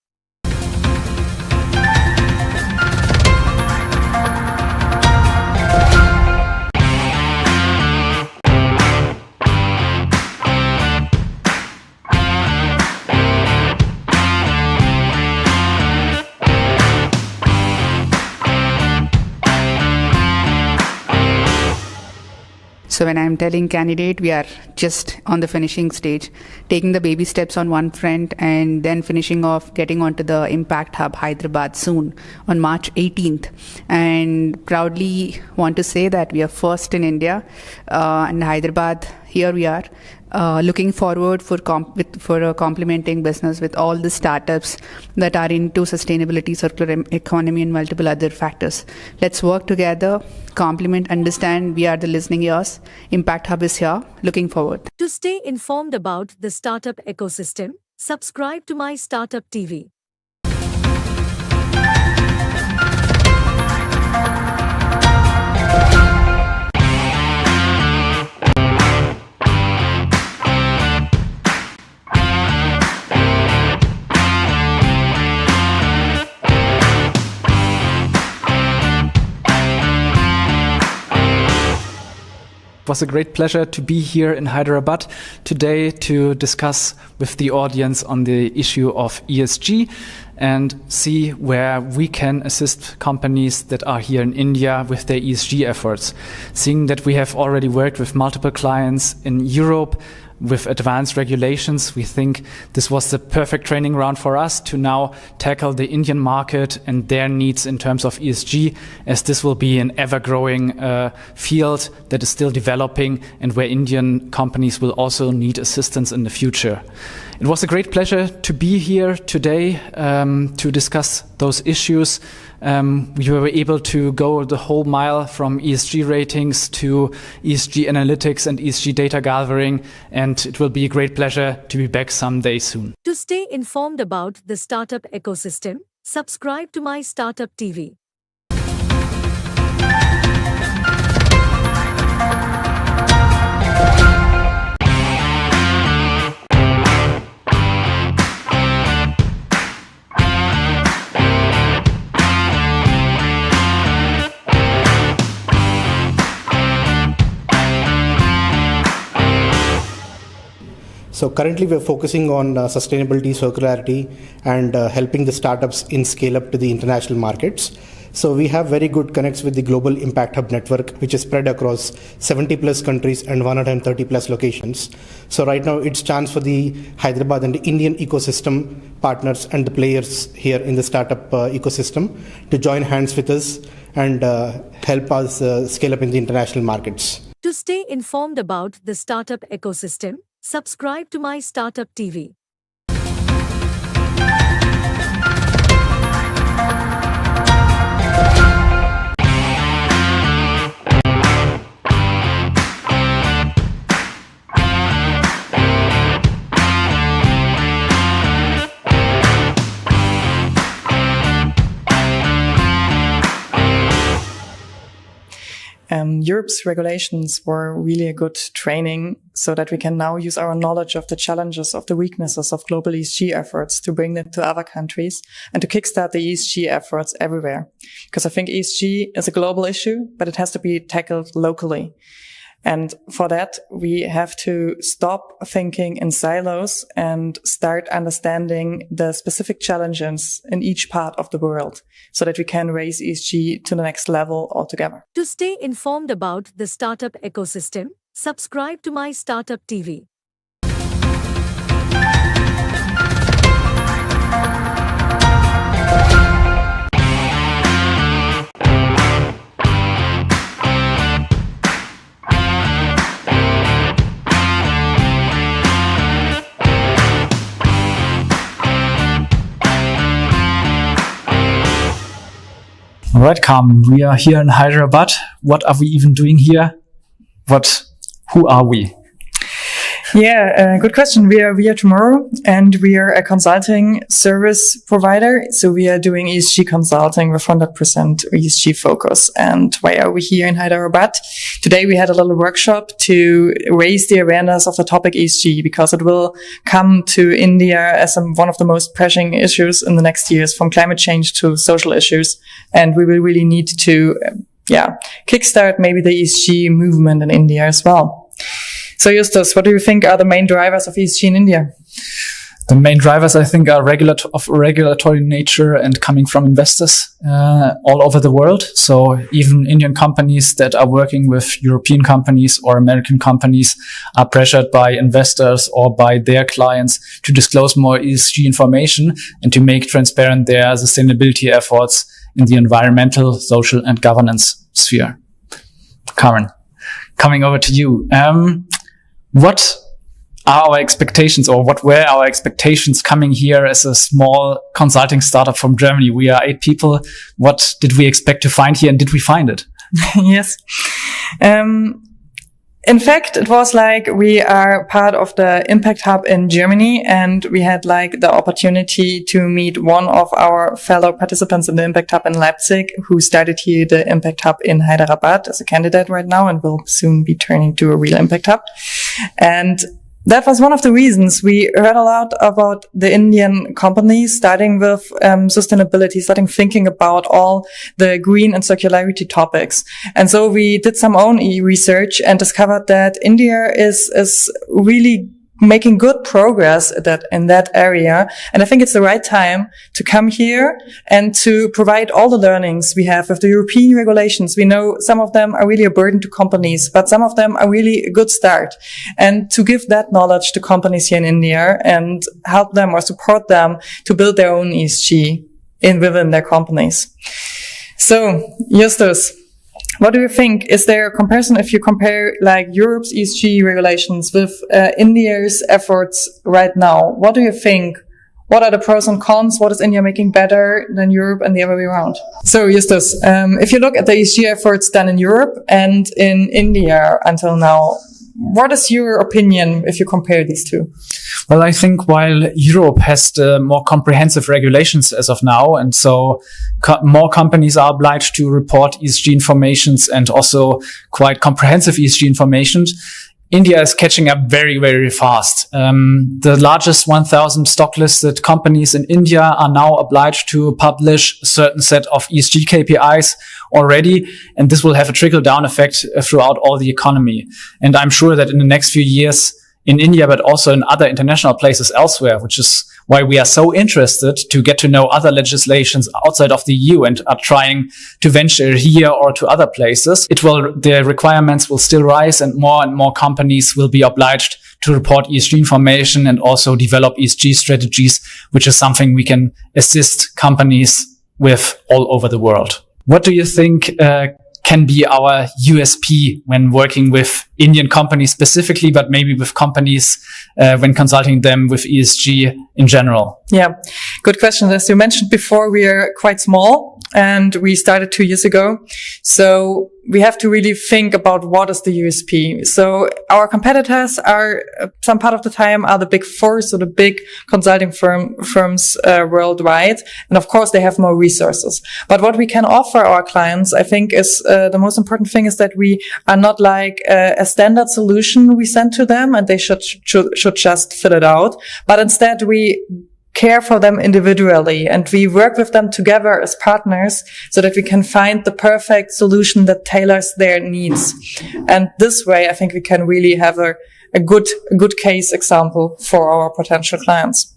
Speaker 6: So when I'm telling candidate, we are just on the finishing stage, taking the baby steps on one front and then finishing off, getting onto the Impact Hub Hyderabad soon on March 18th. And proudly want to say that we are first in India and Hyderabad, here we are. Looking forward for a complementing business with all the startups that are into sustainability, circular economy, and multiple other factors. Let's work together, complement, understand. We are the listening ears. Impact Hub is here. Looking forward.
Speaker 2: To stay informed about the startup ecosystem, subscribe to MyStartupTV.
Speaker 21: It was a great pleasure to be here in Hyderabad today to discuss with the audience on the issue of ESG and see where we can assist companies that are here in India with their ESG efforts. Seeing that we have already worked with multiple clients in Europe with advanced regulations, we think this was the perfect training ground for us to now tackle the Indian market and their needs in terms of ESG, as this will be an ever-growing field that is still developing and where Indian companies will also need assistance in the future. It was a great pleasure to be here today to discuss those issues. We were able to go the whole mile from ESG ratings to ESG analytics and ESG data gathering, and it will be a great pleasure to be back someday soon.
Speaker 2: To stay informed about the startup ecosystem, subscribe to MyStartupTV.
Speaker 4: So currently we're focusing on sustainability, circularity, and helping the startups in scale up to the international markets. So we have very good connects with the Global Impact Hub network, which is spread across 70 plus countries and 130 plus locations. So right now it's chance for the Hyderabad and the Indian ecosystem partners and the players here in the startup ecosystem to join hands with us and help us scale up in the international markets.
Speaker 2: To stay informed about the startup ecosystem, subscribe to MyStartupTV.
Speaker 23: Europe's regulations were really a good training so that we can now use our knowledge of the challenges, of the weaknesses of global ESG efforts to bring them to other countries and to kickstart the ESG efforts everywhere. Because I think ESG is a global issue, but it has to be tackled locally. And for that, we have to stop thinking in silos and start understanding the specific challenges in each part of the world so that we can raise ESG to the next level altogether.
Speaker 2: To stay informed about the startup ecosystem, subscribe to MyStartupTV.
Speaker 21: All right, Carmen, we are here in Hyderabad. What are we even doing here? Who are we?
Speaker 23: Yeah, good question. We are Tomorrow, and we are a consulting service provider. So we are doing ESG consulting with 100% ESG focus. And why are we here in Hyderabad? Today we had a little workshop to raise the awareness of the topic ESG, because it will come to India as one of the most pressing issues in the next years, from climate change to social issues. And we will really need to, kickstart maybe the ESG movement in India as well. So Justus, what do you think are the main drivers of ESG in India?
Speaker 21: The main drivers, I think, are of regulatory nature and coming from investors all over the world. So even Indian companies that are working with European companies or American companies are pressured by investors or by their clients to disclose more ESG information and to make transparent their sustainability efforts in the environmental, social, and governance sphere. Karen, coming over to you. What are our expectations, or what were our expectations coming here as a small consulting startup from Germany? We are 8 people. What did we expect to find here, and did we find it?
Speaker 23: Yes. In fact, it was like we are part of the Impact Hub in Germany, and we had like the opportunity to meet one of our fellow participants in the Impact Hub in Leipzig, who started here the Impact Hub in Hyderabad as a candidate right now and will soon be turning to a real Impact Hub. And that was one of the reasons we heard a lot about the Indian companies starting with sustainability, starting thinking about all the green and circularity topics. And so we did some own research and discovered that India is really making good progress in that area. And I think it's the right time to come here and to provide all the learnings we have with the European regulations. We know some of them are really a burden to companies, but some of them are really a good start. And to give that knowledge to companies here in India and help them or support them to build their own ESG within their companies. So, Justus, what do you think? Is there a comparison if you compare like Europe's ESG regulations with India's efforts right now? What do you think? What are the pros and cons? What is India making better than Europe and the other way around? So, Justus, if you look at the ESG efforts done in Europe and in India until now, what is your opinion if you compare these two?
Speaker 21: Well, I think while Europe has the more comprehensive regulations as of now, and so more companies are obliged to report ESG informations and also quite comprehensive ESG information, India is catching up very, very fast. The largest 1,000 stock listed companies in India are now obliged to publish a certain set of ESG KPIs already, and this will have a trickle down effect throughout all the economy. And I'm sure that in the next few years in India, but also in other international places elsewhere, which is why we are so interested to get to know other legislations outside of the EU and are trying to venture here or to other places. The requirements will still rise, and more companies will be obliged to report ESG information and also develop ESG strategies, which is something we can assist companies with all over the world. What do you think can be our USP when working with Indian companies specifically, but maybe with companies when consulting them with ESG in general?
Speaker 23: Yeah, good question. As you mentioned before, we are quite small and we started 2 years ago. So we have to really think about what is the USP. So our competitors are some part of the time are the big four, so the big consulting firms worldwide, and of course they have more resources. But what we can offer our clients, I think, is the most important thing is that we are not like a standard solution we send to them, and they should just fill it out. But instead we care for them individually, and we work with them together as partners so that we can find the perfect solution that tailors their needs. And this way, I think we can really have a good case example for our potential clients.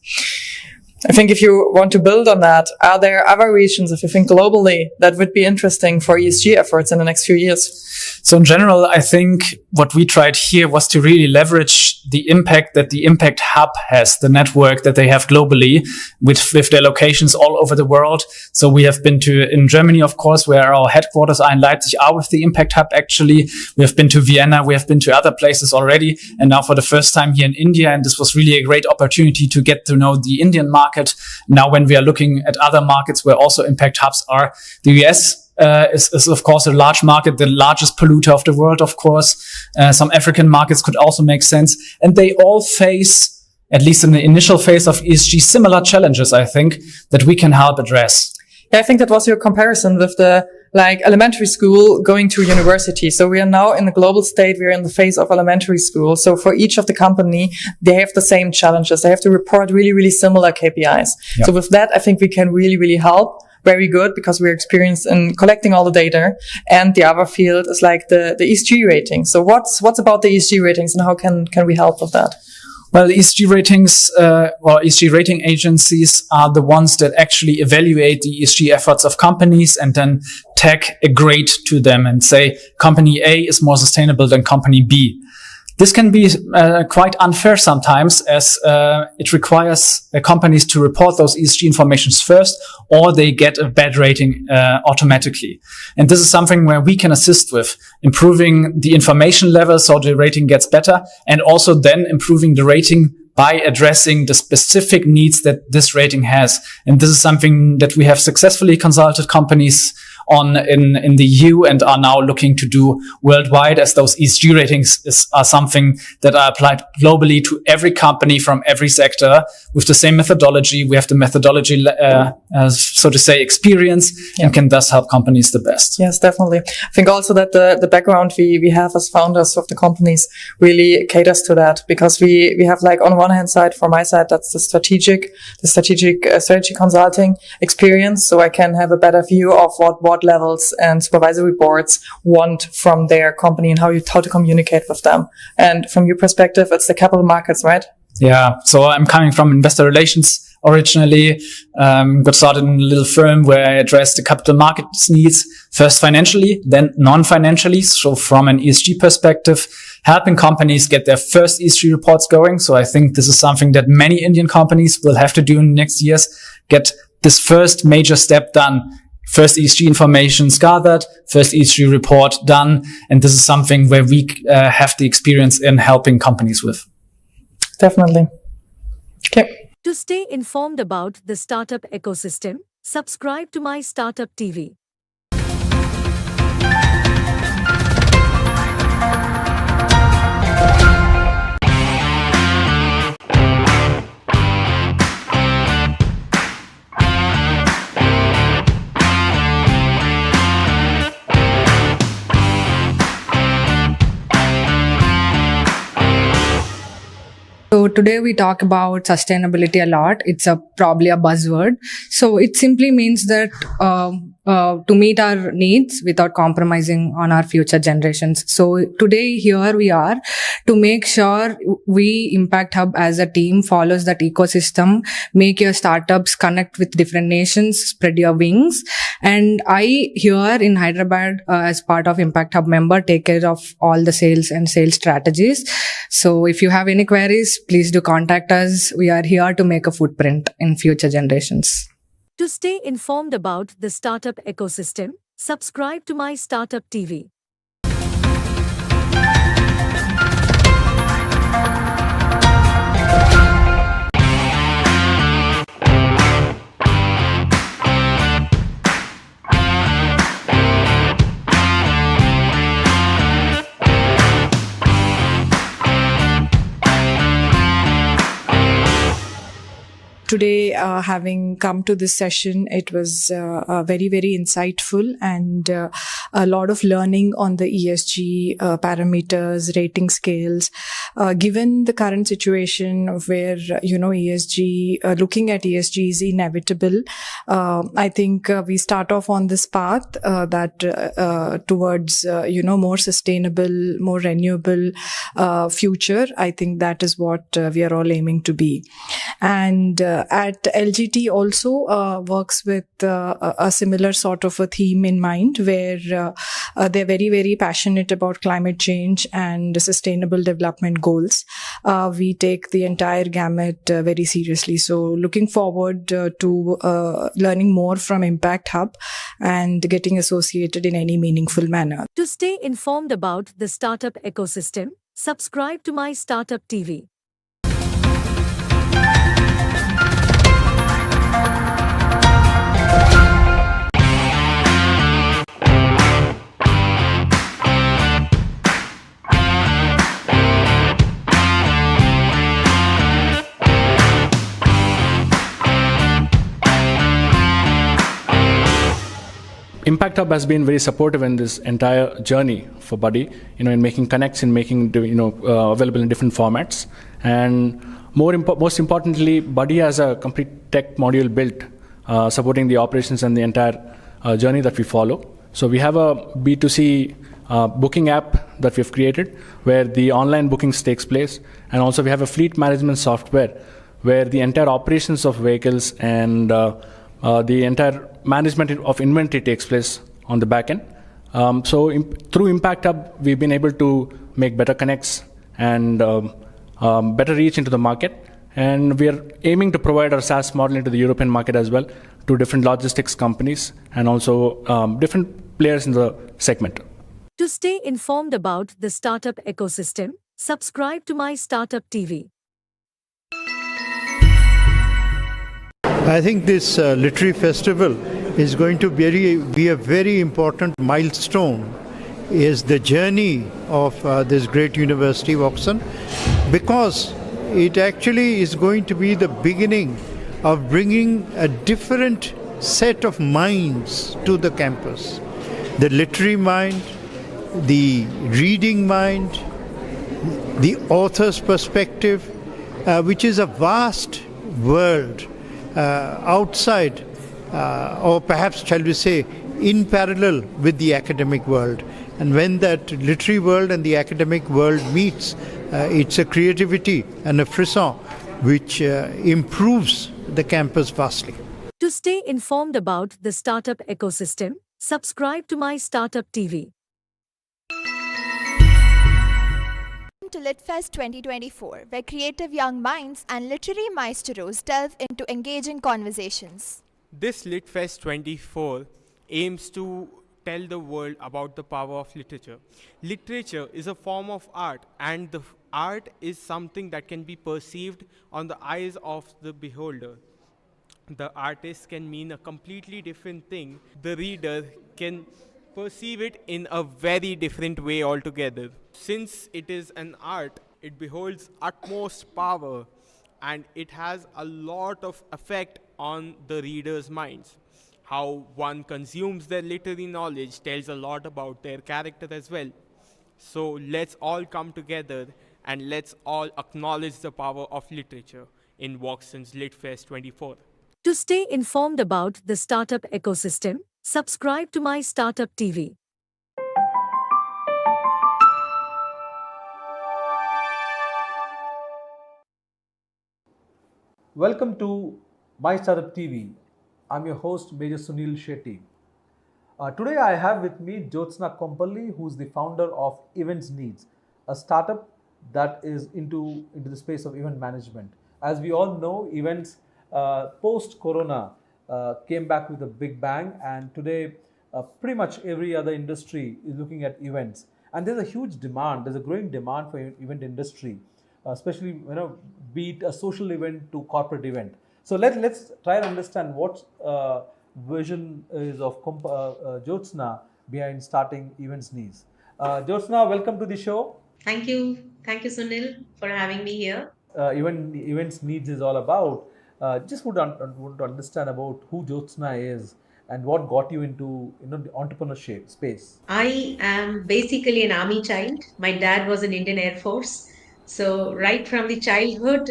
Speaker 23: I think if you want to build on that, are there other regions, if you think globally, that would be interesting for ESG efforts in the next few years?
Speaker 21: So in general, I think what we tried here was to really leverage the impact that the Impact Hub has, the network that they have globally with their locations all over the world. So we have been in Germany, of course, where our headquarters are in Leipzig, are with the Impact Hub actually. We have been to Vienna, we have been to other places already, and now for the first time here in India. And this was really a great opportunity to get to know the Indian market. Now when we are looking at other markets where also Impact Hubs are, the US is of course a large market, the largest polluter of the world, of course. Some African markets could also make sense. And they all face, at least in the initial phase of ESG, similar challenges, I think, that we can help address.
Speaker 23: Yeah, I think that was your comparison with the elementary school going to university. So we are now in the global state. We are in the phase of elementary school. So for each of the company, they have the same challenges. They have to report really, really similar KPIs. Yeah. So with that, I think we can really, really help. Very good, because we're experienced in collecting all the data. And the other field is like the ESG rating. So what's about the ESG ratings, and how can we help with that?
Speaker 21: Well, the ESG ratings, or ESG rating agencies are the ones that actually evaluate the ESG efforts of companies and then tag a grade to them and say company A is more sustainable than company B. This can be quite unfair sometimes, as it requires companies to report those ESG informations first, or they get a bad rating automatically. And this is something where we can assist with improving the information level so the rating gets better, and also then improving the rating by addressing the specific needs that this rating has. And this is something that we have successfully consulted companies on in the EU and are now looking to do worldwide, as those ESG ratings are something that are applied globally to every company from every sector with the same methodology. We have the methodology, so to say, experience, and can thus help companies the best.
Speaker 23: Yes, definitely. I think also that the background we have as founders of the companies really caters to that, because we have, like, on one hand side, from my side, that's the strategic strategy consulting experience. So I can have a better view of what board levels and supervisory boards want from their company and how to communicate with them. And from your perspective, it's the capital markets, right?
Speaker 21: Yeah. So I'm coming from investor relations originally, got started in a little firm where I addressed the capital markets needs, first financially, then non-financially. So from an ESG perspective, helping companies get their first ESG reports going. So I think this is something that many Indian companies will have to do in the next years, get this first major step done. First ESG information is gathered, first ESG report done. And this is something where we have the experience in helping companies with.
Speaker 23: Definitely. Okay.
Speaker 2: To stay informed about the startup ecosystem, subscribe to MyStartupTV.
Speaker 5: So today we talk about sustainability a lot. It's probably a buzzword. So it simply means that to meet our needs without compromising on our future generations. So today here we are to make sure we Impact Hub as a team follows that ecosystem, make your startups connect with different nations, spread your wings. And I here in Hyderabad as part of Impact Hub member take care of all the sales and sales strategies. So if you have any queries, please do contact us. We are here to make a footprint in future generations.
Speaker 2: To stay informed about the startup ecosystem, subscribe to MyStartupTV.
Speaker 5: today, having come to this session, it was very, very insightful and a lot of learning on the ESG parameters, rating scales. Given the current situation of where, ESG, looking at ESG is inevitable, I think we start off on this path that towards, more sustainable, more renewable future. I think that is what we are all aiming to be. And at LGT also works with a similar sort of a theme in mind, where they're very, very passionate about climate change and sustainable development goals. We take the entire gamut very seriously. So looking forward to learning more from Impact Hub and getting associated in any meaningful manner.
Speaker 2: To stay informed about the startup ecosystem, subscribe to MyStartupTV.
Speaker 18: Impact Hub has been very supportive in this entire journey for Buddy, in making connects, in making, available in different formats. And most importantly, Buddy has a complete tech module built, supporting the operations and the entire journey that we follow. So we have a B2C booking app that we've created where the online bookings takes place. And also we have a fleet management software where the entire operations of vehicles and the entire management of inventory takes place on the back end. Through Impact Hub, we've been able to make better connects and better reach into the market. And we are aiming to provide our SaaS model into the European market as well to different logistics companies and also different players in the segment.
Speaker 2: To stay informed about the startup ecosystem, subscribe to MyStartupTV.
Speaker 7: I think this literary festival is going to be a very important milestone is the journey of this great university of Oxford, because it actually is going to be the beginning of bringing a different set of minds to the campus. The literary mind, the reading mind, the author's perspective, which is a vast world outside, or perhaps shall we say, in parallel with the academic world. And when that literary world and the academic world meets, it's a creativity and a frisson which improves the campus vastly.
Speaker 2: To stay informed about the startup ecosystem, subscribe to MyStartupTV.
Speaker 8: To LitFest 2024, where creative young minds and literary maestros delve into engaging conversations.
Speaker 10: This LitFest 24 aims to tell the world about the power of literature. Literature is a form of art, and the art is something that can be perceived on the eyes of the beholder. The artist can mean a completely different thing. The reader can perceive it in a very different way altogether. Since it is an art, it beholds utmost power and it has a lot of effect on the reader's minds. How one consumes their literary knowledge tells a lot about their character as well. So let's all come together and let's all acknowledge the power of literature in Woxon's LitFest 24.
Speaker 2: To stay informed about the startup ecosystem, subscribe to MyStartupTV.
Speaker 26: Welcome to MyStartupTV. I'm your host, Major Sunil Shetty. Today I have with me Jyotsna Kompalli, who's the founder of Events Needs, a startup that is into the space of event management. As we all know, events post-corona came back with a big bang, and today pretty much every other industry is looking at events. And there's a huge demand, there's a growing demand for event industry, especially be it a social event to corporate event. So let's try and understand what vision is of Jyotsna behind starting Events Needs. Jyotsna, welcome to the show.
Speaker 22: Thank you, Sunil, for having me here.
Speaker 26: Events Needs is all about. Just would to understand about who Jyotsna is and what got you into the entrepreneurship space.
Speaker 11: I am basically an army child. My dad was in Indian Air Force. So right from the childhood,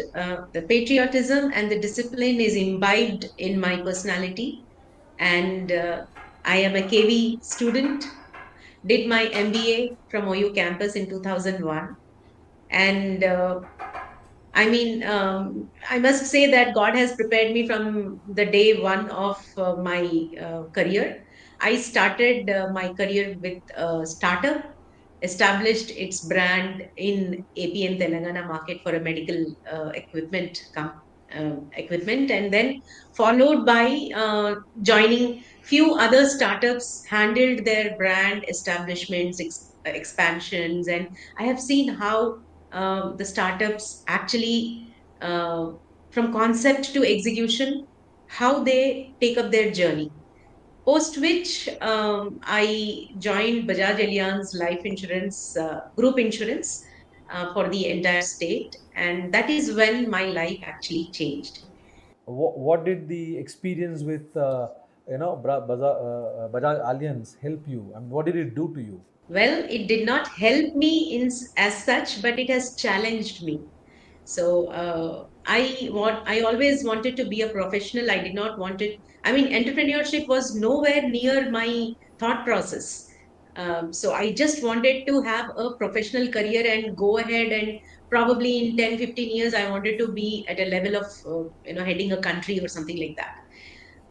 Speaker 11: the patriotism and the discipline is imbibed in my personality. And I am a KV student. Did my MBA from OU campus in 2001. And I must say that God has prepared me from the day one of my career. I started my career with a startup, established its brand in AP and Telangana market for a medical equipment, and then followed by joining few other startups, handled their brand establishments, expansions, and I have seen how the startups actually, from concept to execution, how they take up their journey. Post which I joined Bajaj Allianz Life Insurance Group Insurance for the entire state, and that is when my life actually changed.
Speaker 26: What did the experience with Bajaj Allianz help you? I mean, what did it do to you?
Speaker 11: Well, it did not help me as such, but it has challenged me. So I always wanted to be a professional. I did not want it. I mean, entrepreneurship was nowhere near my thought process. So I just wanted to have a professional career and go ahead, and probably in 10, 15 years, I wanted to be at a level of, heading a country or something like that.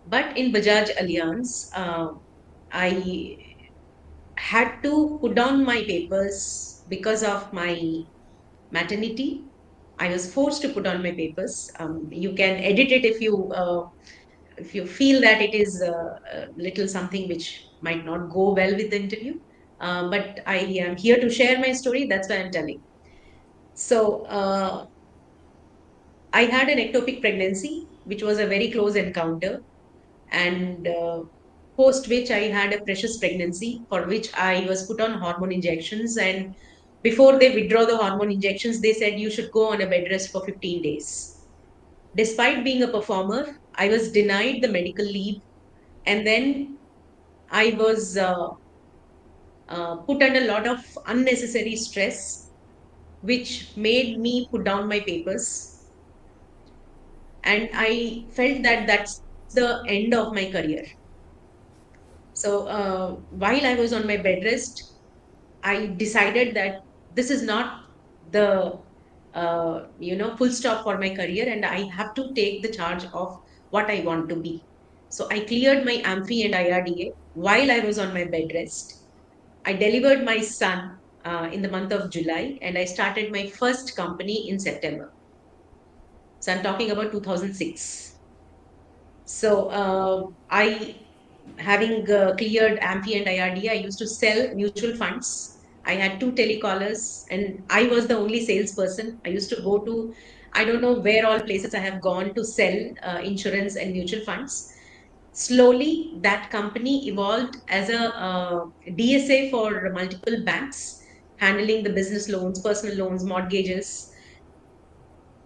Speaker 11: But in Bajaj Allianz, I had to put down my papers because of my maternity. I was forced to put on my papers. You can edit it if you feel that it is a little something which might not go well with the interview. But I am here to share my story. That's why I'm telling. So I had an ectopic pregnancy, which was a very close encounter, and post which I had a precious pregnancy for which I was put on hormone injections. And before they withdraw the hormone injections, they said you should go on a bed rest for 15 days. Despite being a performer, I was denied the medical leave, and then I was put under a lot of unnecessary stress, which made me put down my papers. And I felt that that's the end of my career. So while I was on my bed rest, I decided that this is not the full stop for my career, and I have to take the charge of what I want to be. So I cleared my Amphi and IRDA while I was on my bed rest. I delivered my son in the month of July, and I started my first company in September. So I'm talking about 2006. So I, having cleared Amphi and IRDA, I used to sell mutual funds. I had 2 telecallers, and I was the only salesperson. I used to go to, I don't know where all places I have gone to sell insurance and mutual funds. Slowly, that company evolved as a DSA for multiple banks, handling the business loans, personal loans, mortgages.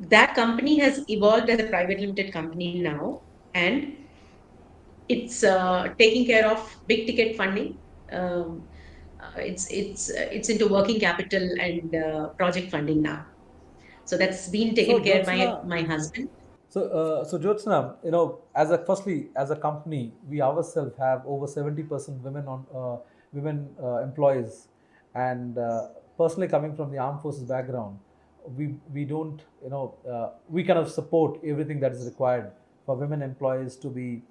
Speaker 11: That company has evolved as a private limited company now, and it's taking care of big ticket funding. It's into working capital and project funding now. So that's been taken care by my husband.
Speaker 26: So Jyotsna, firstly, as a company, we ourselves have over 70% women employees, and personally coming from the armed forces background, we don't, we kind of support everything that is required for women employees to be,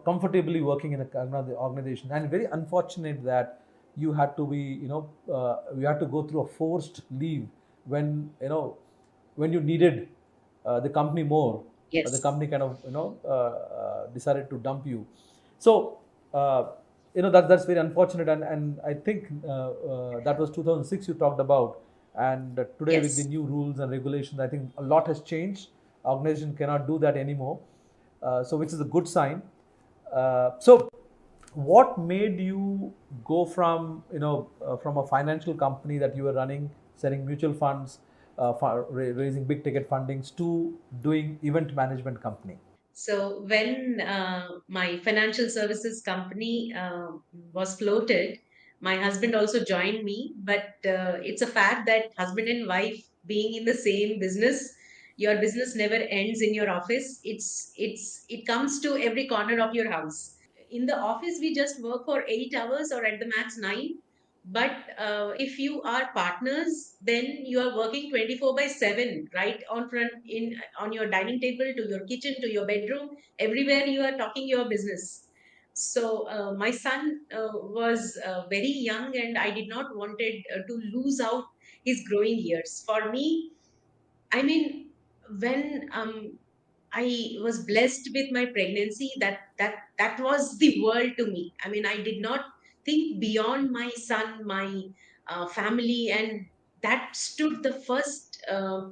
Speaker 26: comfortably working in another organization. And very unfortunate that you had to be, you had to go through a forced leave when, when you needed the company more.
Speaker 11: Yes.
Speaker 26: The company kind of decided to dump you. So that's very unfortunate, and I think that was 2006 you talked about, and today
Speaker 11: Yes.
Speaker 26: with the new rules and regulations, I think a lot has changed. Organization cannot do that anymore, so which is a good sign. So what made you go from from a financial company that you were running, selling mutual funds, raising big ticket fundings to doing event management company?
Speaker 11: So when my financial services company was floated, my husband also joined me. But it's a fact that husband and wife being in the same business, your business never ends in your office. It comes to every corner of your house. In the office, we just work for 8 hours or at the max 9. But if you are partners, then you are working 24 by 7, right on front, in on your dining table, to your kitchen, to your bedroom, everywhere you are talking your business. So my son was very young, and I did not wanted to lose out his growing years. For me, I mean, when I was blessed with my pregnancy, that was the world to me. I mean, I did not think beyond my son, my family, and that stood the first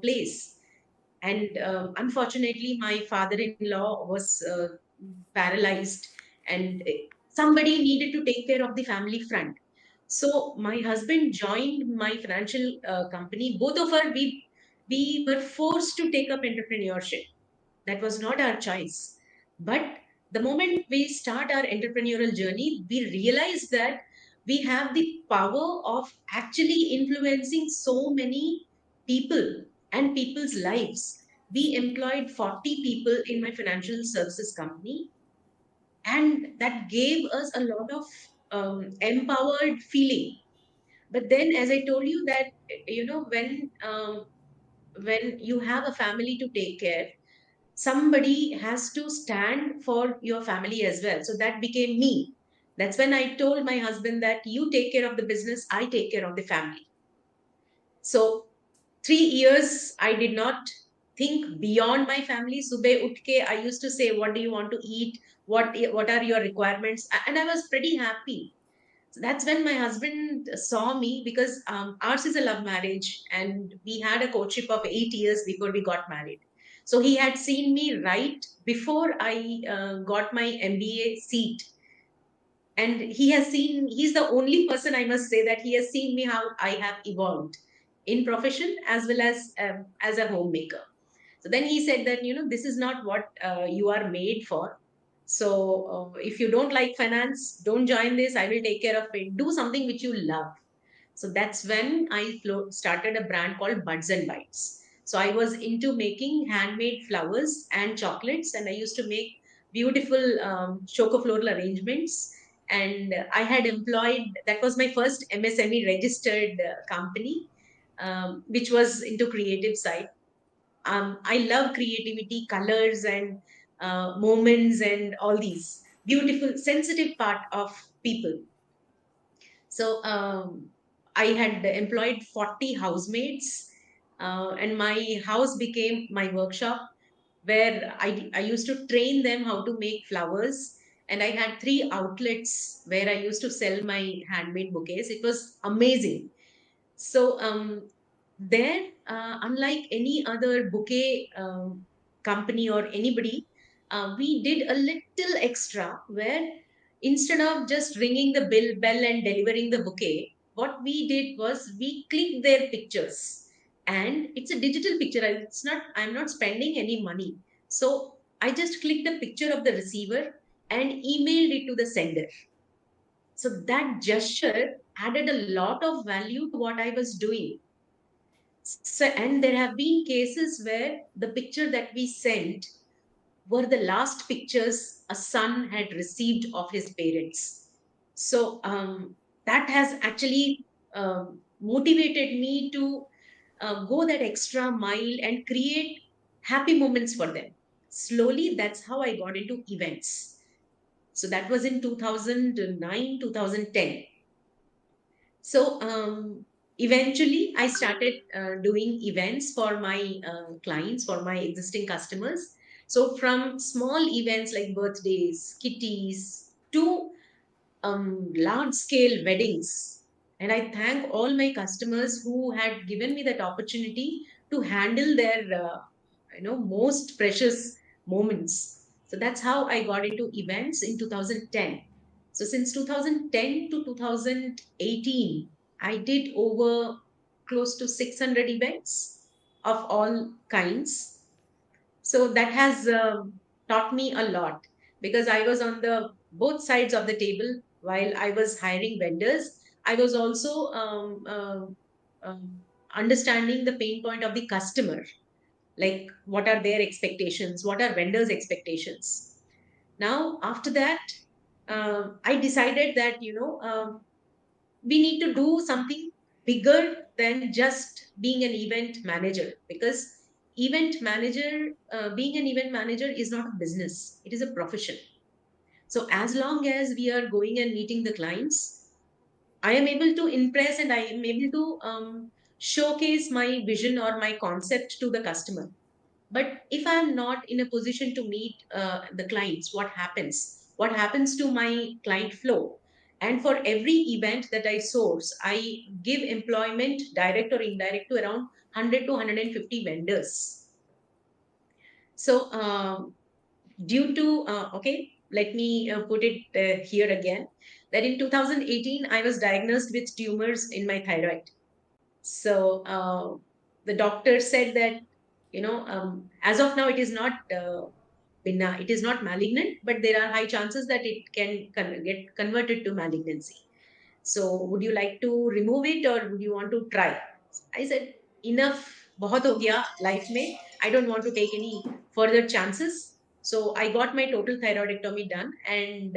Speaker 11: place. And unfortunately, my father-in-law was paralyzed, and somebody needed to take care of the family front. So my husband joined my financial company. Both of us, we were forced to take up entrepreneurship. That was not our choice. But the moment we start our entrepreneurial journey, we realize that we have the power of actually influencing so many people and people's lives. We employed 40 people in my financial services company, and that gave us a lot of empowered feeling. But then, as I told you, that when you have a family to take care, somebody has to stand for your family as well. So that became me. That's when I told my husband that you take care of the business, I take care of the family. So 3 years I did not think beyond my family. Subah utke, I used to say, what do you want to eat? What are your requirements? And I was pretty happy. So that's when my husband saw me, because ours is a love marriage, and we had a courtship of 8 years before we got married. So he had seen me right before I got my MBA seat. And he's the only person, I must say, that he has seen me how I have evolved in profession as well as a homemaker. So then he said that, this is not what you are made for. So if you don't like finance, don't join this. I will take care of it. Do something which you love. So that's when I started a brand called Buds and Bites. So I was into making handmade flowers and chocolates, and I used to make beautiful choco floral arrangements. And I had employed, that was my first MSME registered company, which was into creative side. I love creativity, colors, and moments, and all these beautiful, sensitive part of people. So I had employed 40 housemaids, and my house became my workshop, where I used to train them how to make flowers. And I had 3 outlets where I used to sell my handmade bouquets. It was amazing. So there, unlike any other bouquet company or anybody, we did a little extra, where instead of just ringing the bell and delivering the bouquet, what we did was we clicked their pictures, and it's a digital picture. It's not, I'm not spending any money. So I just clicked a picture of the receiver and emailed it to the sender. So that gesture added a lot of value to what I was doing. So, and there have been cases where the picture that we sent were the last pictures a son had received of his parents. So that has actually motivated me to go that extra mile and create happy moments for them. Slowly, that's how I got into events. So that was in 2009, 2010. So eventually, I started doing events for my clients, for my existing customers. So from small events like birthdays, kitties, to large scale weddings. And I thank all my customers who had given me that opportunity to handle their most precious moments. So that's how I got into events in 2010. So since 2010 to 2018, I did over close to 600 events. of all kinds. So that has taught me a lot, because I was on the both sides of the table while I was hiring vendors. I was also understanding the pain point of the customer, like what are their expectations, what are vendors' expectations. Now, after that, I decided that we need to do something bigger than just being an event manager, because being an event manager is not a business, it is a profession. So as long as we are going and meeting the clients, I am able to impress and I am able to showcase my vision or my concept to the customer. But if I'm not in a position to meet the clients, what happens? What happens to my client flow? And for every event that I source, I give employment, direct or indirect, to around 100 to 150 vendors. So, due to, let me put it here again, that in 2018, I was diagnosed with tumors in my thyroid. So, the doctor said that, as of now, it is not it is not malignant, but there are high chances that it can get converted to malignancy. So, would you like to remove it or would you want to try? I said, enough, बहुत हो गया life में. I don't want to take any further chances. So I got my total thyroidectomy done, and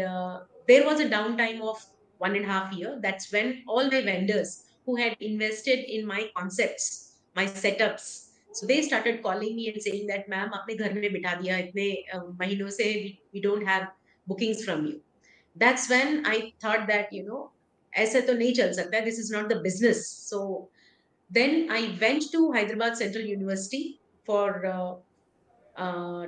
Speaker 11: there was a downtime of 1.5 years. That's when all my vendors who had invested in my concepts, my setups, so they started calling me and saying that, "Ma'am, आपने घर में बिठा दिया इतने महीनों से, we don't have bookings from you." That's when I thought that, ऐसे तो नहीं चल सकता. This is not the business. So then I went to Hyderabad Central University for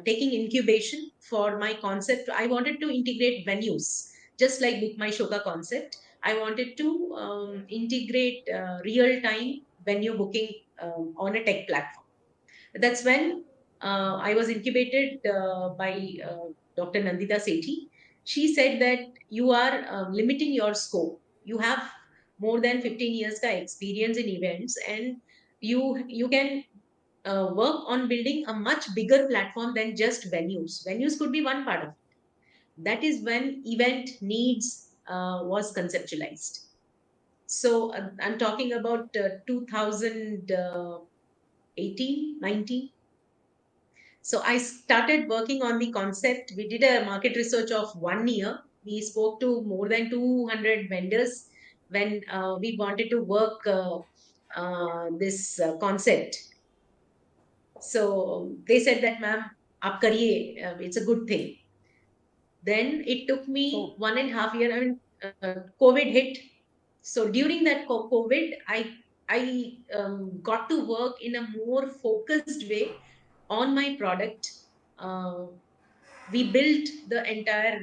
Speaker 11: taking incubation for my concept. I wanted to integrate venues, just like Book My Shoka concept. I wanted to integrate real-time venue booking on a tech platform. That's when I was incubated by Dr. Nandita Sethi. She said that you are limiting your scope. You have more than 15 years ka experience in events, and you can work on building a much bigger platform than just venues. Venues could be one part of it. That is when event needs was conceptualized. So I'm talking about 2018, 19. So I started working on the concept. We did a market research of 1 year. We spoke to more than 200 vendors when we wanted to work this concept. So they said that, "Ma'am, aap kariye, it's a good thing." Then it took me 1.5 years. I mean, COVID hit. So during that COVID, I got to work in a more focused way on my product. We built the entire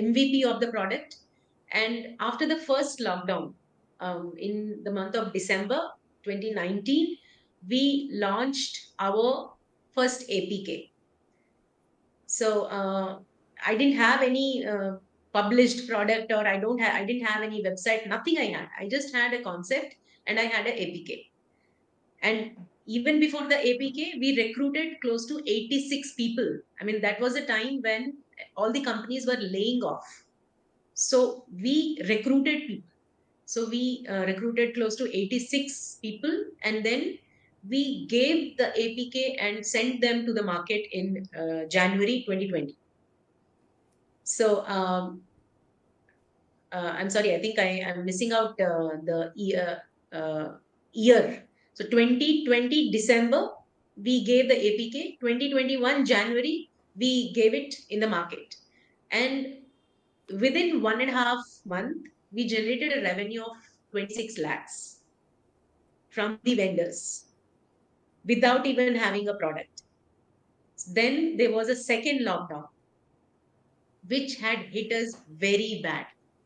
Speaker 11: MVP of the product. And after the first lockdown, in the month of December 2019, we launched our first APK. So I didn't have any published product, or I didn't have any website, nothing I had. I just had a concept and I had an APK. And even before the APK, we recruited close to 86 people. I mean, that was a time when all the companies were laying off. So we recruited people. So we recruited close to 86 people, and then we gave the APK and sent them to the market in January 2020. So I'm sorry, I think I am missing out the year. So 2020 December, we gave the APK. 2021 January, we gave it in the market. And within 1.5 months, we generated a revenue of 26 lakhs from the vendors without even having a product. Then there was a second lockdown, which had hit us very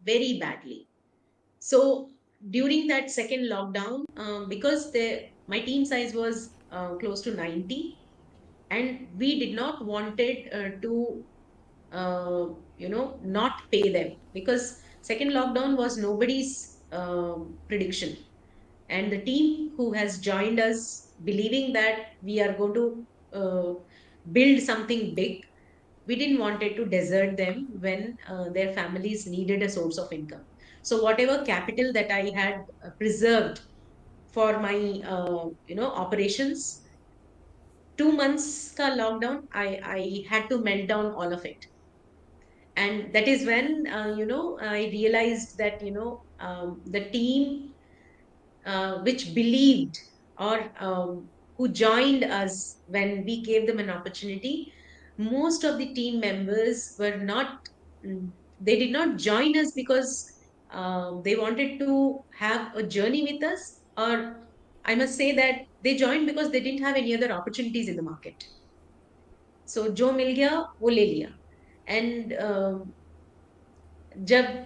Speaker 11: very badly. So during that second lockdown, because my team size was close to 90, and we did not wanted to not pay them, because second lockdown was nobody's prediction. And the team who has joined us believing that we are going to build something big. We didn't wanted to desert them when their families needed a source of income. So whatever capital that I had preserved for my operations, 2 months ka lockdown, I had to melt down all of it. And that is when I realized that the team which believed, or who joined us when we gave them an opportunity, most of the team members were not, they did not join us because they wanted to have a journey with us, or I must say that they joined because they didn't have any other opportunities in the market. So जो मिल गया वो ले लिया. And जब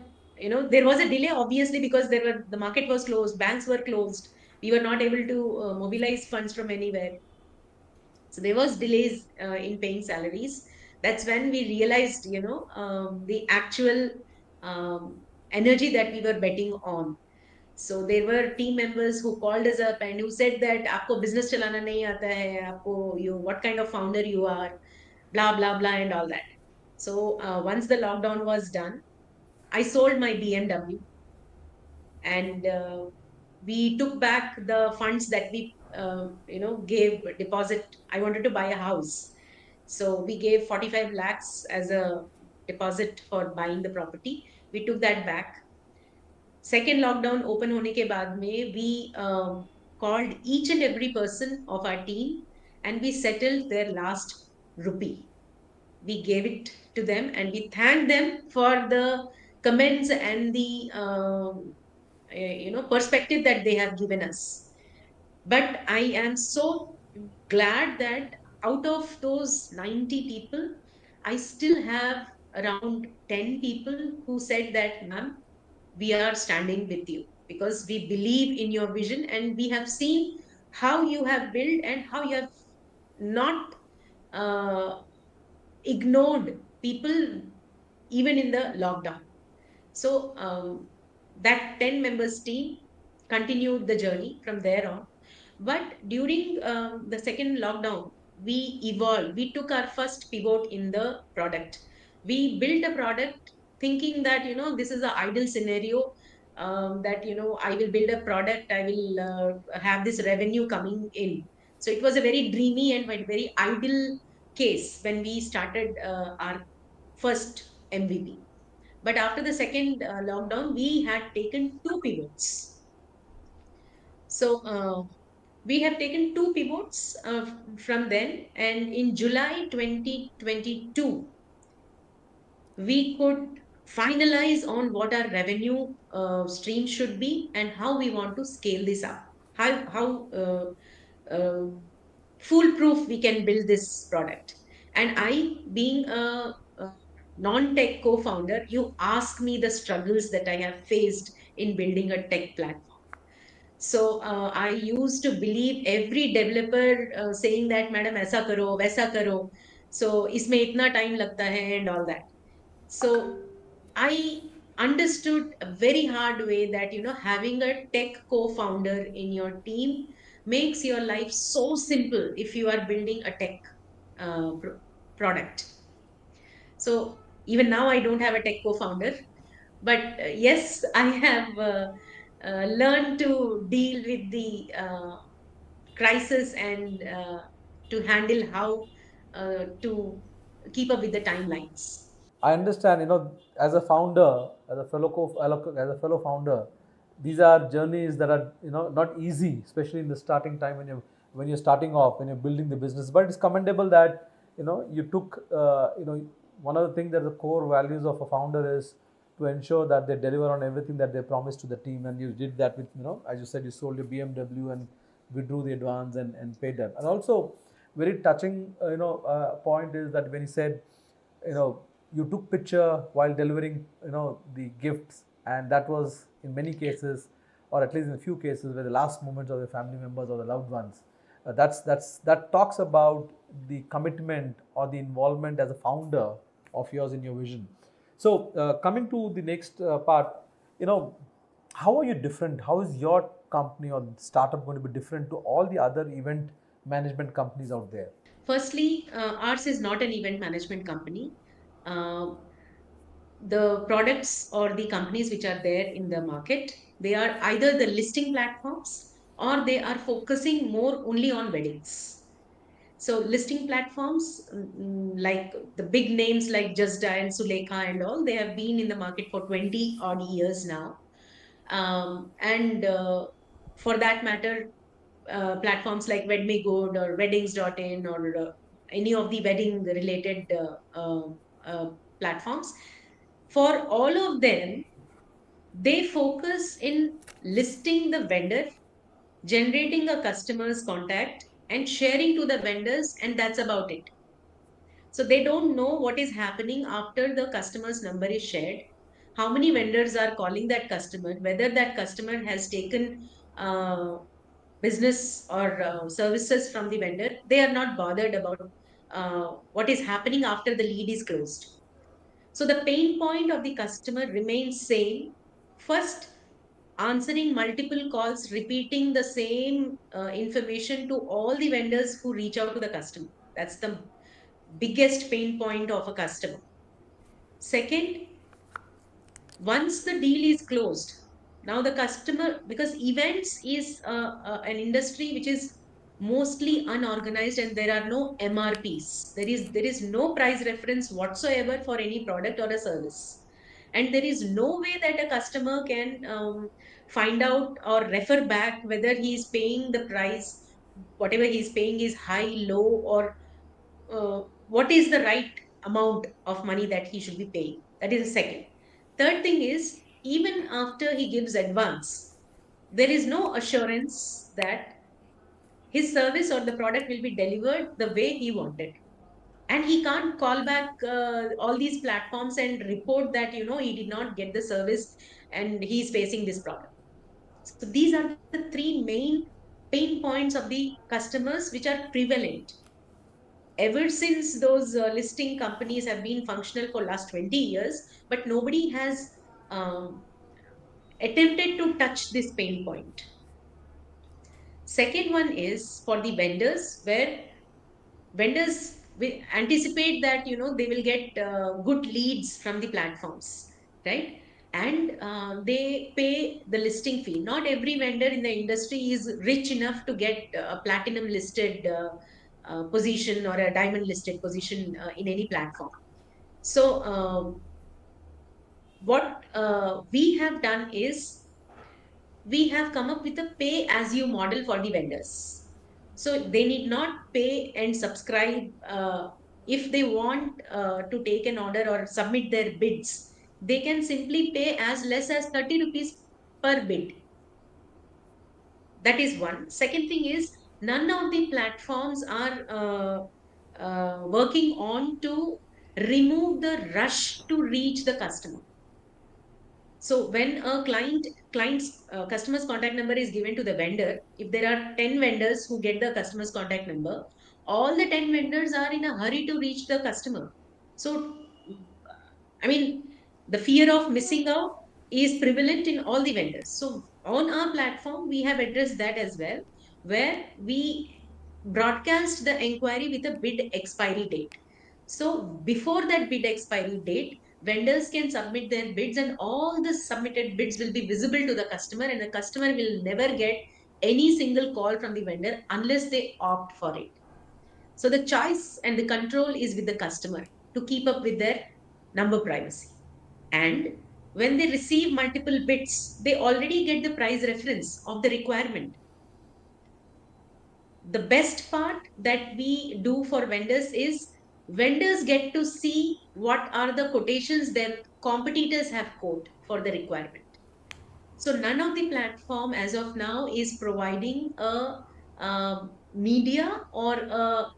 Speaker 11: there was a delay, obviously, because the market was closed, banks were closed, we were not able to mobilize funds from anywhere. So there was delays in paying salaries. That's when we realized the actual energy that we were betting on. So there were team members who called us up and who said that आपको business चलाना नहीं आता है, आपको what kind of founder you are, blah blah blah and all that. So once the lockdown was done, I sold my BMW, and we took back the funds that we gave deposit. I wanted to buy a house, so we gave 45 lakhs as a deposit for buying the property. We took that back. Second lockdown open होने के बाद में, we called each and every person of our team and we settled their last rupee. We gave it to them and we thanked them for the comments and the perspective that they have given us. But I am so glad that out of those 90 people, I still have around 10 people who said that, ma'am, we are standing with you because we believe in your vision and we have seen how you have built and how you have not uh, ignored people even in the lockdown. So that 10 members team continued the journey from there on. But during the second lockdown, we evolved. We took our first pivot in the product. We built a product thinking that, this is an ideal scenario, that, I will build a product, I will have this revenue coming in. So it was a very dreamy and very ideal case when we started our first MVP. But after the second lockdown, we had taken two pivots. So we have taken two pivots from then, and in July 2022, we could finalize on what our revenue stream should be and how we want to scale this up. How foolproof we can build this product. And I, being a non-tech co-founder, you ask me the struggles that I have faced in building a tech platform. So I used to believe every developer saying that, madam, aisa karo, waisa karo. So isme itna time lagta hai and all that. So I understood a very hard way that, having a tech co-founder in your team makes your life so simple if you are building a tech product. So even now I don't have a tech co-founder, but yes, I have learned to deal with the crisis and to handle how to keep up with the timelines.
Speaker 26: I understand, as a founder, as a fellow founder, these are journeys that are, not easy, especially in the starting time when you're starting off, when you're building the business. But it's commendable that, you took, one of the things that the core values of a founder is to ensure that they deliver on everything that they promised to the team. And you did that with, as you said, you sold your BMW and withdrew the advance and paid them. And also, very touching, point is that when he said, you took picture while delivering, the gifts, and that was in many cases, or at least in a few cases, where the last moments of the family members or the loved ones. That talks about the commitment or the involvement as a founder of yours in your vision. So coming to the next part, how are you different? How is your company or startup going to be different to all the other event management companies out there?
Speaker 11: Firstly, ours is not an event management company. The products or the companies which are there in the market, they are either the listing platforms or they are focusing more only on weddings. So listing platforms like the big names like Just and Sulekha and all, they have been in the market for 20 odd years now. And for that matter, platforms like WedMeGood or Weddings.in or any of the wedding related platforms, for all of them, they focus in listing the vendor, generating a customer's contact, and sharing to the vendors, and that's about it. So they don't know what is happening after the customer's number is shared, how many vendors are calling that customer, whether that customer has taken business or services from the vendor. They are not bothered about what is happening after the lead is closed. So the pain point of the customer remains same. First, answering multiple calls, repeating the same information to all the vendors who reach out to the customer. That's the biggest pain point of a customer. Second, once the deal is closed, now the customer, because events is an industry which is mostly unorganized and there are no MRPs. There is no price reference whatsoever for any product or a service. And there is no way that a customer can find out or refer back whether he is paying the price, whatever he is paying is high, low, or what is the right amount of money that he should be paying. That is the second. Third thing is, even after he gives advance, there is no assurance that his service or the product will be delivered the way he wanted. And he can't call back all these platforms and report that, he did not get the service and he's facing this problem. So these are the three main pain points of the customers which are prevalent ever since those listing companies have been functional for last 20 years, but nobody has um, attempted to touch this pain point. Second one is for the vendors, where vendors will anticipate that they will get good leads from the platforms, right? And they pay the listing fee. Not every vendor in the industry is rich enough to get a platinum listed position or a diamond listed position in any platform. So what we have done is we have come up with a pay as you model for the vendors. So they need not pay and subscribe. If they want to take an order or submit their bids, they can simply pay as less as 30 rupees per bid. That is one. Second thing is, none of the platforms are working on to remove the rush to reach the customer. So when a client's customer's contact number is given to the vendor, if there are 10 vendors who get the customer's contact number, all the 10 vendors are in a hurry to reach the customer. So, I mean, the fear of missing out is prevalent in all the vendors. So on our platform, we have addressed that as well, where we broadcast the inquiry with a bid expiry date. So before that bid expiry date, vendors can submit their bids and all the submitted bids will be visible to the customer, and the customer will never get any single call from the vendor unless they opt for it. So the choice and the control is with the customer to keep up with their number privacy. And when they receive multiple bids, they already get the price reference of the requirement. The best part that we do for vendors is vendors get to see what are the quotations that competitors have quote for the requirement. So none of the platform as of now is providing a media or a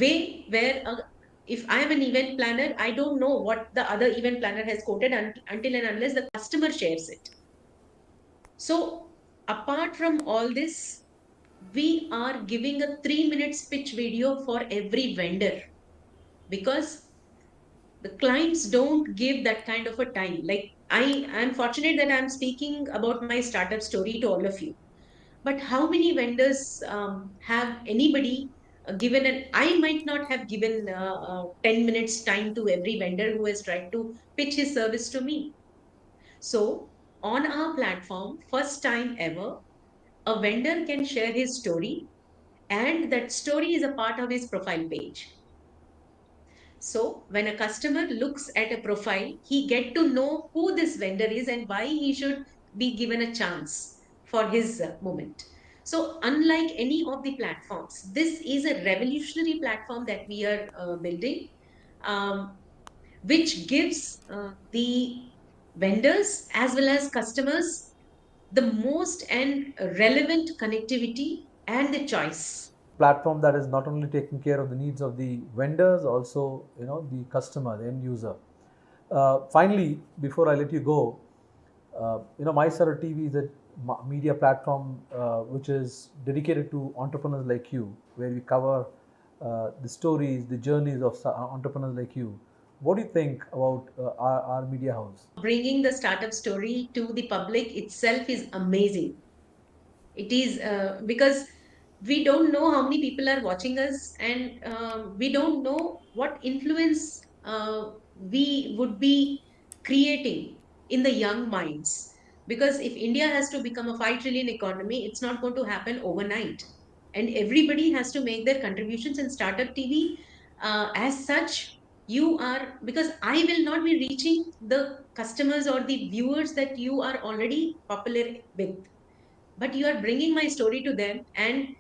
Speaker 11: way where if I am an event planner, I don't know what the other event planner has quoted until and unless the customer shares it. So apart from all this, we are giving a 3 minute pitch video for every vendor, because the clients don't give that kind of a time. Like I'm fortunate that I'm speaking about my startup story to all of you. But how many vendors have anybody given an, I might not have given 10 minutes time to every vendor who has tried to pitch his service to me. So on our platform, first time ever, a vendor can share his story, and that story is a part of his profile page. So when a customer looks at a profile, he get to know who this vendor is and why he should be given a chance for his moment. So unlike any of the platforms, this is a revolutionary platform that we are building, um, which gives the vendors as well as customers the most and relevant connectivity and the choice.
Speaker 26: Platform that is not only taking care of the needs of the vendors, also the customer, the end user. Finally, before I let you go, MyStartupTV is a media platform which is dedicated to entrepreneurs like you, where we cover the stories, the journeys of entrepreneurs like you. What do you think about our media house?
Speaker 11: Bringing the startup story to the public itself is amazing. It is because we don't know how many people are watching us, and we don't know what influence we would be creating in the young minds. Because if India has to become a 5 trillion economy, it's not going to happen overnight. And everybody has to make their contributions in Startup TV. As such, you are, because I will not be reaching the customers or the viewers that you are already popular with, but you are bringing my story to them. And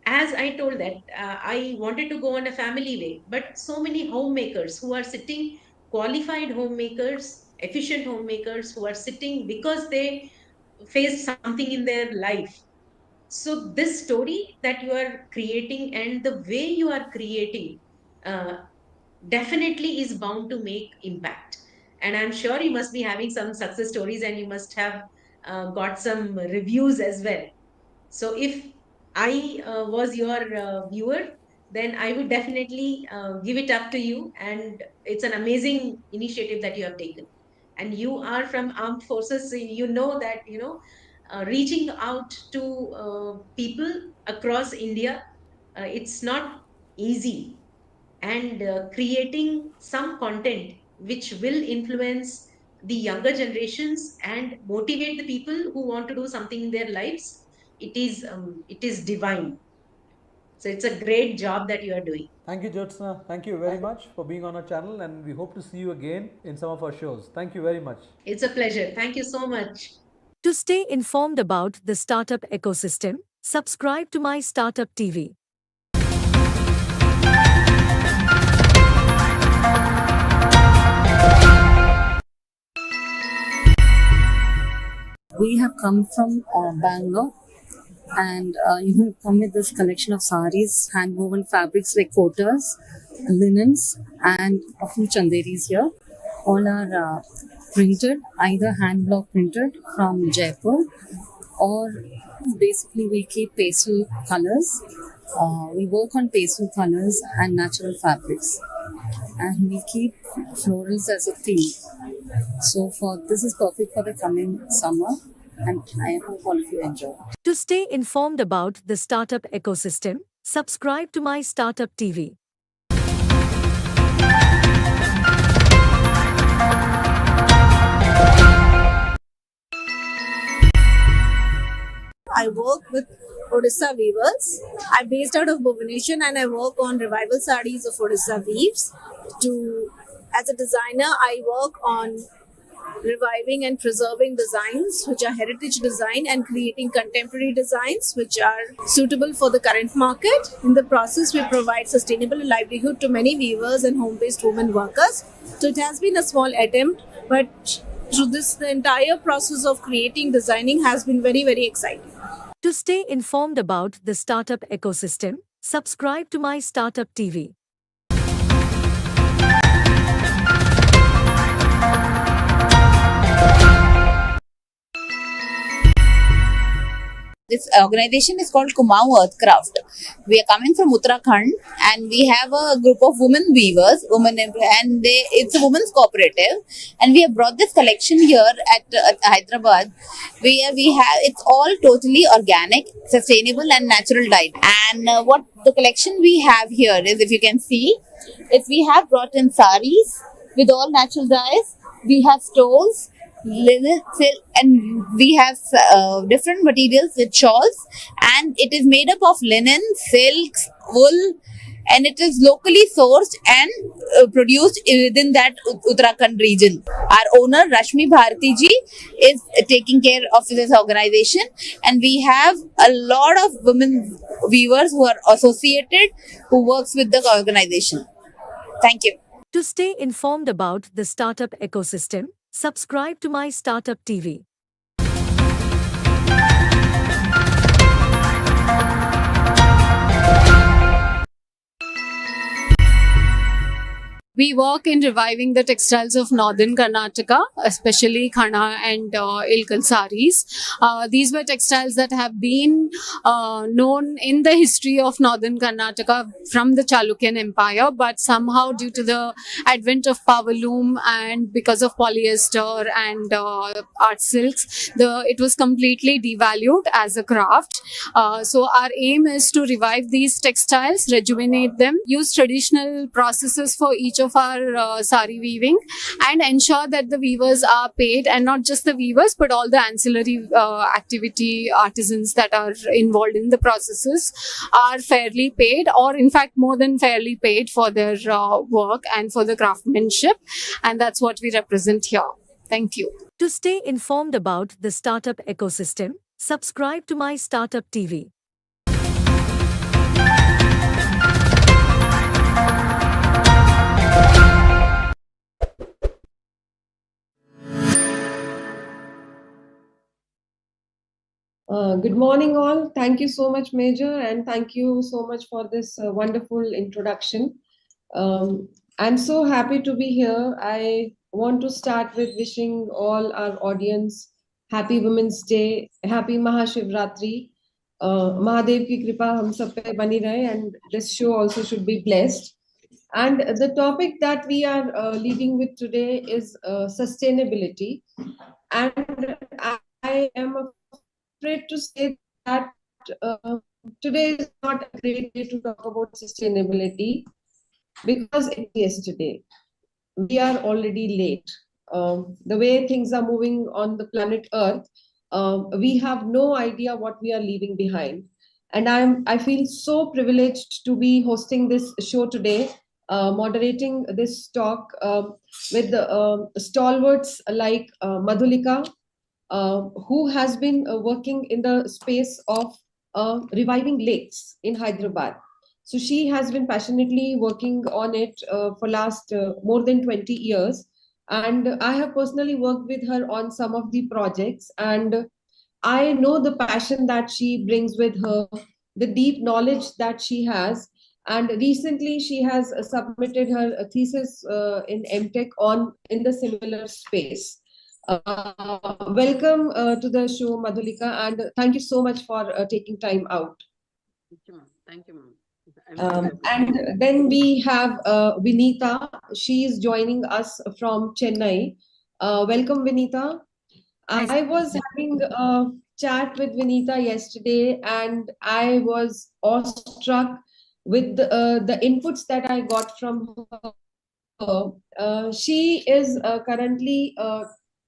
Speaker 11: as I told that I wanted to go on a family way, but so many homemakers who are sitting, qualified homemakers, efficient homemakers who are sitting because they face something in their life. So this story that you are creating and the way you are creating uh, definitely is bound to make impact. And I'm sure you must be having some success stories, and you must have got some reviews as well. So if I was your viewer, then I would definitely give it up to you. And it's an amazing initiative that you have taken. And you are from armed forces, so you know that, reaching out to people across India, it's not easy. And creating some content which will influence the younger generations and motivate the people who want to do something in their lives, it is divine. So it's a great job that you are doing.
Speaker 26: Thank you, Jyotsna. Thank you very much for being on our channel, and we hope to see you again in some of our shows. Thank you very much.
Speaker 11: It's a pleasure. Thank you so much.
Speaker 2: To stay informed about the startup ecosystem, subscribe to my Startup TV.
Speaker 12: We have come from Bangalore, and you have come with this collection of saris, hand-woven fabrics like kotas, linens, and a few chanderis here. All are printed, either hand-block printed from Jaipur, or basically we keep pastel colors. We work on pastel colors and natural fabrics, and we keep florals as a theme. So this is perfect for the coming summer, and I hope all of you enjoy.
Speaker 2: To stay informed about the startup ecosystem, subscribe to my Startup TV.
Speaker 13: I work with Odisha weavers. I'm based out of Bhubaneswar, and I work on revival sarees of Odisha weaves. As a designer, I work on reviving and preserving designs which are heritage design and creating contemporary designs which are suitable for the current market. In the process, we provide sustainable livelihood to many weavers and home-based women workers. So it has been a small attempt, but through this, the entire process of creating, designing has been very, very exciting.
Speaker 2: To stay informed about the startup ecosystem, subscribe to my Startup TV.
Speaker 9: This organization is called Kumau Earthcraft. We are coming from Uttarakhand, and we have a group of women weavers, it's a women's cooperative, and we have brought this collection here at Hyderabad, where we have it's all totally organic, sustainable, and natural dyed. And what the collection we have here is, if you can see, is we have brought in saris with all natural dyes. We have stoles, linen, silk, and we have different materials with shawls, and it is made up of linen, silks, wool, and it is locally sourced and produced within that Uttarakhand region. Our owner Rashmi Bharati ji is taking care of this organization, and we have a lot of women weavers who are associated, who works with the organization. Thank you.
Speaker 2: To stay informed about the startup ecosystem, subscribe to My Startup TV.
Speaker 14: We work in reviving the textiles of northern Karnataka, especially Khana and Ilkal saris. These were textiles that have been known in the history of northern Karnataka from the Chalukyan Empire, but somehow due to the advent of power loom and because of polyester and art silks, it was completely devalued as a craft. So our aim is to revive these textiles, rejuvenate them, use traditional processes for each of our sari weaving, and ensure that the weavers are paid, and not just the weavers but all the ancillary activity artisans that are involved in the processes are fairly paid, or in fact more than fairly paid for their work and for the craftsmanship, and that's what we represent here. Thank you.
Speaker 2: To stay informed about the startup ecosystem, subscribe to My Startup TV.
Speaker 15: Good morning, all. Thank you so much, Major, and thank you so much for this wonderful introduction. I'm so happy to be here. I want to start with wishing all our audience Happy Women's Day, Happy Mahashivratri. Mahadev ki kripa hum sab pe bani rahe, and this show also should be blessed. And the topic that we are leading with today is sustainability. And I am afraid to say that today is not a great day to talk about sustainability because it's yesterday. We are already late. The way things are moving on the planet Earth, we have no idea what we are leaving behind. And I feel so privileged to be hosting this show today, moderating this talk with stalwarts like Madhulika, who has been working in the space of reviving lakes in Hyderabad. So she has been passionately working on it for last more than 20 years. And I have personally worked with her on some of the projects. And I know the passion that she brings with her, the deep knowledge that she has. And recently she has submitted her thesis in MTech in the similar space. Welcome to the show, Madhulika, and thank you so much for taking time out.
Speaker 22: Thank you, ma'am.
Speaker 15: And then we have Vinita. She is joining us from Chennai. Welcome, Vinita. I was having a chat with Vinita yesterday, and I was awestruck with the inputs that I got from her. She is currently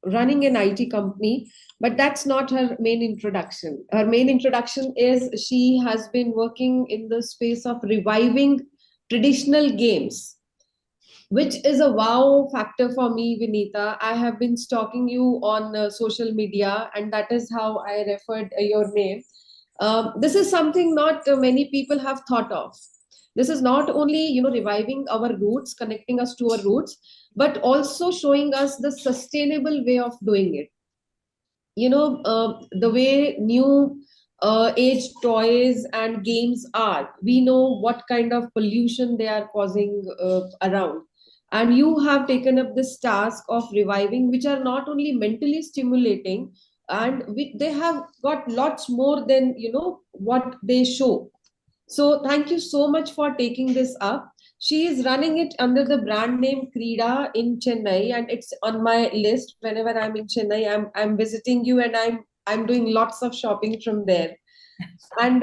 Speaker 15: running an IT company, but that's not her main introduction. Her main introduction is she has been working in the space of reviving traditional games, which is a wow factor for me, Vinita. I have been stalking you on social media, and that is how I referred your name. This is something not many people have thought of. This is not only reviving our roots, connecting us to our roots, but also showing us the sustainable way of doing it. The way new age toys and games are, we know what kind of pollution they are causing around, and you have taken up this task of reviving, which are not only mentally stimulating and they have got lots more than what they show. So thank you so much for taking this up. She is running it under the brand name Krida in Chennai, and it's on my list. Whenever I'm in Chennai, I'm visiting you, and I'm doing lots of shopping from there. And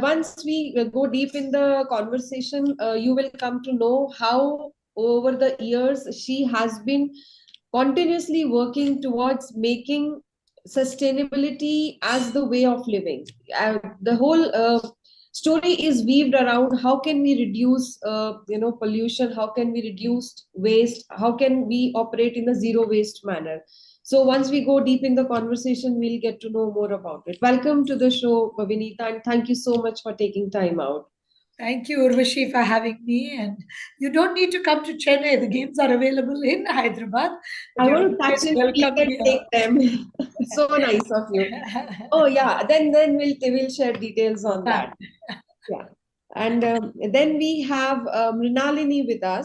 Speaker 15: once we go deep in the conversation, you will come to know how over the years she has been continuously working towards making sustainability as the way of living. The whole story is weaved around how can we reduce pollution, how can we reduce waste, how can we operate in a zero waste manner. So once we go deep in the conversation, we'll get to know more about it. Welcome to the show, Vinita, and thank you so much for taking time out.
Speaker 1: Thank you, Urvashi, for having me. And you don't need to come to Chennai. The games are available in Hyderabad.
Speaker 15: I want to touch his feet and take them. So nice of you. Oh yeah, then we'll share details on that. Yeah, and then we have Mrinalini with us.